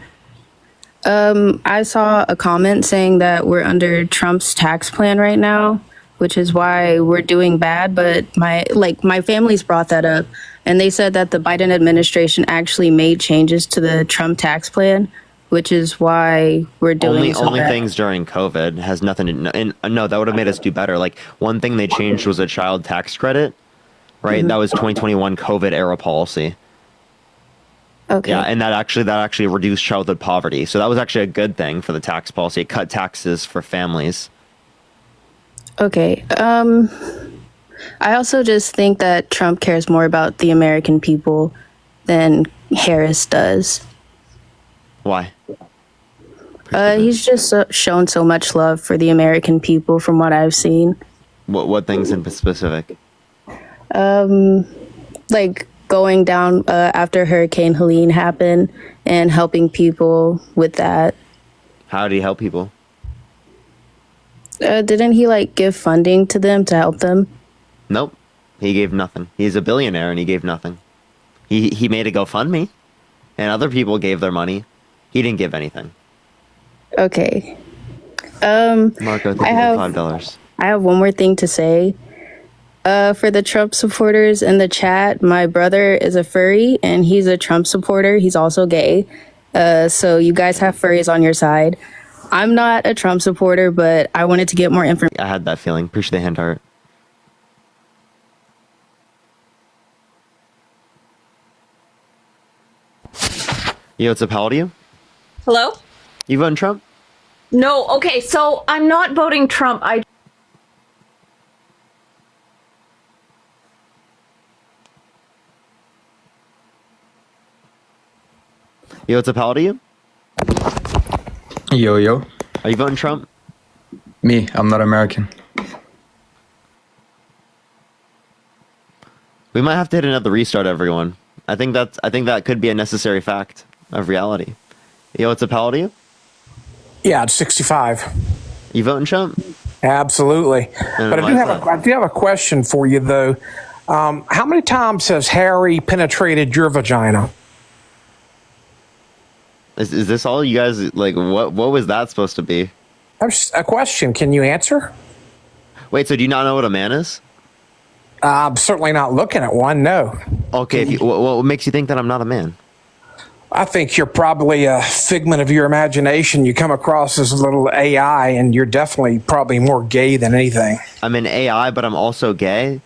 I saw a comment saying that we're under Trump's tax plan right now, which is why we're doing bad. But my family's brought that up, and they said that the Biden administration actually made changes to the Trump tax plan, which is why we're doing only things during COVID. Has nothing to, and no, that would have made us do better. Like, one thing they changed was a child tax credit, right? Mhm. That was 2021 COVID era policy. Okay. Yeah, and that actually reduced childhood poverty. So that was actually a good thing for the tax policy. It cut taxes for families. Okay. I also just think that Trump cares more about the American people than Harris does. Why? He's just shown so much love for the American people from what I've seen. What things in specific? Like going down after Hurricane Helene happened and helping people with that. How do you help people? Didn't he like give funding to them to help them? Nope. He gave nothing. He's a billionaire and he gave nothing. He made a GoFundMe and other people gave their money. He didn't give anything. Okay. Marco, thank you for $5. I have one more thing to say. For the Trump supporters in the chat, my brother is a furry and he's a Trump supporter. He's also gay. So you guys have furries on your side. I'm not a Trump supporter, but I wanted to get more information. I had that feeling. Appreciate the hand heart. Yo, what's up? How old are you? Hello? You voting Trump? No, okay, so I'm not voting Trump. Yo, what's up? How old are you? Yo, yo. Are you voting Trump? Me, I'm not American. We might have to hit another restart, everyone. I think that could be a necessary fact of reality. Yo, what's up? How old are you? Yeah, it's 65. You voting Trump? Absolutely. But I do have a question for you, though. How many times has Harry penetrated your vagina? Is this all you guys, like, what was that supposed to be? That's a question. Can you answer? Wait, so do you not know what a man is? I'm certainly not looking at one, no. Okay, what makes you think that I'm not a man? I think you're probably a figment of your imagination. You come across as a little AI, and you're definitely probably more gay than anything. I'm an AI, but I'm also gay?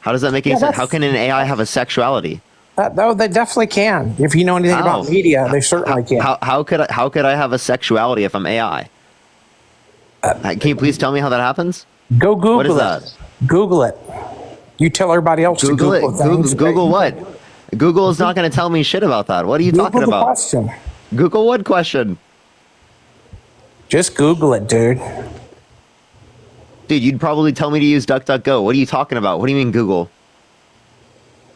How does that make any sense? How can an AI have a sexuality? No, they definitely can. If you know anything about media, they certainly can. How could I have a sexuality if I'm AI? Can you please tell me how that happens? Go Google what is it. That? Google it. You tell everybody else Google to Google it. Google what? Google is not going to tell me shit about that. What are you talking about? Question. Google what question? Just Google it, dude. Dude, you'd probably tell me to use DuckDuckGo. What are you talking about? What do you mean Google?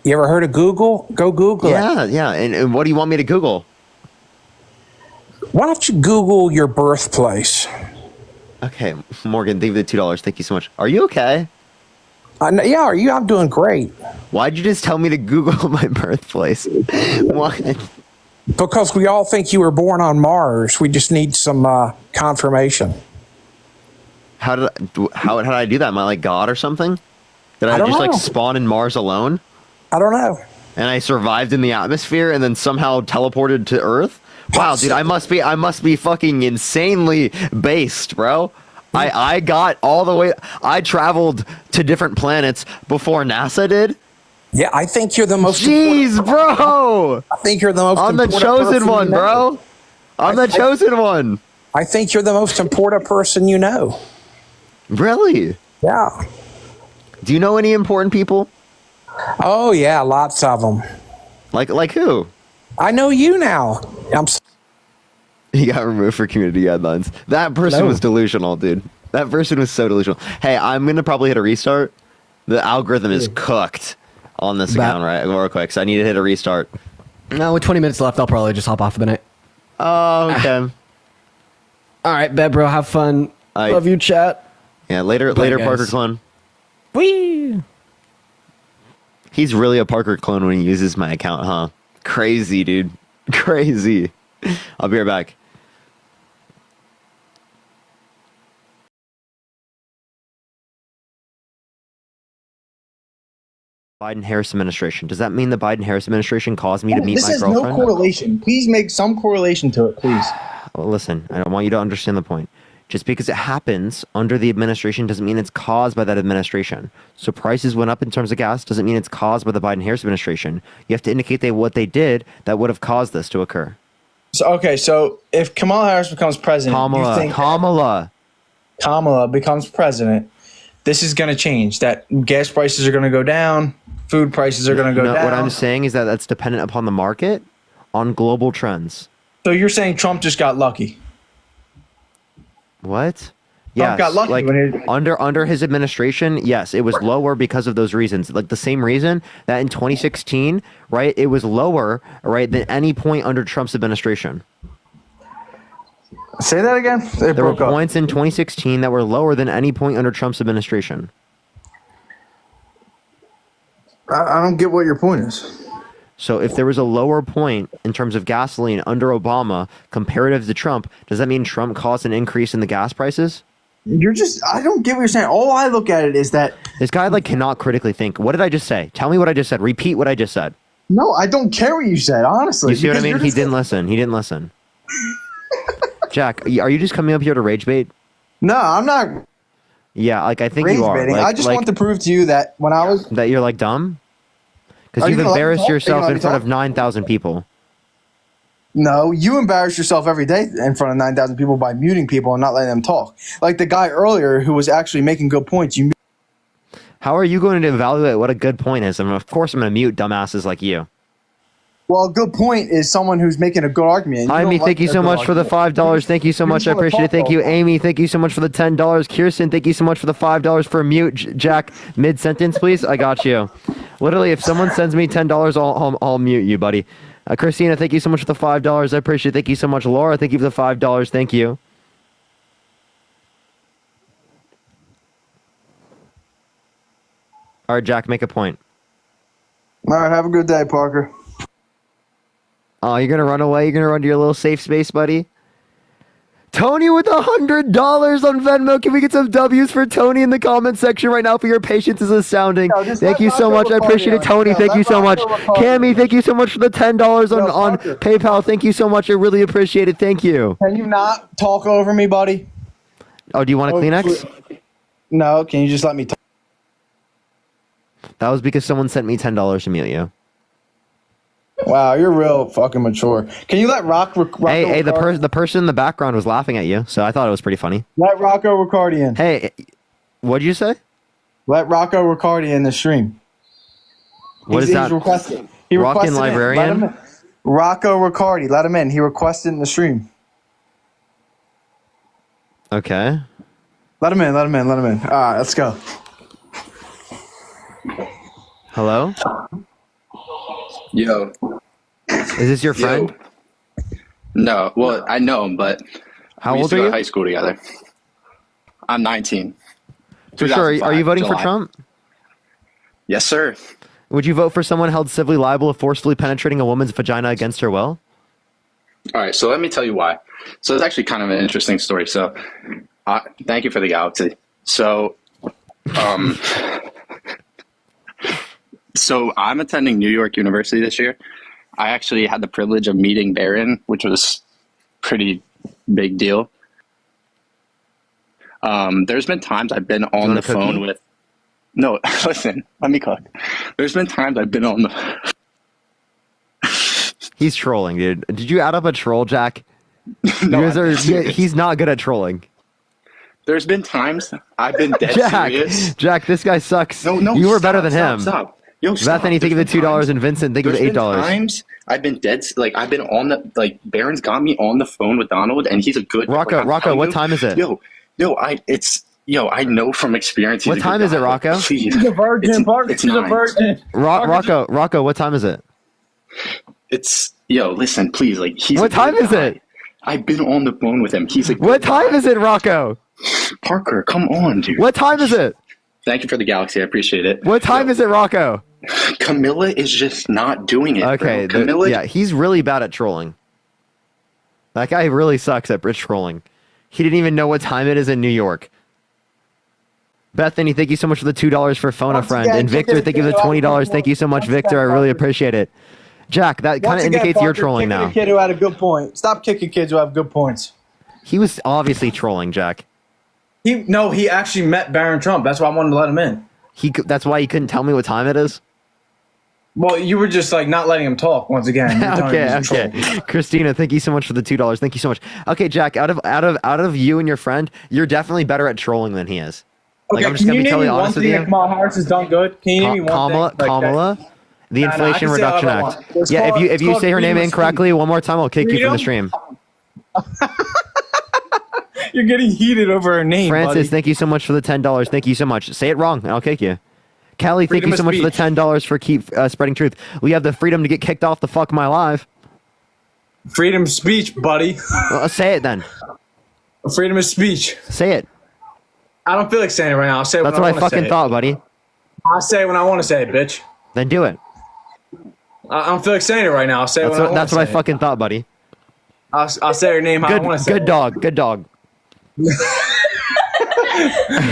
You ever heard of Google? Go Google it. Yeah. And what do you want me to Google? Why don't you Google your birthplace? Okay, Morgan, thank you for the $2. Thank you so much. Are you okay? Yeah, are you? I'm doing great. Why'd you just tell me to Google my birthplace? Why? Because we all think you were born on Mars. We just need some confirmation. How did I do that? Am I like God or something? Did I just know. like spawn in Mars alone? I don't know. And I survived in the atmosphere and then somehow teleported to Earth? Wow, dude, I must be fucking insanely based, bro. I got all the way. I traveled to different planets before NASA did. Yeah, I think you're the most. Jeez, bro. I think you're the most. I'm the chosen one, bro. I'm the chosen one. I think you're the most important person you know. Really? Yeah. Do you know any important people? Oh yeah, lots of them. Like who? I know you now. He got removed for community guidelines. That person was delusional, dude. That person was so delusional. Hey, I'm going to probably hit a restart. The algorithm is cooked on this account, right? Real quick, so I need to hit a restart. No, with 20 minutes left, I'll probably just hop off for the night. Oh, okay. All right, bet, bro. Have fun. Love you, chat. Yeah, later, guys. Parker clone. Whee! He's really a Parker clone when he uses my account, huh? Crazy, dude. Crazy. I'll be right back. Biden-Harris administration. Does that mean the Biden-Harris administration caused me to meet my girlfriend? This has no correlation. Please make some correlation to it, please. Well, listen, I want you to understand the point. Just because it happens under the administration doesn't mean it's caused by that administration. So prices went up in terms of gas doesn't mean it's caused by the Biden-Harris administration. You have to indicate what they did that would have caused this to occur. So if Kamala Harris becomes president, you think Kamala becomes president, this is going to change. That gas prices are going to go down, food prices are going to go down. What I'm saying is that that's dependent upon the market, on global trends. So you're saying Trump just got lucky? What? Yes, got lucky like when under his administration, yes, it was lower because of those reasons. Like the same reason that in 2016, right, it was lower, right, than any point under Trump's administration. Say that again. There were points in 2016 that were lower than any point under Trump's administration. I don't get what your point is. So if there was a lower point in terms of gasoline under Obama comparative to Trump, does that mean Trump caused an increase in the gas prices? I don't get what you're saying. All I look at it is that this guy like cannot critically think. What did I just say? Tell me what I just said. Repeat what I just said. No, I don't care what you said, honestly. You see what I mean? He didn't listen. He didn't listen. Jack, are you just coming up here to rage bait? No, I'm not. Yeah, like I think Rage you are. baiting. Like, I just want to prove to you that when I was that you're like dumb because Are you you've gonna let me embarrassed talk? Are you yourself gonna let in me front talk? of 9,000 people. No, you embarrass yourself every day in front of 9,000 people by muting people and not letting them talk. Like the guy earlier who was actually making good points. How are you going to evaluate what a good point is? I mean, of course I'm going to mute dumbasses like you. Well, a good point is someone who's making a good argument. Amy, thank you so much for the $5. Thank you so much. I appreciate it. Thank you, Amy. Thank you so much for the $10. Kirsten, thank you so much for the $5 for a mute. Jack, mid-sentence, please. I got you. Literally, if someone sends me $10, I'll mute you, buddy. Christina, thank you so much for the $5. I appreciate it. Thank you so much. Laura, thank you for the $5. Thank you. All right, Jack, make a point. All right, have a good day, Parker. Oh, you're going to run away? You're going to run to your little safe space, buddy? Tony with $100 on Venmo. Can we get some W's for Tony in the comment section right now? For your patience is astounding. Thank you so much. I appreciate it, Tony. Thank you so much. Cammy, thank you so much for the $10 on PayPal. Thank you so much. I really appreciate it. Thank you. Can you not talk over me, buddy? Oh, do you want a Kleenex? No, can you just let me talk? That was because someone sent me $10 to mute you. Wow, you're real fucking mature. Can you let Rocco Hey, the person in the background was laughing at you, so I thought it was pretty funny. Let Rocco Riccardi in. Hey, what'd you say? Let Rocco Riccardi in the stream. What is that? He's requested. Rockin' Librarian? Rocco Riccardi, let him in. He requested in the stream. Okay. Let him in. All right, let's go. Hello? Yo. Is this your friend? No, well, I know him, but how we old used to are go you? to high school together. I'm 19. For sure. Are you voting for Trump? Yes, sir. Would you vote for someone held civilly liable of forcefully penetrating a woman's vagina against her will? All right, so let me tell you why. So it's actually kind of an interesting story. So thank you for the galaxy. So, so I'm attending New York University this year. I actually had the privilege of meeting Barron, which was pretty big deal. There's been times I've been on the phone with. No, listen, let me cook. There's been times I've been on the. He's trolling, dude. Did you add up a troll, Jack? He's not good at trolling. There's been times I've been dead serious. Jack, this guy sucks. No, you were better than him. Stop. Yo, stop. Bethany, think of the $2, and Vincent, think of the $8. Times I've been dead. Like I've been on the Barron's got me on the phone with Donald, and he's a good. Rocco, what time is it? I know from experience. What time is it, Rocco? Please. He's a virgin. He's a virgin. Rocco, what time is it? Listen, please, What time is it? I've been on the phone with him. He's like, what time is it, Rocco? Parker, come on, dude. What time is it? Thank you for the galaxy. I appreciate it. What time is it, Rocco? Camilla is just not doing it. Okay, Camilla. He's really bad at trolling. That guy really sucks at trolling. He didn't even know what time it is in New York. Bethany, thank you so much for the $2 for phone a friend. And Victor, thank you for the $20. Thank you so much, Victor. I really appreciate it. Jack, that kind of indicates you're trolling now. A kid who had a good point. Stop kicking kids who have good points. He was obviously trolling, Jack. He actually met Barron Trump. That's why I wanted to let him in. That's why he couldn't tell me what time it is? Well, you were just not letting him talk once again. Okay. Christina, thank you so much for the $2. Thank you so much. Okay, Jack, out of you and your friend, you're definitely better at trolling than he is. Okay, I'm just gonna be totally honest with you. Kamala Harris has done good. Can you name me one thing? Kamala, the Inflation Reduction Act. Yeah, if you say her name incorrectly one more time, I'll kick you from the stream. You're getting heated over her name, Francis, buddy. thank you so much for the $10. Thank you so much. Say it wrong, and I'll kick you. Callie, thank Freedom you of so much for the speech. $10 for keep spreading truth. We have the freedom to get kicked off the Fuck My Live. Freedom of speech, buddy. Well, say it then. Freedom of speech. Say it. I don't feel like saying it right now. I'll say it That's when what I want to say fucking it. thought, buddy. I'll say it when I want to say it, bitch. Then do it. I don't feel like saying it right now. I'll say it when I want That's to what I say it. fucking thought, buddy. I'll say her name how I want to say Good it. dog. Good dog.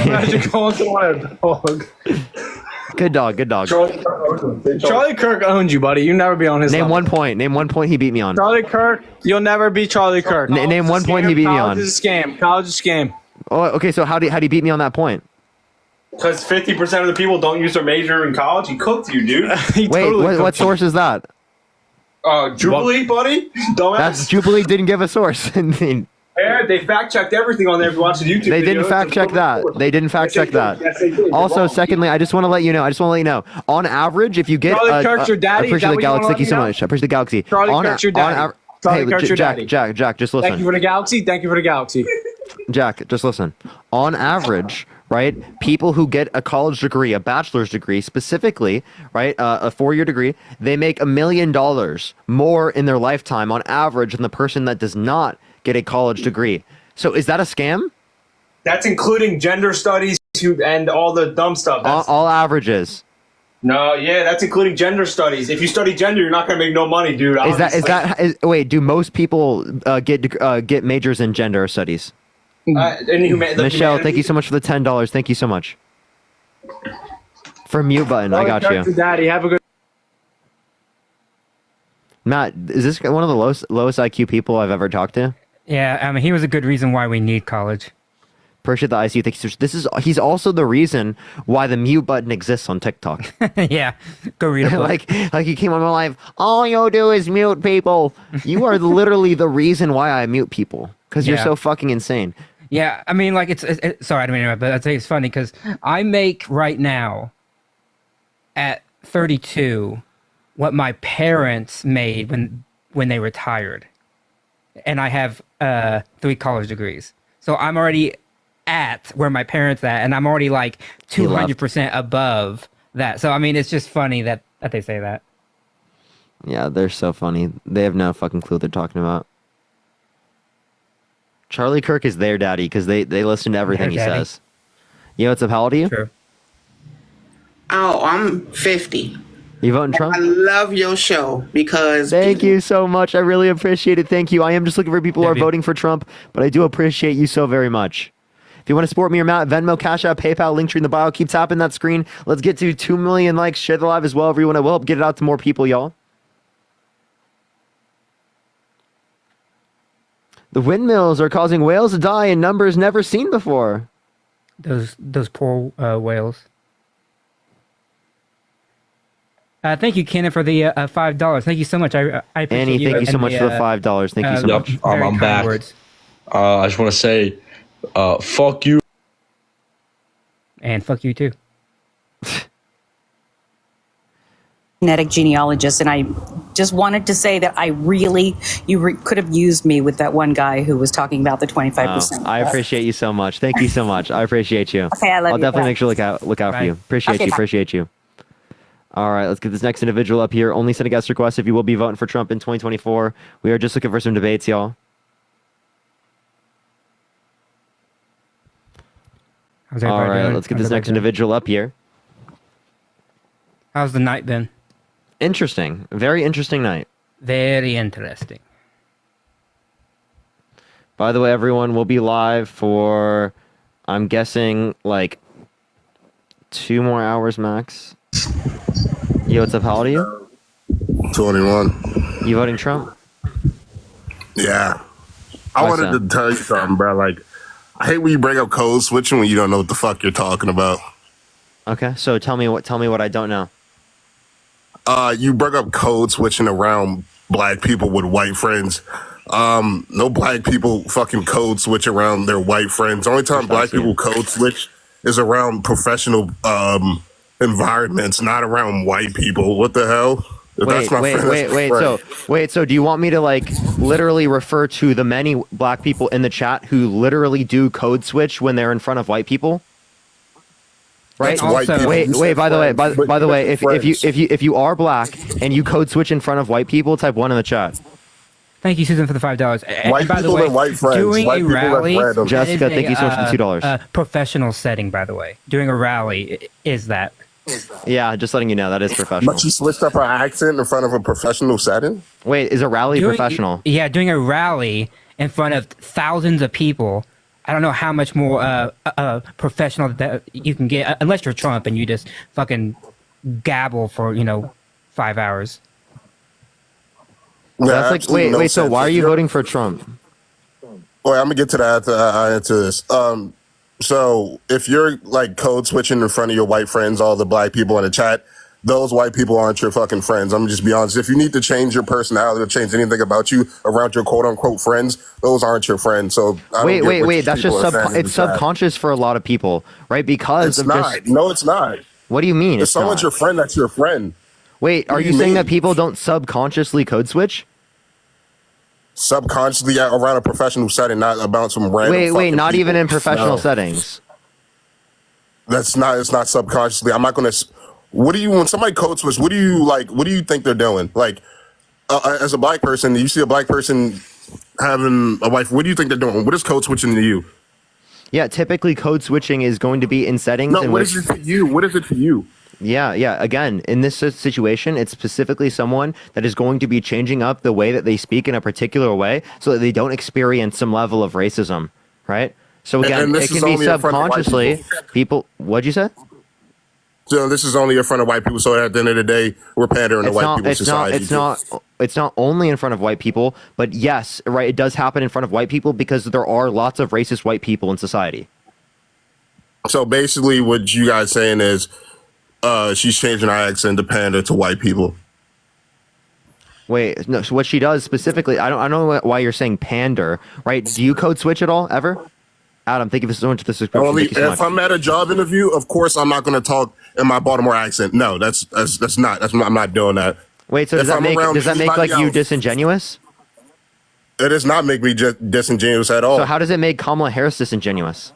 Imagine calling someone a dog. Good dog. Good dog. Charlie Kirk owns you, buddy. You never be on his Name level. 1 point. Name 1 point he beat me on. Charlie Kirk, you'll never be Charlie Kirk. Name 1 point he beat me on. College is a scam. College is a scam. Oh, okay. So how do you beat me on that point? Because 50% of the people don't use their major in college. He cooked you, dude. Wait, what source is that? Jubilee, buddy? Dumbass. That's Jubilee didn't give a source. Yeah, they fact checked everything on there if you watch the YouTube They didn't videos. fact check that. They didn't fact check that. Yes, they did. Also, You're wrong. secondly, I just want to let you know. On average, if you get Charlie Kirk's your daddy? I appreciate Is that the what you wanna galaxy. Thank let you me so know? much. I appreciate the galaxy. Charlie Kirk's your daddy. Charlie Kirk's your daddy. Jack, just listen. Thank you for the galaxy. Thank you for the galaxy. Jack, just listen. On average, right, people who get a college degree, a bachelor's degree specifically, right, a 4-year degree, they make $1 million more in their lifetime on average than the person that does not get a college degree. So is that a scam? That's including gender studies and all the dumb stuff. All averages. No, yeah, that's including gender studies. If you study gender, you're not going to make no money, dude. Wait, do most people get majors in gender studies? Michelle, thank you so much for the $10. Thank you so much. For mute button, I got Charlie Kirk's you. your daddy. Have a good. Matt, is this one of the lowest IQ people I've ever talked to? Yeah, I mean, he was a good reason why we need college. Appreciate the ICU. Thank you. He's also the reason why the mute button exists on TikTok. Yeah, go read a book. like he came on my live. All you do is mute people. You are literally the reason why I mute people because you're Yeah. so fucking insane. Yeah, I mean, like, it's sorry, I don't mean to interrupt, but I think it's funny because I make right now at 32 what my parents made when they retired, and I have 3 college degrees, so I'm already at where my parents at, and I'm already like 200% above that. So I mean, it's just funny that they say that. Yeah, they're so funny. They have no fucking clue what they're talking about. Charlie Kirk is their daddy because they listen to everything he daddy. says. Yo, what's up? How old are you? True. Oh, I'm 50. You voting Trump? I love your show because Thank you so much. I really appreciate it. Thank you. I am just looking for people who are voting for Trump, but I do appreciate you so very much. If you want to support me or Matt, Venmo, Cash App, PayPal, link tree in the bio. Keep tapping that screen. Let's get to 2 million likes. Share the live as well, everyone. I will help get it out to more people, y'all. The windmills are causing whales to die in numbers never seen before. Those poor whales. Thank you, Kenan, for the $5. Thank you so much. I appreciate Annie, you. thank you so and much for the $5. Thank you so much. very I'm kind back. words. I just want to say, fuck you. And fuck you too. Genetic genealogist, and I just wanted to say that you could have used me with that one guy who was talking about the 25%. I appreciate you so much. Thank you so much. I appreciate you. Okay, I love I'll you. definitely Bye. make sure to look out for Bye. you. Appreciate Okay, you. bye. Appreciate you. All right, let's get this next individual up here. Only send a guest request if you will be voting for Trump in 2024. We are just looking for some debates, y'all. How's All everybody right, doing? let's get How's this next everybody doing? individual up here. How's the night been? Interesting. Very interesting night. Very interesting. By the way, everyone, we'll be live for, I'm guessing, like 2 more hours max. Yo, what's up? How old are you? 21. You voting Trump? Yeah. I Why wanted so? to tell you something, bro. Like, I hate when you bring up code switching when you don't know what the fuck you're talking about. Okay, so tell me what I don't know. You bring up code switching around black people with white friends. No black people fucking code switch around their white friends. The only time black people code switch is around professional environments, not around white people. What the hell? If that's my friend, that's my friend. So do you want me to like literally refer to the many black people in the chat who literally do code switch when they're in front of white people? Right. Also, wait. By the way, if you are black and you code switch in front of white people, type 1 in the chat. Thank you, Susan, for the $5. White by the people way, and white friends. doing White a people rally, that's random. Jessica, thank you so much for the $2. Professional setting, by the way. Doing a rally is that. Yeah, just letting you know that is professional. But she switched up her accent in front of a professional setting. Wait, is a rally professional? Yeah, doing a rally in front of thousands of people. I don't know how much more professional that you can get, unless you're Trump and you just fucking gabble for 5 hours. Yeah, that's like wait. So why are you voting for Trump? Well, I'm gonna get to that after I answer this. So if you're like code switching in front of your white friends, all the black people in the chat, those white people aren't your fucking friends. I'm gonna just be honest. If you need to change your personality or change anything about you around your quote unquote friends, those aren't your friends. So wait. That's just it's subconscious for a lot of people, right? Because it's not. No, it's not. What do you mean? If someone's your friend, that's your friend. Wait, are you saying that people don't subconsciously code switch? Subconsciously around a professional setting, not about some random. Wait, not even in professional settings. It's not subconsciously. I'm not gonna. When somebody code switch, what do you think they're doing? Like, as a black person, you see a black person having a wife. What do you think they're doing? What is code switching to you? Yeah, typically code switching is going to be in settings. No, what is it to you? What is it to you? Yeah. Again, in this situation, it's specifically someone that is going to be changing up the way that they speak in a particular way so that they don't experience some level of racism, right? So again, it can be subconsciously people. What'd you say? So this is only in front of white people. So at the end of the day, we're pandering to white people's society. It's not only in front of white people, but yes, right, it does happen in front of white people because there are lots of racist white people in society. So basically, what you guys saying is, she's changing her accent to pander to white people. Wait, no. So what she does specifically, I don't know why you're saying pander, right? Do you code switch at all ever? Adam, thank you so much for the subscription. If I'm at a job interview, of course I'm not going to talk in my Baltimore accent. No, I'm not doing that. Wait, so does that make like you disingenuous? It does not make me disingenuous at all. So how does it make Kamala Harris disingenuous?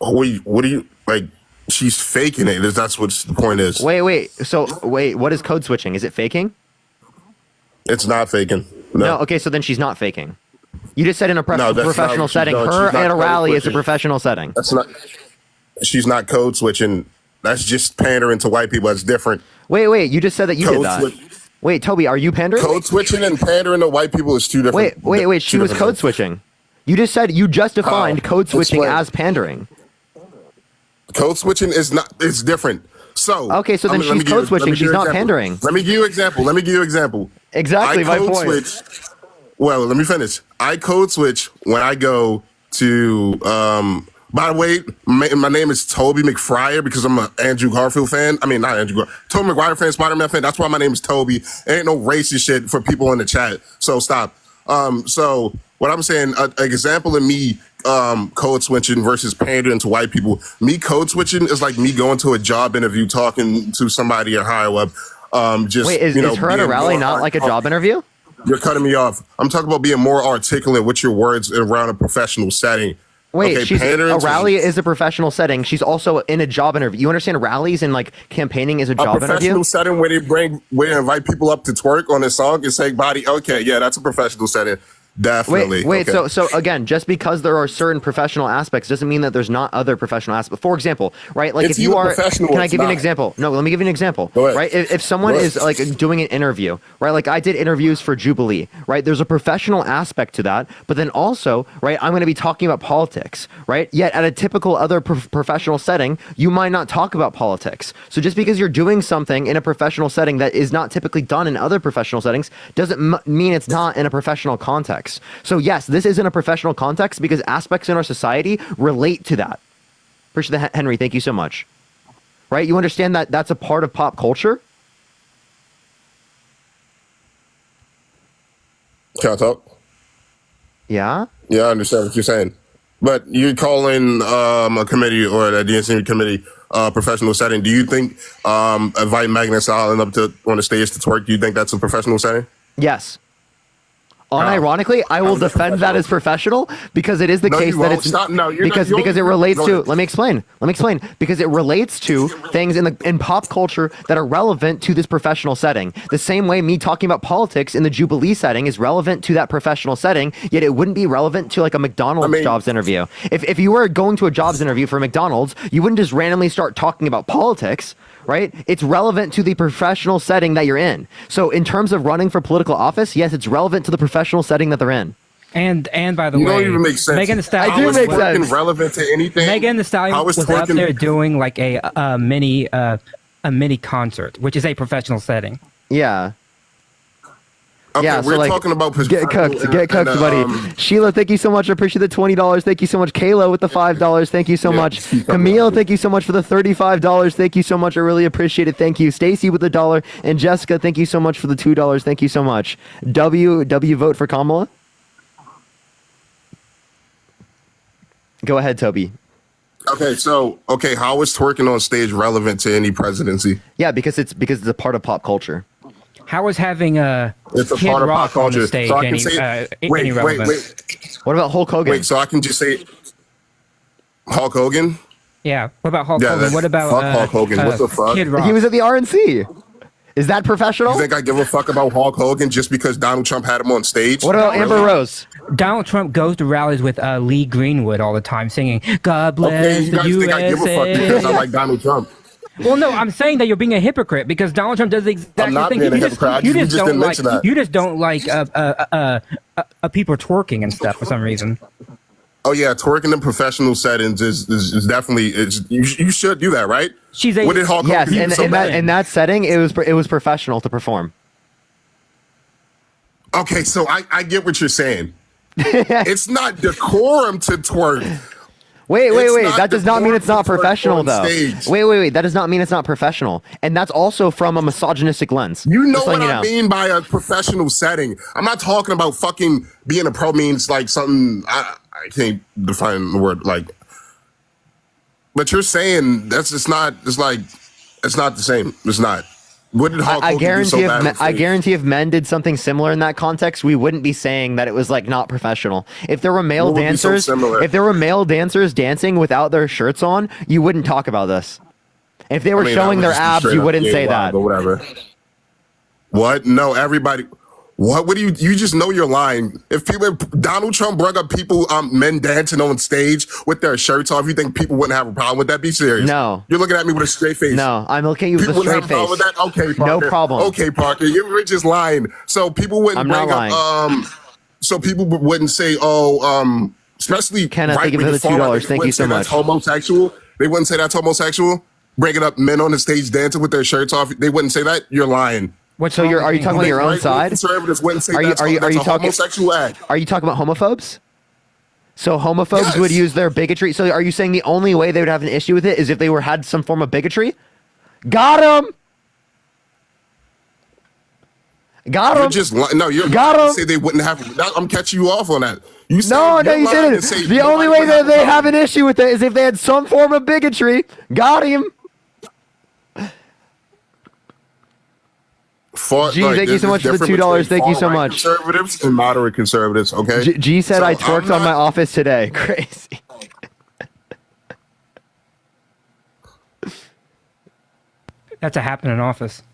Wait, what do you like? She's faking it. That's what the point is. Wait. So what is code switching? Is it faking? It's not faking. No. Okay, so then she's not faking. You just said in a professional setting. Her at a rally is a professional setting. That's not. She's not code switching. That's just pandering to white people. That's different. Wait. You just said that you did that. Wait, Toby, are you pandering? Code switching and pandering to white people is two different. Wait. She was code switching. You just said you just defined code switching as pandering. Code switching is not. It's different. So okay, so then she's code switching. She's not pandering. Let me give you an example. Exactly my point. Well, let me finish. I code switch when I go to. By the way, my name is Toby McFryer because I'm an Andrew Garfield fan. I mean, not Andrew Garfield. Toby McGuire fan, Spider-Man fan. That's why my name is Toby. Ain't no racist shit for people in the chat. So stop. So what I'm saying, an example of me code switching versus pandering to white people. Me code switching is like me going to a job interview, talking to somebody at higher up. Wait, is her at a rally not like a job interview? You're cutting me off. I'm talking about being more articulate with your words around a professional setting. Wait, a rally is a professional setting. She's also in a job interview. You understand rallies and like campaigning is a job interview? A professional setting where they invite people up to twerk on a song and say body. Okay, yeah, that's a professional setting. Definitely. Wait. Okay. So again, just because there are certain professional aspects doesn't mean that there's not other professional aspects. For example, right? Like if you are, can I give you an example? No, let me give you an example. Right? If someone is like doing an interview, right? Like I did interviews for Jubilee, right? There's a professional aspect to that, but then also, right? I'm going to be talking about politics, right? Yet at a typical other professional setting, you might not talk about politics. So just because you're doing something in a professional setting that is not typically done in other professional settings doesn't mean it's not in a professional context. So yes, this is in a professional context because aspects in our society relate to that. Appreciate that, Henry. Thank you so much. Right? You understand that that's a part of pop culture? Can I talk? Yeah? Yeah, I understand what you're saying. But you're calling a committee or a DNC committee professional setting. Do you think inviting Megan Thee Stallion up to on the stage to twerk? Do you think that's a professional setting? Yes. Unironically, I will defend that as professional because it is the case that it's not, because it relates to. Let me explain. Because it relates to things in pop culture that are relevant to this professional setting. The same way me talking about politics in the Jubilee setting is relevant to that professional setting, yet it wouldn't be relevant to like a McDonald's jobs interview. If you were going to a jobs interview for McDonald's, you wouldn't just randomly start talking about politics. Right? It's relevant to the professional setting that you're in. So in terms of running for political office, yes, it's relevant to the professional setting that they're in. And by the way, don't even make sense. Megan Thee Stallion, I do make sense. Relevant to anything. Megan Thee Stallion was out there doing like a mini concert, which is a professional setting. Yeah. Okay, yeah, we're so like, talking about get cooked, buddy. Sheila, thank you so much. I appreciate the $20. Thank you so much. Kayla with the $5. Thank you so much. Camille, thank you so much for the $35. Thank you so much. I really appreciate it. Thank you. Stacy with the $1. And Jessica, thank you so much for the $2. Thank you so much. W vote for Kamala. Go ahead, Toby. Okay, how is twerking on stage relevant to any presidency? Yeah, because it's a part of pop culture. How is having it's a Kid part of Rock pop culture. on the stage So I can any, say, any relevance? wait. What about Hulk Hogan? Wait, so I can just say Hulk Hogan? Yeah. What about Hulk Hogan? What about fuck Hulk Hogan? What the fuck? Kid Rock? He was at the RNC. Is that professional? You think I give a fuck about Hulk Hogan just because Donald Trump had him on stage? What about Amber Rose? Donald Trump goes to rallies with Lee Greenwood all the time singing "God bless you guys the USA." Think I give a fuck because I like Donald Trump? Well, no, I'm saying that you're being a hypocrite because Donald Trump does the exact I'm not thing. being a hypocrite. You just don't like. that. You just don't like people twerking and stuff for some reason. Oh yeah, twerking in professional settings is definitely you should do that, right? What did Hulk yes, Hogan do in that setting, it was professional to perform. Okay, so I get what you're saying. It's not decorum to twerk. Wait. That does not mean it's not professional, though. Wait. That does not mean it's not professional. And that's also from a misogynistic lens. You know what I mean by a professional setting. I'm not talking about fucking being a pro means like something, I can't define the word like. But you're saying it's not the same. It's not. What did Hulk Hogan do so bad? I guarantee if men did something similar in that context, we wouldn't be saying that it was like not professional. If there were male dancers, dancing without their shirts on, you wouldn't talk about this. If they were showing their abs, you wouldn't say that. But whatever. What? No, everybody. What do you just know you're lying? If Donald Trump brought up people, men dancing on stage with their shirts off, you think people wouldn't have a problem with that? Be serious. No. You're looking at me with a straight face. No, I'm looking at you with a straight face. People wouldn't have a problem with that? Okay, Parker. No problem. Okay, Parker, you're just lying. So people wouldn't so people wouldn't say, especially Kenneth, thank you for the $2. Thank you so much. That's homosexual. They wouldn't say that's homosexual. Bringing up men on the stage dancing with their shirts off. They wouldn't say that. You're lying. So are you talking about your own side? Conservatives wouldn't say are you talking homosexual act. Are you talking about homophobes? So homophobes would use their bigotry. So are you saying the only way they would have an issue with it is if they had some form of bigotry? Got him. You're just got him. Say they wouldn't have. I'm catching you off on that. You no, you didn't. The only way that they have an issue with it is if they had some form of bigotry. Got him. Thank you so much for the $2. Thank you so much. Conservatives and moderate conservatives, okay? G said I twerked on my office today. Crazy. That's a happen in office.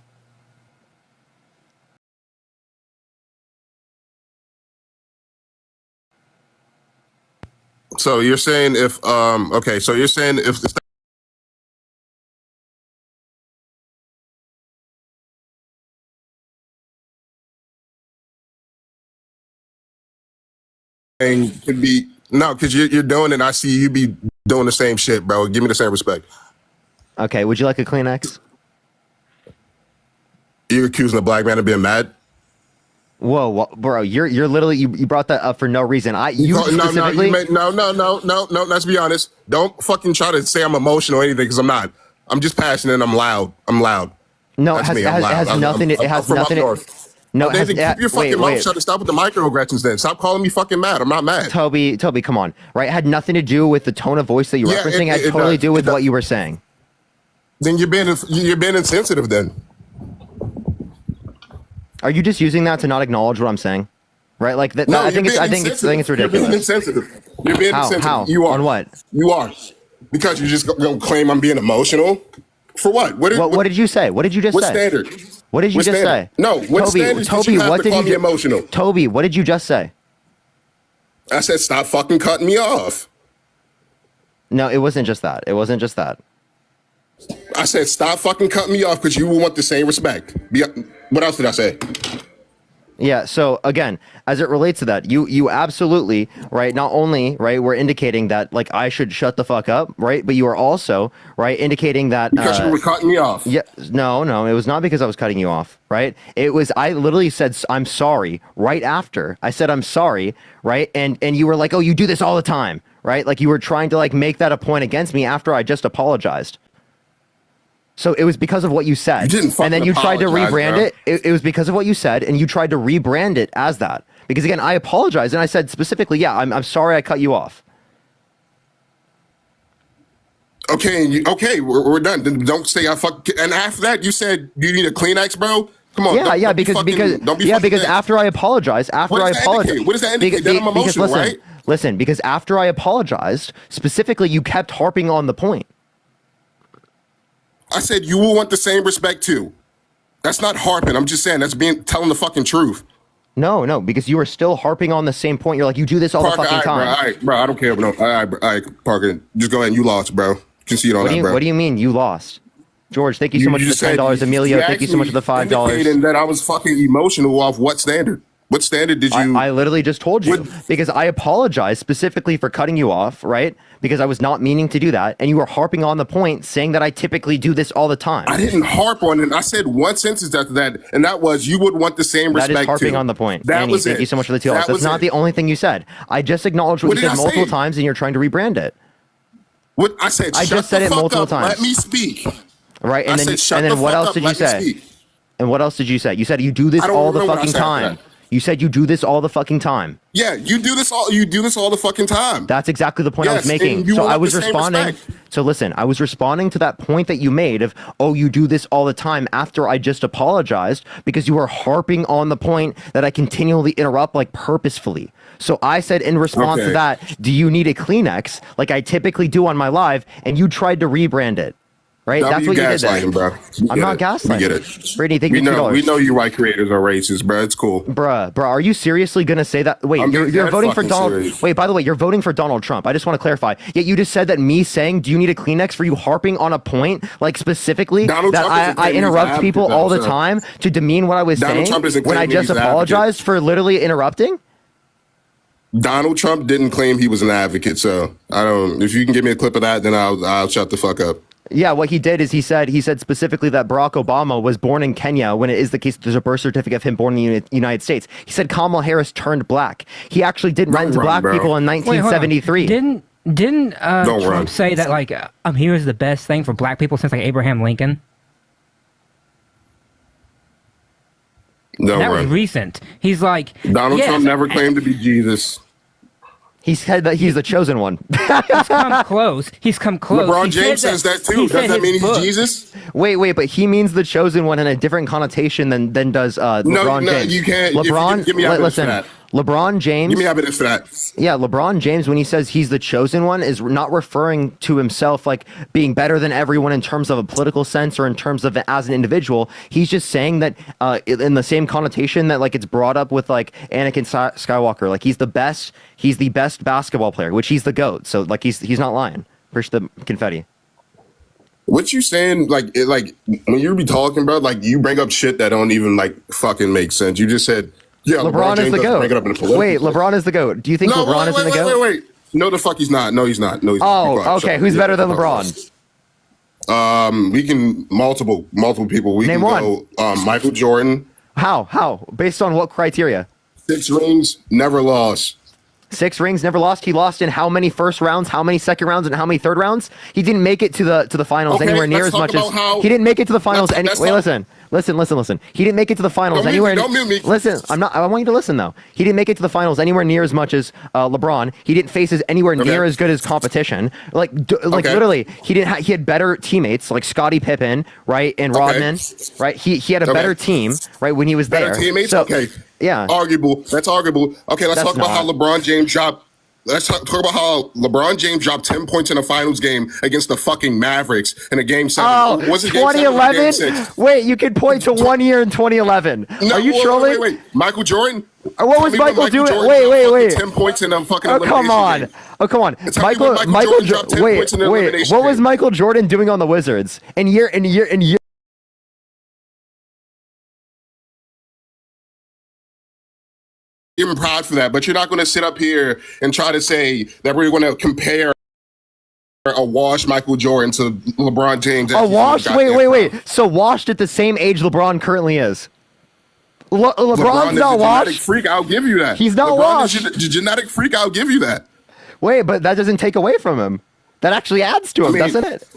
So you're saying if could be because you're doing it. I see you be doing the same shit, bro. Give me the same respect. Okay, would you like a Kleenex? You're accusing a black man of being mad. Whoa, bro! You're literally you brought that up for no reason. No. Let's be honest. Don't fucking try to say I'm emotional or anything because I'm not. I'm just passionate. And I'm loud. No, it has nothing. It has nothing. No, Then keep your fucking mouth wait. shut and stop with the microaggressions. Then stop calling me fucking mad. I'm not mad. Toby, come on. Right, had nothing to do with the tone of voice that you're referencing. Had totally to do with what you were saying. Then you're being insensitive. Then are you just using that to not acknowledge what I'm saying? Right, like that. No, I think it's ridiculous. You're being insensitive. You're being insensitive. How? You are. On what? You are. Because you're just gonna claim I'm being emotional. For what? What did you say? What did you just say? What standard? What did you just say? No, what standards did you have to call me emotional? Toby, what did you just say? I said stop fucking cutting me off. No, it wasn't just that. It wasn't just that. I said stop fucking cutting me off because you will want the same respect. What else did I say? Yeah, so again, as it relates to that, you absolutely, right, not only, right, we're indicating that, like, I should shut the fuck up, right, but you are also, right, indicating that... Because you were cutting me off. Yeah, no, it was not because I was cutting you off, right? It was, I literally said, I'm sorry, right after. I said, I'm sorry, right, and you were like, oh, you do this all the time, right? Like, you were trying to, like, make that a point against me after I just apologized. So it was because of what you said. And then you tried to rebrand it. It was because of what you said, and you tried to rebrand it as that. Because again, I apologized, and I said specifically, yeah, I'm sorry I cut you off. Okay, we're done. Then don't say I fuck. And after that, you said you need a Kleenex, bro. Come on. Because after I apologized, What does that indicate? That I'm emotional, right? Listen, because after I apologized, specifically, you kept harping on the point. I said you will want the same respect too. That's not harping. I'm just saying that's telling the fucking truth. No, because you were still harping on the same point. You're like, you do this all the fucking time. All right, bro, I don't care. No, all right, Parker, just go ahead and you lost, bro. Concede on that, bro. What do you mean you lost? George, thank you so much for the $10. Emilio, thank you so much for the $5. Indicating that I was fucking emotional off what standard? What standard did you... I literally just told you. Because I apologized specifically for cutting you off, right? Because I was not meaning to do that. And you were harping on the point, saying that I typically do this all the time. I didn't harp on it. I said one sentence after that, and that was, you would want the same respect too. That is harping on the point. That Annie, was thank it. you so much for the $2. That's not the only thing you said. I just acknowledged what you said multiple times, and you're trying to rebrand it. What I said, I just said it multiple times. Let me speak. Right, and then what else did you say? And what else did you say? You said you do this all the fucking time. You said you do this all the fucking time. Yeah, you do this all the fucking time. That's exactly the point I was making. So I was responding. So listen, I was responding to that point that you made of, oh, you do this all the time after I just apologized because you were harping on the point that I continually interrupt, like, purposefully. So I said in response to that, do you need a Kleenex like I typically do on my live? And you tried to rebrand it. Right? That's what you did there. Bro. I'm not gaslighting. We get it. Brittany, thank you for $2. We know you white creators are racist, bro. It's cool. Bruh, are you seriously going to say that? Wait, you're voting for Donald... Serious. Wait, by the way, you're voting for Donald Trump. I just want to clarify. Yet you just said that me saying, do you need a Kleenex, for you harping on a point, like specifically, that I interrupt people all the time to demean what I was saying when I just apologized for literally interrupting? Donald Trump didn't claim he was an advocate, so I don't... If you can give me a clip of that, then I'll shut the fuck up. Yeah, what he did is he said specifically that Barack Obama was born in Kenya when it is the case that there's a birth certificate of him born in the United States. He said Kamala Harris turned black. He actually did rent to black people in 1973. Didn't Trump say that, like, I'm here is the best thing for black people since, like, Abraham Lincoln? That was recent. He's like... Donald Trump never claimed to be Jesus. He said that he's the chosen one. He's come close. LeBron James says that too. Does that mean he's Jesus? Wait, but he means the chosen one in a different connotation than does LeBron James. No, you can't. LeBron, give me evidence for that. LeBron James. Give me evidence for that. Yeah, LeBron James, when he says he's the chosen one, is not referring to himself like being better than everyone in terms of a political sense or in terms of as an individual. He's just saying that in the same connotation that, like, it's brought up with, like, Anakin Skywalker. Like, he's the best basketball player, which he's the GOAT. So, like, he's not lying. Push the confetti. What you saying, like when you be talking about, like, you bring up shit that don't even, like, fucking make sense. You just said, yeah, LeBron is the GOAT. Wait, LeBron is the GOAT. Do you think LeBron is in the GOAT? Wait. No, the fuck he's not. No, he's not. Oh, okay. Who's better than LeBron? We can multiple people. We Name can go Michael Jordan. How? Based on what criteria? 6 rings, never lost. 6 rings, never lost. He lost in how many first rounds, how many second rounds, and how many third rounds? He didn't make it to the finals anywhere near as much as he didn't make it to the finals. Listen. He didn't make it to the finals anywhere. Don't mute me. Listen, I want you to listen though. He didn't make it to the finals anywhere near as much as LeBron. He didn't face anywhere near as good as competition. Literally, he had better teammates like Scottie Pippen, right, and Rodman, right. He had a better team, right, when he was better there. Teammates, so, okay. Yeah. Arguable. That's arguable. Okay, let's talk about how LeBron James dropped. Let's talk about how LeBron James dropped 10 points in a finals game against the fucking Mavericks in a game 7. Oh, was it 2011? Wait, you could point to 1 year in 2011. No, are you trolling? Wait. Michael Jordan? What was Michael doing? Jordan Wait. 10 points in a fucking come on. game. Come on. Michael Jordan dropped 10 points in an elimination What was game. Michael Jordan doing on the Wizards? In year. Give him pride for that, but you're not going to sit up here and try to say that we're going to compare a washed Michael Jordan to LeBron James. A washed? Wait. So washed at the same age LeBron currently is. LeBron's not washed. Genetic freak, I'll give you that. He's not LeBron washed. Is a genetic freak, I'll give you that. Wait, but that doesn't take away from him. That actually adds to him, doesn't it?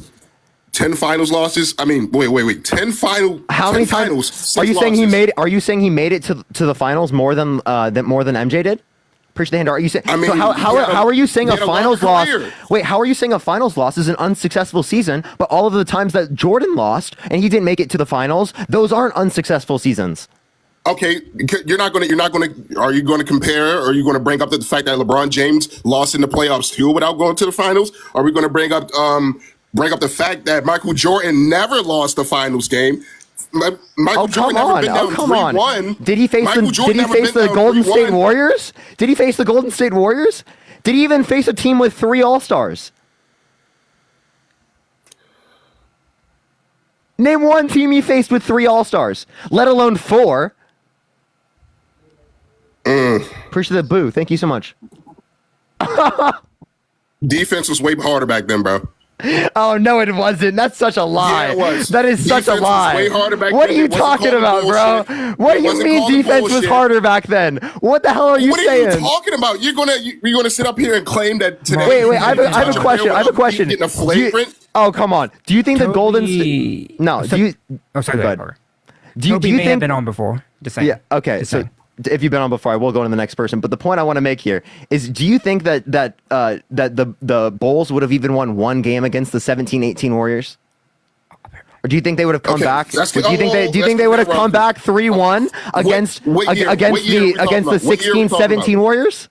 10 finals losses. I mean, wait. 10 final. How many finals? Are you saying he made? Are you saying he made it to the finals more than MJ did? Appreciate the hand. Are you saying? I mean, so how are you saying a finals loss? career. Wait, how are you saying a finals loss is an unsuccessful season? But all of the times that Jordan lost and he didn't make it to the finals, those aren't unsuccessful seasons. Okay, you're not going to. Are you going to compare? Or are you going to bring up the fact that LeBron James lost in the playoffs too without going to the finals? Are we going to bring up the fact that Michael Jordan never lost the finals game? Michael Jordan never been down 3-1. Did he face the Golden State Warriors? Did he face the Golden State Warriors? Did he even face a team with 3 All-Stars? Name one team he faced with 3 All-Stars, let alone 4. Appreciate the boo. Thank you so much. Defense was way harder back then, bro. Oh no, it wasn't. That's such a lie. Yeah, it was. That is Defense such a lie. was way harder back what then. are you It wasn't talking called about, bullshit. bro? What It do you wasn't mean called defense was bullshit. harder back then? What the hell are you What saying? are you talking about? You're gonna sit up here and claim that today? Wait. I have a question. I have a question. Getting a flagrant. Oh come on. Do you think the Golden State? No. Do you? Oh, sorry. Go ahead. Do you may have think? been on before? Just saying. Yeah. Okay. Just So saying. if you've been on before, I will go to the next person. But the point I want to make here is: do you think that the Bulls would have even won one game against the 17-18 Warriors? Or do you think they would have come back? Do you think they would have come back 3-1 against the 16-17 Warriors?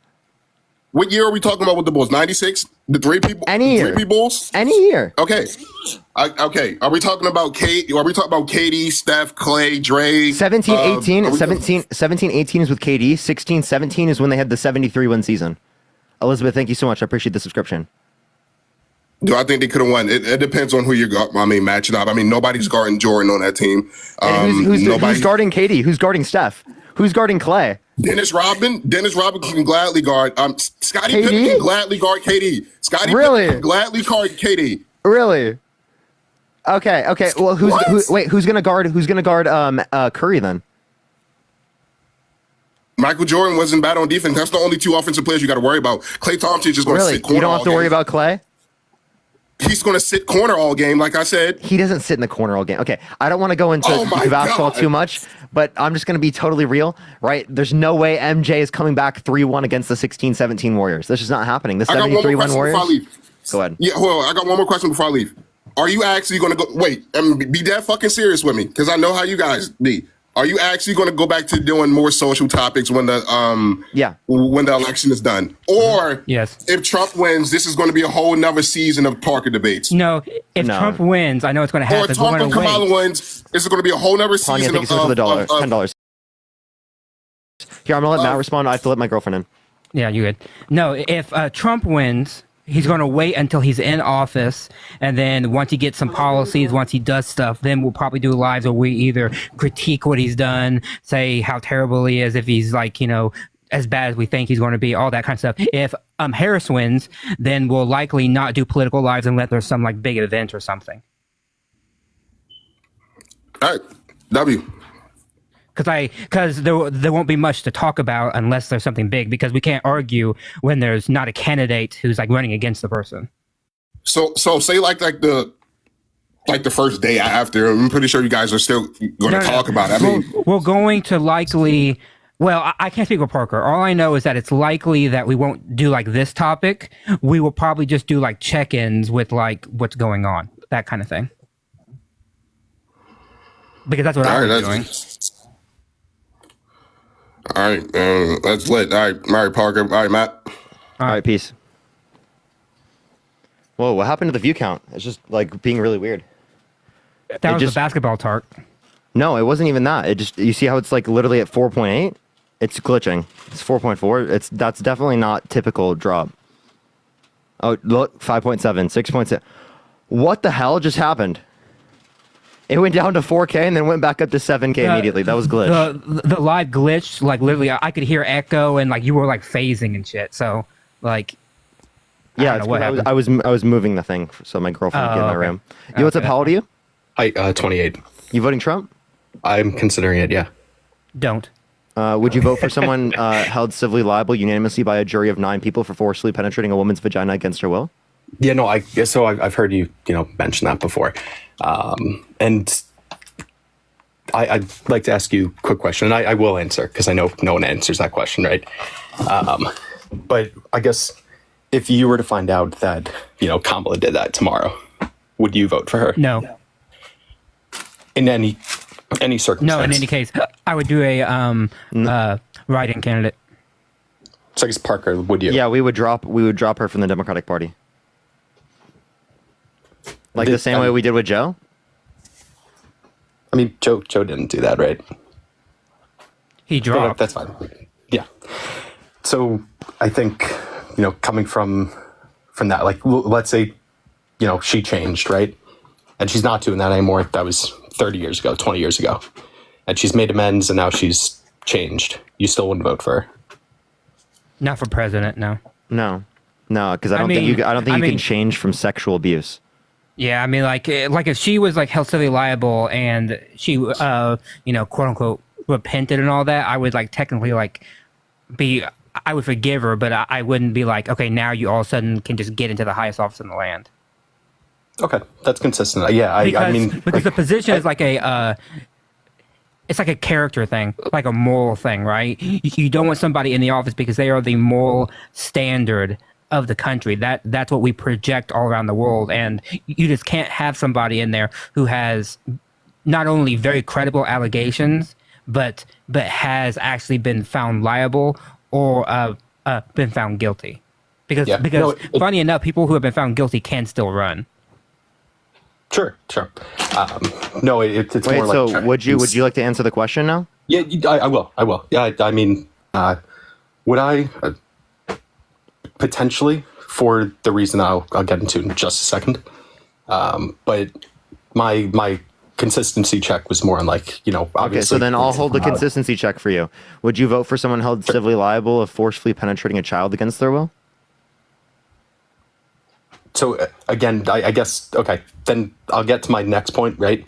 What year are we talking about with the Bulls? 96? The three people? Any year. 3 Bulls? Any year. Okay. Okay. Are we talking about KD, Steph, Clay, Dre? 17-18 is with KD. 16-17 is when they had the 73-win season. Elizabeth, thank you so much. I appreciate the subscription. Do I think they could have won? It depends on who you're matching up. I mean, nobody's guarding Jordan on that team. Who's guarding KD? Who's guarding Steph? Who's guarding Clay? Dennis Rodman can gladly guard. Scottie KD? Pippen can gladly guard KD. Scottie Pippen can gladly guard KD. Really? Okay. Well, who's gonna guard Curry then? Michael Jordan wasn't bad on defense. That's the only 2 offensive players you got to worry about. Klay Thompson's just going to sit corner. You don't have to worry about Clay? He's going to sit corner all game, like I said. He doesn't sit in the corner all game. Okay, I don't want to go into basketball too much, but I'm just going to be totally real, right? There's no way MJ is coming back 3-1 against the 16-17 Warriors. This is not happening. The 73-1 Warriors. Go ahead. Yeah, hold on. I got one more question before I leave. Are you actually going to go? Wait, be dead fucking serious with me, because I know how you guys be. Are you actually going to go back to doing more social topics when the election is done? Or if Trump wins, this is going to be a whole nother season of Parker debates? No, if Trump wins, I know it's going to happen. Or if Trump and Kamala wins, this is going to be a whole nother season Tanya, thank you so much for the $10. Here, I'm going to let Matt respond. I have to let my girlfriend in. Yeah, you good. No, if Trump wins, he's going to wait until he's in office, and then once he gets some policies, once he does stuff, then we'll probably do lives where we either critique what he's done, say how terrible he is, if he's as bad as we think he's going to be, all that kind of stuff. If Harris wins, then we'll likely not do political lives unless there's some big event or something. All right, W. Because there won't be much to talk about unless there's something big, because we can't argue when there's not a candidate who's like running against the person. So say like the first day after, I'm pretty sure you guys are still going to talk about it. I mean, we're going to likely. Well, I can't speak with Parker. All I know is that it's likely that we won't do like this topic. We will probably just do like check-ins with like what's going on, that kind of thing. Because that's what I'm doing. All right, that's lit. All right, Parker. All right, Matt. All right, peace. Whoa, what happened to the view count? It's just like being really weird. That was the basketball talk. No, it wasn't even that. It just, you see how it's like literally at 4.8? It's glitching. It's 4.4. That's definitely not typical drop. Oh, look, 5.7, 6.7. What the hell just happened? It went down to 4K and then went back up to 7K immediately. That was glitch. The live glitched, like literally I could hear echo and like you were like phasing and shit. So like, yeah, I don't know what happened. I was moving the thing so my girlfriend could get in my room. You, what's up? How old are you? 28. You voting Trump? I'm considering it, yeah. Don't. Would you vote for someone held civilly liable unanimously by a jury of 9 people for forcibly penetrating a woman's vagina against her will? Yeah, no, I've heard you mention that before. And I'd like to ask you a quick question, and I will answer because I know no one answers that question, right? But I guess if you were to find out that, Kamala did that tomorrow, would you vote for her? No. In any circumstance? No, in any case, I would do a write-in candidate. So I guess Parker, would you? Yeah, we would drop her from the Democratic Party. Like the same way we did with Joe? I mean, Joe didn't do that, right? He dropped. That's fine. Yeah. So I think, coming from that, like, let's say, she changed, right? And she's not doing that anymore. That was 30 years ago, 20 years ago. And she's made amends and now she's changed. You still wouldn't vote for her? Not for president, no. No, because I don't think you can change from sexual abuse. Yeah, I mean, like if she was like held civilly liable and she, quote unquote, repented and all that, I would like technically like I would forgive her, but I wouldn't be like, okay, now you all of a sudden can just get into the highest office in the land. Okay, that's consistent. Yeah, because the position is like it's like a character thing, like a moral thing, right? You don't want somebody in the office because they are the moral standard of the country. That's what we project all around the world, and you just can't have somebody in there who has not only very credible allegations, but has actually been found liable or been found guilty. Because funny enough, people who have been found guilty can still run. Sure. No, it's Wait, more like. So would you like to answer the question now? Yeah, I will. Yeah, I mean, would I potentially, for the reason I'll get into in just a second. But my consistency check was more on like, obviously. Okay, so then I'll hold the consistency check for you. Would you vote for someone held civilly liable of forcefully penetrating a child against their will? So again, I guess, okay, then I'll get to my next point, right?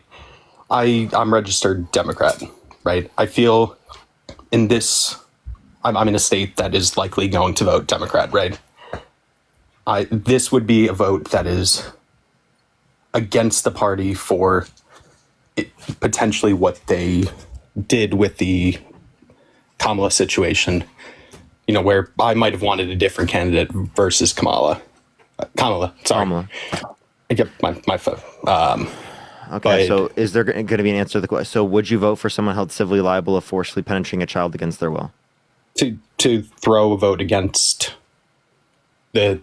I'm registered Democrat, right? I feel in this, I'm in a state that is likely going to vote Democrat, right? This would be a vote that is against the party for potentially what they did with the Kamala situation, where I might have wanted a different candidate versus Kamala, sorry. Kamala. I get my phone. Okay, so is there going to be an answer to the question? So would you vote for someone held civilly liable of forcibly penetrating a child against their will? To throw a vote against the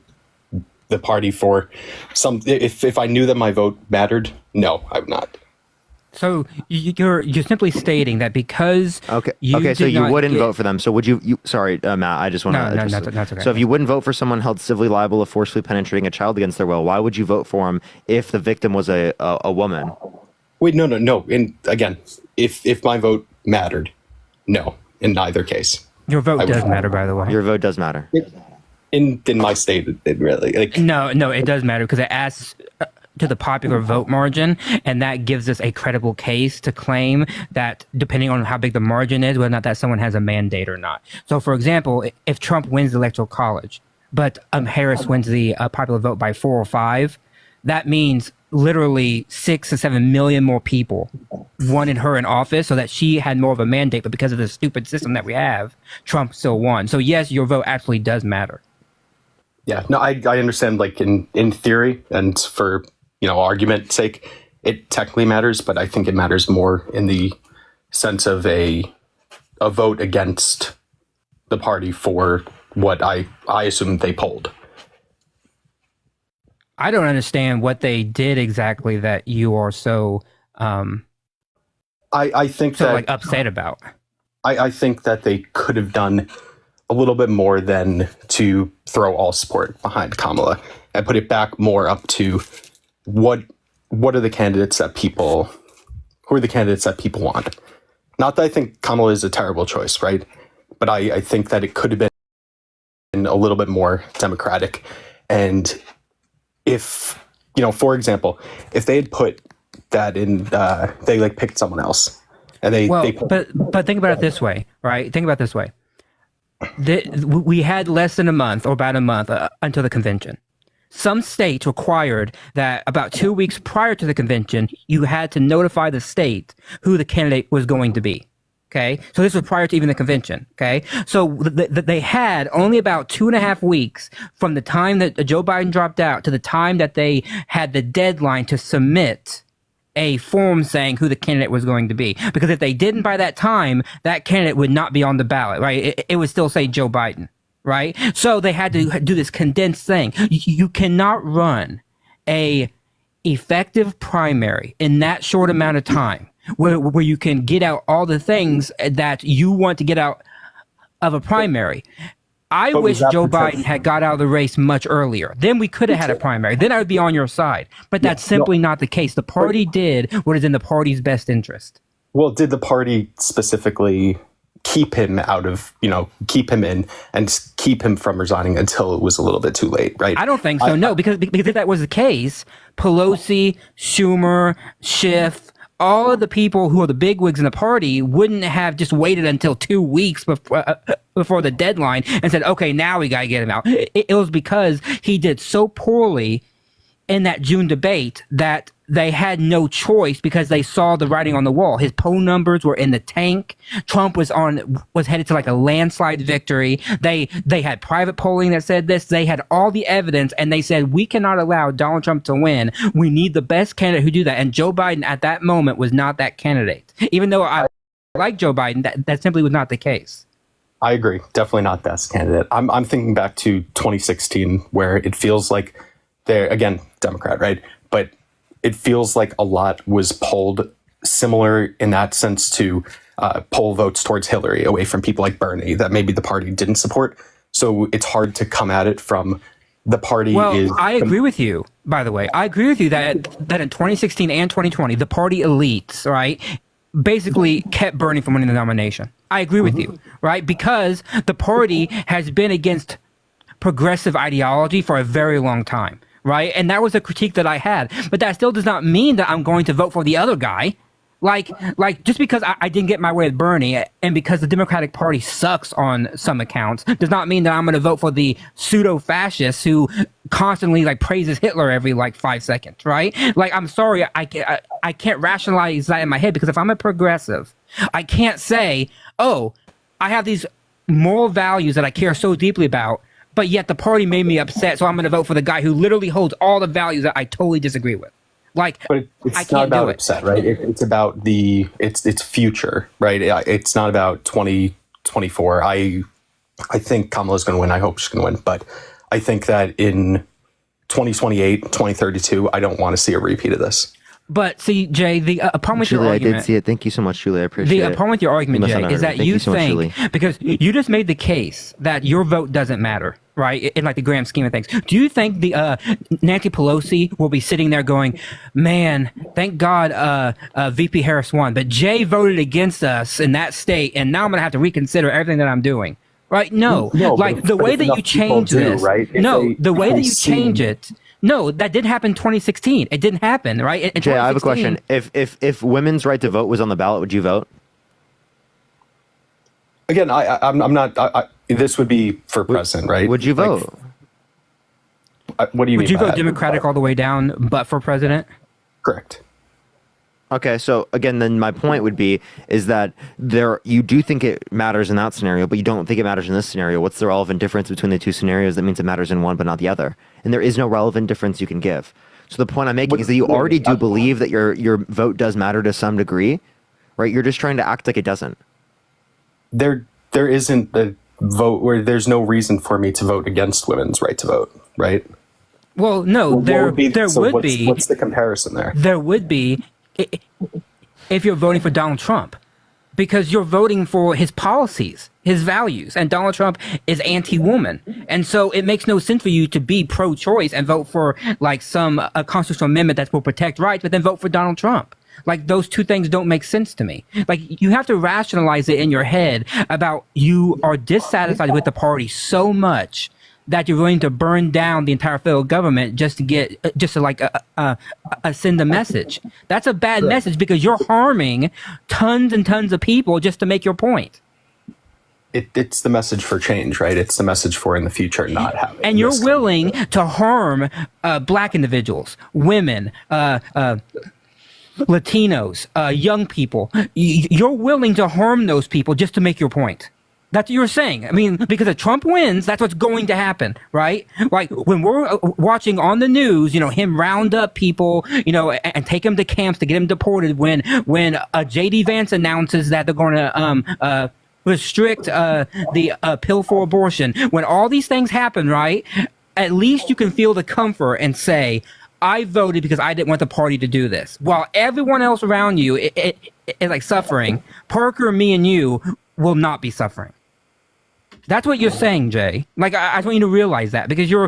party for some, if I knew that my vote mattered, no, I would not. So you're simply stating that because so you wouldn't vote for them. So would you sorry, Matt, I just want to... No, that's okay. So if you wouldn't vote for someone held civilly liable of forcibly penetrating a child against their will, why would you vote for him if the victim was a woman? Wait, no. And again, if my vote mattered, no, in neither case. Your vote does matter, by the way. Your vote does matter. In my state, it really... No, it does matter because it asks... to the popular vote margin, and that gives us a credible case to claim that depending on how big the margin is, whether or not that someone has a mandate or not. So, for example, if Trump wins the Electoral College, but Harris wins the popular vote by 4 or 5, that means literally 6 to 7 million more people wanted her in office, so that she had more of a mandate. But because of the stupid system that we have, Trump still won. So yes, your vote actually does matter. Yeah, no, I understand, like in theory and for, argument's sake, it technically matters, but I think it matters more in the sense of a vote against the party for what I assume they polled. I don't understand what they did exactly that you are so I think that like upset about. I think that they could have done a little bit more than to throw all support behind Kamala and put it back more up to what are the candidates that people want. Not that I think Kamala is a terrible choice, right? But I think that it could have been a little bit more democratic. And if, for example, if they had put that in, they like picked someone else and but think about it this way, right? Think about it this way. We had less than a month or about a month until the convention. Some states required that about 2 weeks prior to the convention, you had to notify the state who the candidate was going to be. Okay. So this was prior to even the convention. Okay. So they had only about 2.5 weeks from the time that Joe Biden dropped out to the time that they had the deadline to submit a form saying who the candidate was going to be. Because if they didn't by that time, that candidate would not be on the ballot, right? It would still say Joe Biden, right? So they had to do this condensed thing. You cannot run a effective primary in that short amount of time where you can get out all the things that you want to get out of a primary. I wish Joe Biden had got out of the race much earlier. Then we could have had a primary. Then I would be on your side. But that's simply not the case. The party did what is in the party's best interest. Well, did the party specifically keep him out of, keep him in and keep him from resigning until it was a little bit too late, right? I don't think so, no, because if that was the case, Pelosi, Schumer, Schiff, all of the people who are the bigwigs in the party wouldn't have just waited until 2 weeks before the deadline and said, okay, now we got to get him out. It was because he did so poorly in that June debate that they had no choice because they saw the writing on the wall. His poll numbers were in the tank. Trump was headed to like a landslide victory. They had private polling that said this. They had all the evidence, and they said, we cannot allow Donald Trump to win. We need the best candidate who do that. And Joe Biden at that moment was not that candidate. Even though I like Joe Biden, that simply was not the case. I agree. Definitely not best candidate. I'm thinking back to 2016, where it feels like they're, again, Democrat, right? But it feels like a lot was polled similar in that sense to poll votes towards Hillary away from people like Bernie that maybe the party didn't support. So it's hard to come at it from the party. Well, I agree with you, by the way. I agree with you that in 2016 and 2020, the party elites, right, basically kept Bernie from winning the nomination. I agree with you, right? Because the party has been against progressive ideology for a very long time. Right. And that was a critique that I had. But that still does not mean that I'm going to vote for the other guy. Like just because I didn't get my way with Bernie and because the Democratic Party sucks on some accounts does not mean that I'm going to vote for the pseudo fascist who constantly praises Hitler every 5 seconds. Right. I'm sorry. I can't rationalize that in my head, because if I'm a progressive, I can't say, oh, I have these moral values that I care so deeply about, but yet the party made me upset, so I'm going to vote for the guy who literally holds all the values that I totally disagree with. But it's not about upset, right? It's about its future, right? It's not about 2024. I think Kamala's going to win. I hope she's going to win. But I think that in 2028, 2032, I don't want to see a repeat of this. But see, Jay, the problem with your Julie, argument... I did see it. Thank you so much, Julie. I appreciate it. The problem with your argument, Jay, is that you think... Because you just made the case that your vote doesn't matter, right? In the grand scheme of things. Do you think the Nancy Pelosi will be sitting there going, man, thank God VP Harris won, but Jay voted against us in that state, and now I'm going to have to reconsider everything that I'm doing? Right? No. The way that you change this... Right? The way that you change it No, that did happen in 2016. It didn't happen, right? In Jay, I have a question. If women's right to vote was on the ballot, would you vote? Again, I'm not. This would be for president, right? Would you vote? What do you mean? Would you by vote that? Democratic all the way down, but for president? Correct. Okay, so again, then my point would be is that you do think it matters in that scenario, but you don't think it matters in this scenario. What's the relevant difference between the two scenarios that means it matters in one but not the other? And there is no relevant difference you can give. So the point I'm making is that you already do believe that your vote does matter to some degree, right? You're just trying to act like it doesn't. There isn't a vote where there's no reason for me to vote against women's right to vote, right? Well, no, there would be. What's the comparison there? There would be if you're voting for Donald Trump, because you're voting for his policies, his values, and Donald Trump is anti-woman, and so it makes no sense for you to be pro-choice and vote for like a constitutional amendment that will protect rights, but then vote for Donald Trump. Like, those two things don't make sense to me. Like, you have to rationalize it in your head about you are dissatisfied with the party so much that you're willing to burn down the entire federal government just to send a message. That's a bad message because you're harming tons and tons of people just to make your point. It's the message for change, right? It's the message for in the future not having. And you're willing to harm black individuals, women, Latinos, young people. You're willing to harm those people just to make your point. That's what you're saying. I mean, because if Trump wins, that's what's going to happen, right? Like, when we're watching on the news, him round up people, and take them to camps to get them deported. When J.D. Vance announces that they're going to restrict the pill for abortion. When all these things happen, right? At least you can feel the comfort and say, I voted because I didn't want the party to do this. While everyone else around you is like suffering, Parker, me, and you will not be suffering. That's what you're saying, Jay. Like, I just want you to realize that, because you're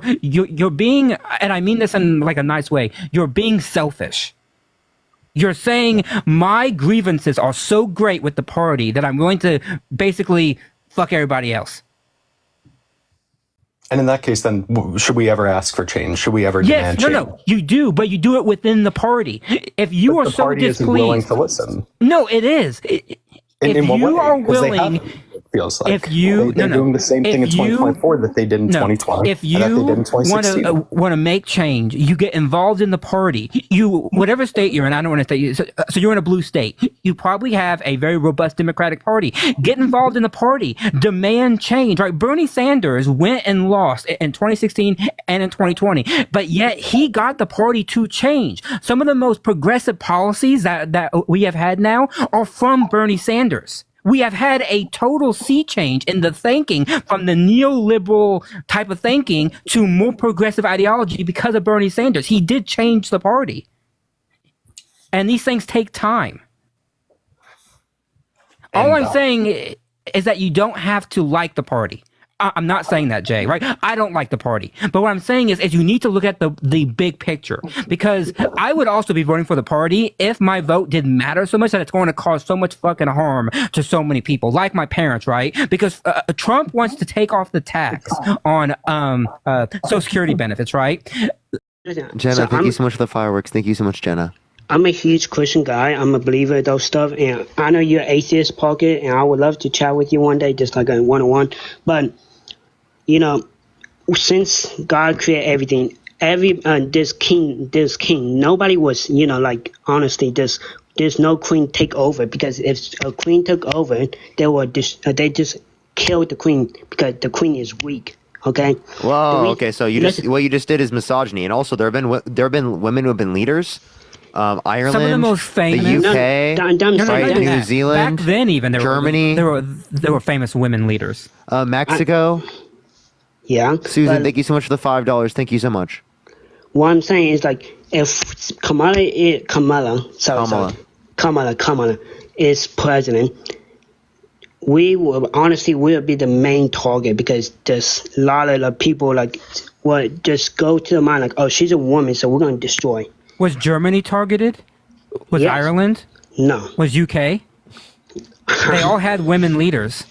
being, and I mean this in like a nice way, you're being selfish. You're saying my grievances are so great with the party that I'm willing to basically fuck everybody else. And in that case, then, should we ever ask for change? Should we ever demand change? No, you do, but you do it within the party. If you are so displeased, isn't willing to listen. No, it is. If you are willing, feels like if you they're doing the same thing in 2024 that they did in 2020. If you want to make change, you get involved in the party. You, whatever state you're in, I don't want to say, so you're in a blue state. You probably have a very robust Democratic Party. Get involved in the party. Demand change. Right? Bernie Sanders went and lost in 2016 and in 2020, but yet he got the party to change. Some of the most progressive policies that we have had now are from Bernie Sanders. We have had a total sea change in the thinking from the neoliberal type of thinking to more progressive ideology because of Bernie Sanders. He did change the party. And these things take time. All I'm saying is that you don't have to like the party. I'm not saying that, Jay, right? I don't like the party. But what I'm saying is you need to look at the big picture, because I would also be voting for the party if my vote didn't matter so much that it's going to cause so much fucking harm to so many people, like my parents, right? Because Trump wants to take off the tax on Social Security benefits, right? Jenna, thank you so much for the fireworks. Thank you so much, Jenna. I'm a huge Christian guy. I'm a believer in those stuff. And I know you're atheist, Pocket, and I would love to chat with you one day, just like a one-on-one. But since God created everything, this king, nobody was, honestly, there's no queen take over, because if a queen took over, they just killed the queen because the queen is weak. Okay. Whoa. Okay. So what you just did is misogyny, and also there have been women who have been leaders. Ireland, some of the most famous, the UK, New Zealand, back then even Germany. There were famous women leaders. Mexico. Yeah. Susan, thank you so much for the $5. Thank you so much. What I'm saying is, like, if Kamala is president, we'll be the main target, because there's a lot of people just go to the mind like, oh, she's a woman, so we're going to destroy. Was Germany targeted? Was Ireland? No. Was UK? They all had women leaders.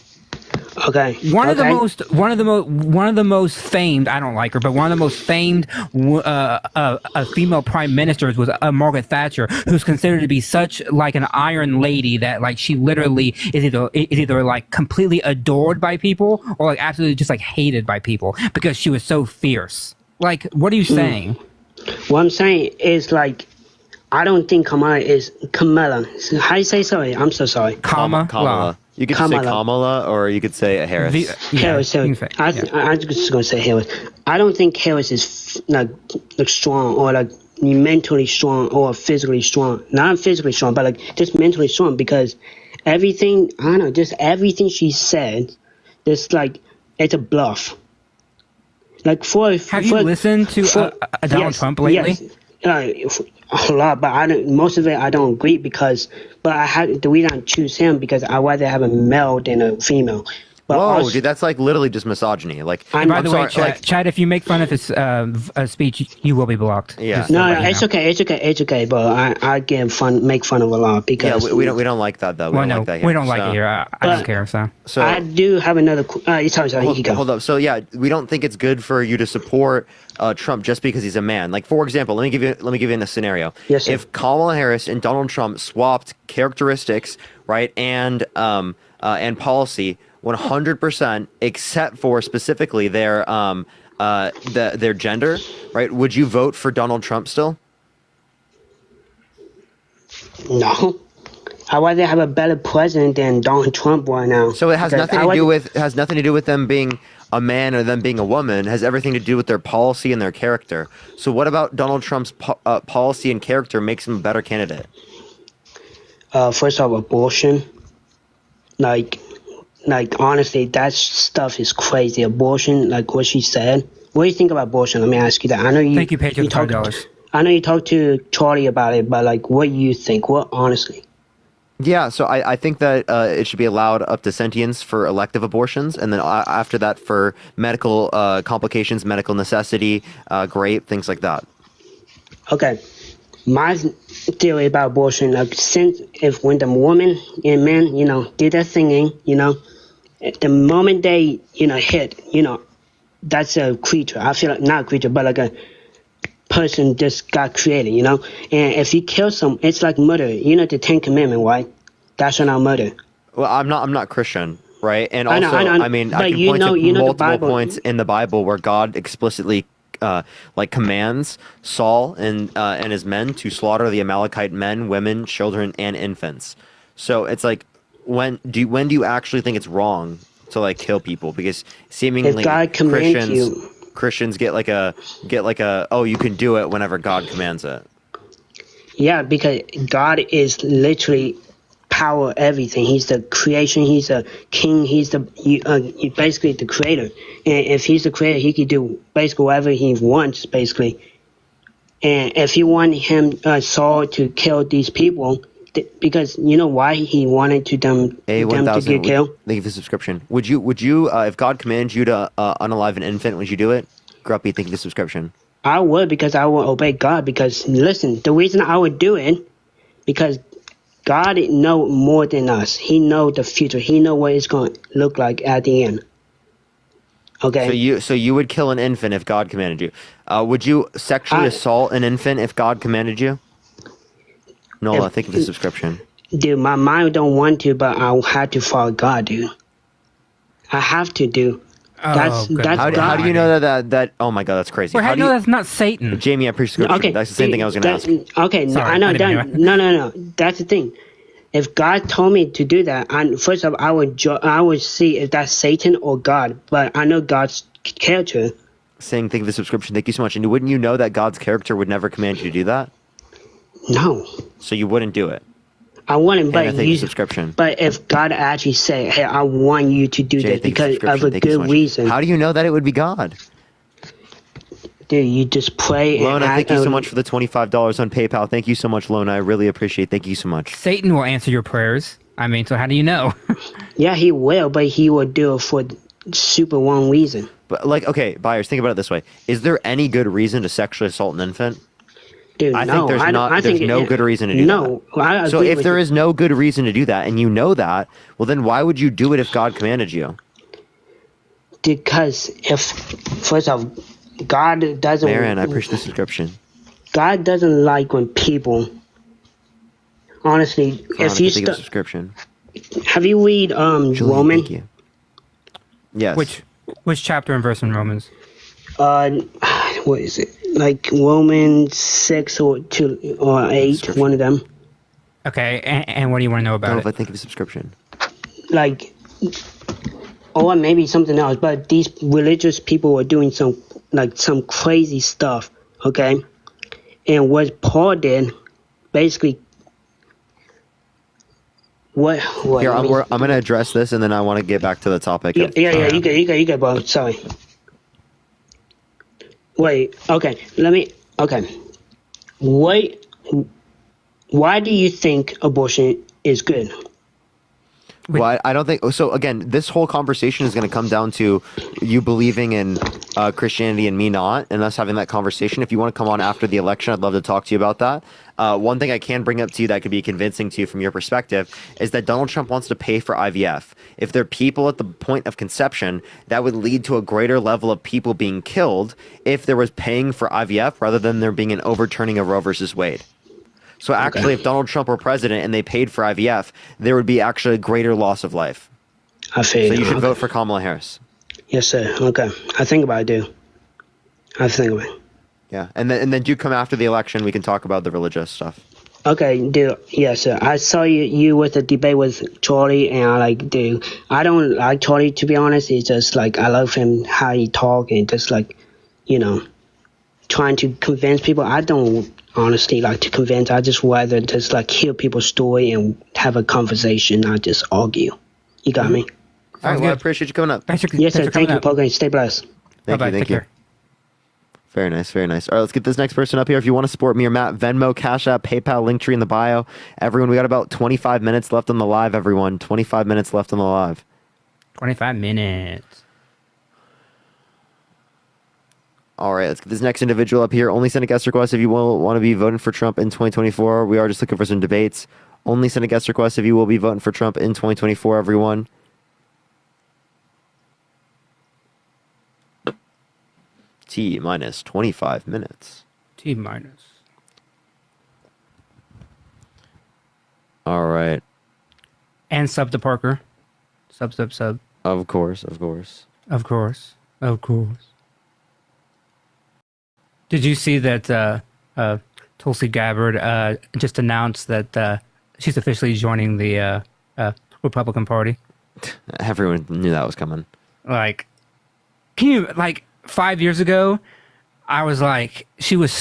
Okay. One of the most famed. I don't like her, but one of the most famed female prime ministers was Margaret Thatcher, who's considered to be such like an iron lady that like she literally is either like completely adored by people or like absolutely just like hated by people because she was so fierce. Like, what are you saying? What I'm saying is like, I don't think Kamala is Kamala. How do you say sorry? I'm so sorry. Kamala. You could say Kamala, or you could say a Harris. Harris. I'm just gonna say Harris. I don't think Harris is like strong or like mentally strong or physically strong. Not physically strong, but like just mentally strong because everything just everything she said, just like it's a bluff. Like have you listened to Donald Trump lately? Yes. A lot, but most of it I don't agree the reason I choose him because I rather have a male than a female. But Whoa, also, dude, that's like literally just misogyny. Like, by the way, Chad, if you make fun of his speech, you will be blocked. Yeah, no, it's okay. But I make fun of a lot because we don't like that though. We don't like it here. I don't care. So I do have another. Hold up. So yeah, we don't think it's good for you to support Trump just because he's a man. Like, for example, let me give you a scenario. Yes, sir. If Kamala Harris and Donald Trump swapped characteristics, right, and policy 100%, except for specifically their gender, right? Would you vote for Donald Trump still? No. I rather have a better president than Donald Trump right now. So it has nothing to do with them being a man or them being a woman. It has everything to do with their policy and their character. So what about Donald Trump's policy and character makes him a better candidate? First off, abortion. Like honestly, that stuff is crazy. Abortion, like what she said. What do you think about abortion? Let me ask you that. I know you. Thank you, paid your $5. I know you talked to Charlie about it, but like, what do you think? What honestly? Yeah, so I think that it should be allowed up to sentience for elective abortions, and then after that for medical complications, medical necessity, rape, things like that. Okay, my theory about abortion, like when the woman and men, did their thinging, the moment they, hit, that's a creature. I feel like not a creature, but like a person just got created, And if you kill someone, it's like murder. The 10 Commandments, right? That's not murder. Well, I'm not Christian, right? And also, I mean, I can point to multiple points in the Bible where God explicitly commands Saul and his men to slaughter the Amalekite men, women, children, and infants. So it's like, when do you actually think it's wrong to like kill people? Because seemingly Christians get like a oh, you can do it whenever God commands it. Yeah, because God is literally power everything. He's the creation. He's a king. He's basically the creator. And if he's the creator, he can do basically whatever he wants, basically. And if you want Saul to kill these people, because you know why he wanted them to get killed? Thank you for the subscription. Would you if God commanded you to unalive an infant, would you do it? Grumpy, thank you for the subscription. I would, because I would obey God. Because listen, the reason I would do it, because God knows more than us. He knows the future. He knows what it's going to look like at the end. Okay. So you would kill an infant if God commanded you. Would you sexually assault an infant if God commanded you? Nola, thank you for the subscription. Dude, my mind don't want to, but I have to follow God, dude. I have to do. That's how do you know that? Oh my God, that's crazy. Well, how do you know that's not Satan? Jamie, I prescription. Okay, that's the same thing I was going to ask. Okay, sorry, I know that. No. That's the thing. If God told me to do that, first of all, I would see if that's Satan or God. But I know God's character. Saying thank you for the subscription. Thank you so much. And wouldn't you know that God's character would never command you to do that? No. So you wouldn't do it. I wouldn't, subscription. But if God actually said, "Hey, I want you to do this because of a good reason," how do you know that it would be God? Dude, you just pray. Lona, thank you so much for the $25 on PayPal. Thank you so much, Lona. I really appreciate it. Thank you so much. Satan will answer your prayers. I mean, so how do you know? Yeah, he will, but he will do it for super one reason. But okay, buyers, think about it this way: is there any good reason to sexually assault an infant? Dude, I think there's no good reason to do that. So if there is no good reason to do that, and you know that, well, then why would you do it if God commanded you? because if first off, God doesn't. Marion, I appreciate the subscription. God doesn't like when people. Honestly, if you subscription. have you read Julian, Roman? Thank you. Yes. Which chapter and verse in Romans? What is it? Like Romans 6 or 2 or 8, one of them. Okay, and what do you want to know I about don't know it? if I think of a subscription. Like, or maybe something else. But these religious people are doing some crazy stuff. Okay, and what Paul did, basically. What Here, I'm going to address this, and then I want to get back to the topic. Yeah, you go, bro. Sorry. Wait, okay, okay. Why do you think abortion is good? Well, I don't think so. Again, this whole conversation is going to come down to you believing in Christianity and me not, and us having that conversation. If you want to come on after the election, I'd love to talk to you about that. One thing I can bring up to you that could be convincing to you from your perspective is that Donald Trump wants to pay for IVF. If there are people at the point of conception, that would lead to a greater level of people being killed if there was paying for IVF rather than there being an overturning of Roe versus Wade. So actually, if Donald Trump were president and they paid for IVF, there would be actually a greater loss of life. So you should vote for Kamala Harris. Yes, sir. Okay. I think about it, dude. I think about it. Yeah. And then do come after the election. We can talk about the religious stuff. Okay, dude. Yes, sir. I saw you with the debate with Charlie, and dude, I don't like Charlie, to be honest. It's just I love him, how he talk, and just trying to convince people. I don't honestly like to convince. I just rather just hear people's story and have a conversation, not just argue. You got me? All right, well, I appreciate you coming up. Yes, sir. Thank you, Poké. Stay blessed. Thank you. Very nice, very nice. All right, let's get this next person up here. If you want to support me or Matt, Venmo, Cash App, PayPal, Linktree in the bio. Everyone, we got about 25 minutes left on the live, everyone. 25 minutes left on the live. 25 minutes. All right, let's get this next individual up here. Only send a guest request if you will want to be voting for Trump in 2024. We are just looking for some debates. Only send a guest request if you will be voting for Trump in 2024, everyone. T minus 25 minutes. T minus. All right. And sub to Parker. Sub. Of course. Did you see that Tulsi Gabbard just announced that she's officially joining the Republican Party? Everyone knew that was coming. Can you 5 years ago, I was like, she was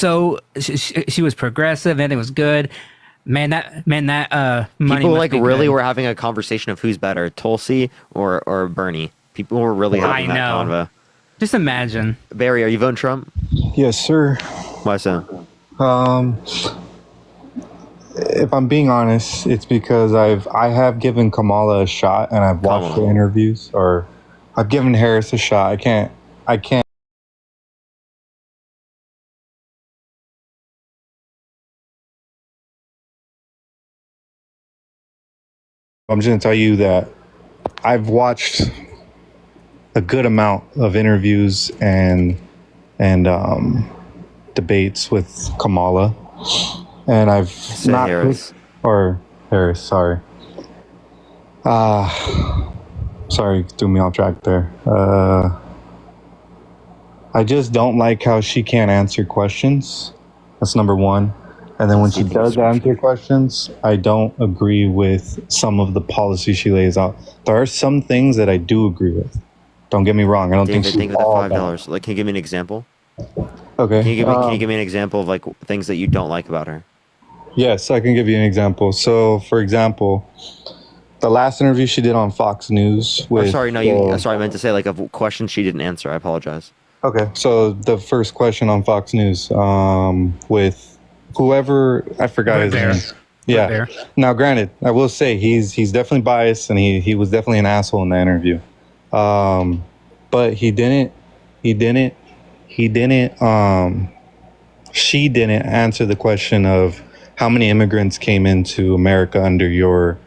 she was progressive and it was good. Man, that money people must be really good. were having a conversation of who's better, Tulsi or Bernie. People were really having that convo. Just imagine. Barry, are you voting Trump? Yes, sir. Why so? If I'm being honest, it's because I have given Kamala a shot and I've watched the interviews, or I've given Harris a shot. I can't. I'm just gonna tell you that I've watched a good amount of interviews and debates with Kamala, and I've not Harris. Or Harris, sorry. Sorry, threw me off track there. I just don't like how she can't answer questions. That's number one. And then when she does answer questions, I don't agree with some of the policies she lays out. There are some things that I do agree with. Don't get me wrong. I don't think she's all $5. Can you give me an example? Okay. Can you give me an example of things that you don't like about her? Yes, I can give you an example. So, for example, the last interview she did on Fox News with... I meant to say a question she didn't answer. I apologize. Okay, so the first question on Fox News with whoever, I forgot his name. Yeah. Now, granted, I will say he's definitely biased, and he was definitely an asshole in the interview. But she didn't answer the question of how many immigrants came into America under your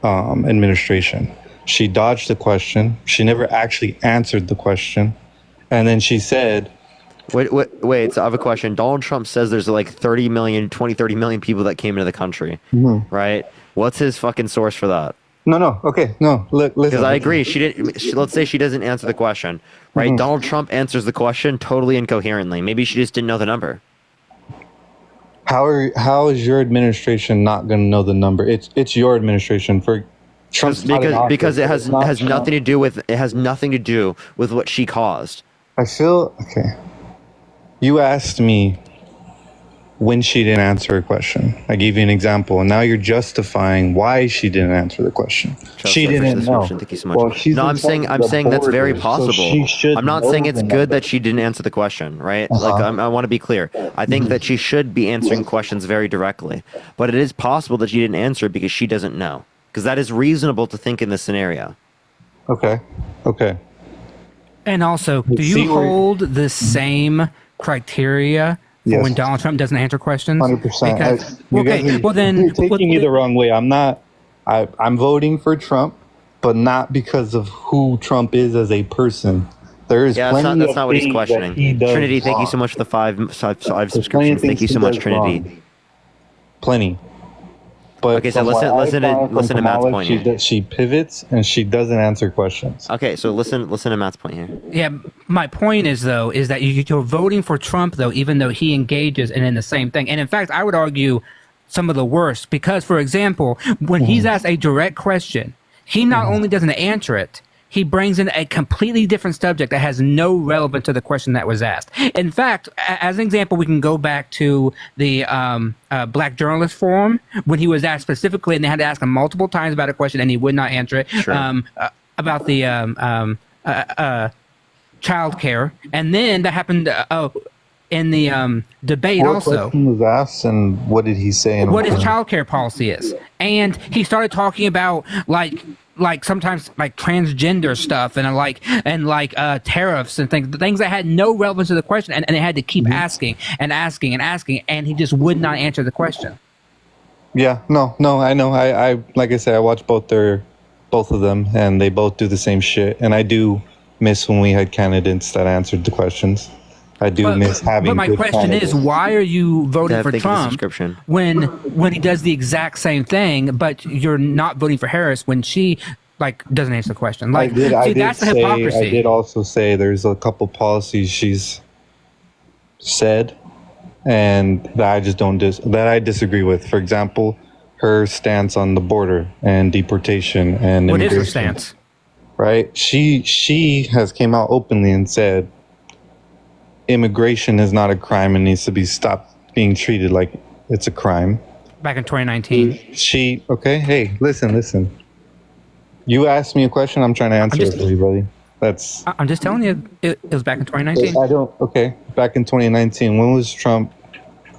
administration. She dodged the question. She never actually answered the question. And then she said, Wait, so I have a question. Donald Trump says there's like 30 million people that came into the country, right? What's his fucking source for that? No. Okay, no. Listen. Because I agree. Let's say she doesn't answer the question, right? Donald Trump answers the question totally incoherently. Maybe she just didn't know the number. How is your administration not going to know the number? It's your administration for Trump's because it has nothing to do with what she caused. I feel okay. You asked me when she didn't answer a question. I gave you an example, and now you're justifying why she didn't answer the question. She didn't know. Thank you so much. No, I'm saying that's very possible. I'm not saying it's good that she didn't answer the question, right? Like I want to be clear. I think that she should be answering questions very directly, but it is possible that she didn't answer because she doesn't know. Because that is reasonable to think in this scenario. Okay. And also, do you hold the same criteria for when Donald Trump doesn't answer questions? 100%. You're taking you the wrong way. I'm voting for Trump, but not because of who Trump is as a person. There is that's not what he's questioning. Trinity, thank you so much for the five subscriptions. Thank you so much, Trinity. Plenty. But okay, so listen to Matt's point here. She pivots and she doesn't answer questions. Okay, so listen to Matt's point here. Yeah, my point is that you're voting for Trump though, even though he engages in the same thing. And in fact, I would argue some of the worst because, for example, when he's asked a direct question, he not only doesn't answer it, he brings in a completely different subject that has no relevance to the question that was asked. In fact, as an example, we can go back to the Black Journalist Forum when he was asked specifically, and they had to ask him multiple times about a question, and he would not answer it, about the child care. And then that happened in the debate also. What question was asked, and what did he say? What his child care policy is. And he started talking about, like sometimes like transgender stuff and tariffs and things that had no relevance to the question, and they had to keep asking, and he just would not answer the question. Yeah, no, I know. I like I said, I watched both of them, and they both do the same shit. And I do miss when we had candidates that answered the questions. I do miss having. But my question is, why are you voting for Trump when he does the exact same thing, but you're not voting for Harris when she doesn't answer the question? That's the hypocrisy. I did also say there's a couple policies she's said, and that I just don't that I disagree with. For example, her stance on the border and deportation and what is her stance? Right, she has came out openly and said immigration is not a crime and needs to be stopped being treated like it's a crime. Back in 2019. Hey, listen. You asked me a question, I'm trying to answer it for you, buddy. I'm just telling you, it was back in 2019. Back in 2019,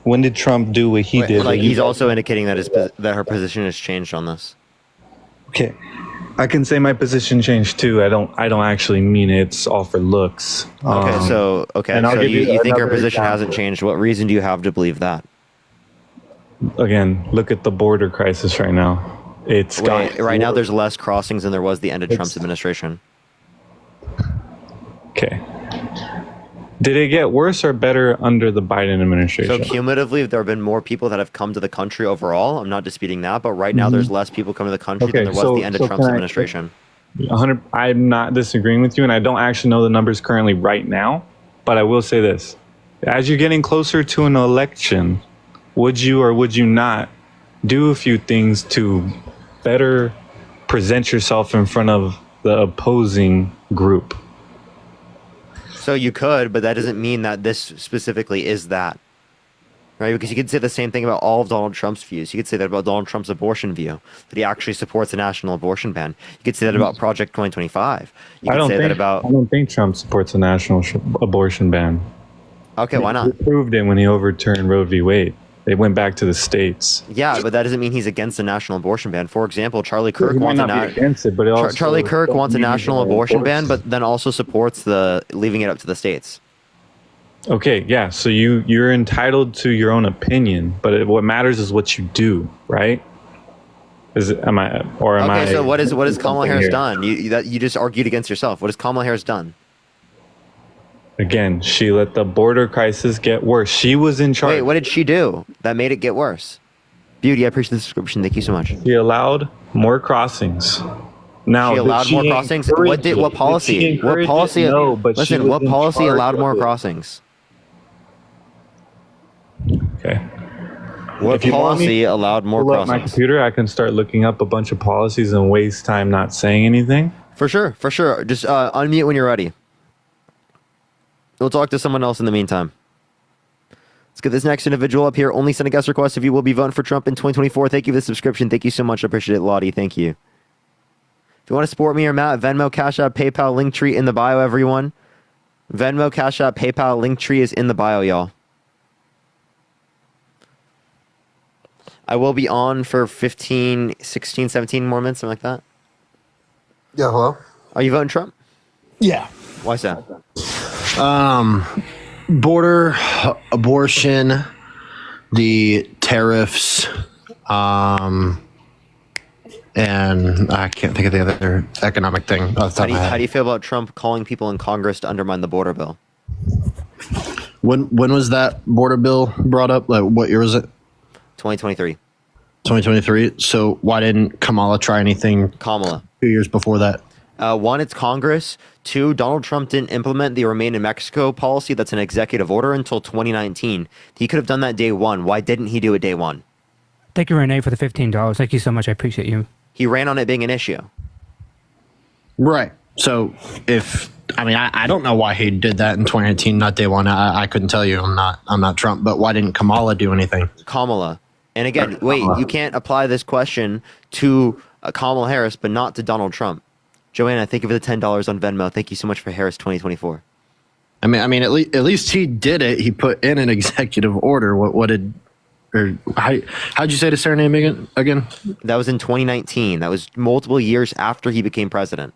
when did Trump do what he did? He's also indicating that her position has changed on this. Okay. I can say my position changed too. I don't actually mean it's all for looks. So you think her position hasn't changed. What reason do you have to believe that? Again, look at the border crisis right now. Right now there's less crossings than there was the end of Trump's administration. Okay. Did it get worse or better under the Biden administration? So cumulatively, there have been more people that have come to the country overall. I'm not disputing that, but right now there's less people coming to the country than there was the end of Trump's administration. 100. I'm not disagreeing with you, and I don't actually know the numbers currently right now, but I will say this. As you're getting closer to an election, would you or would you not do a few things to better present yourself in front of the opposing group? So you could, but that doesn't mean that this specifically is that. Right? Because you could say the same thing about all of Donald Trump's views. You could say that about Donald Trump's abortion view, that he actually supports a national abortion ban. You could say that about Project 2025. I don't think Trump supports a national abortion ban. Okay, why not? He proved it when he overturned Roe v. Wade. They went back to the states. Yeah, but that doesn't mean he's against a national abortion ban. For example, Charlie Kirk wants a national abortion ban, but then also supports leaving it up to the states. Okay, yeah. So you're entitled to your own opinion, but what matters is what you do, right? Okay, so what is Kamala Harris done? You just argued against yourself. What has Kamala Harris done? Again, she let the border crisis get worse. She was in charge. Wait, what did she do that made it get worse? Beauty, I appreciate the subscription. Thank you so much. She allowed more crossings. Now, she allowed more crossings. What policy? What policy? No, but listen, what policy allowed more crossings? Okay. What policy allowed more pull up crossings? my computer, I can start looking up a bunch of policies and waste time not saying anything. For sure. Just unmute when you're ready. We'll talk to someone else in the meantime. Let's get this next individual up here. Only send a guest request if you will be voting for Trump in 2024. Thank you for the subscription. Thank you so much. I appreciate it, Lottie. Thank you. If you want to support me or Matt, Venmo, Cash App, PayPal, Linktree in the bio, everyone. Venmo, Cash App, PayPal, Linktree is in the bio, y'all. I will be on for 15, 16, 17 more minutes, something like that. Yeah, hello? Are you voting Trump? Yeah. Why so? Border, abortion, the tariffs, and I can't think of the other economic thing. How do you feel about Trump calling people in Congress to undermine the border bill? When was that border bill brought up? Like, what year was it? 2023. 2023. So why didn't Kamala try anything? Kamala. 2 years before that. One, it's Congress. Two, Donald Trump didn't implement the Remain in Mexico policy. That's an executive order until 2019. He could have done that day one. Why didn't he do it day one? Thank you, Renee, for the $15. Thank you so much. I appreciate you. He ran on it being an issue. Right. So I don't know why he did that in 2019, not day one. I couldn't tell you. I'm not Trump. But why didn't Kamala do anything? Kamala. And again, wait, you can't apply this question to Kamala Harris, but not to Donald Trump. Joanna, thank you for the $10 on Venmo. Thank you so much for Harris 2024. I mean, at least he did it. He put in an executive order. How'd you say the surname again? That was in 2019. That was multiple years after he became president.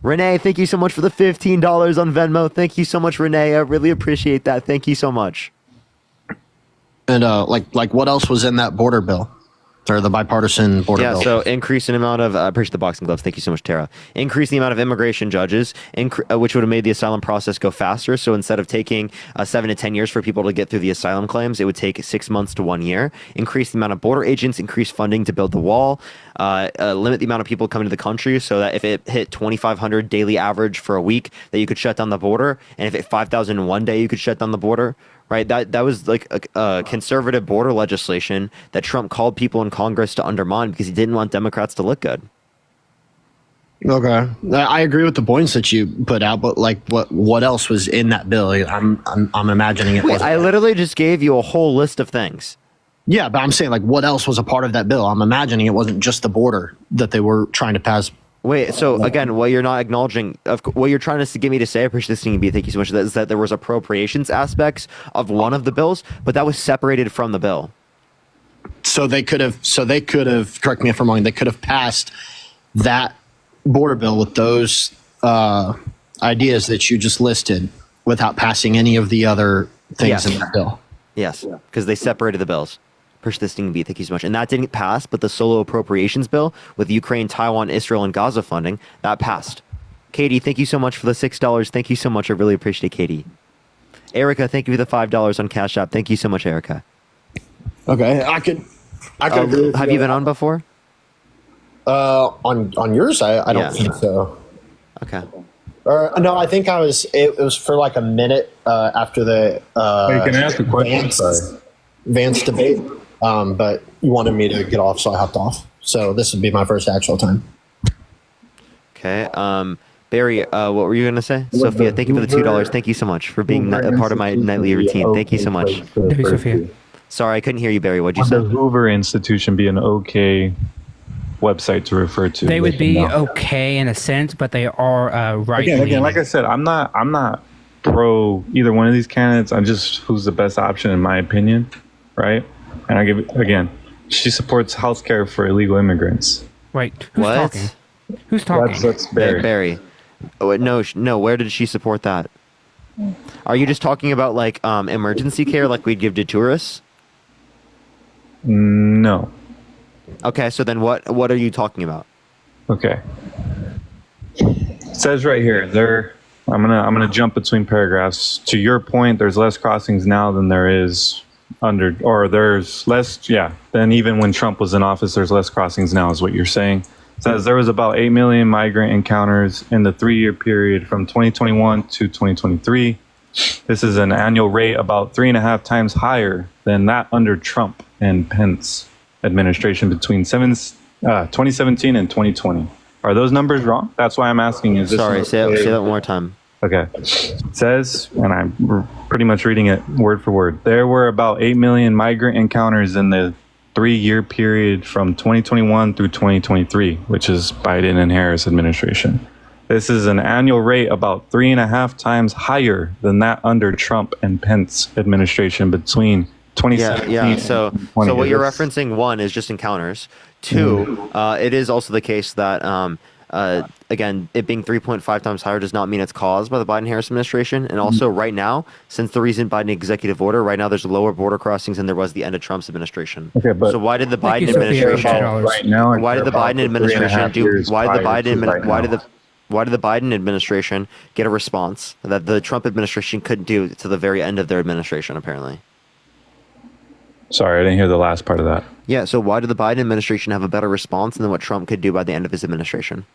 Renee, thank you so much for the $15 on Venmo. Thank you so much, Renee. I really appreciate that. Thank you so much. And like what else was in that border bill? Or the bipartisan border bill? Yeah, so increase in amount of, I appreciate the boxing gloves. Thank you so much, Tara. Increase the amount of immigration judges, which would have made the asylum process go faster. So instead of taking 7 to 10 years for people to get through the asylum claims, it would take 6 months to 1 year. Increase the amount of border agents, increase funding to build the wall, limit the amount of people coming to the country so that if it hit 2,500 daily average for a week, that you could shut down the border. And if it 5,000 in one day, you could shut down the border. Right, that was like a conservative border legislation that Trump called people in Congress to undermine because he didn't want Democrats to look good. Okay, I agree with the points that you put out, but like, what else was in that bill? I'm imagining it. Wait, I literally just gave you a whole list of things. Yeah, but I'm saying like, what else was a part of that bill? I'm imagining it wasn't just the border that they were trying to pass. Wait, so again, what you're not acknowledging, what you're trying to get me to say, I appreciate this thing, thank you so much, is that there was appropriations aspects of one of the bills, but that was separated from the bill. So they could have, correct me if I'm wrong, they could have passed that border bill with those ideas that you just listed without passing any of the other things in that bill. Yes, because they separated the bills. Appreciate this thing, thank you so much. And that didn't pass, but the solo appropriations bill with Ukraine, Taiwan, Israel, and Gaza funding, that passed. Katie, thank you so much for the $6. Thank you so much. I really appreciate it, Katie. Erica, thank you for the $5 on Cash App. Thank you so much, Erica. Okay, I could have you been on before? On yours, I don't think so. Okay. No, I think I was. It was for like a minute after the. You can ask a question. Vance debate, but you wanted me to get off, so I hopped off. So this would be my first actual time. Okay. Barry, what were you going to say? Sophia, thank you for the $2. Thank you so much for being a part of my nightly routine. Thank you so much. Thank you, Sophia. Sorry, I couldn't hear you, Barry. What'd you say? The Hoover Institution be an okay website to refer to? They would be okay in a sense, but they are right. Again, like I said, I'm not pro either one of these candidates. I'm just who's the best option in my opinion, right? And I give it again. She supports healthcare for illegal immigrants. Wait, who's talking? Who's talking? That's Barry. Barry. Oh, no. Where did she support that? Are you just talking about like emergency care, like we'd give to tourists? No. Okay, so then what are you talking about? Okay. It says right here, I'm gonna jump between paragraphs. To your point, there's less crossings now than there is there's less, than even when Trump was in office, there's less crossings now, is what you're saying. It says there was about 8 million migrant encounters in the 3-year period from 2021 to 2023. This is an annual rate about 3.5 times higher than that under Trump and Pence administration between 2017 and 2020. Are those numbers wrong? That's why I'm asking. Sorry, say that one more time. Okay. It says, and I'm pretty much reading it word for word, there were about 8 million migrant encounters in the 3-year period from 2021 through 2023, which is Biden and Harris administration. This is an annual rate about 3.5 times higher than that under Trump and Pence administration between 2017 and So 2020. what you're referencing, one, is just encounters. Two, it is also the case that again, it being 3.5 times higher does not mean it's caused by the Biden-Harris administration. And also, right now, since the recent Biden executive order, right now there's lower border crossings than there was the end of Trump's administration. Okay, but so why did the Biden administration? right now? Why did the Biden administration do? Why did the Biden administration get a response that the Trump administration couldn't do to the very end of their administration? Apparently. Sorry, I didn't hear the last part of that. Yeah, so why did the Biden administration have a better response than what Trump could do by the end of his administration?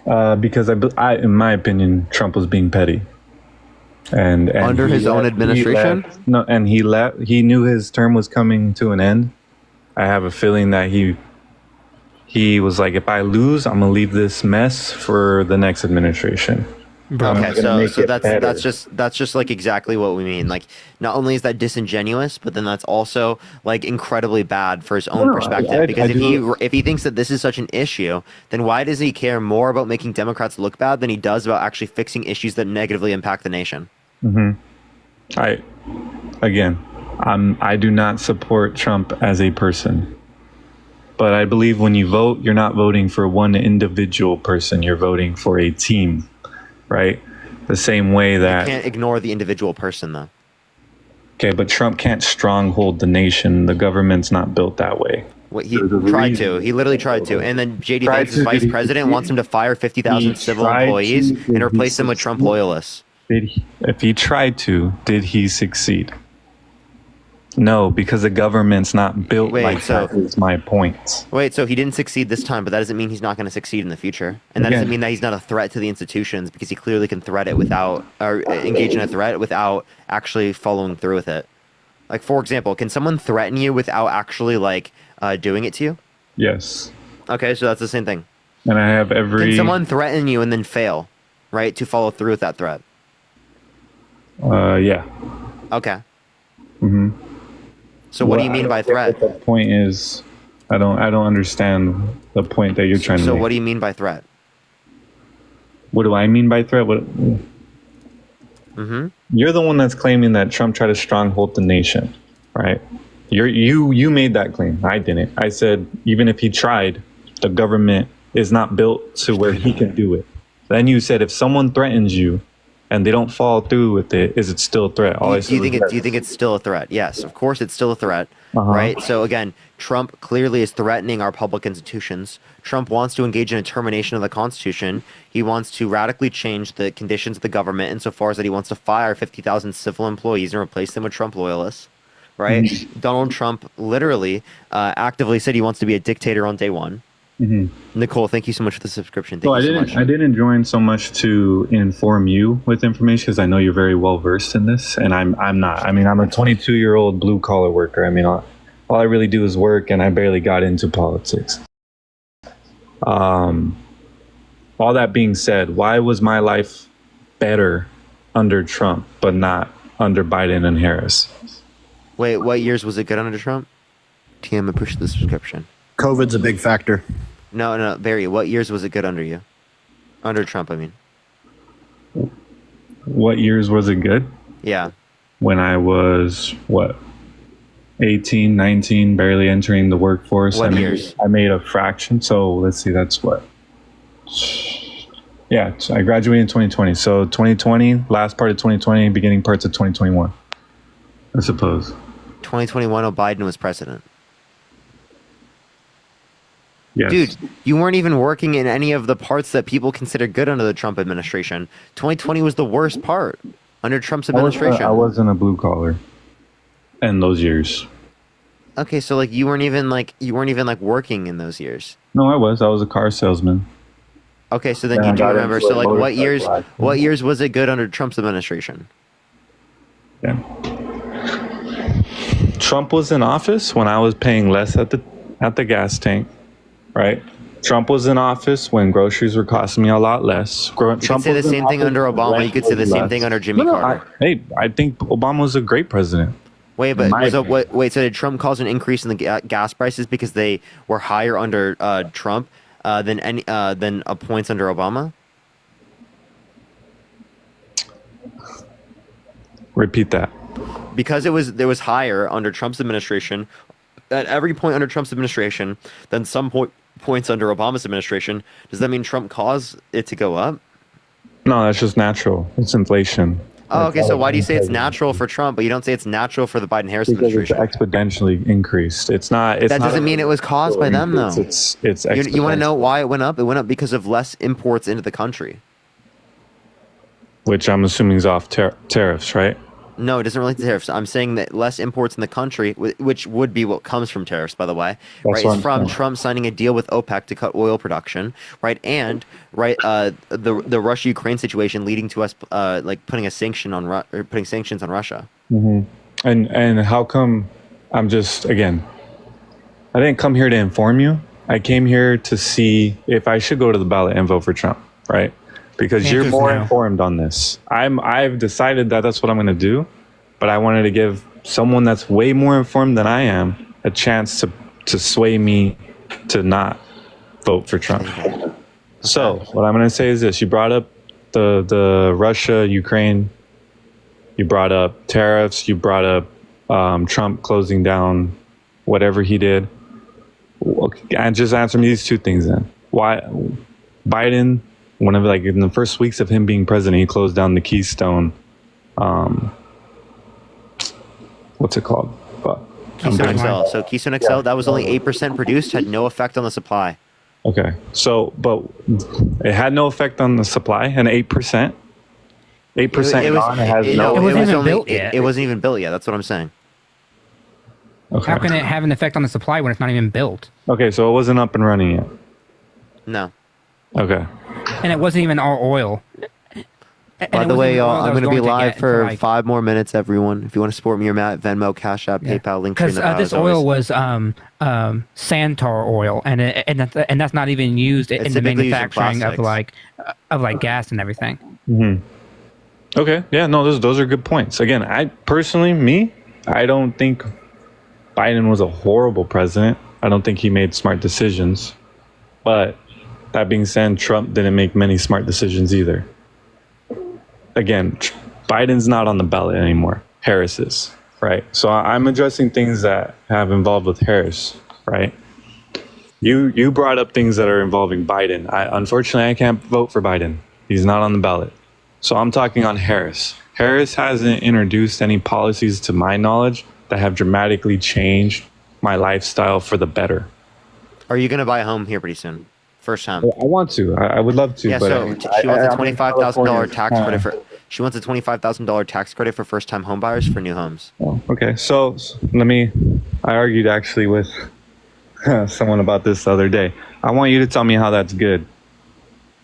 Because I, in my opinion, Trump was being petty, and under his own administration. He knew his term was coming to an end. I have a feeling that he was like, if I lose, I'm gonna leave this mess for the next administration. Okay, so that's just like exactly what we mean. Like, not only is that disingenuous, but then that's also like incredibly bad for his own perspective. Because if he thinks that this is such an issue, then why does he care more about making Democrats look bad than he does about actually fixing issues that negatively impact the nation? I do not support Trump as a person, but I believe when you vote, you're not voting for one individual person. You're voting for a team. Right? The same way that... You can't ignore the individual person, though. Okay, but Trump can't stronghold the nation. The government's not built that way. He tried to. He literally tried to. And then J.D. Vance, his vice president, wants him to fire 50,000 civil employees and replace them with Trump loyalists. If he tried to, did he succeed? No, because the government's not built that is my point. Wait, so he didn't succeed this time, but that doesn't mean he's not going to succeed in the future. And that doesn't mean that he's not a threat to the institutions, because he clearly can threat it without, or engage in a threat without actually following through with it. Like, for example, can someone threaten you without actually, doing it to you? Yes. Okay, so that's the same thing. And I have Can someone threaten you and then fail, right, to follow through with that threat? Yeah. Okay. So what do you mean by threat? The point is, I don't understand the point that you're trying to make. So what do you mean by threat? What do I mean by threat? You're the one that's claiming that Trump tried to stronghold the nation, right? You made that claim. I didn't. I said even if he tried, the government is not built to where he can do it. Then you said if someone threatens you and they don't follow through with it, is it still a threat? Do you think it's still a threat? Yes, of course it's still a threat, right? So again, Trump clearly is threatening our public institutions. Trump wants to engage in a termination of the Constitution. He wants to radically change the conditions of the government insofar as that he wants to fire 50,000 civil employees and replace them with Trump loyalists, right? Donald Trump literally actively said he wants to be a dictator on day one. Nicole, thank you so much for the subscription. Thank you so much. I didn't join so much to inform you with information because I know you're very well versed in this, and I'm not. I mean, I'm a 22-year-old blue collar worker. I mean, all I really do is work, and I barely got into politics. All that being said, why was my life better under Trump but not under Biden and Harris? Wait, what years was it good under Trump? TM, push the subscription. COVID's a big factor. No, Barry, what years was it good under you? Under Trump, I mean. What years was it good? Yeah. When I was, 18, 19, barely entering the workforce. What years? I made a fraction. So let's see, that's what? Yeah, I graduated in 2020. So 2020, last part of 2020, beginning parts of 2021, I suppose. 2021, Biden was president. Yes. Dude, you weren't even working in any of the parts that people consider good under the Trump administration. 2020 was the worst part under Trump's administration. I wasn't a blue collar in those years. Okay, so like you weren't even like working in those years. No, I was. I was a car salesman. Okay, so then you do remember. So like what years was it good under Trump's administration? Yeah. Trump was in office when I was paying less at the gas tank, right? Trump was in office when groceries were costing me a lot less. You could say the same thing under Obama. You could say the same thing under Jimmy Carter. I think Obama was a great president. Wait, but so did Trump cause an increase in the gas prices because they were higher under Trump than points under Obama? Repeat that. Because there was higher under Trump's administration at every point under Trump's administration than some points under Obama's administration. Does that mean Trump caused it to go up? No, that's just natural. It's inflation. Oh, okay. So why do you say it's natural for Trump, but you don't say it's natural for the Biden-Harris administration? It's exponentially increased. That doesn't mean it was caused by them, though. It's you want to know why it went up? It went up because of less imports into the country. Which I'm assuming is off tariffs, right? No, it doesn't relate to tariffs. I'm saying that less imports in the country, which would be what comes from tariffs, by the way, right? Is from Trump signing a deal with OPEC to cut oil production, right? And the Russia-Ukraine situation leading to us putting sanctions on Russia. Mm-hmm. And how come? I didn't come here to inform you. I came here to see if I should go to the ballot and vote for Trump, right? Because you're more informed on this. I've decided that that's what I'm going to do, but I wanted to give someone that's way more informed than I am a chance to sway me to not vote for Trump. So what I'm going to say is this: you brought up the Russia, Ukraine, you brought up tariffs, you brought up Trump closing down whatever he did. And just answer me these two things then. Why Biden? In the first weeks of him being president, he closed down the Keystone. What's it called? Keystone XL. So Keystone XL, that was only 8% produced, had no effect on the supply. Okay. So, but it had no effect on the supply, and 8%? 8% gone, it has no... It wasn't even built yet. It wasn't even built yet, that's what I'm saying. Okay. How can it have an effect on the supply when it's not even built? Okay, so it wasn't up and running yet? No. Okay. And it wasn't even all oil. By the way, y'all, I'm going to be live for 5 more minutes, everyone. If you want to support me or Matt, Venmo, Cash App, PayPal, link in the bio. Because this oil was santar oil, and that's not even used in the manufacturing of gas and everything. Mm-hmm. Okay, yeah, no, those are good points. Again, I don't think Biden was a horrible president. I don't think he made smart decisions, but that being said, Trump didn't make many smart decisions either. Again, Biden's not on the ballot anymore. Harris is, right? So I'm addressing things that have involved with Harris, right? You brought up things that are involving Biden. Unfortunately, I can't vote for Biden. He's not on the ballot. So I'm talking on Harris. Harris hasn't introduced any policies, to my knowledge, that have dramatically changed my lifestyle for the better. Are you going to buy a home here pretty soon? First time. I want to. I would love to. Yeah, but she wants a $25,000 tax credit for. She wants a $25,000 tax credit for first-time homebuyers for new homes. Oh, okay. So I argued actually with someone about this the other day. I want you to tell me how that's good.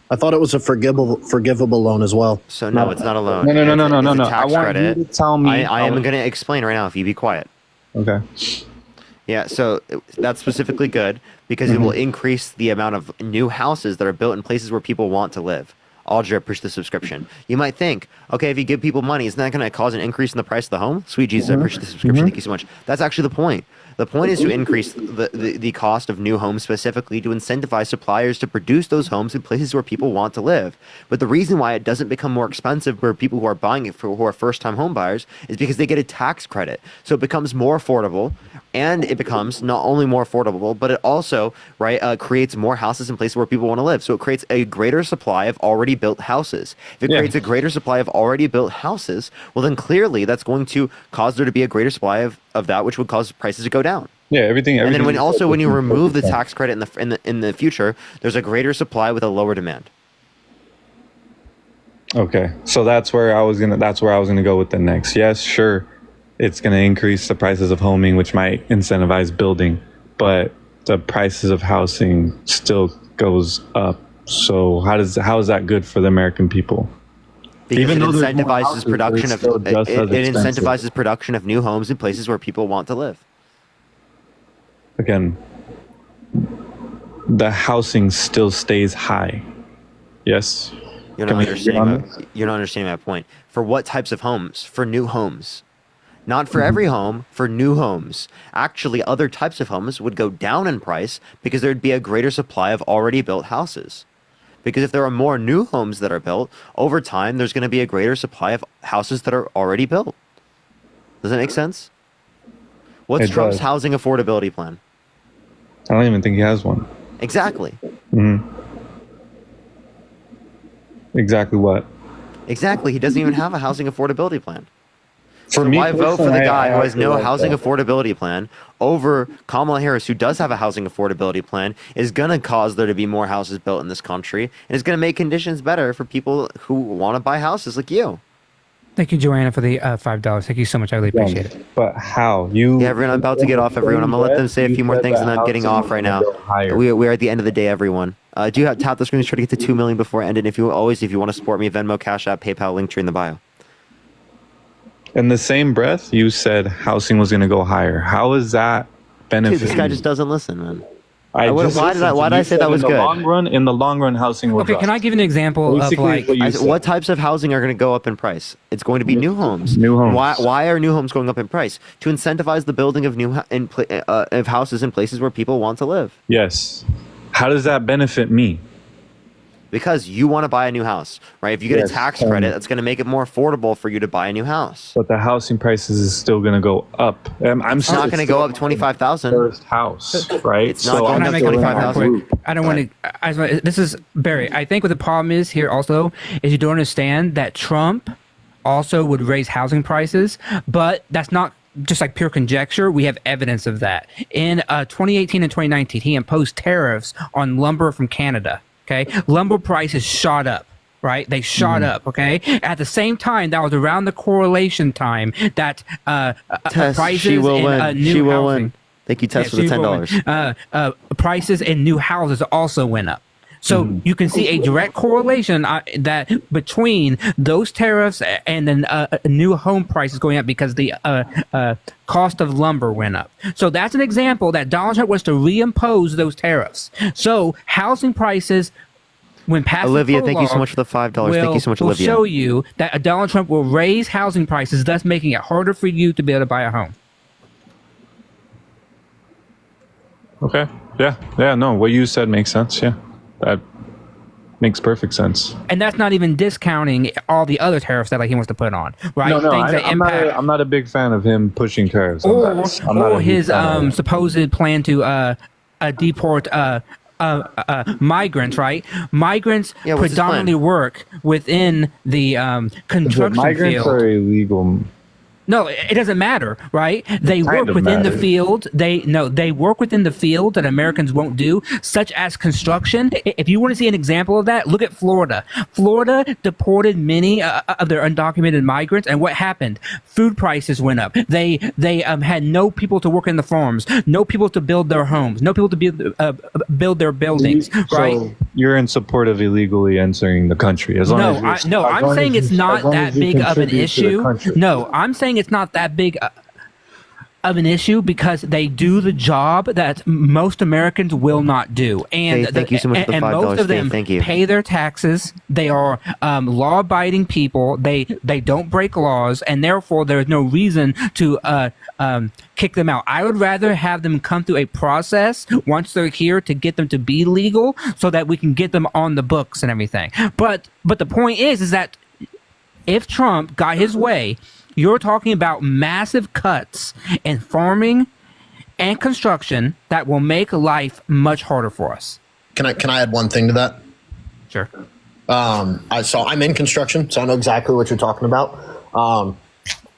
I thought it was a forgivable loan as well. So no, it's not a loan. No. It's a tax I want credit. you to tell me. I am going to explain right now if you be quiet. Okay. Yeah, so that's specifically good because it will increase the amount of new houses that are built in places where people want to live. Aldrich, push the subscription. You might think, okay, if you give people money, isn't that going to cause an increase in the price of the home? Sweet Jesus, I appreciate the subscription. Thank you so much. That's actually the point. The point is to increase the cost of new homes, specifically to incentivize suppliers to produce those homes in places where people want to live. But the reason why it doesn't become more expensive for people who are buying it who are first-time home buyers is because they get a tax credit. So it becomes more affordable, and it becomes not only more affordable, but it also creates more houses in places where people want to live. So it creates a greater supply of already built houses. If it creates a greater supply of already built houses, well then clearly that's going to cause there to be a greater supply of that, which would cause prices to go down. Yeah, everything. And then when you remove the 50%. tax credit in the future, there's a greater supply with a lower demand. Okay, so that's where I was gonna go with the next. Yes, sure, it's gonna increase the prices of homing, which might incentivize building, but the prices of housing still goes up. So how is that good for the American people? Because Even it though there's more incentivizes houses, production it's of still just as it expensive. incentivizes production of new homes in places where people want to live. Again, the housing still stays high. Yes. You're Can not we agree on this? understanding my point. For what types of homes? For new homes. Not for every home, for new homes. Actually, other types of homes would go down in price because there'd be a greater supply of already built houses. Because if there are more new homes that are built, over time, there's going to be a greater supply of houses that are already built. Does that make sense? What's It Trump's does. housing affordability plan? I don't even think he has one. Exactly. Exactly what? Exactly. He doesn't even have a housing affordability plan. For So me why vote for the personally, guy I who has actually no like housing that. affordability plan over Kamala Harris, who does have a housing affordability plan, is going to cause there to be more houses built in this country, and is going to make conditions better for people who want to buy houses like you. Thank you, Joanna, for the $5. Thank you so much. I really appreciate it. But how? You? Yeah, everyone, I'm about to get off, everyone. I'm going to let them say a few more things, and I'm getting off right now. We're at the end of the day, everyone. Do you have tap the screen to try to get to 2 million before ending? If you want to support me, Venmo, Cash App, PayPal, link tree in the bio. In the same breath, you said housing was going to go higher. How is that benefiting? Dude, this guy just doesn't listen, man. I Why just did listened I to you say said that was in the good? In the long run, housing will Okay, drop. can I give an example Basically, of like What types of housing are going to go up in price? It's going to be new homes. New homes. Why are new homes going up in price? To incentivize the building of of houses in places where people want to live. Yes. How does that benefit me? Because you want to buy a new house, right? If you get Yes, a tax totally. credit, that's going to make it more affordable for you to buy a new house. But the housing prices is still going to go up. It's not going to go up 25,000. First house, right? It's not going Can I up make a point 25,000. real quick? I don't want to. This is Barry. I think what the problem is here also is you don't understand that Trump also would raise housing prices, but that's not just like pure conjecture. We have evidence of that. In 2018 and 2019, he imposed tariffs on lumber from Canada. Okay, lumber prices shot up. Right, they shot up. Okay, at the same time, that was around the correlation time that Tess, prices she will in win. new She will housing. win. Thank you, Tess, for Yeah, the she will $10. win. Prices in new houses also went up. So you can see a direct correlation that between those tariffs and then new home prices going up because the cost of lumber went up. So that's an example that Donald Trump was to reimpose those tariffs. So housing prices, when passed Olivia, into thank you so law, much for the $5. Thank you so much, will Olivia. show you that Donald Trump will raise housing prices, thus making it harder for you to be able to buy a home. Okay. Yeah. No, what you said makes sense. Yeah, that makes perfect sense. And that's not even discounting all the other tariffs that he wants to put on, right? No, Things that impact, I'm not a big fan of him pushing tariffs. on that. I'm not a or big his fan of it. supposed plan to deport migrants, right? Migrants Yeah, what's his predominantly plan? work within the construction Migrants field. are illegal. No, it doesn't matter, right? They Kind work of within the matters. field. They work within the field that Americans won't do, such as construction. If you want to see an example of that, look at Florida. Florida deported many of their undocumented migrants, and what happened? Food prices went up. They had no people to work in the farms, no people to build their homes, no people to build their buildings, right? So you're in support of illegally entering the country, as long as you're, as I'm long saying as it's you- not as long that as you big of an contribute to the issue. country. No, I'm saying it's not that big of an issue because they do the job that most Americans will not do, and Okay, thank you so much for the and $5, most of them Dave. Thank you. pay their taxes. They are law-abiding people. They don't break laws, and therefore there is no reason to kick them out. I would rather have them come through a process once they're here to get them to be legal, so that we can get them on the books and everything. But the point is that if Trump got his way, you're talking about massive cuts in farming and construction that will make life much harder for us. Can I add one thing to that? Sure. I'm in construction, so I know exactly what you're talking about.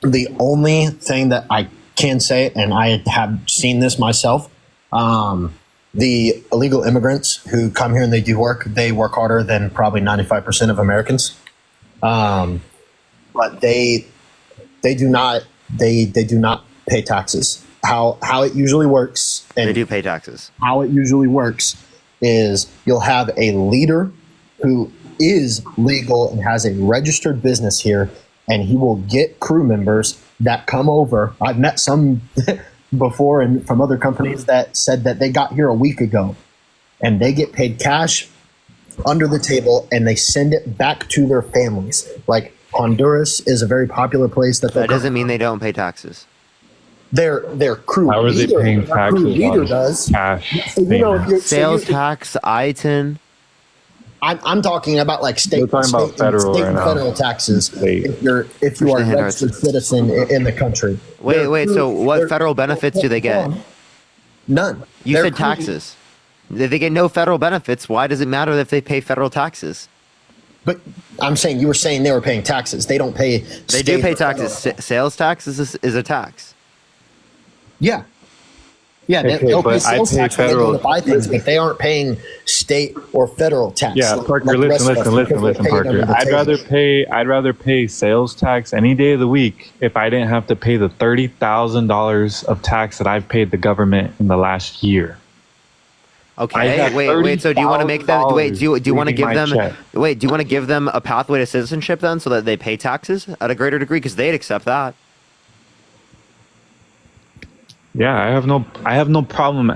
The only thing that I can say, and I have seen this myself, the illegal immigrants who come here and they work harder than probably 95% of Americans. But they do not pay taxes. How it usually works, and They do pay taxes. how it usually works is you'll have a leader who is legal and has a registered business here, and he will get crew members that come over. I've met some before and from other companies that said that they got here a week ago, and they get paid cash under the table and they send it back to their families. Like Honduras is a very popular place that doesn't mean they don't pay taxes. Their crew How are they leader, paying their taxes crew leader on does. cash? So, Sales tax, ITIN. I'm talking about like state, We're talking about federal state right and now. federal taxes. If you are a Christian registered citizen in the country. Wait. So what federal benefits do they get? None. You Their said crew- taxes. If they get no federal benefits, why does it matter if they pay federal taxes? But I'm saying you were saying they were paying taxes. They don't pay. They do pay taxes. Sales tax is a tax. Yeah. Yeah, Okay, they'll pay but I sales pay tax when they go federal- to buy things, but they aren't paying state or federal tax. Yeah, like- Parker, like the rest listen, of us, because we're paying Parker. under the I'd table. rather pay sales tax any day of the week if I didn't have to pay the $30,000 of tax that I've paid the government in the last year. I Okay. have Wait. So do you want to make them? Wait. Do you want to leaving give my them? check. Wait. Do you want to give them a pathway to citizenship then, so that they pay taxes at a greater degree? Because they'd accept that. Yeah, I have no problem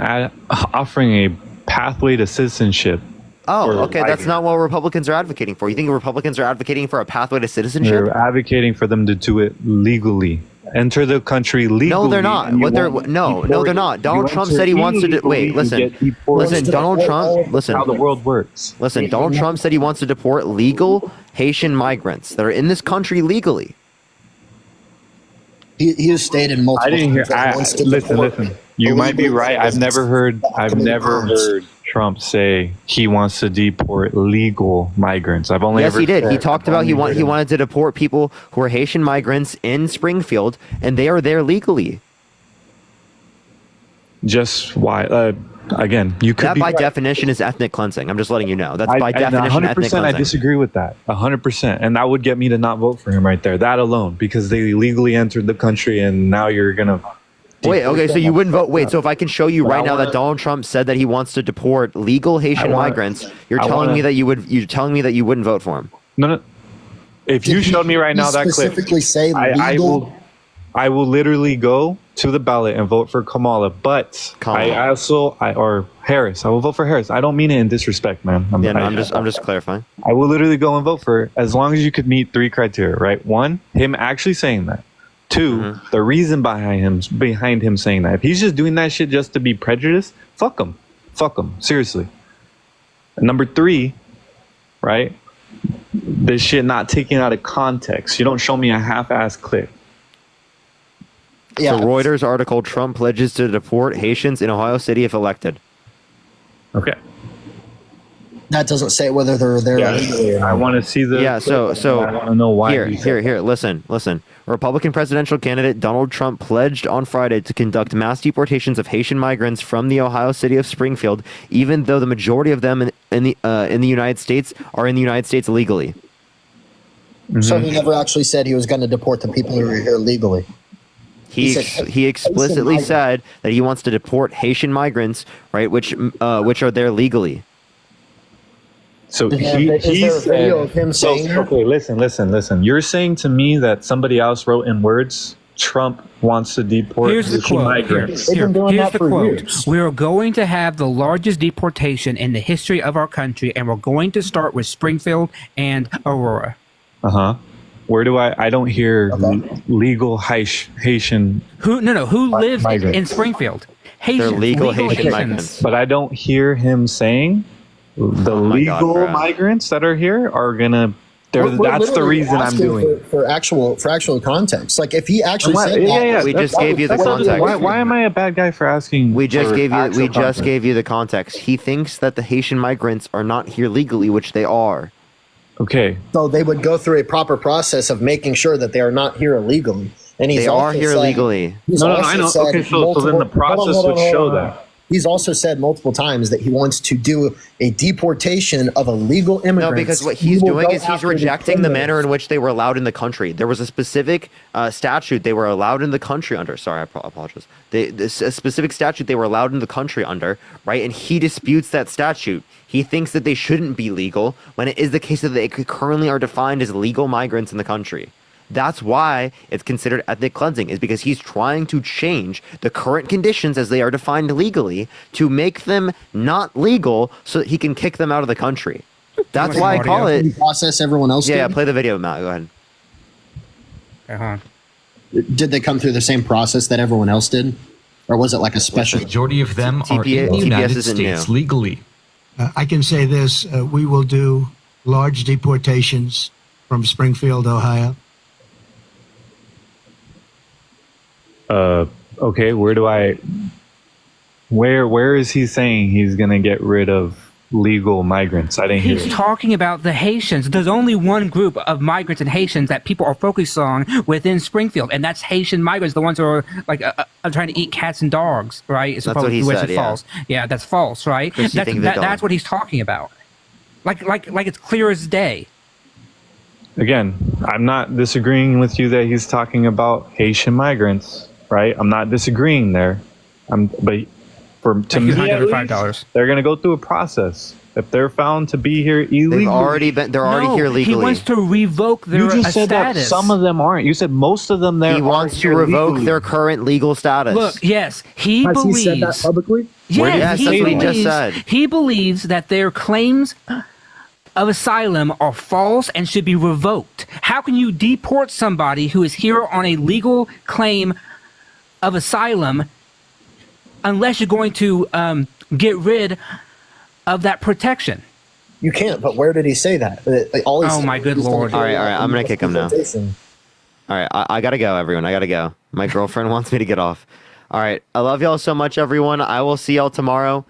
offering a pathway to citizenship. Oh, for okay. That's migrants. not what Republicans are advocating for. You think Republicans are advocating for a pathway to citizenship? They're advocating for them to do it legally. Enter the country legally. No, they're not. and you What they're won't no, be they're deported. not. Donald You Trump enter said he wants to do. illegally, Wait, you listen, get deported. listen. Donald Trump. Listen. How the world works. Listen. Donald Trump said he wants to deport legal Haitian migrants that are in this country legally. He has stated multiple I didn't hear. times that he wants to Listen. deport You might be illegal right. I've never heard Trump say he wants to deport legal migrants. I've only Yes, ever he did. He said- talked about he wanted to deport people who are Haitian migrants in Springfield, and they are there legally. Just why? Again, you could That be by right. definition is ethnic cleansing. I'm just letting you know. That's by And definition ethnic 100%. I cleansing. disagree with that. 100%, and that would get me to not vote for him right there. That alone, because they illegally entered the country, and now you're gonna. Wait, okay, so you wouldn't vote. Wait, so if I can show you right now that Donald Trump said that he wants to deport legal Haitian migrants, you're telling me that you would. You're telling me that you wouldn't vote for him. No. If you showed me right now that clip, specifically say I legal. I will literally go to the ballot and vote for Kamala. But I also or Harris. I will vote for Harris. I don't mean it in disrespect, man. I'm just clarifying. I will literally go and vote for her as long as you could meet 3 criteria, right? 1, him actually saying that. 2, the reason behind him saying that. If he's just doing that shit just to be prejudiced, fuck him. Fuck him. Seriously. And number 3, right? This shit not taken out of context. You don't show me a half-ass clip. So Reuters article: Trump pledges to deport Haitians in Ohio City if elected. Okay. That doesn't say whether they're there legally or not. I want to see the. Yeah, so I want to know why. Here. Listen. Republican presidential candidate Donald Trump pledged on Friday to conduct mass deportations of Haitian migrants from the Ohio city of Springfield, even though the majority of them in the United States are in the United States legally. So he never actually said he was going to deport the people who are here legally. He explicitly said that he wants to deport Haitian migrants, right, which are there legally. So Is there a video of him saying that? Okay, listen. You're saying to me that somebody else wrote in words, Trump wants to deport Here's the Haitian quote. migrants. Here's the quote. We are going to have the largest deportation in the history of our country, and we're going to start with Springfield and Aurora. Where do I don't hear legal Haitian. Who lives migrants. in Springfield? Haitians. They're legal Haitian migrants. But I don't hear him saying the legal migrants that are here are gonna. We're That's the literally reason I'm asking doing. for actual context. Like if he actually said that, We just gave you the That's not- context. Why am I a bad guy for asking? We just for gave actual context? you the context. He thinks that the Haitian migrants are not here legally, which they are. Okay. So they would go through a proper process of making sure that they are not here illegally. And They are here legally. He's No, also I know. said Okay, so then the multiple- process hold on, would hold on, show hold on. that. He's also said multiple times that he wants to do a deportation of illegal immigrants. No, because what He he's will doing go is he's after rejecting the manner criminals. in which they were allowed in the country. There was a specific statute they were allowed in the country under. Sorry, I apologize. A specific statute they were allowed in the country under, right? And he disputes that statute. He thinks that they shouldn't be legal when it is the case that they currently are defined as legal migrants in the country. That's why it's considered ethnic cleansing, is because he's trying to change the current conditions as they are defined legally to make them not legal so that he can kick them out of the country. That's why I call it... The process everyone else Yeah, did? play the video, Matt. Go ahead. Uh-huh. Did they come through the same process that everyone else did? Or was it like a special... Majority of them are in the TPS United isn't States new. legally. I can say this, we will do large deportations from Springfield, Ohio. Okay, where is he saying he's going to get rid of legal migrants? I didn't hear He's it. talking about the Haitians. There's only one group of migrants and Haitians that people are focused on within Springfield, and that's Haitian migrants, the ones who are like are trying to eat cats and dogs, right? It's That's what he supposed- said, it's yeah. false. Yeah, that's false, right? Chris, you think they don't? That's what he's talking about. Like it's clear as day. Again, I'm not disagreeing with you that he's talking about Haitian migrants, right? I'm not disagreeing there. But to Thank you, me, at least, $105. they're going to go through a process. If they're found to be here illegally, They've already been. They're already No, here legally. He wants to revoke their you just said status. that some of them aren't. You said most of them there. He wants to revoke their current legal status. Look, yes, he Has believes. he said that publicly? Yes, Yes, that's what he just believes- said. He believes that their claims of asylum are false and should be revoked. How can you deport somebody who is here on a legal claim of asylum unless you're going to get rid of that protection? You can't, but where did he say that? All he Oh, said my good was Lord. All right, I'm gonna kick him now. deportation. All right, I gotta go, everyone. I gotta go. My girlfriend wants me to get off. All right, I love y'all so much, everyone. I will see y'all tomorrow.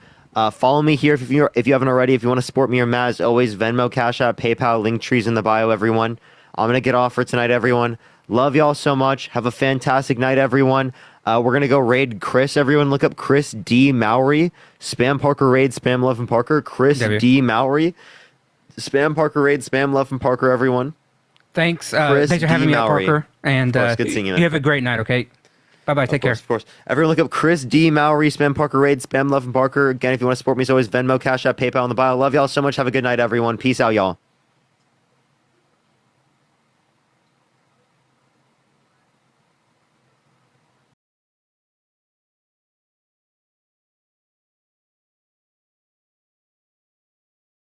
Follow me here if you haven't already. If you want to support me or Matt, as always, Venmo, Cash App, PayPal, link trees in the bio, everyone. I'm gonna get off for tonight, everyone. Love y'all so much. Have a fantastic night, everyone. We're gonna go raid Chris. Everyone, look up Chris D. Mowry. Spam Parker raid. Spam Love and Parker. Chris D. Mowry. Spam Parker raid. Spam Love and Parker. Everyone. Thanks. Chris Thanks for D. having me, Mowry. Parker. And Of course, good seeing you. you have a great night. Okay. Bye-bye. Take care. Of course. Everyone look up Chris D. Mowry, Spam Parker Raid, Spam Love and Parker. Again, if you want to support me, as always, Venmo, Cash App, PayPal in the bio. Love y'all so much. Have a good night, everyone. Peace out, y'all.